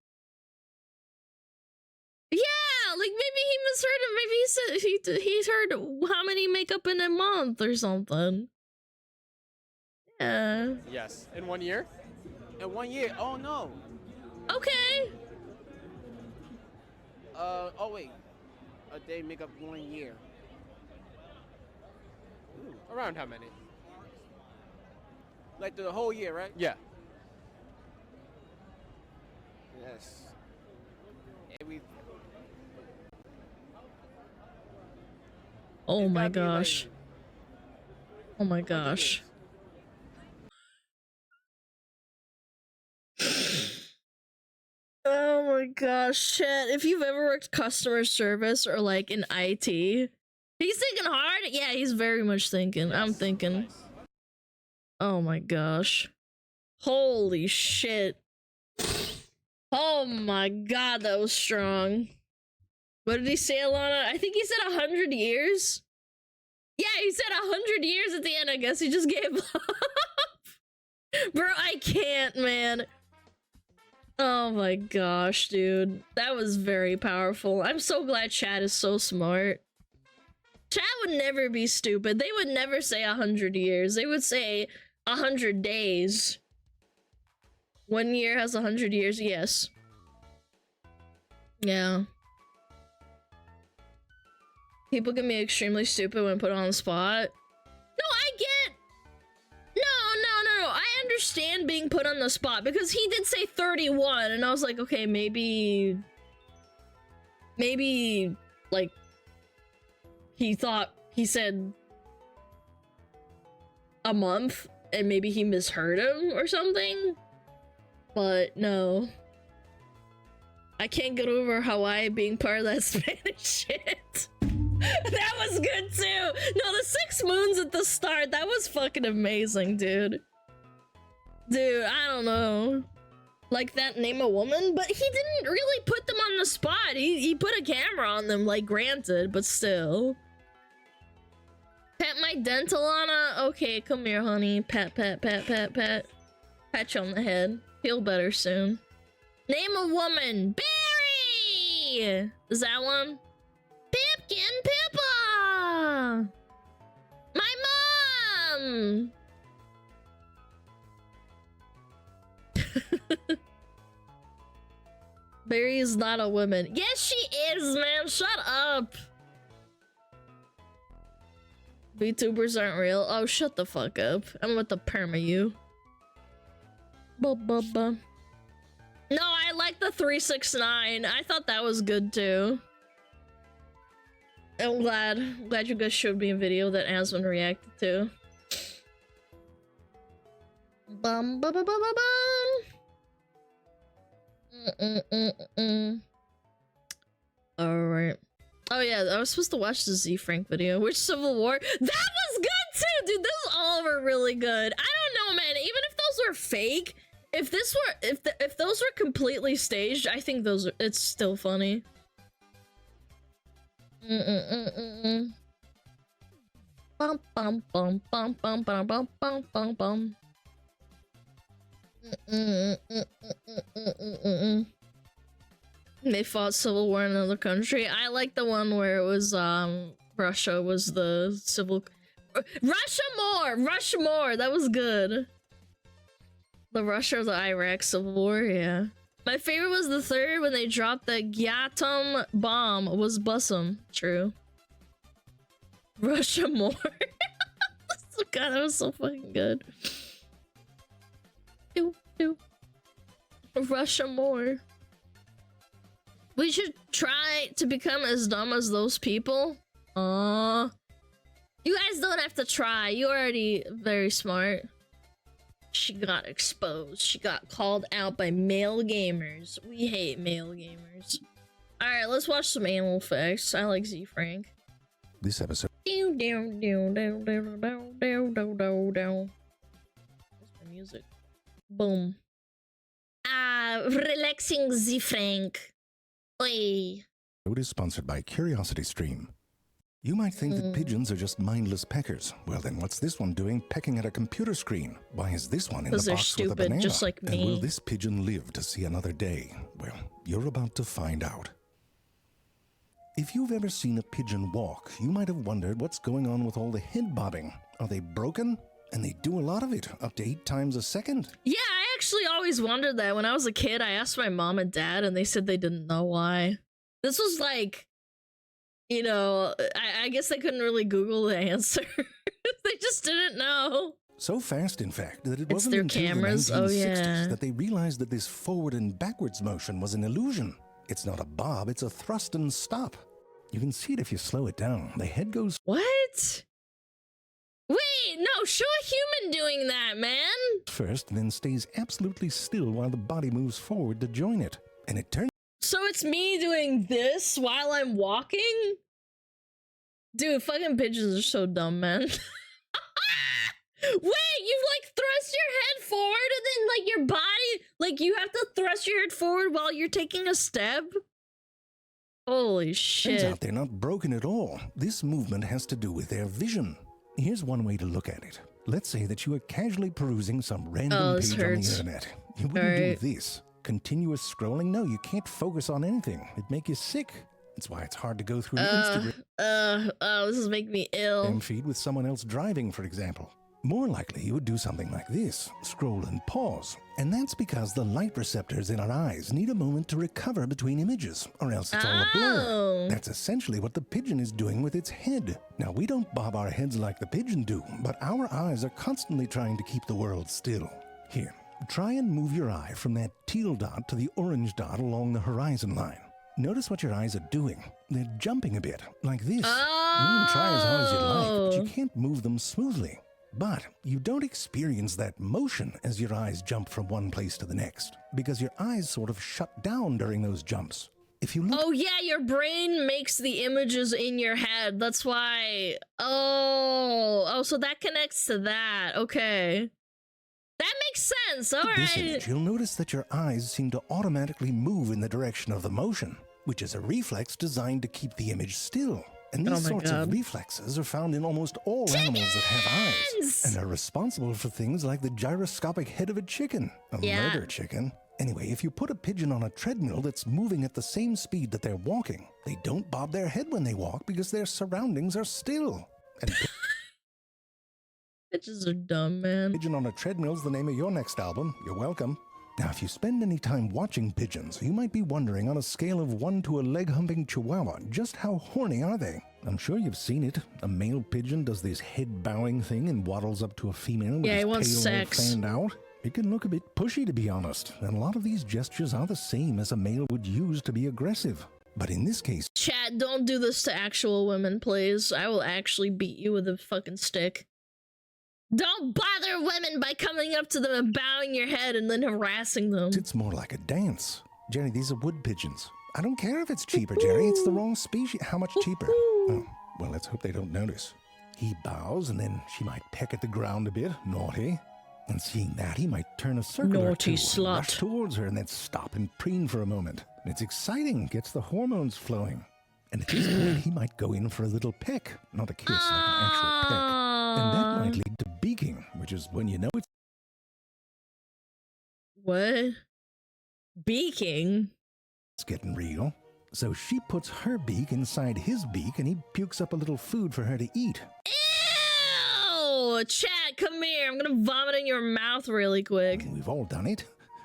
Yeah, like maybe he misheard him. Maybe he said he heard how many make up in a month or something. Yeah. Yes. In 1 year? In 1 year? Oh no. Okay. Oh wait. A day make up 1 year. Around how many? Like the whole year, right? Yeah. Yes. Every. Oh my gosh. Oh my gosh. Oh my gosh, chat. If you've ever worked customer service or like in IT, he's thinking hard. Yeah, he's very much thinking. I'm thinking. Nice. Oh my gosh. Holy shit. Oh my god, that was strong. What did he say, Alana? I think he said 100 years. Yeah, he said 100 years at the end. I guess he just gave up. Bro, I can't, man. Oh my gosh, dude. That was very powerful. I'm so glad chat is so smart. Chat would never be stupid. They would never say 100 years. They would say 100 days. 1 year has 100 years, yes. Yeah. People can be extremely stupid when put on the spot. No, I get... No. I understand being put on the spot because he did say 31 and I was like, okay, maybe, like, he thought he said a month and maybe he misheard him or something. But no. I can't get over Hawaii being part of that Spanish shit. That was good too. No, the 6 moons at the start, that was fucking amazing, dude. Dude, I don't know. Like that name a woman, but he didn't really put them on the spot. He put a camera on them, like, granted, but still. Pet my dental, Alana. Okay, come here, honey. Pat. Pat you on the head. Feel better soon. Name a woman. Barry! Is that one? Pipkin Pippa! My mom! Barry is not a woman. Yes, she is, man. Shut up. VTubers aren't real. Oh, shut the fuck up. I'm with the perma you. No, I like the 369. I thought that was good too. I'm glad you guys showed me a video that Aswin reacted to. Bum bum bum bum bum. Alright. Oh yeah, I was supposed to watch the Z Frank video. Which Civil War? That was good too, dude. Those all were really good. I don't know, man. Even if those were fake, if those were completely staged, I think it's still funny. Bum bum bum bum bum bum bum bum bum bum. They fought civil war in another country. I like the one where it was Russia was the civil Rushmore. That was good. The Russia or the Iraq civil war, yeah. My favorite was the third when they dropped the Gyatum bomb was Bussum. True. Rushmore. God, that was so fucking good. Rushmore. We should try to become as dumb as those people. You guys don't have to try. You're already very smart. She got exposed. She got called out by male gamers. We hate male gamers. Alright, let's watch some animal facts. I like Z Frank. This episode. Where's my music? Boom. Relaxing Z Frank. Oi. It is sponsored by Curiosity Stream. You might think that pigeons are just mindless peckers. Well, then what's this one doing pecking at a computer screen? Why is this one in the Because they're box with a stupid, banana? just like And me. will this pigeon live to see another day? Well, you're about to find out. If you've ever seen a pigeon walk, you might have wondered what's going on with all the head bobbing. Are they broken? And they do a lot of it, up to 8 times a second. Yeah, I actually always wondered that. When I was a kid, I asked my mom and dad, and they said they didn't know why. This was like, you know, I guess they couldn't really Google the answer. They just didn't know. So fast, in fact, that it It's wasn't their until cameras? the 1960s Oh, yeah. that they realized that this forward and backwards motion was an illusion. It's not a bob, it's a thrust and stop. You can see it if you slow it down. The head goes... What? Wait, no, show a human doing that, man. first, then stays absolutely still while the body moves forward to join it. And it turns... So it's me doing this while I'm walking? Dude, fucking pigeons are so dumb, man. Wait, you like thrust your head forward and then like your body, like you have to thrust your head forward while you're taking a step? Holy shit. Turns out they're not broken at all. This movement has to do with their vision. Here's one way to look at it. Let's say that you are casually perusing some random page on the internet. You wouldn't do this. Continuous scrolling? No, you can't focus on anything. It'd make you sick. That's why it's hard to go through Instagram this is making me ill. feed with someone else driving, for example. More likely, you would do something like this. Scroll and pause. And that's because the light receptors in our eyes need a moment to recover between images, or else it's all a blur. That's essentially what the pigeon is doing with its head. Now, we don't bob our heads like the pigeon do, but our eyes are constantly trying to keep the world still. Here, try and move your eye from that teal dot to the orange dot along the horizon line. Notice what your eyes are doing. They're jumping a bit, like this. You can try as hard as you like, but you can't move them smoothly. But you don't experience that motion as your eyes jump from one place to the next, because your eyes sort of shut down during those jumps. If you look... Oh yeah, your brain makes the images in your head. That's why... Oh, so that connects to that. Okay. That makes sense. All This right. image, you'll notice that your eyes seem to automatically move in the direction of the motion, which is a reflex designed to keep the image still. And these sorts of reflexes are found in almost all animals that have eyes, and are responsible for things like the gyroscopic head of a chicken, a murder chicken. Anyway, if you put a pigeon on a treadmill that's moving at the same speed that they're walking, they don't bob their head when they walk because their surroundings are still. And Pigeons are dumb, man. Pigeon on a Treadmill's the name of your next album. You're welcome. Now, if you spend any time watching pigeons, you might be wondering on a scale of 1 to a leg-humping chihuahua, just how horny are they? I'm sure you've seen it. A male pigeon does this head-bowing thing and waddles up to a female with Yeah, he his wants tail all sex. fanned out. It can look a bit pushy, to be honest, and a lot of these gestures are the same as a male would use to be aggressive. But in this case, Chat, don't do this to actual women, please. I will actually beat you with a fucking stick. Don't bother women by coming up to them and bowing your head and then harassing them. it's more like a dance. Jerry, these are wood pigeons. I don't care if it's cheaper, Jerry. It's the wrong species. How much cheaper? Oh, well, let's hope they don't notice. He bows, and then she might peck at the ground a bit. Naughty. And seeing that, he might turn a circle or Naughty two, slut. rush towards her, and then stop and preen for a moment. It's exciting. Gets the hormones flowing. And at this point, he might go in for a little peck. Not a kiss, like an actual peck. And that might lead to beaking, which is when you know it's... What? Beaking? It's getting real. So she puts her beak inside his beak, and he pukes up a little food for her to eat. Ew! Chat, come here. I'm gonna vomit in your mouth really quick. We've all done it.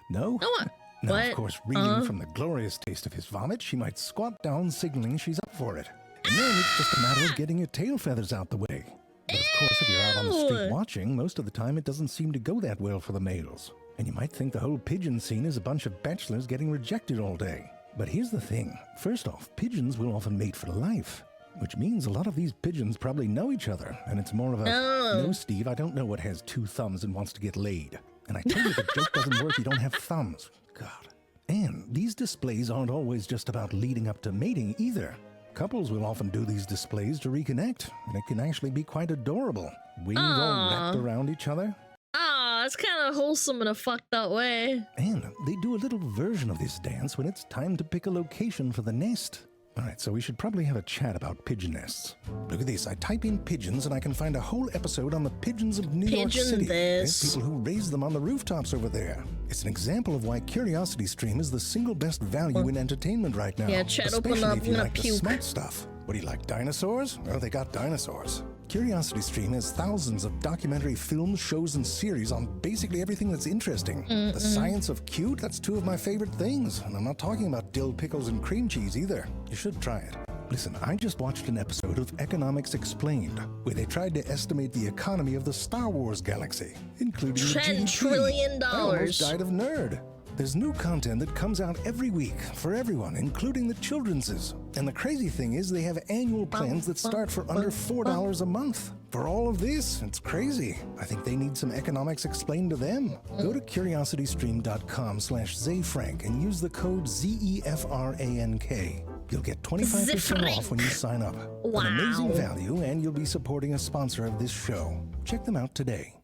No? No one. Now, What? of course, reeling from the glorious taste of his vomit, she might squat down, signaling she's up for it. And then it's just a matter of getting your tail feathers out the way. But of course, if you're out on the street watching, most of the time it doesn't seem to go that well for the males. And you might think the whole pigeon scene is a bunch of bachelors getting rejected all day. But here's the thing. First off, pigeons will often mate for life, which means a lot of these pigeons probably know each other, and it's more of a, no, Steve, I don't know what has 2 thumbs and wants to get laid. And I tell you, if the joke doesn't work, you don't have thumbs. God. And these displays aren't always just about leading up to mating either. Couples will often do these displays to reconnect, and it can actually be quite adorable. Wings all wrapped around each other. Ah, it's kind of wholesome in a fucked up way. And they do a little version of this dance when it's time to pick a location for the nest. All right, so we should probably have a chat about pigeon nests. Look at this. I type in pigeons and I can find a whole episode on the pigeons of New York City. There's people who raise them on the rooftops over there. It's an example of why CuriosityStream is the single best value in entertainment right now. Yeah, chat, especially open up, if you I'm gonna like the puke. smart stuff. What do you like, dinosaurs? Well, they got dinosaurs. CuriosityStream has thousands of documentary films, shows, and series on basically everything that's interesting. The science of cute, that's 2 of my favorite things. And I'm not talking about dill pickles and cream cheese either. You should try it. Listen, I just watched an episode of Economics Explained, where they tried to estimate the economy of the Star Wars galaxy, including the $10 GDP. trillion. I almost died of nerd. There's new content that comes out every week for everyone, including the children's. And the crazy thing is they have annual plans that start for under $4 a month. For all of this, it's crazy. I think they need some economics explained to them. Go to curiositystream.com/ZayFrank and use the code ZEFRANK. You'll get 25% off when you sign up. An amazing value, and you'll be supporting a sponsor of this show. Check them out today.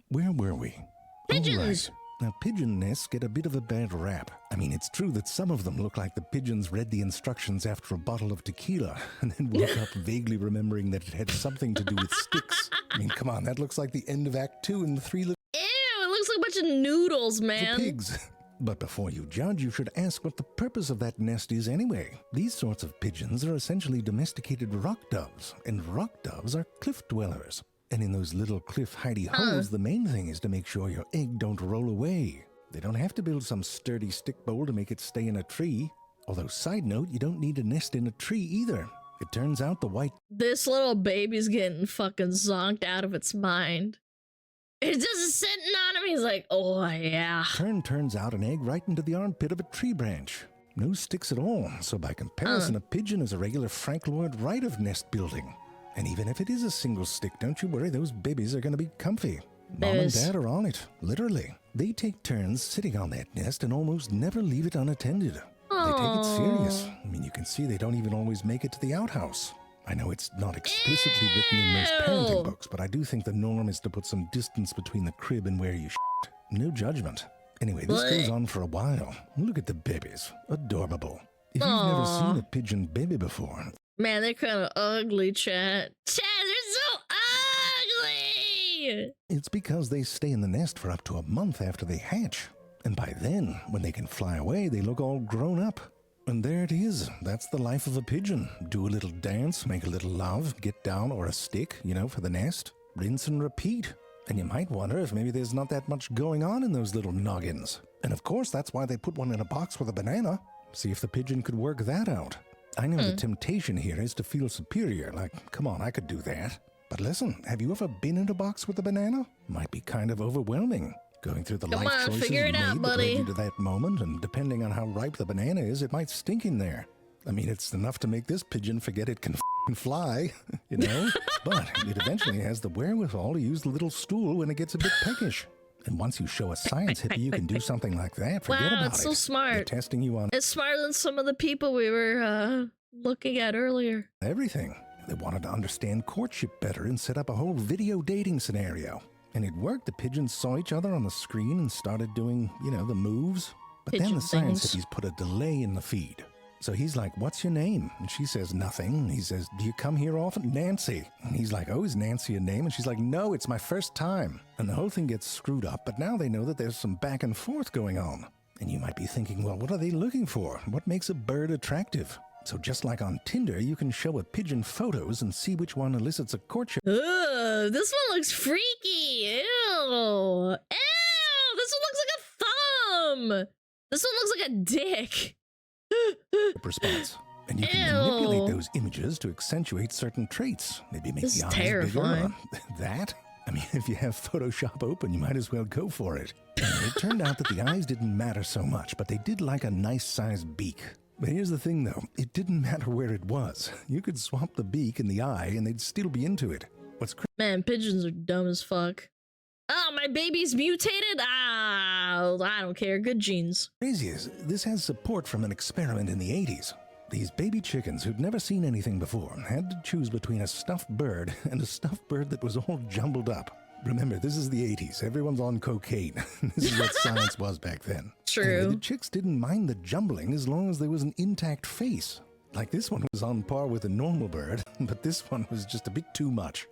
Where were we? Pigeons! Oh, right. Now, pigeon nests get a bit of a bad rap. I mean, it's true that some of them look like the pigeons read the instructions after a bottle of tequila and then woke up vaguely remembering that it had something to do with sticks. I mean, come on, that looks like the end of Act 2 in the 3 Little Ew, it looks like a bunch of noodles, man. Pigs. But before you judge, you should ask what the purpose of that nest is anyway. These sorts of pigeons are essentially domesticated rock doves, and rock doves are cliff dwellers. And in those little cliff hidey holes, the main thing is to make sure your egg don't roll away. They don't have to build some sturdy stick bowl to make it stay in a tree. Although, side note, you don't need a nest in a tree either. It turns out the white... This little baby's getting fucking zonked out of its mind. It's just sitting on him. He's like, oh, yeah. Turns out an egg right into the armpit of a tree branch. No sticks at all, so by comparison, a pigeon is a regular Frank Lloyd Wright of nest building. And even if it is a single stick, don't you worry, those babies are going to be comfy. Mom and Dad are on it, literally. They take turns sitting on that nest and almost never leave it unattended. They take it serious. I mean, you can see they don't even always make it to the outhouse. I know it's not explicitly written in most parenting books, but I do think the norm is to put some distance between the crib and where you shit. No judgment. Anyway, this goes on for a while. Look at the babies. Adorable. If you've never seen a pigeon baby before... Man, they're kind of ugly, chat. Chat, they're so ugly! It's because they stay in the nest for up to a month after they hatch. And by then, when they can fly away, they look all grown up. And there it is. That's the life of a pigeon. Do a little dance, make a little love, get down, or a stick, you know, for the nest. Rinse and repeat. And you might wonder if maybe there's not that much going on in those little noggins. And of course, that's why they put one in a box with a banana. See if the pigeon could work that out. I know the temptation here is to feel superior, like, come on, I could do that. But listen, have you ever been in a box with a banana? Might be kind of overwhelming. Going through the life choices you made that led you to that moment, and depending on how ripe the banana is, it might stink in there. I mean, it's enough to make this pigeon forget it can fly, you know? But it eventually has the wherewithal to use the little stool when it gets a bit peckish. And once you show a science hippie you can do something like that, forget about it. Wow, it's so smart. They're testing you on It's smarter than some of the people we were looking at earlier. everything. They wanted to understand courtship better and set up a whole video dating scenario. And it worked. The pigeons saw each other on the screen and started doing, you know, the moves. But then the science hippies put a delay in the feed. So he's like, what's your name? And she says, nothing. And he says, do you come here often? Nancy. And he's like, oh, is Nancy a name? And she's like, no, it's my first time. And the whole thing gets screwed up, but now they know that there's some back and forth going on. And you might be thinking, well, what are they looking for? What makes a bird attractive? So just like on Tinder, you can show a pigeon photos and see which one elicits a courtship. Ugh, this one looks freaky. Ew. Ew, this one looks like a thumb. This one looks like a dick. Response. And you can manipulate those images to accentuate certain traits. Maybe make the eyes terrifying. bigger. That? I mean, if you have Photoshop open, you might as well go for it. And it turned out that the eyes didn't matter so much, but they did like a nice-sized beak. But here's the thing, though. It didn't matter where it was. You could swap the beak and the eye, and they'd still be into it. Man, pigeons are dumb as fuck. Oh, my baby's mutated? Ah, I don't care. Good genes. Crazy is, this has support from an experiment in the 80s. These baby chickens who'd never seen anything before had to choose between a stuffed bird and a stuffed bird that was all jumbled up. Remember, this is the 80s. Everyone's on cocaine. This is what science was back then. True. Anyway, the chicks didn't mind the jumbling as long as there was an intact face. Like this one was on par with a normal bird, but this one was just a bit too much.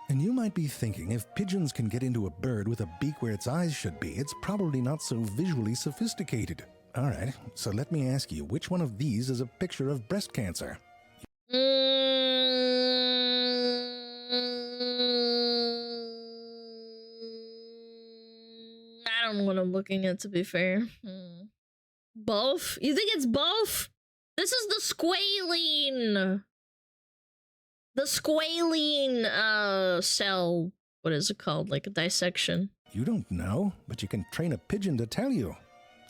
And you might be thinking, if pigeons can get into a bird with a beak where its eyes should be, it's probably not so visually sophisticated. All right, so let me ask you, which one of these is a picture of breast cancer? I don't know what I'm looking at, to be fair. Both? You think it's both? This is the squalene. The squalene cell. What is it called? Like a dissection. You don't know, but you can train a pigeon to tell you.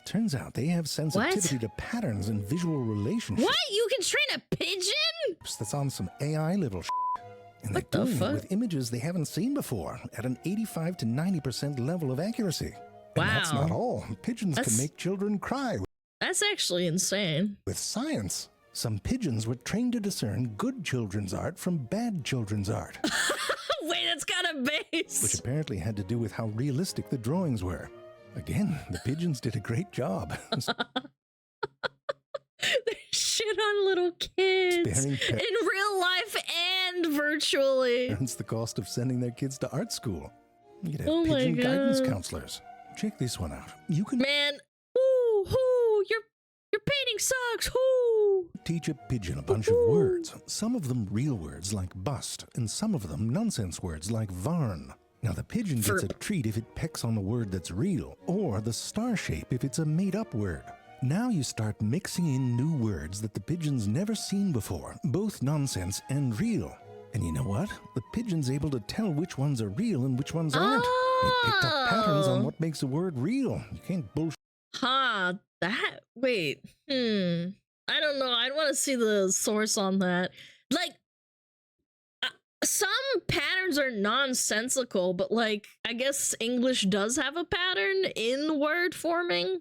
Turns out they have sensitivity to patterns and visual relationships. What? You can train a pigeon? That's on some AI little and they're doing it with images they haven't seen before at an 85 to 90% level of accuracy. And that's not all. Pigeons can make children cry. That's actually insane. With science, some pigeons were trained to discern good children's art from bad children's art. Wait, that's got a base. Which apparently had to do with how realistic the drawings were. Again, the pigeons did a great job. They shit on little kids in real life and virtually. That's the cost of sending their kids to art school. You could have pigeon guidance counselors. Check this one out. You can your painting sucks. Whoo! Teach a pigeon a bunch of words. Some of them real words like bust, and some of them nonsense words like varn. Now the pigeon gets a treat if it pecks on the word that's real, or the star shape if it's a made-up word. Now you start mixing in new words that the pigeon's never seen before, both nonsense and real. And you know what? The pigeon's able to tell which ones are real and which ones aren't. It picked up patterns on what makes a word real. You can't bullshit. Wait. I don't know. I'd want to see the source on that. Like, some patterns are nonsensical, but like, I guess English does have a pattern in word forming.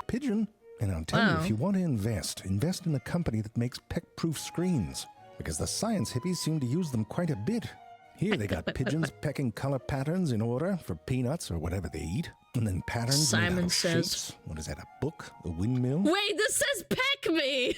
Pigeon. And I'll tell you, if you want to invest in a company that makes peck-proof screens, because the science hippies seem to use them quite a bit. Here they got pigeons pecking color patterns in order for peanuts or whatever they eat, and then patterns made out of shapes. What is that, a book? A windmill? Wait, this says peck me!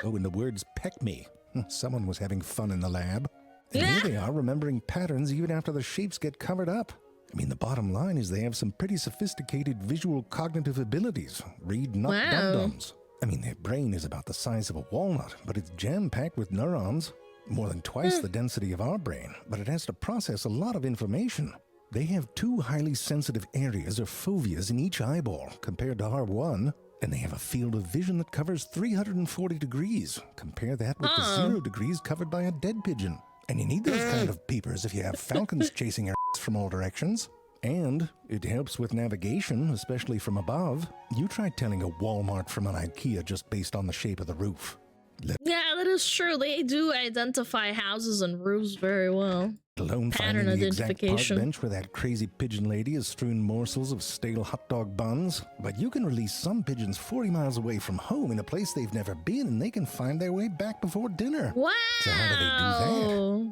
Oh, and the words peck me. Someone was having fun in the lab. And here they are remembering patterns even after the shapes get covered up. I mean, the bottom line is they have some pretty sophisticated visual cognitive abilities. Read not dum-dums. I mean, their brain is about the size of a walnut, but it's jam-packed with neurons. More than twice the density of our brain, but it has to process a lot of information. They have 2 highly sensitive areas or foveas in each eyeball compared to our 1, and they have a field of vision that covers 340 degrees. Compare that with the 0 degrees covered by a dead pigeon. And you need those kind of peepers if you have falcons chasing your ass from all directions. And it helps with navigation, especially from above. You try telling a Walmart from an IKEA just based on the shape of the roof. Yeah, that is true. They do identify houses and roofs very well. Alone Pattern finding the exact park identification. bench where that crazy pigeon lady has strewn morsels of stale hot dog buns. But you can release some pigeons 40 miles away from home in a place they've never been, and they can find their way back before dinner. Wow! So how do they do that?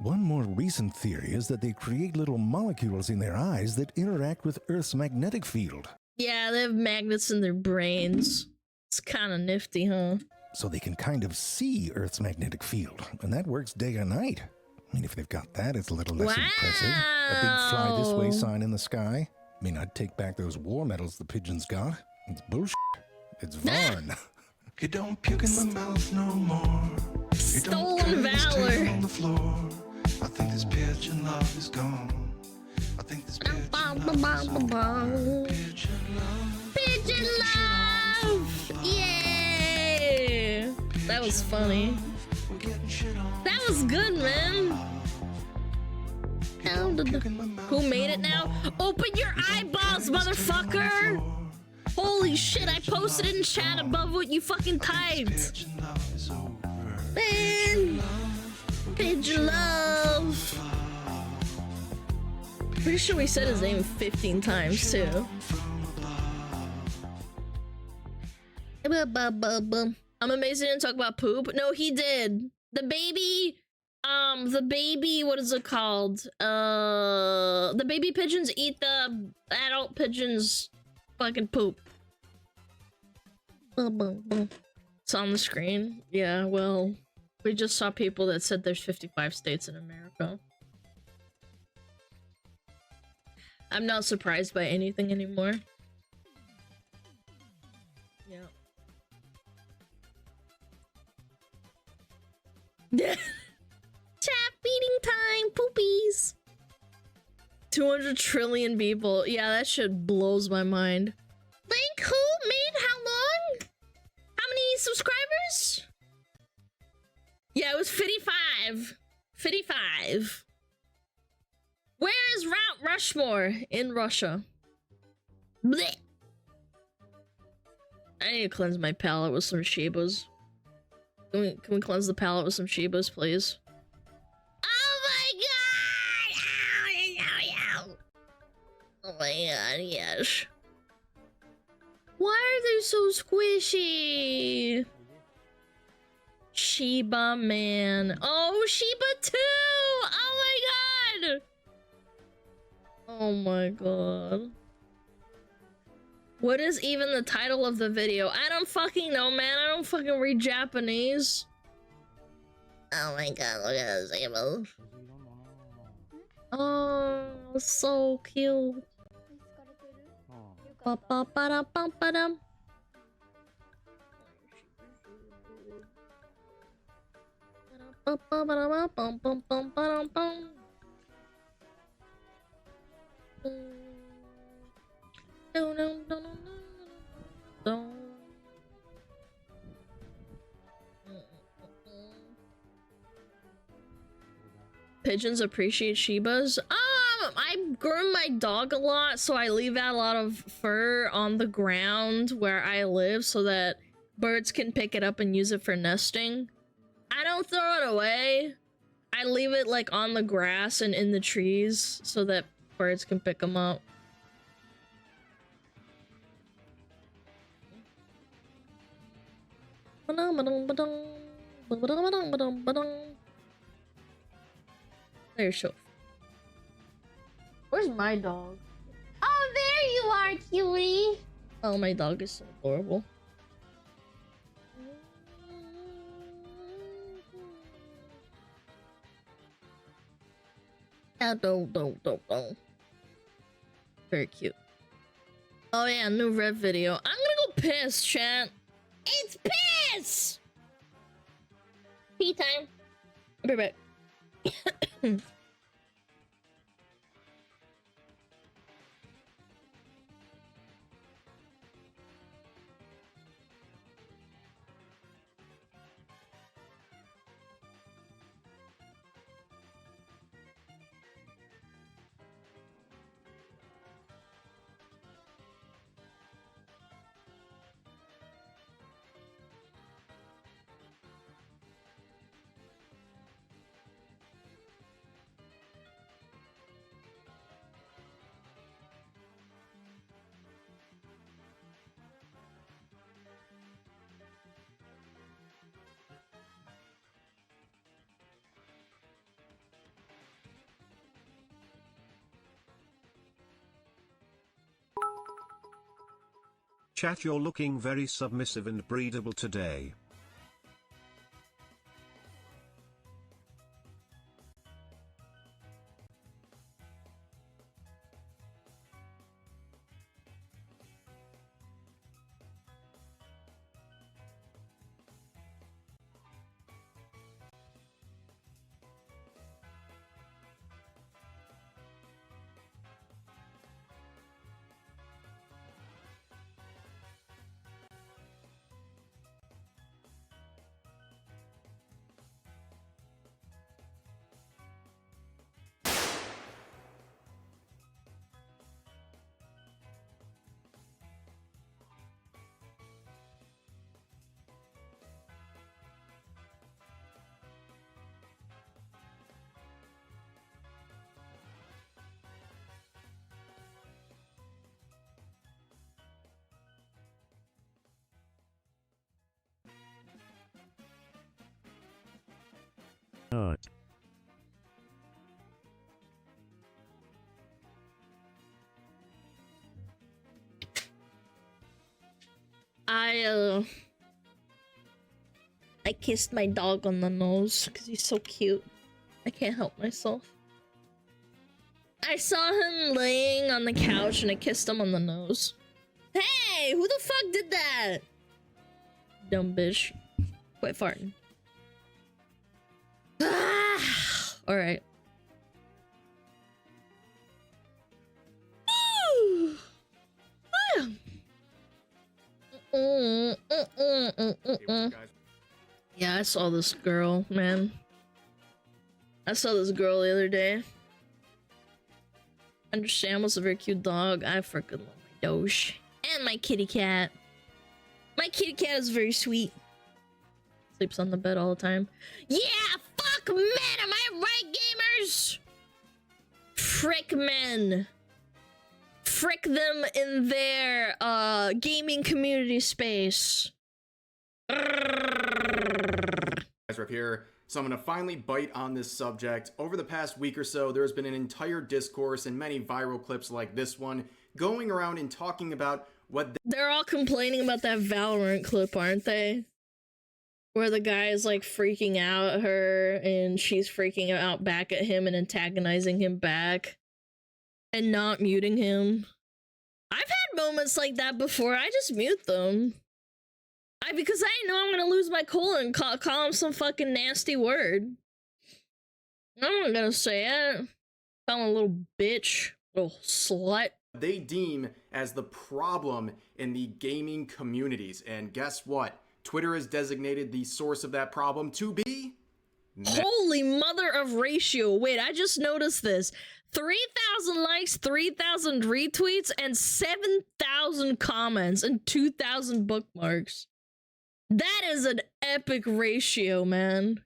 One more recent theory is that they create little molecules in their eyes that interact with Earth's magnetic field. Yeah, they have magnets in their brains. It's kind of nifty, huh? So they can kind of see Earth's magnetic field, and that works day or night. I mean, if they've got that, it's a little less impressive. A big fly this way sign in the sky. I mean, I'd take back those war medals the pigeons got. It's bullshit. It's Varn. You don't puke in my mouth no more. Stolen valor. On the floor. I think this pigeon love is gone. I think this pigeon love. Pigeon love! Yay! That was funny. That was good, man. Who made it now? Open your eyeballs, motherfucker! Holy shit, I posted it in chat above what you fucking typed. Man! Pigeon love! Pretty sure we said his name 15 times, too. I'm amazed he didn't talk about poop. No, he did. The baby, what is it called? The baby pigeons eat the adult pigeons' fucking poop. It's on the screen. Yeah, well, we just saw people that said there's 55 states in America. I'm not surprised by anything anymore. Yeah. Chat feeding time, poopies. 200 trillion people. Yeah, that shit blows my mind. Link, who made how long? How many subscribers? Yeah, it was 55. 55. Where is Mount Rushmore? In Russia. Blech. I need to cleanse my palate with some Shibas. Can we cleanse the palate with some Shibas, please? Oh my god! Oh my god, yes. Why are they so squishy? Shiba man. Oh, Shiba too! Oh my god! Oh my god. What is even the title of the video? I don't fucking know, man. I don't fucking read Japanese. Oh my god, look at this animal. Oh, so cute. Ba-ba-ba-da-bum-ba-dum. Ba-ba-ba-da-bum-bum-bum-ba-dum-bum. Pigeons appreciate Shibas. I groom my dog a lot, so I leave out a lot of fur on the ground where I live so that birds can pick it up and use it for nesting. I don't throw it away. I leave it like on the grass and in the trees so that birds can pick them up. There's Shof. Where's my dog? Oh, there you are, cutie. Oh, my dog is so adorable. Don't. Very cute. Oh yeah, new Rev video. I'm gonna go piss, chat. It's piss! Pee time. I'll be right back. Chat, you're looking very submissive and breedable today. I kissed my dog on the nose because he's so cute. I can't help myself. I saw him laying on the couch and I kissed him on the nose. Hey, who the fuck did that? Dumb bitch. Quit farting. All right. Yeah, I saw this girl, man. I saw this girl the other day. Understand was a very cute dog. I freaking love my Doge. And my kitty cat. My kitty cat is very sweet. Sleeps on the bed all the time. Yeah, fuck men, am I right, gamers? Frick men. Frick them in their gaming community space. Guys, up here. So I'm going to finally bite on this subject. Over the past week or so, there's been an entire discourse and many viral clips like this one going around and talking about what they're all complaining about that Valorant clip, aren't they? Where the guy is like freaking out at her and she's freaking out back at him and antagonizing him back and not muting him. I've had moments like that before. I just mute them. Because I know I'm gonna lose my cool and call him some fucking nasty word. I'm not gonna say it. Call him a little bitch, little slut. they deem as the problem in the gaming communities. And guess what? Twitter has designated the source of that problem to be... Holy mother of ratio. Wait, I just noticed this. 3,000 likes, 3,000 retweets, and 7,000 comments and 2,000 bookmarks. That is an epic ratio, man.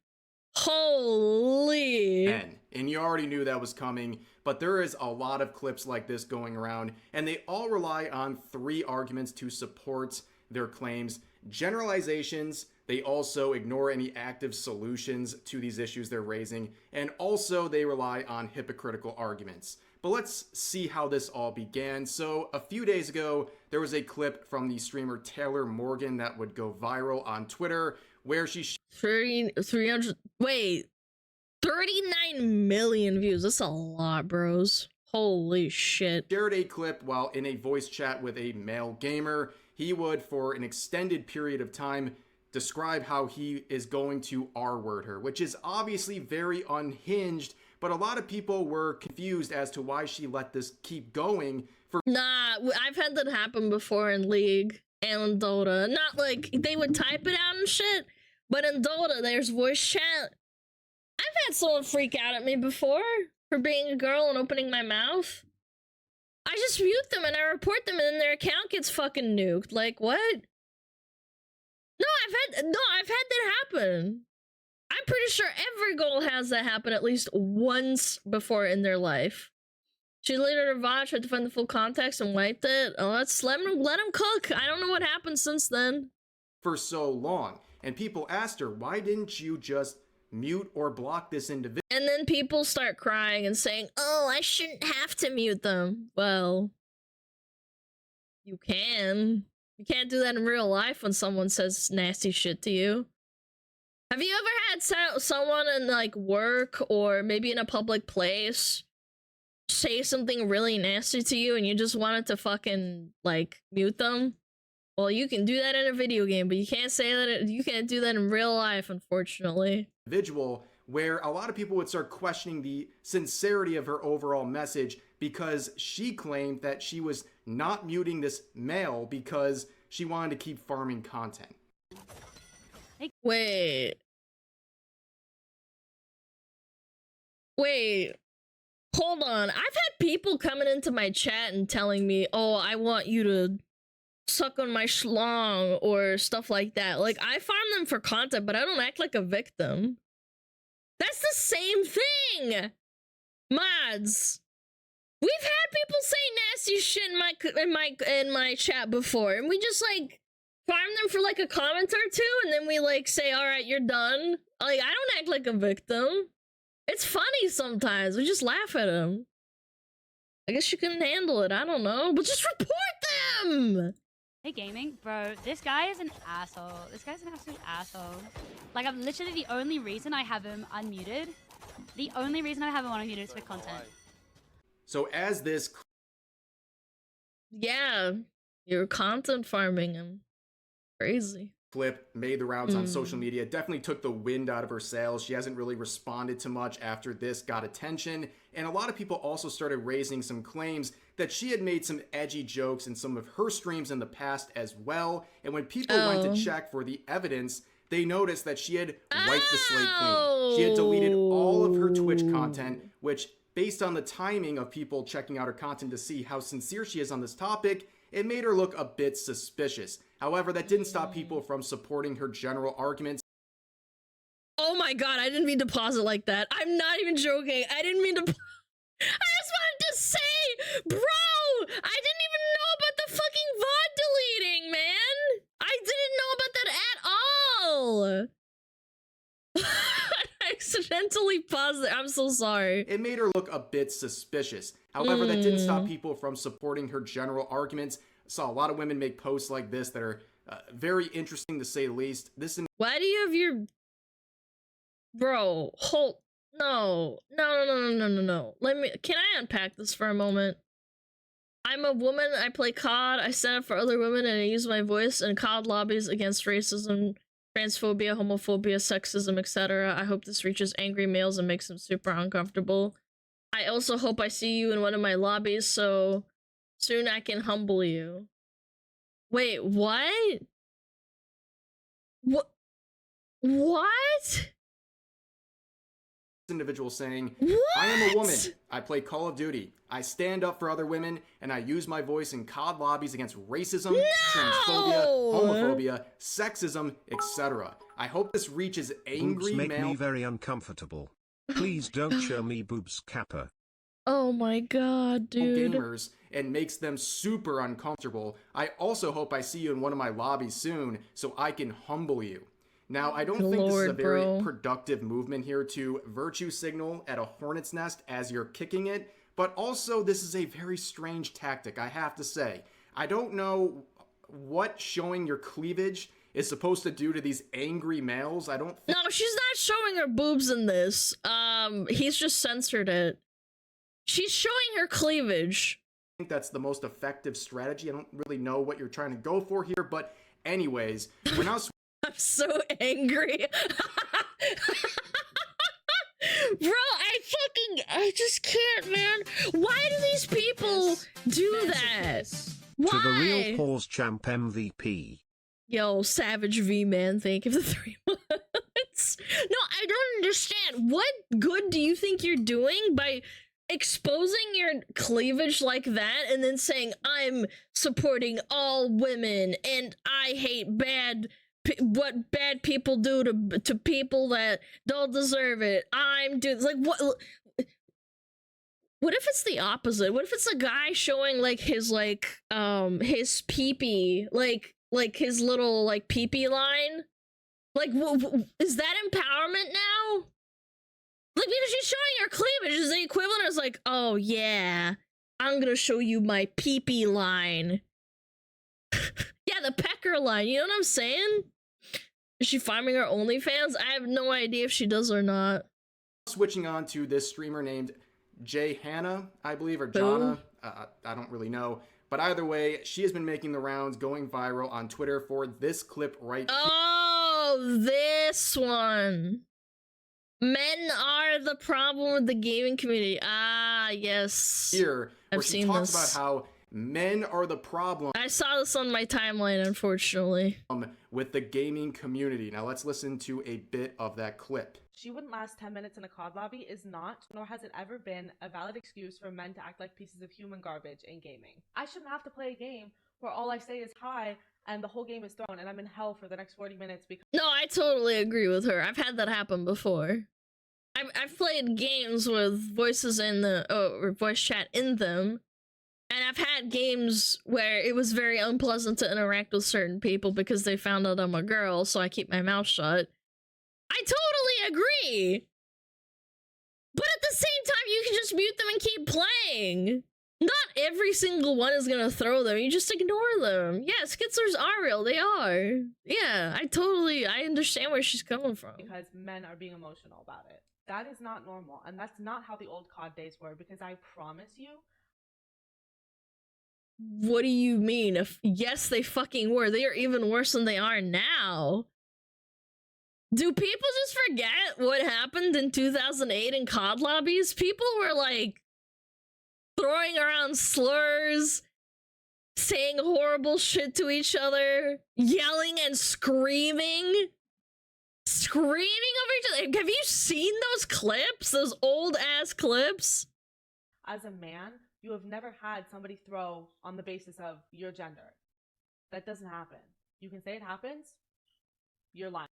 Holy. And you already knew that was coming, but there is a lot of clips like this going around, and they all rely on three arguments to support their claims. Generalizations, they also ignore any active solutions to these issues they're raising, and also they rely on hypocritical arguments. But let's see how this all began. So a few days ago, there was a clip from the streamer Taylor Morgan that would go viral on Twitter where she 300 wait 39 million views. That's a lot, bros. Holy shit. Shared a clip while in a voice chat with a male gamer. He would, for an extended period of time, describe how he is going to R-word her, which is obviously very unhinged, but a lot of people were confused as to why she let this keep going. Nah, I've had that happen before in League and in Dota. Not like they would type it out and shit, but in Dota there's voice chat. I've had someone freak out at me before for being a girl and opening my mouth. I just mute them and I report them and then their account gets fucking nuked. Like, what? No, I've had that happen. I'm pretty sure every girl has that happen at least once before in their life. She deleted her VOD, tried to find the full context and wiped it. Oh, let him cook. I don't know what happened since then. For so long. And people asked her, why didn't you just mute or block this individual? And then people start crying and saying, oh, I shouldn't have to mute them. Well, you can. You can't do that in real life when someone says nasty shit to you. Have you ever had someone in like work or maybe in a public place say something really nasty to you and you just wanted to fucking like mute them? Well, you can do that in a video game, but you can't say that. You can't do that in real life, unfortunately. Individual where a lot of people would start questioning the sincerity of her overall message because she claimed that she was not muting this male because she wanted to keep farming content. Wait. Hold on. I've had people coming into my chat and telling me, oh, I want you to suck on my schlong or stuff like that. Like, I farm them for content, but I don't act like a victim. That's the same thing, mods. We've had people say nasty shit in my chat before, and we just like farm them for like a comment or two, and then we like say, "All right, you're done." Like, I don't act like a victim. It's funny sometimes. We just laugh at them. I guess you couldn't handle it. I don't know, but just report them. Hey gaming, bro, this guy is an asshole. This guy's an absolute asshole. Like, I'm literally the only reason I have him unmuted. The only reason I have him unmuted is for content. So as this... Yeah, you're content farming him. Crazy. Clip made the rounds on social media, definitely took the wind out of her sails. She hasn't really responded to much after this got attention, and a lot of people also started raising some claims that she had made some edgy jokes in some of her streams in the past as well, and when people went to check for the evidence, they noticed that she had wiped the slate clean. She had deleted all of her Twitch content, which, based on the timing of people checking out her content to see how sincere she is on this topic, it made her look a bit suspicious. However, that didn't stop people from supporting her general arguments. Oh my god, I didn't mean to pause it like that. I'm not even joking. I didn't mean to... I just wanted to say, bro, I didn't even know about the fucking VOD deleting, man. I didn't know about that at all. I accidentally paused it. I'm so sorry. It made her look a bit suspicious. However, that didn't stop people from supporting her general arguments. I saw a lot of women make posts like this that are very interesting to say the least. Why do you have your... Bro, hold... No. Let me... Can I unpack this for a moment? I'm a woman, I play COD, I stand up for other women, and I use my voice in COD lobbies against racism, transphobia, homophobia, sexism, etc. I hope this reaches angry males and makes them super uncomfortable. I also hope I see you in one of my lobbies, so soon I can humble you. Wait, what? What? Individual saying, I am a woman, I play Call of Duty, I stand up for other women, and I use my voice in COD lobbies against racism, transphobia, homophobia, sexism, etc. I hope this reaches angry boobs make male... me very uncomfortable. Please don't show me boobs, Kappa. Oh my god, dude. Gamers and makes them super uncomfortable. I also hope I see you in one of my lobbies soon, so I can humble you. Now, I don't think this is a very productive movement here to virtue signal at a hornet's nest as you're kicking it, but also this is a very strange tactic, I have to say. I don't know what showing your cleavage is supposed to do to these angry males. I don't think... No, she's not showing her boobs in this. He's just censored it. She's showing her cleavage. I think that's the most effective strategy. I don't really know what you're trying to go for here, but anyways, we're now... I'm so angry. Bro, I just can't, man. Why do these people do that? Why? To the real pause champ MVP. Yo, Savage V, man, thank you for the 3 months. No, I don't understand. What good do you think you're doing by exposing your cleavage like that and then saying, I'm supporting all women and I hate what bad people do to people that don't deserve it. I'm doing like what if it's the opposite? What if it's a guy showing like his his pee-pee, like his little like pee-pee line? Like is that empowerment now? Like, because she's showing her cleavage is the equivalent of like, oh yeah, I'm gonna show you my pee-pee line. Yeah, the pecker line. You know what I'm saying? Is she farming her OnlyFans? I have no idea if she does or not. Switching on to this streamer named Jay Hannah, I believe, or Jana. I don't really know. But either way, she has been making the rounds, going viral on Twitter for this clip right here. Oh, this one. Men are the problem with the gaming community. Ah, yes. Here, where I've she seen talks this. about how men are the problem. I saw this on my timeline, unfortunately. With the gaming community. Now let's listen to a bit of that clip. She wouldn't last 10 minutes in a COD lobby is not, nor has it ever been, a valid excuse for men to act like pieces of human garbage in gaming. I shouldn't have to play a game where all I say is hi and the whole game is thrown and I'm in hell for the next 40 minutes because— No, I totally agree with her. I've had that happen before. I've played games with voices in the or voice chat in them, and I've had games where it was very unpleasant to interact with certain people because they found out I'm a girl, so I keep my mouth shut. I totally agree. But at the same time, you can just mute them and keep playing. Not every single one is gonna throw them. You just ignore them. Yeah, skizzlers are real. They are. Yeah, I understand where she's coming from. Because men are being emotional about it. That is not normal. And that's not how the old COD days were, because I promise you— What do you mean? Yes, they fucking were. They are even worse than they are now. Do people just forget what happened in 2008 in COD lobbies? People were like throwing around slurs, saying horrible shit to each other, yelling and screaming. Screaming over each other. Have you seen those clips? Those old ass clips? As a man, you have never had somebody throw on the basis of your gender. That doesn't happen. You can say it happens. You're lying.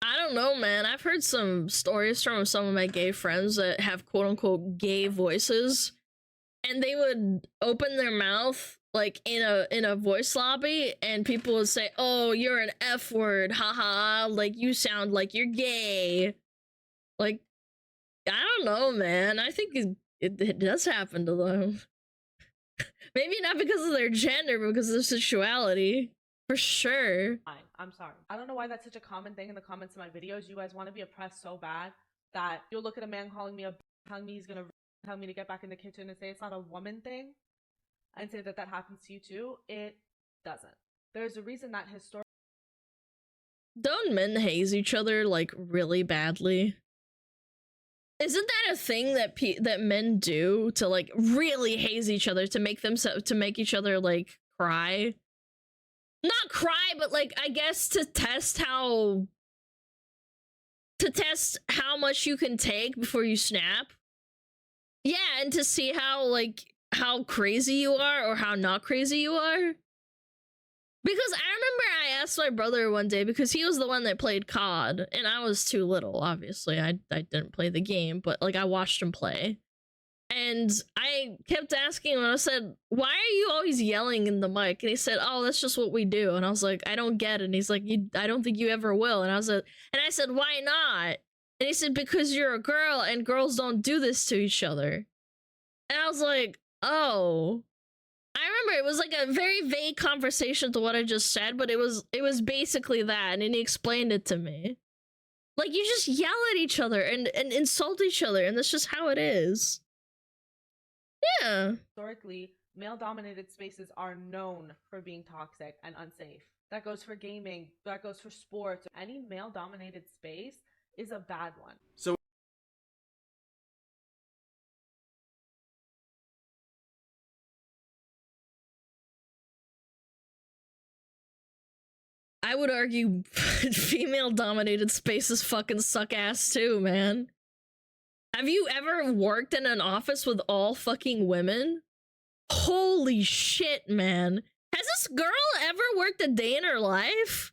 I don't know, man. I've heard some stories from some of my gay friends that have quote-unquote gay voices, and they would open their mouth like in a voice lobby, and people would say, "Oh, you're an F word, haha, like you sound like you're gay." Like, I don't know, man. I think it does happen to them. Maybe not because of their gender, but because of their sexuality. For sure. I'm sorry. I don't know why that's such a common thing in the comments of my videos. You guys want to be oppressed so bad that you'll look at a man calling me a telling me he's gonna tell me to get back in the kitchen and say it's not a woman thing and say that happens to you too. It doesn't. There's a reason that Don't men haze each other like really badly? Isn't that a thing that that men do to like really haze each other to make each other like cry? Not cry, but like I guess to test how much you can take before you snap. Yeah, and to see how crazy you are or how not crazy you are. Because I remember I asked my brother one day, because he was the one that played COD, and I was too little, obviously. I didn't play the game, but like I watched him play. And I kept asking him, and I said, "Why are you always yelling in the mic?" And he said, "Oh, that's just what we do." And I was like, "I don't get it." And he's like, "I don't think you ever will." And I said, "Why not?" And he said, "Because you're a girl and girls don't do this to each other." And I was like, "Oh." I remember it was like a very vague conversation to what I just said, but it was basically that, and he explained it to me. Like, you just yell at each other and insult each other, and that's just how it is. Yeah. Historically, male-dominated spaces are known for being toxic and unsafe. That goes for gaming, that goes for sports. Any male-dominated space is a bad one. So I would argue female-dominated spaces fucking suck ass too, man. Have you ever worked in an office with all fucking women? Holy shit, man. Has this girl ever worked a day in her life?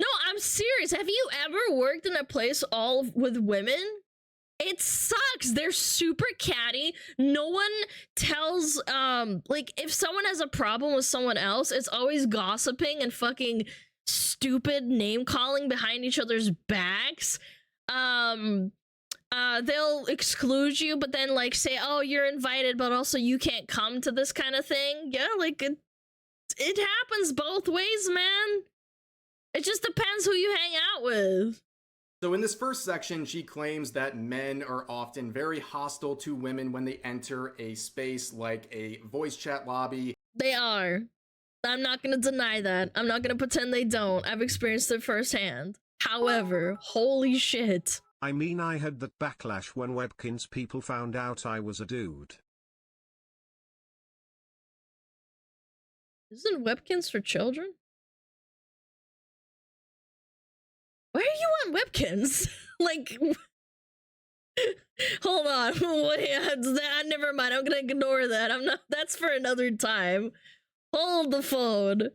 No, I'm serious. Have you ever worked in a place all with women? It sucks. They're super catty. No one tells, like, if someone has a problem with someone else, it's always gossiping and fucking stupid name-calling behind each other's backs. They'll exclude you, but then, like, say, "Oh, you're invited, but also you can't come," to this kind of thing. Yeah, like, It happens both ways, man. It just depends who you hang out with. So in this first section, she claims that men are often very hostile to women when they enter a space like a voice chat lobby. They are. I'm not gonna deny that. I'm not gonna pretend they don't. I've experienced it firsthand. However, holy shit. I mean, I had that backlash when Webkins people found out I was a dude. Isn't Webkins for children? Why are you on Webkins? Like, hold on. Wait, never mind. I'm gonna ignore that. I'm not. That's for another time. Hold the phone.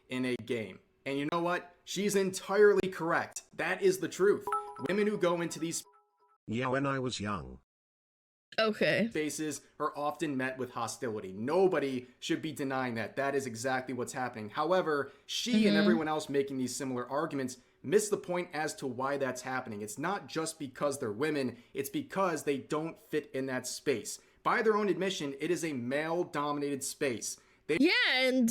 In a game. And you know what? She's entirely correct. That is the truth. Women who go into these Yeah, when I was young. Okay. spaces are often met with hostility. Nobody should be denying that. That is exactly what's happening. However, she and everyone else making these similar arguments miss the point as to why that's happening. It's not just because they're women, it's because they don't fit in that space. By their own admission, it is a male-dominated space. Yeah, and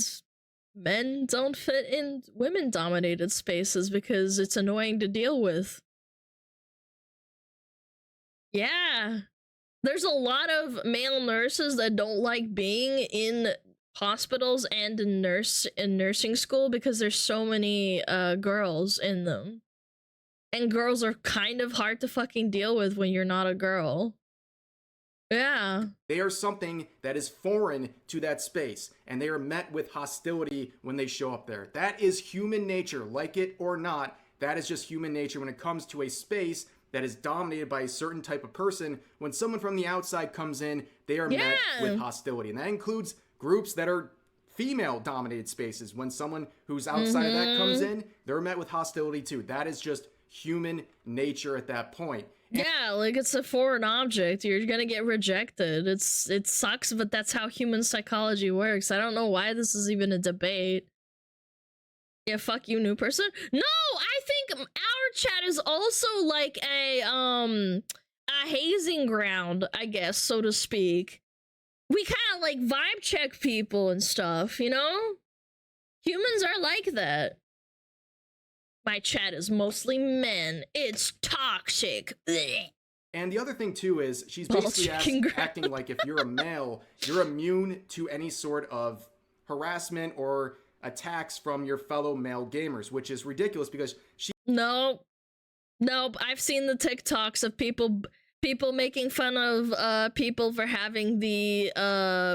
men don't fit in women-dominated spaces because it's annoying to deal with. Yeah. There's a lot of male nurses that don't like being in hospitals and in nursing school because there's so many girls in them. And girls are kind of hard to fucking deal with when you're not a girl. Yeah. They are something that is foreign to that space, and they are met with hostility when they show up there. That is human nature, like it or not. That is just human nature when it comes to a space that is dominated by a certain type of person. When someone from the outside comes in, they are met with hostility. And that includes groups that are female-dominated spaces. When someone who's outside of that comes in, they're met with hostility too. That is just human nature at that point. Yeah, like it's a foreign object. You're gonna get rejected. It sucks, but that's how human psychology works. I don't know why this is even a debate. Yeah, fuck you, new person. No, I think our chat is also like a hazing ground, I guess, so to speak. We kind of like vibe check people and stuff, you know? Humans are like that. My chat is mostly men. It's toxic. Blech. And the other thing too is she's basically acting like if you're a male, you're immune to any sort of harassment or attacks from your fellow male gamers, which is ridiculous because she Nope. I've seen the TikToks of people making fun of people for having the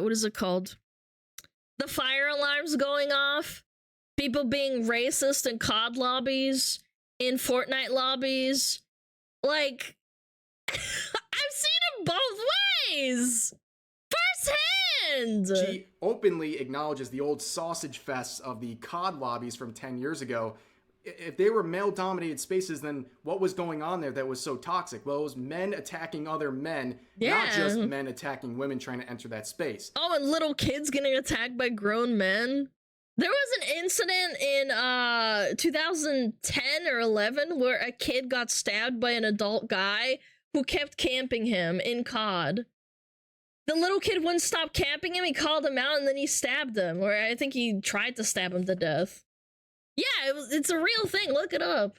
what is it called? The fire alarms going off. People being racist in COD lobbies, in Fortnite lobbies. Like, I've seen it both ways! Firsthand! She openly acknowledges the old sausage fests of the COD lobbies from 10 years ago. If they were male-dominated spaces, then what was going on there that was so toxic? Well, it was men attacking other men, not just men attacking women trying to enter that space. Oh, and little kids getting attacked by grown men? There was an incident in 2010 or 11 where a kid got stabbed by an adult guy who kept camping him in COD. The little kid wouldn't stop camping him, he called him out, and then he stabbed him. Or I think he tried to stab him to death. Yeah, it's a real thing, look it up.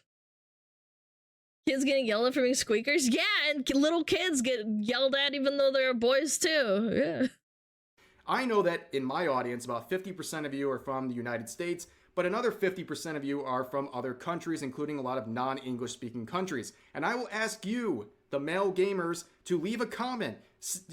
Kids getting yelled at for being squeakers? Yeah, and little kids get yelled at even though they're boys too, yeah. I know that in my audience, about 50% of you are from the United States, but another 50% of you are from other countries, including a lot of non-English speaking countries. And I will ask you, the male gamers, to leave a comment,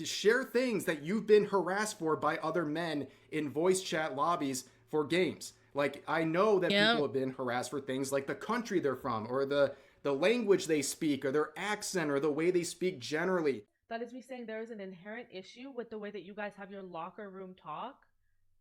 share things that you've been harassed for by other men in voice chat lobbies for games. Like, I know that people have been harassed for things like the country they're from, or the language they speak, or their accent, or the way they speak generally. That is me saying there is an inherent issue with the way that you guys have your locker room talk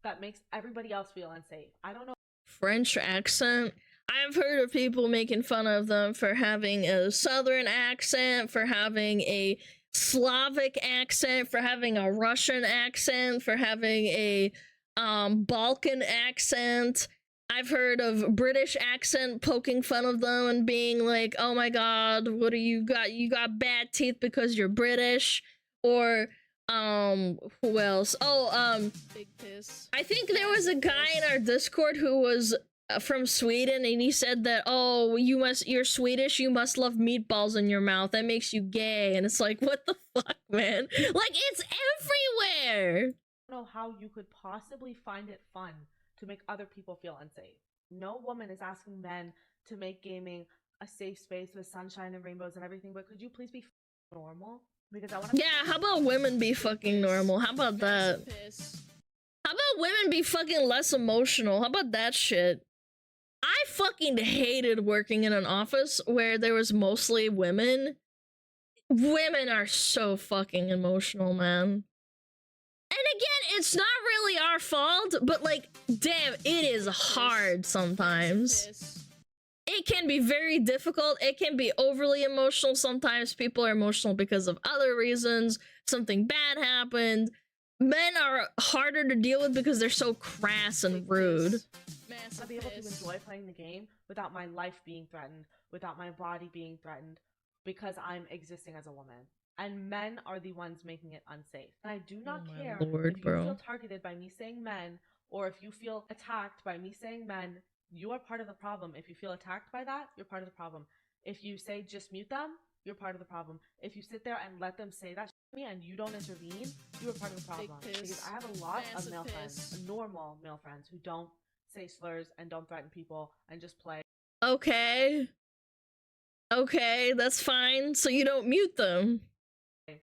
that makes everybody else feel unsafe. I don't know. French accent? I've heard of people making fun of them for having a southern accent, for having a Slavic accent, for having a Russian accent, for having a Balkan accent. I've heard of British accent poking fun of them and being like, oh my god, what do you got? You got bad teeth because you're British. Or Who else? Oh, Big piss. I think there was a guy in our Discord who was from Sweden, and he said that, oh, you're Swedish, you must love meatballs in your mouth, that makes you gay. And it's like, what the fuck, man? Like, it's everywhere. I don't know how you could possibly find it fun to make other people feel unsafe. No woman is asking men to make gaming a safe space with sunshine and rainbows and everything, but could you please be normal? Because I want to. Yeah, how about women be fucking normal? How about that? How about women be fucking less emotional? How about that shit? I fucking hated working in an office where there was mostly women. Women are so fucking emotional, man. And again, it's not really our fault, but like, damn, it is hard sometimes. It can be very difficult. It can be overly emotional. Sometimes people are emotional because of other reasons. Something bad happened. Men are harder to deal with because they're so crass and rude. I'll be able to enjoy playing the game without my life being threatened, without my body being threatened, because I'm existing as a woman. And men are the ones making it unsafe. And I do not care if you feel targeted by me saying men, or if you feel attacked by me saying men. You are part of the problem. If you feel attacked by that, you're part of the problem. If you say just mute them, you're part of the problem. If you sit there and let them say that to me and you don't intervene, you are part of the problem. Because I have a lot of male friends, normal male friends, who don't say slurs and don't threaten people and just play. Okay. Okay, that's fine. So you don't mute them.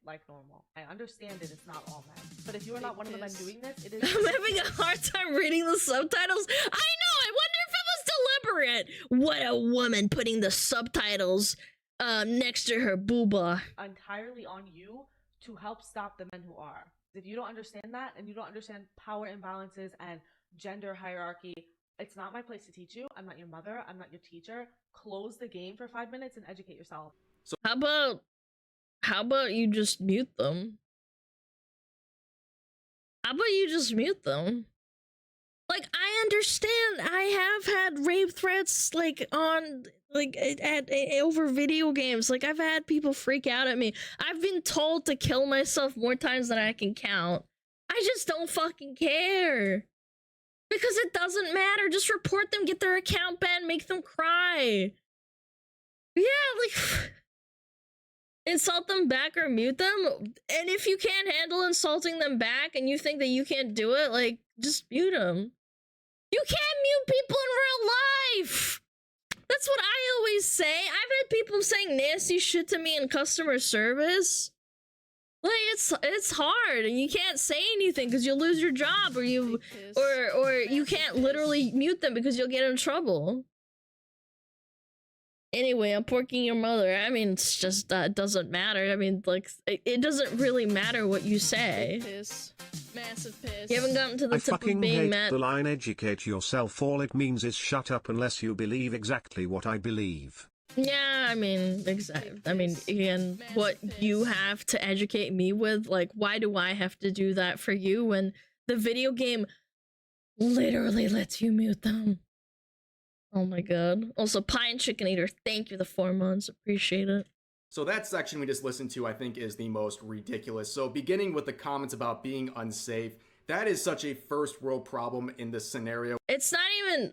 Like normal. I understand it, it's not all men. But if you are not one of the men doing this, it is. I'm having a hard time reading the subtitles. I know, I wonder if it was deliberate. What a woman putting the subtitles next to her booba. Entirely on you to help stop the men who are. If you don't understand that, and you don't understand power imbalances and gender hierarchy, it's not my place to teach you. I'm not your mother. I'm not your teacher. Close the game for 5 minutes and educate yourself. So how about you just mute them? How about you just mute them? Like, I understand. I have had rape threats, like, on, like, over video games. Like, I've had people freak out at me. I've been told to kill myself more times than I can count. I just don't fucking care. Because it doesn't matter. Just report them, get their account banned, make them cry. Yeah, like... Insult them back or mute them. And if you can't handle insulting them back and you think that you can't do it, like, just mute them. You can't mute people in real life. That's what I always say. I've had people saying nasty shit to me in customer service. Like, it's hard, and you can't say anything because you'll lose your job, or you can't literally mute them because you'll get in trouble. Anyway, I'm porking your mother. I mean, it's just it doesn't matter. I mean, like, it doesn't really matter what you say. Piss. Massive piss. You haven't gotten to the I tip of fucking being hate mad. the line educate yourself. All it means is shut up unless you believe exactly what I believe. Yeah, I mean, exactly. I mean, again, what you have to educate me with, like, why do I have to do that for you when the video game literally lets you mute them? Oh my god. Also, Pie and Chicken Eater, thank you the 4 months. Appreciate it. So that section we just listened to, I think, is the most ridiculous. So beginning with the comments about being unsafe, that is such a first world problem in this scenario. It's not even...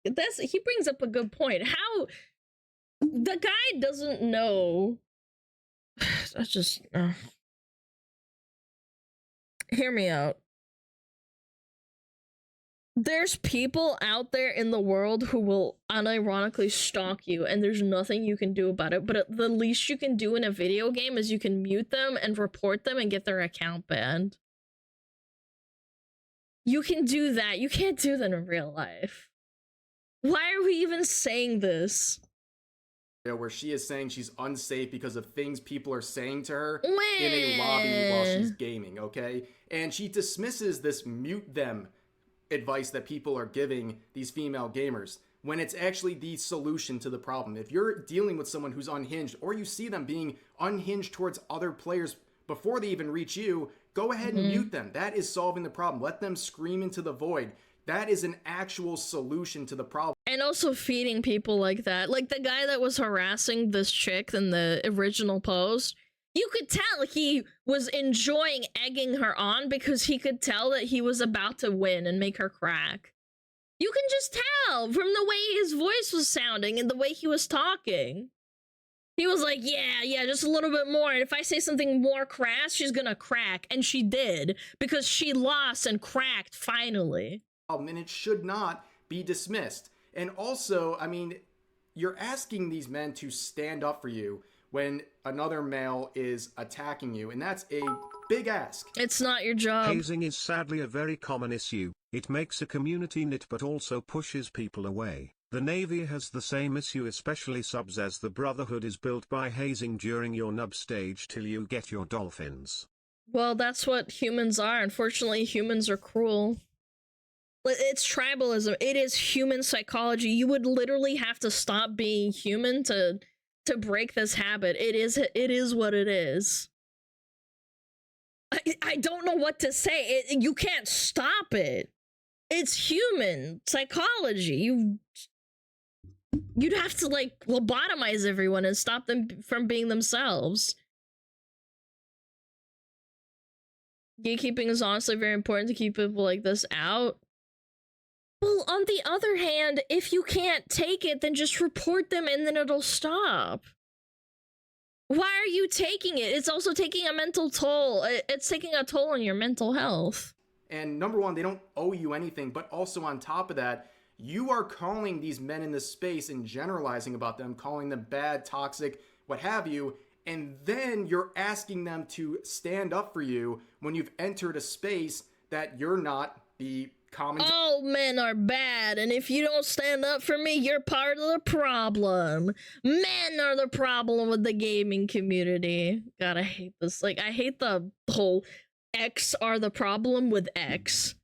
he brings up a good point. How... The guy doesn't know... That's just... Hear me out. There's people out there in the world who will unironically stalk you, and there's nothing you can do about it. But the least you can do in a video game is you can mute them and report them and get their account banned. You can do that. You can't do that in real life. Why are we even saying this? Where she is saying she's unsafe because of things people are saying to her Wah. in a lobby while she's gaming, okay? And she dismisses this mute them advice that people are giving these female gamers when it's actually the solution to the problem. If you're dealing with someone who's unhinged, or you see them being unhinged towards other players before they even reach you, go ahead and mute them. That is solving the problem. Let them scream into the void. That is an actual solution to the problem. And also feeding people like that. Like the guy that was harassing this chick in the original post, You could tell he was enjoying egging her on because he could tell that he was about to win and make her crack. You can just tell from the way his voice was sounding and the way he was talking. He was like, yeah, just a little bit more. And if I say something more crass, she's gonna crack. And she did, because she lost and cracked finally. And it should not be dismissed. And also, I mean, you're asking these men to stand up for you when another male is attacking you, and that's a big ask. It's not your job. Hazing is sadly a very common issue. It makes a community knit but also pushes people away. The Navy has the same issue, especially subs, as the Brotherhood is built by hazing during your nub stage till you get your dolphins. Well, that's what humans are. Unfortunately, humans are cruel. It's tribalism. It is human psychology. You would literally have to stop being human to break this habit. It is what it is. I don't know what to say. You can't stop it. It's human psychology. You'd have to, like, lobotomize everyone and stop them from being themselves. Gatekeeping is honestly very important to keep people like this out. Well, on the other hand, if you can't take it, then just report them and then it'll stop. Why are you taking it? It's also taking a mental toll. It's taking a toll on your mental health. And number one, they don't owe you anything, but also on top of that, you are calling these men in this space and generalizing about them, calling them bad, toxic, what have you, and then you're asking them to stand up for you when you've entered a space that you're not the common... All men are bad, and if you don't stand up for me, you're part of the problem. Men are the problem with the gaming community. God, I hate this. Like, I hate the whole X are the problem with X.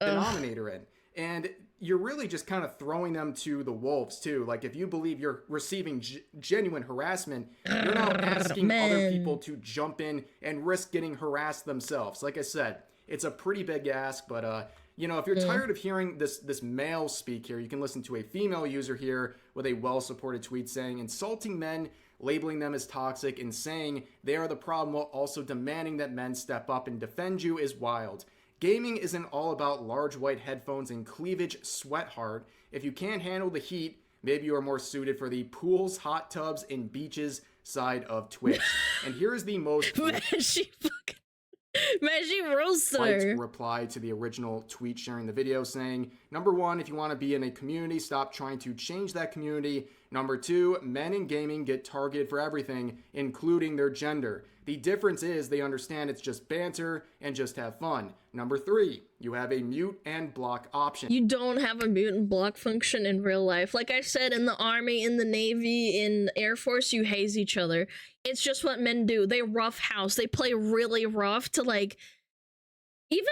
denominator in. And you're really just kind of throwing them to the wolves too. Like, if you believe you're receiving genuine harassment, you're now asking other people to jump in and risk getting harassed themselves. Like I said, it's a pretty big ask, but you know, if you're tired of hearing this male speak here, you can listen to a female user here with a well-supported tweet saying, insulting men, labeling them as toxic, and saying they are the problem while also demanding that men step up and defend you is wild. Gaming isn't all about large white headphones and cleavage, sweatheart. If you can't handle the heat, maybe you are more suited for the pools, hot tubs, and beaches side of Twitch. And here's the most... Man, she roasted her. Reply to the original tweet sharing the video saying, number one, if you want to be in a community, stop trying to change that community. Number two, men in gaming get targeted for everything, including their gender. The difference is they understand it's just banter and just have fun. Number three, you have a mute and block option. You don't have a mute and block function in real life. Like I said, in the Army, in the Navy, in Air Force, you haze each other. It's just what men do. They roughhouse. They play really rough to, like... Even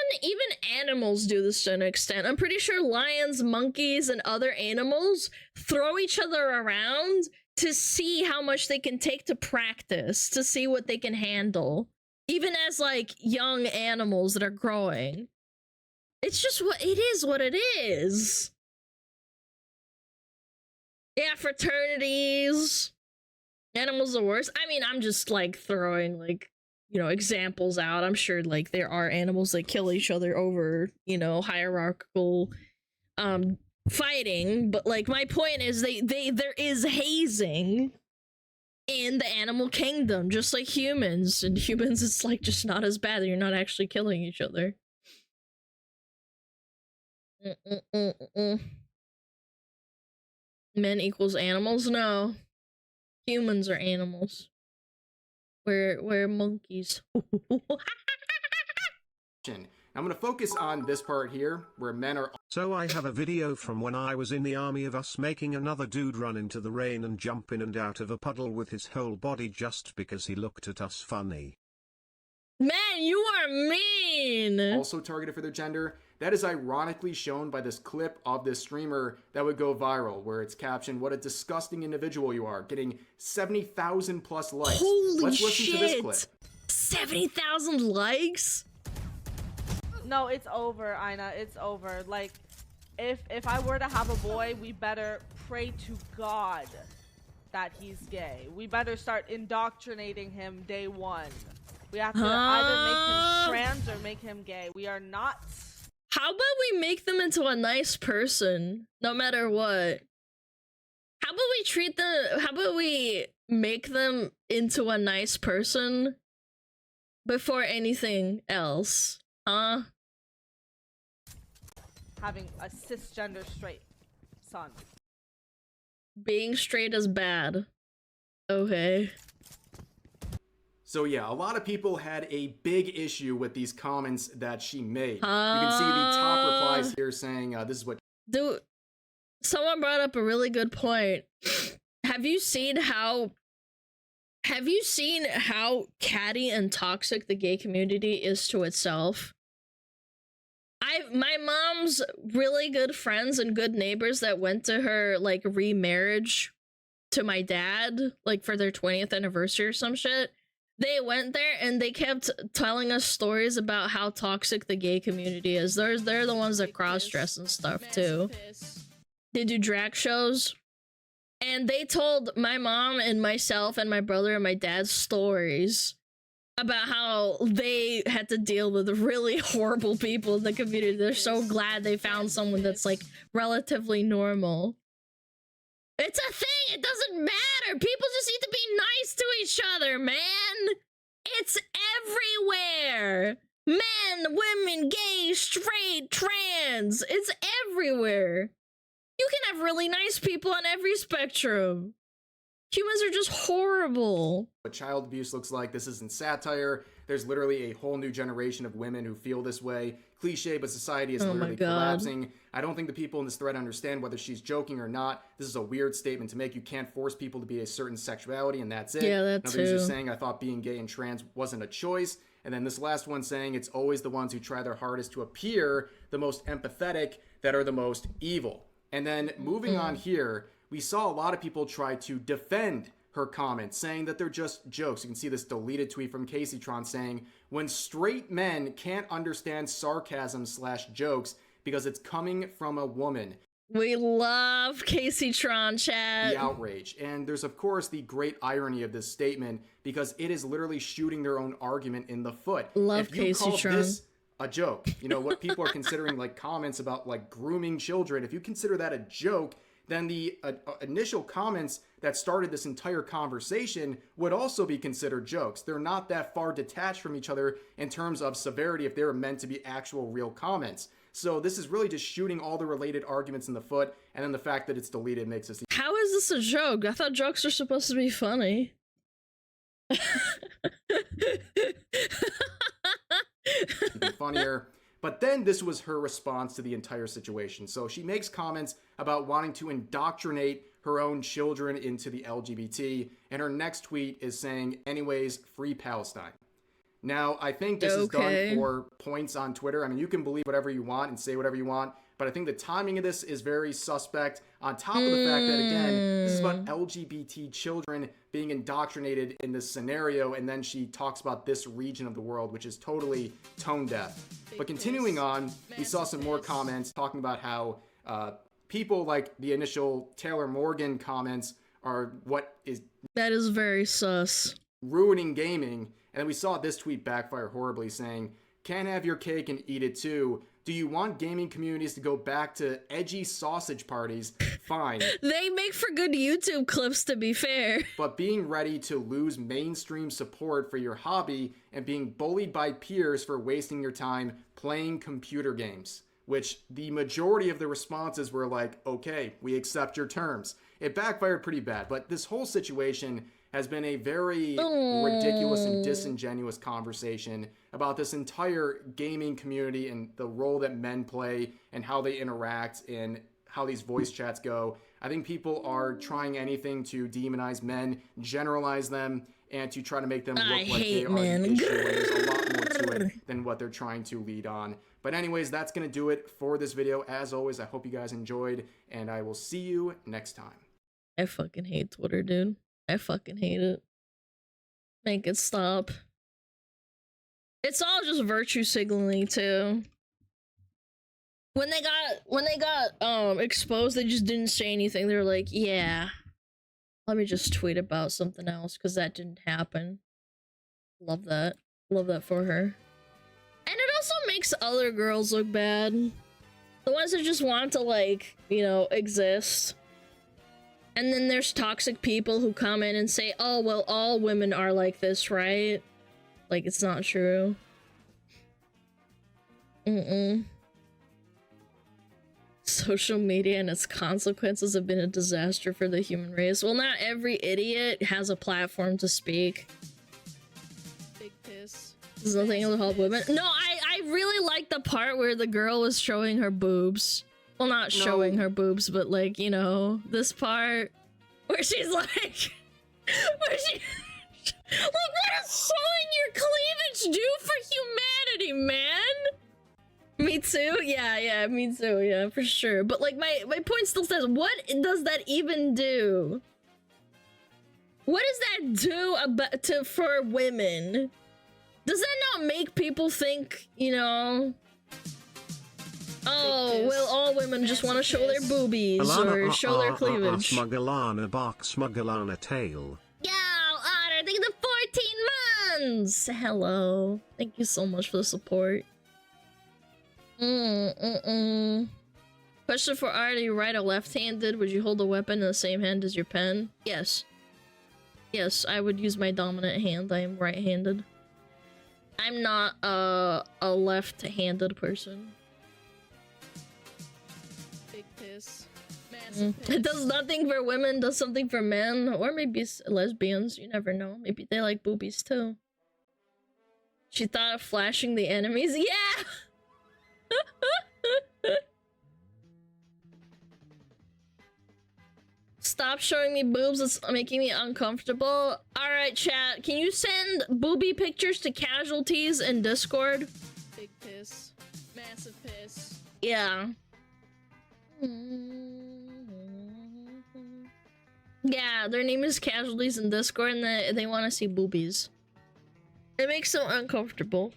animals do this to an extent. I'm pretty sure lions, monkeys, and other animals throw each other around to see how much they can take to practice, to see what they can handle. Even as, like, young animals that are growing. It's just what it is. Yeah, fraternities. Animals are worse. I mean, I'm just, like, throwing, like, you know, examples out. I'm sure, like, there are animals that kill each other over, you know, hierarchical, fighting. But, like, my point is there is hazing in the animal kingdom, just like humans. And humans, it's, like, just not as bad. You're not actually killing each other. Men equals animals? No. Humans are animals. We're monkeys. I'm going to focus on this part here, where men are... So I have a video from when I was in the army of us making another dude run into the rain and jump in and out of a puddle with his whole body just because he looked at us funny. Man, you are mean! Also targeted for their gender. That is ironically shown by this clip of this streamer that would go viral, where it's captioned, what a disgusting individual you are, getting 70,000 plus likes. Holy Let's listen shit! To this clip. 70,000 likes? No, it's over, Ina. It's over. Like, if I were to have a boy, we better pray to God that he's gay. We better start indoctrinating him day one. We have to either make him trans or make him gay. We are not. How about we make them into a nice person, no matter what? How about we treat them, how about we make them into a nice person before anything else? Huh? Having a cisgender straight son. Being straight is bad. Okay. So yeah, a lot of people had a big issue with these comments that she made. You can see the top replies here saying, this is what... Dude, someone brought up a really good point. Have you seen how catty and toxic the gay community is to itself? My mom's really good friends and good neighbors that went to her, like, remarriage to my dad, like, for their 20th anniversary or some shit. They went there and they kept telling us stories about how toxic the gay community is. They're the ones that cross-dress and stuff, too. They do drag shows. And they told my mom and myself and my brother and my dad stories about how they had to deal with really horrible people in the community. They're so glad they found someone that's, like, relatively normal. It's a thing! It doesn't matter! People just need to be nice to each other, man! It's everywhere! Men, women, gay, straight, trans! It's everywhere! You can have really nice people on every spectrum. Humans are just horrible. What child abuse looks like. This isn't satire. There's literally a whole new generation of women who feel this way. Cliche, but society is literally collapsing. I don't think the people in this thread understand whether she's joking or not. This is a weird statement to make. You can't force people to be a certain sexuality, and that's it. Yeah, that Nobody's too. just saying, I thought being gay and trans wasn't a choice. And then this last one saying, it's always the ones who try their hardest to appear the most empathetic that are the most evil. And then moving on here, we saw a lot of people try to defend her comments, saying that they're just jokes. You can see this deleted tweet from CaseyTron saying, when straight men can't understand sarcasm/jokes because it's coming from a woman. We love CaseyTron, chat. The outrage. And there's, of course, the great irony of this statement because it is literally shooting their own argument in the foot. Love if you call CaseyTron. this a joke, you know, what people are considering like comments about like grooming children, if you consider that a joke, then the initial comments that started this entire conversation would also be considered jokes. They're not that far detached from each other in terms of severity if they were meant to be actual real comments. So this is really just shooting all the related arguments in the foot, and then the fact that it's deleted makes this... How is this a joke? I thought jokes are supposed to be funny. even funnier. But then this was her response to the entire situation. So she makes comments about wanting to indoctrinate her own children into the LGBT, and her next tweet is saying, anyways, free Palestine. Now, I think this is done for points on Twitter. I mean, you can believe whatever you want and say whatever you want, but I think the timing of this is very suspect, on top of the fact that, again, this is about LGBT children being indoctrinated in this scenario, and then she talks about this region of the world, which is totally tone deaf. But continuing on, we saw some more comments talking about how people like the initial Taylor Morgan comments are what is... That is very sus. ...ruining gaming. And then we saw this tweet backfire horribly saying, can't have your cake and eat it too. Do you want gaming communities to go back to edgy sausage parties? Fine. They make for good YouTube clips, to be fair. But being ready to lose mainstream support for your hobby and being bullied by peers for wasting your time playing computer games, which the majority of the responses were like, okay, we accept your terms. It backfired pretty bad, but this whole situation has been a very ridiculous and disingenuous conversation about this entire gaming community and the role that men play and how they interact and how these voice chats go. I think people are trying anything to demonize men, generalize them, and to try to make them look like they are an issue when there's a lot more to it than what they're trying to lead on. But anyways, that's going to do it for this video. As always, I hope you guys enjoyed, and I will see you next time. I fucking hate Twitter, dude. I fucking hate it. Make it stop. It's all just virtue signaling too. When they got exposed, they just didn't say anything. They were like, yeah, Let me just tweet about something else because that didn't happen. Love that. Love that for her. And it also makes other girls look bad. The ones that just want to, like, you know, exist. And then there's toxic people who come in and say, oh, well, all women are like this, right? Like, it's not true. Social media and its consequences have been a disaster for the human race. Well, not every idiot has a platform to speak. Big piss. There's nothing able to help women. No, I really like the part where the girl was showing her boobs. Well, not showing her boobs, but like, you know, this part where she's like, where she, like, what does showing your cleavage do for humanity, man? Me too? Yeah, me too, yeah, for sure. But like, my point still says, what does that even do? What does that do about for women? Does that not make people think, you know, oh, well, all women just want to show their boobies Alana, or show their cleavage? SmugAlana bark SmugAlana tail. Yo, Otter, thank you for 14 months! Hello. Thank you so much for the support. Question for Art, are you right or left-handed? Would you hold a weapon in the same hand as your pen? Yes. Yes, I would use my dominant hand. I am right-handed. I'm not a left-handed person. Big piss. Massive piss. It does nothing for women, does something for men. Or maybe it's lesbians, you never know. Maybe they like boobies too. She thought of flashing the enemies. Yeah! Stop showing me boobs, it's making me uncomfortable. Alright, chat, can you send booby pictures to casualties in Discord? Big piss. Massive piss. Yeah. Yeah, their name is casualties in Discord and they want to see boobies. It makes them uncomfortable.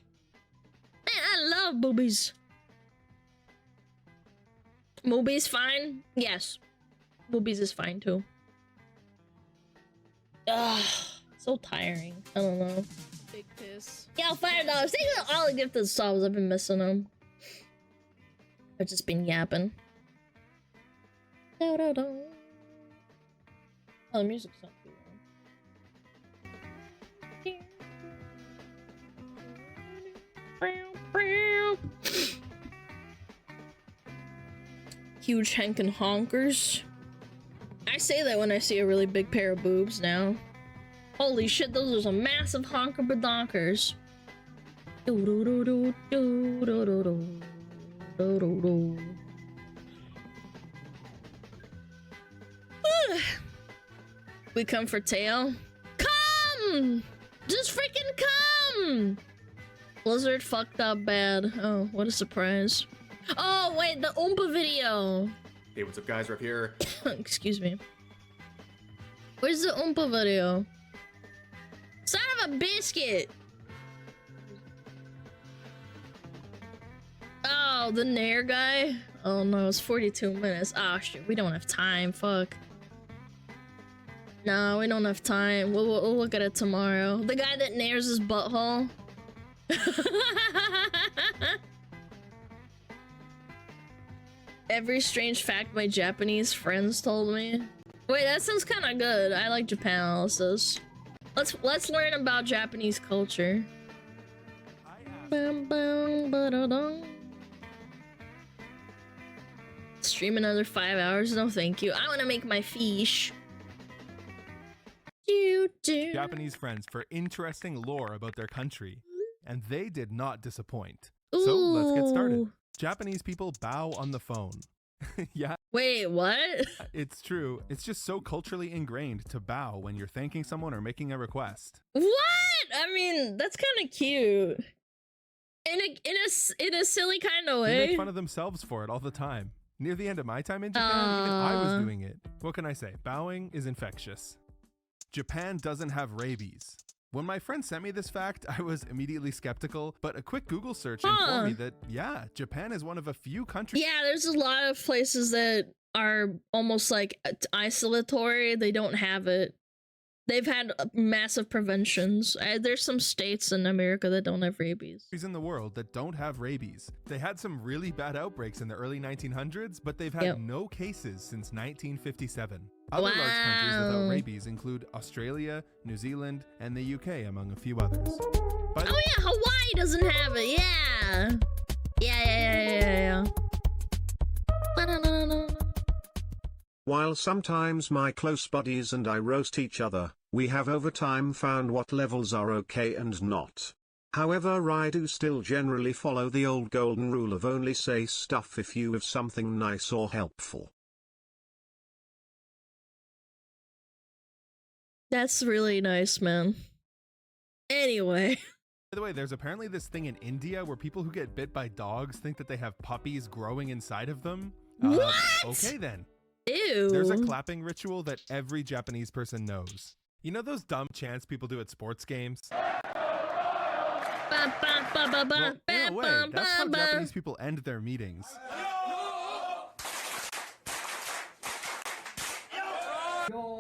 Man, I love boobies. Boobies fine? Yes. Boobies is fine too. Ugh, so tiring. I don't know. Big piss. Yo, $5. Thank you for all the gifted subs. I've been missing them. I've just been yapping. Oh, the music's not too loud. Huge hankin' honkers. I say that when I see a really big pair of boobs now. Holy shit, those are some massive honker badonkers. We come for tail. Come! Just freaking come! Blizzard fucked up bad. Oh, what a surprise. Oh, wait, the Oompa video. Hey, what's up, guys? We're up here. Excuse me. Where's the Oompa video? Son of a biscuit! Oh, the Nair guy? Oh no, it's 42 minutes. Oh shit, we don't have time, fuck. No, we don't have time. We'll look at it tomorrow. The guy that nairs his butthole. Every strange fact my Japanese friends told me. Wait, that sounds kind of good. I like Japan analysis. Let's learn about Japanese culture. Stream another 5 hours? No, thank you. I want to make my fish. Japanese friends for interesting lore about their country, and they did not disappoint. So let's get started. Japanese people bow on the phone. Yeah. Wait, what? It's true. It's just so culturally ingrained to bow when you're thanking someone or making a request. What? I mean, that's kind of cute. In a silly kind of way. They make fun of themselves for it all the time. Near the end of my time in Japan, even I was doing it. What can I say? Bowing is infectious. Japan doesn't have rabies. When my friend sent me this fact, I was immediately skeptical, but a quick Google search informed me that, yeah, Japan is one of a few countries. Yeah, there's a lot of places that are almost like isolatory. They don't have it. They've had massive preventions. There's some states in America that don't have rabies. In the world that don't have rabies. They had some really bad outbreaks in the early 1900s, but they've had no cases since 1957. Other large countries without rabies include Australia, New Zealand, and the UK, among a few others. Oh yeah, Hawaii doesn't have it. Yeah. While sometimes my close buddies and I roast each other, we have over time found what levels are okay and not. However, I do still generally follow the old golden rule of only say stuff if you have something nice or helpful. That's really nice, man. Anyway. By the way, there's apparently this thing in India where people who get bit by dogs think that they have puppies growing inside of them. What? Okay then. Ew. There's a clapping ritual that every Japanese person knows. You know those dumb chants people do at sports games? Well, in a way, that's how Japanese people end their meetings.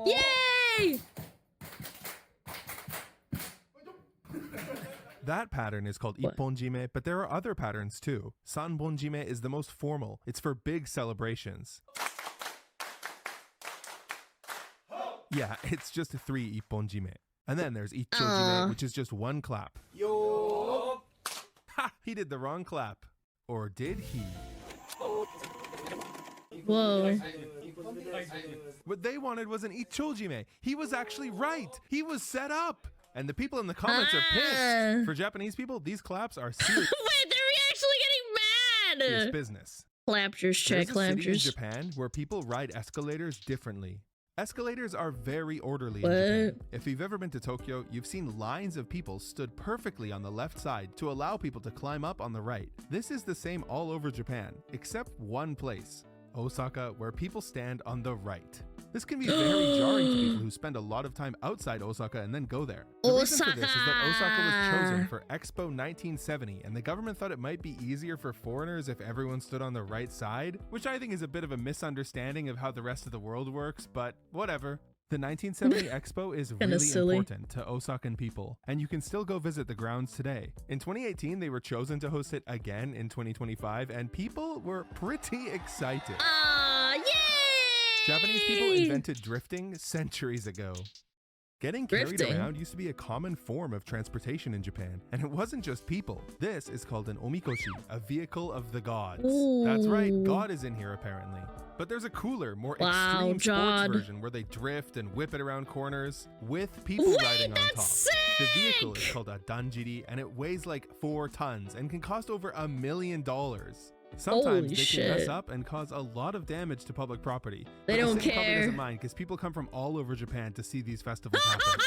Yay! That pattern is called Ipponjime, but there are other patterns too. Sanbonjime is the most formal. It's for big celebrations. Yeah, it's just 3 Ipponjime. And then there's Ichojime, which is just 1 clap. Yo! Ha! He did the wrong clap. Or did he? Whoa. What they wanted was an Ichojime. He was actually right. He was set up. And the people in the comments are pissed. For Japanese people, these claps are serious. Wait, they're actually getting mad. Business. Claptures, check There's a city in claptures. Japan where people ride escalators differently. Escalators are very orderly What? in Japan. If you've ever been to Tokyo, you've seen lines of people stood perfectly on the left side to allow people to climb up on the right. This is the same all over Japan, except one place, Osaka, where people stand on the right. This can be very jarring to people who spend a lot of time outside Osaka and then go there. The reason for this is that Osaka was chosen for Expo 1970, and the government thought it might be easier for foreigners if everyone stood on the right side, which I think is a bit of a misunderstanding of how the rest of the world works, but whatever. The 1970 Expo is really important to Osakan people, and you can still go visit the grounds today. In 2018, they were chosen to host it again in 2025, and people were pretty excited. Yay! Japanese people invented drifting centuries ago. Getting carried around used to be a common form of transportation in Japan, and it wasn't just people. This is called an omikoshi, a vehicle of the gods. That's right, God is in here apparently. But there's a cooler, more extreme sports version where they drift and whip it around corners with people riding on top. The vehicle is called a danjiri, and it weighs like 4 tons and can cost over $1 million. Sometimes they can mess up and cause a lot of damage to public property. They don't care. Probably doesn't mind because people come from all over Japan to see these festivals happen.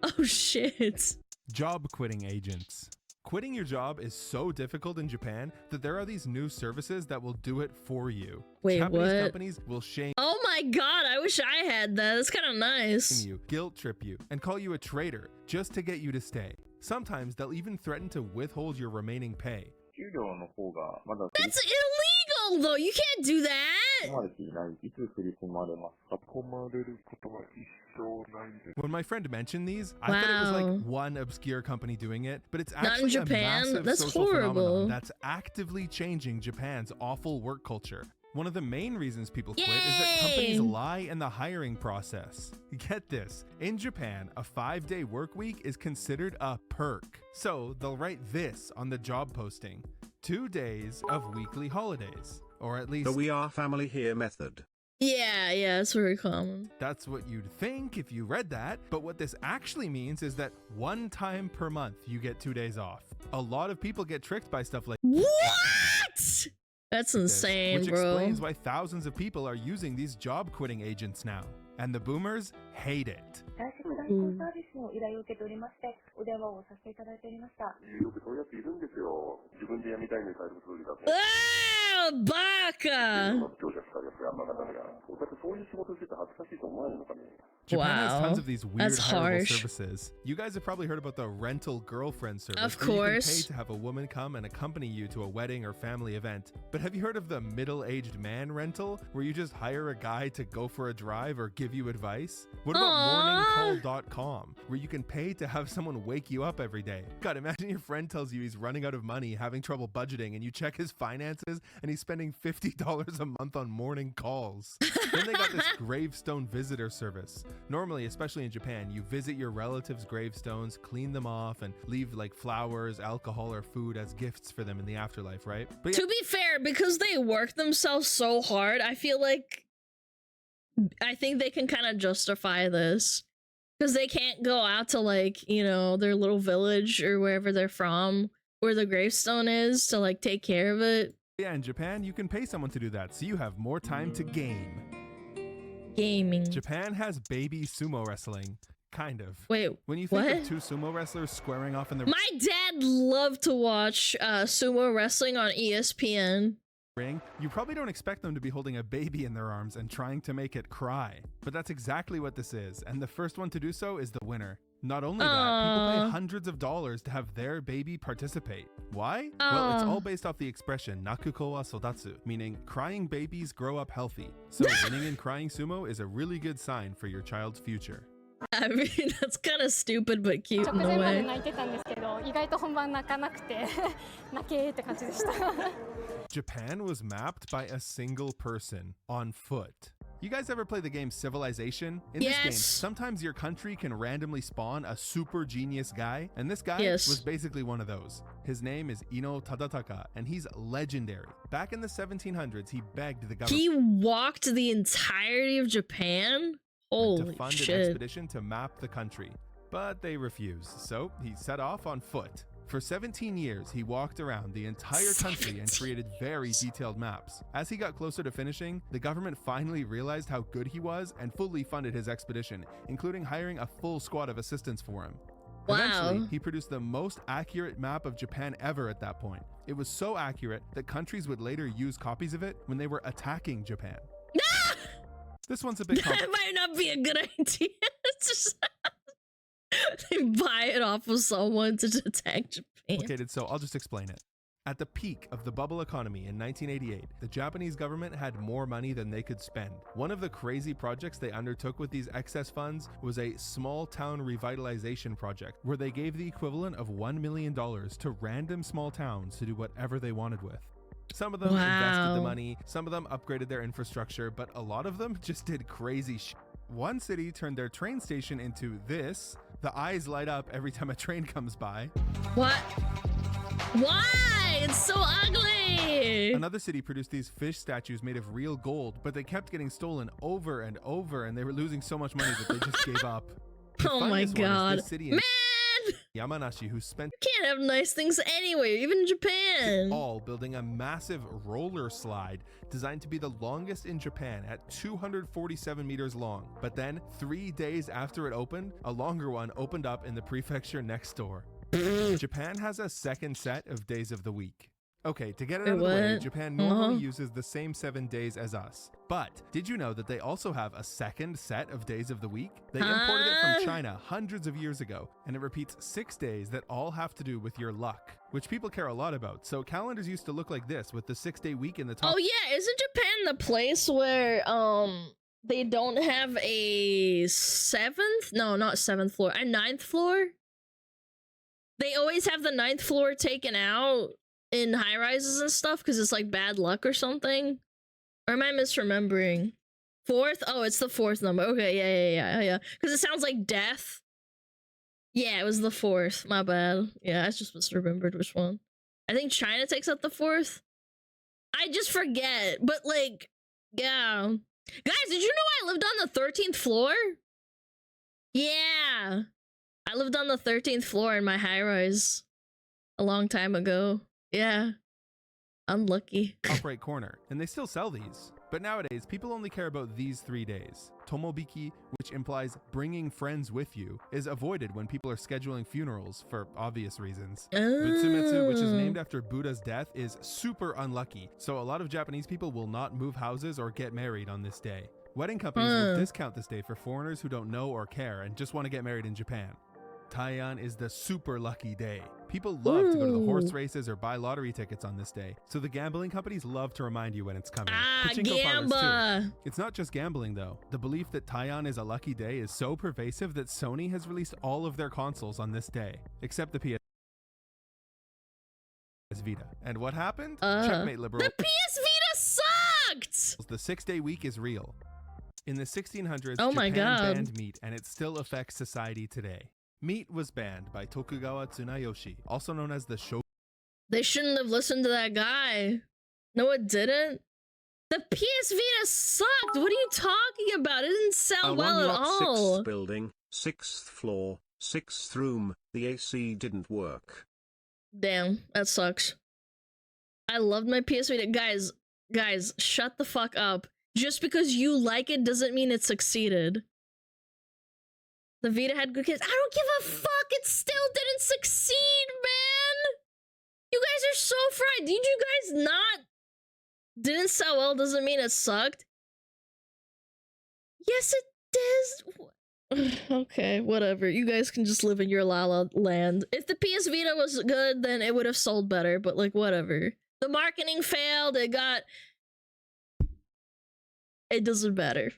Oh shit. Job quitting agents. Quitting your job is so difficult in Japan that there are these new services that will do it for you. Wait, Japanese what? companies will shame Oh my god, I wish I had that. That's kind of nice. you, guilt trip you, and call you a traitor just to get you to stay. Sometimes they'll even threaten to withhold your remaining pay. That's illegal though. You can't do that. When my friend mentioned these, I thought it was like one obscure company doing it, but it's Not actually in Japan? a massive That's social horrible. phenomenon that's actively changing Japan's awful work culture. One of the main reasons people quit is that companies lie in the hiring process. Get this, in Japan, a 5-day work week is considered a perk. So they'll write this on the job posting: 2 days of weekly holidays, or at least The we are family here method. Yeah, it's very common. that's what you'd think if you read that, but what this actually means is that 1 time per month you get 2 days off. A lot of people get tricked by stuff like What? That's insane, which bro. explains why thousands of people are using these job quitting agents now. And the boomers hate it. baka. Japan has tons Wow, of these weird that's hireable harsh. services. You guys have probably heard about the rental girlfriend service. Of where you can course. pay to have a woman come and accompany you to a wedding or family event. But have you heard of the middle-aged man rental, where you just hire a guy to go for a drive or give you advice? What about morningcall.com, where you can pay to have someone wake you up every day? God, imagine your friend tells you he's running out of money, having trouble budgeting, and you check his finances and he's spending $50 a month on morning calls. Then they got this gravestone visitor service. Normally, especially in Japan, you visit your relatives' gravestones, clean them off, and leave like flowers, alcohol, or food as gifts for them in the afterlife, right? But To be fair, because they work themselves so hard, I think they can kind of justify this. Because they can't go out to, like, you know, their little village or wherever they're from, where the gravestone is, to like take care of it. yeah, in Japan, you can pay someone to do that, so you have more time to game. Gaming. Japan has baby sumo wrestling. Kind of. Wait, when you think what? of two sumo wrestlers squaring off in the My dad loved to watch sumo wrestling on ESPN. ring, you probably don't expect them to be holding a baby in their arms and trying to make it cry. But that's exactly what this is, and the first one to do so is the winner. Not only that, people pay hundreds of dollars to have their baby participate. Why? Well, it's all based off the expression nakuko wa sodatsu, meaning crying babies grow up healthy. So winning in crying sumo is a really good sign for your child's future. I mean, that's kind of stupid but cute in a 直前まで way. 泣いてたんですけど、意外と本番泣かなくて泣けーって感じでした。Japan was mapped by a single person on foot. You guys ever play the game Civilization? In this game, Yes. sometimes your country can randomly spawn a super genius guy, and this guy Yes. was basically one of those. His name is Ino Tadataka, and he's legendary. Back in the 1700s, he begged the government He walked the entirety of Japan? to Holy fund an shit. expedition to map the country, but they refused, so he set off on foot. For 17 years, he walked around the entire country and created very detailed maps. As he got closer to finishing, the government finally realized how good he was and fully funded his expedition, including hiring a full squad of assistants for him. Wow. Eventually, he produced the most accurate map of Japan ever at that point. It was so accurate that countries would later use copies of it when they were attacking Japan. This one's a bit That might not be a good idea. It's just they buy it off of someone to attack Japan. complicated, so I'll just explain it. At the peak of the bubble economy in 1988, the Japanese government had more money than they could spend. One of the crazy projects they undertook with these excess funds was a small town revitalization project, where they gave the equivalent of $1 million to random small towns to do whatever they wanted with. Some of them invested the Wow. money, some of them upgraded their infrastructure, but a lot of them just did crazy shit. One city turned their train station into this. The eyes light up every time a train comes by. What? Why? It's so ugly. Another city produced these fish statues made of real gold, but they kept getting stolen over and over, and they were losing so much money that they just gave up. The Oh my funniest one is god. this city in Man! Yamanashi, who spent Can't have nice things anywhere, even in Japan. all building a massive roller slide designed to be the longest in Japan at 247 meters long. But then, 3 days after it opened, a longer one opened up in the prefecture next door. Japan has a second set of days of the week. Okay, to get it out of the way, What? Japan normally uses the same 7 days as us. But did you know that they also have a second set of days of the week? They imported it Huh? from China hundreds of years ago, and it repeats 6 days that all have to do with your luck, which people care a lot about. So calendars used to look like this, with the 6-day week in the top. Oh yeah, isn't Japan the place where they don't have a seventh? No, not seventh floor. A ninth floor? They always have the ninth floor taken out in high rises and stuff because it's like bad luck or something. Or am I misremembering? Fourth? Oh, it's the fourth number. Okay, yeah. Because it sounds like death. Yeah, it was the fourth. My bad. Yeah, I just misremembered which one. I think China takes out the fourth. I just forget. But like, yeah. Guys, did you know I lived on the 13th floor? Yeah. I lived on the 13th floor in my high rise a long time ago. Yeah. Unlucky. Top right corner, and they still sell these. But nowadays, people only care about these 3 days. Tomobiki, which implies bringing friends with you, is avoided when people are scheduling funerals for obvious reasons. Butsumetsu, which is named after Buddha's death, is super unlucky, so a lot of Japanese people will not move houses or get married on this day. Wedding companies will discount this day for foreigners who don't know or care and just want to get married in Japan. Taiyan is the super lucky day. People love to go to the horse races or buy lottery tickets on this day, so the gambling companies love to remind you when it's coming. Pachinko parlors too. It's not just gambling though. The belief that Taiyan is a lucky day is so pervasive that Sony has released all of their consoles on this day, except the PS Vita. And what happened? Checkmate, liberal. The PS Vita sucked! The 6-day week is real. In the 1600s, Japan banned meat, and it still affects society today. Meat was banned by Tokugawa Tsunayoshi, also known as the Shogun. They shouldn't have listened to that guy. No, it didn't. The PS Vita sucked. What are you talking about? It didn't sell well at all. 6th building, 6th floor, 6th room. The AC didn't work. Damn, that sucks. I loved my PS Vita. Guys, shut the fuck up. Just because you like it doesn't mean it succeeded. The Vita had good kids. I don't give a fuck. It still didn't succeed, man. You guys are so fried. Did you guys not? Didn't sell well doesn't mean it sucked. Yes, it does. Okay, whatever. You guys can just live in your La La Land. If the PS Vita was good, then it would have sold better. But like, whatever. The marketing failed. It doesn't matter.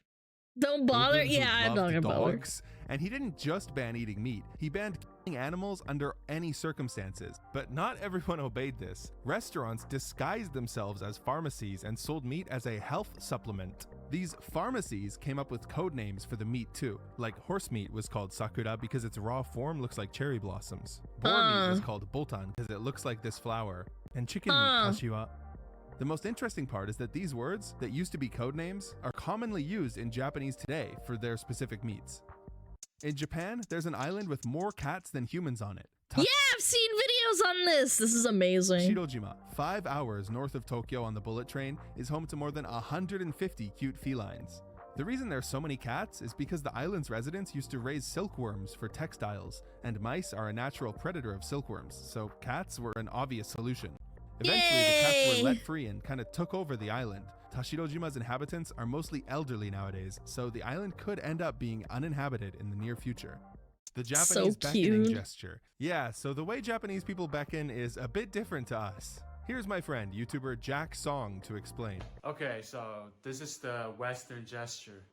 Don't bother. Yeah, I'm not gonna bother. And he didn't just ban eating meat, he banned killing animals under any circumstances. But not everyone obeyed this. Restaurants disguised themselves as pharmacies and sold meat as a health supplement. These pharmacies came up with code names for the meat too. Like horse meat was called sakura because its raw form looks like cherry blossoms. Boar meat was called botan because it looks like this flower. And chicken meat, kashiwa. The most interesting part is that these words that used to be code names are commonly used in Japanese today for their specific meats. In Japan, there's an island with more cats than humans on it. Yeah, I've seen videos on this. This is amazing. Shirojima, 5 hours north of Tokyo on the bullet train, is home to more than 150 cute felines. The reason there's so many cats is because the island's residents used to raise silkworms for textiles, and mice are a natural predator of silkworms, so cats were an obvious solution. Eventually, the cats were let free and kind of took over the island. Tashirojima's inhabitants are mostly elderly nowadays, so the island could end up being uninhabited in the near future. The Japanese beckoning gesture. Yeah, so the way Japanese people beckon is a bit different to us. Here's my friend, YouTuber Jack Song, to explain. Okay, so this is the Western gesture.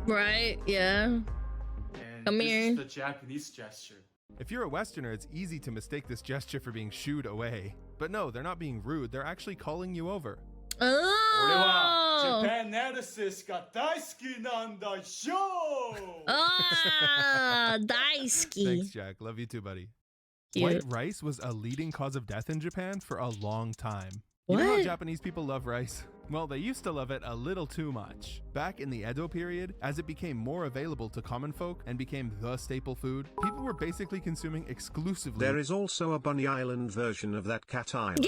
Right, yeah. And Come this here. is the Japanese gesture. If you're a Westerner, it's easy to mistake this gesture for being shooed away. But no, they're not being rude, they're actually calling you over. Oh! Japan analysis got daisuki nanda shou! Ah, daisuki. Thanks, Jack. Love you too, buddy. Cute. White rice was a leading cause of death in Japan for a long time. What? You know how Japanese people love rice? Well, they used to love it a little too much. Back in the Edo period, as it became more available to common folk and became the staple food, people were basically consuming exclusively. There is also a Bunny Island version of that cat island.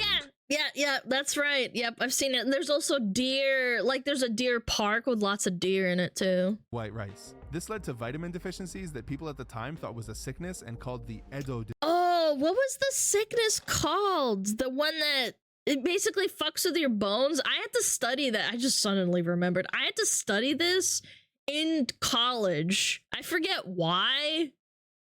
Yeah, that's right. Yep, I've seen it. And there's also deer, like there's a deer park with lots of deer in it too. White rice. This led to vitamin deficiencies that people at the time thought was a sickness and called the Edo disease. Oh, what was the sickness called? The one that it basically fucks with your bones? I had to study that. I just suddenly remembered. I had to study this in college. I forget why.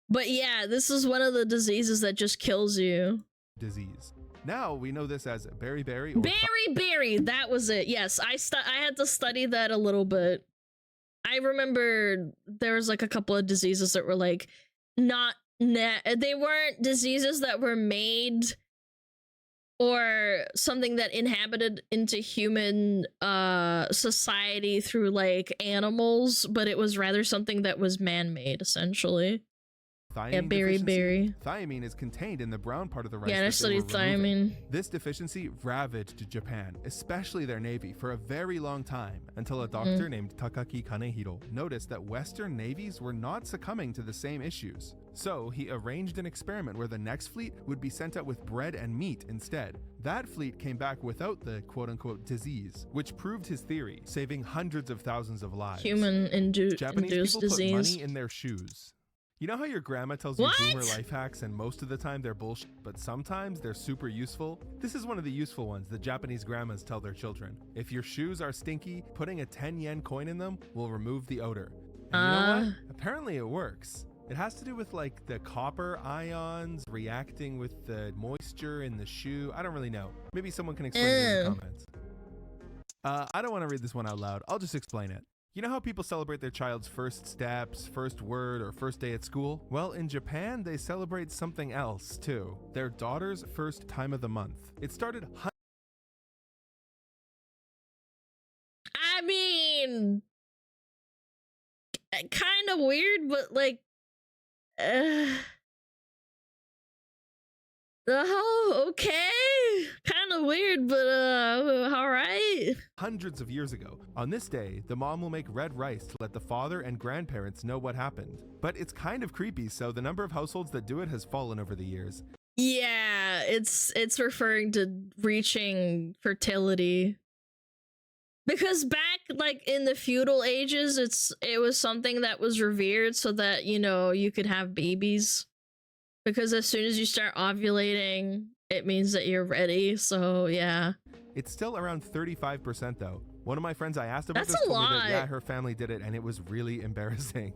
But yeah, this is one of the diseases that just kills you. Disease. Now we know this as beriberi. Beriberi, that was it. Yes, I had to study that a little bit. I remember there was like a couple of diseases that were like they weren't diseases that were made or something that inhabited into human society through like animals, but it was rather something that was man-made essentially. thiamine deficiency. Thiamine is contained in the brown part of the rice. Yeah, I studied thiamine. This deficiency ravaged Japan, especially their navy, for a very long time, until a doctor named Takaki Kanehiro noticed that Western navies were not succumbing to the same issues. So he arranged an experiment where the next fleet would be sent out with bread and meat instead. That fleet came back without the quote-unquote disease, which proved his theory, saving hundreds of thousands of lives. Human-induced Japanese people disease. put money in their shoes. You know how your grandma tells you boomer life hacks and most of the time they're bullshit, but sometimes they're super useful? This is one of the useful ones that Japanese grandmas tell their children. If your shoes are stinky, putting a 10-yen coin in them will remove the odor. And you know what? Apparently it works. It has to do with like the copper ions reacting with the moisture in the shoe. I don't really know. Maybe someone can explain it in the comments. I don't want to read this one out loud. I'll just explain it. You know how people celebrate their child's first steps, first word, or first day at school? Well, in Japan, they celebrate something else too. Their daughter's first time of the month. It started. I mean, kind of weird, but like, okay, kind of weird, but all right. Hundreds of years ago, on this day, the mom will make red rice to let the father and grandparents know what happened. But it's kind of creepy, so the number of households that do it has fallen over the years. Yeah, it's referring to reaching fertility. Because back like in the feudal ages, it was something that was revered so that, you know, you could have babies. Because as soon as you start ovulating, it means that you're ready. So yeah. It's still around 35% though. One of my friends I asked about That's this a told me that lot. yeah, her family did it and it was really embarrassing.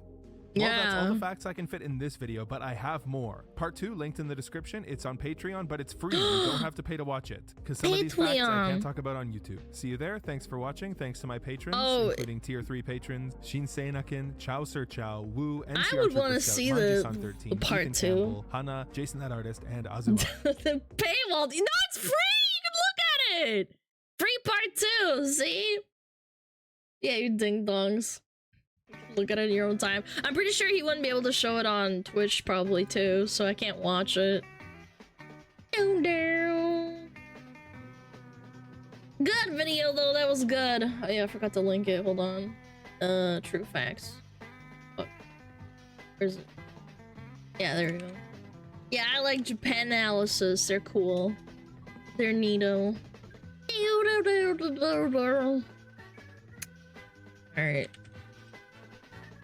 Well, that's all the facts I can fit in this video, but I have more. Part 2 linked in the description. It's on Patreon, but it's free. You don't have to pay to watch it. Because some of these facts I can't talk about on YouTube. See you there. Thanks for watching. Thanks to my patrons, including Tier 3 patrons, Shinsei Nakin, Chow Sir Chow, Woo, NCR I would want to see the part Ethan 2. Campbell, Hana, Jason that Artist, and Azuma. The paywall. No, it's free. You can look at it. Free part 2. See? Yeah, you ding dongs. Look at it in your own time. I'm pretty sure he wouldn't be able to show it on Twitch probably too, so I can't watch it. Good video though, that was good. Oh yeah, I forgot to link it. Hold on. True facts. Fuck. Where's it? Yeah, there we go. Yeah, I like Japan analysis. They're cool. They're neato. Alright.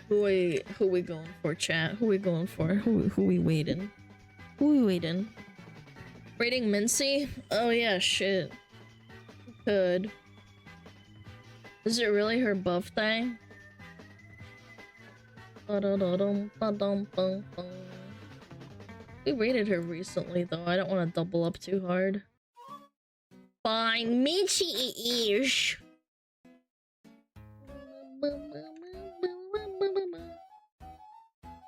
Who we going for, chat? Who we going for? Who we waiting? Who we waiting? Rating Mincy? Oh yeah, shit. Could. Is it really her birthday? We rated her recently though. I don't want to double up too hard. Fine, Mincy-ish.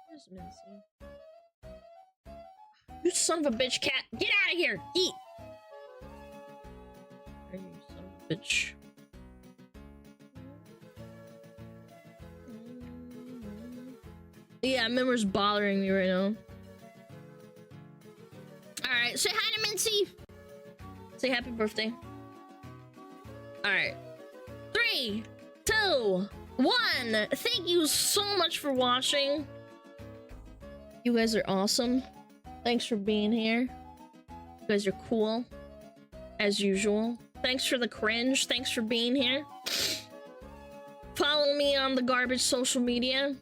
Where's Mincy? You son of a bitch, cat! Get out of here! Eat! Where are you, son of a bitch? Yeah, Mimmer's bothering me right now. Alright, say hi to Mincy! Say happy birthday. Alright. 3, 2, 1! Thank you so much for watching. You guys are awesome. Thanks for being here. You guys are cool. As usual. Thanks for the cringe. Thanks for being here. Follow me on the garbage social media.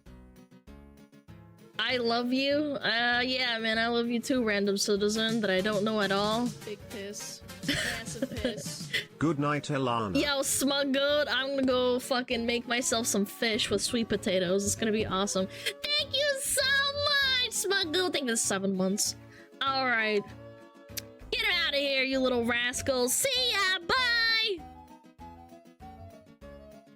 I love you. Yeah, man, I love you too, random citizen that I don't know at all. Big piss. Massive piss. Good night, Alana. Yo, SmugGoat, I'm gonna go fucking make myself some fish with sweet potatoes. It's gonna be awesome. Thank you so much, SmugGoat. Thank you for 7 months. Alright. Get out of here, you little rascals. See ya!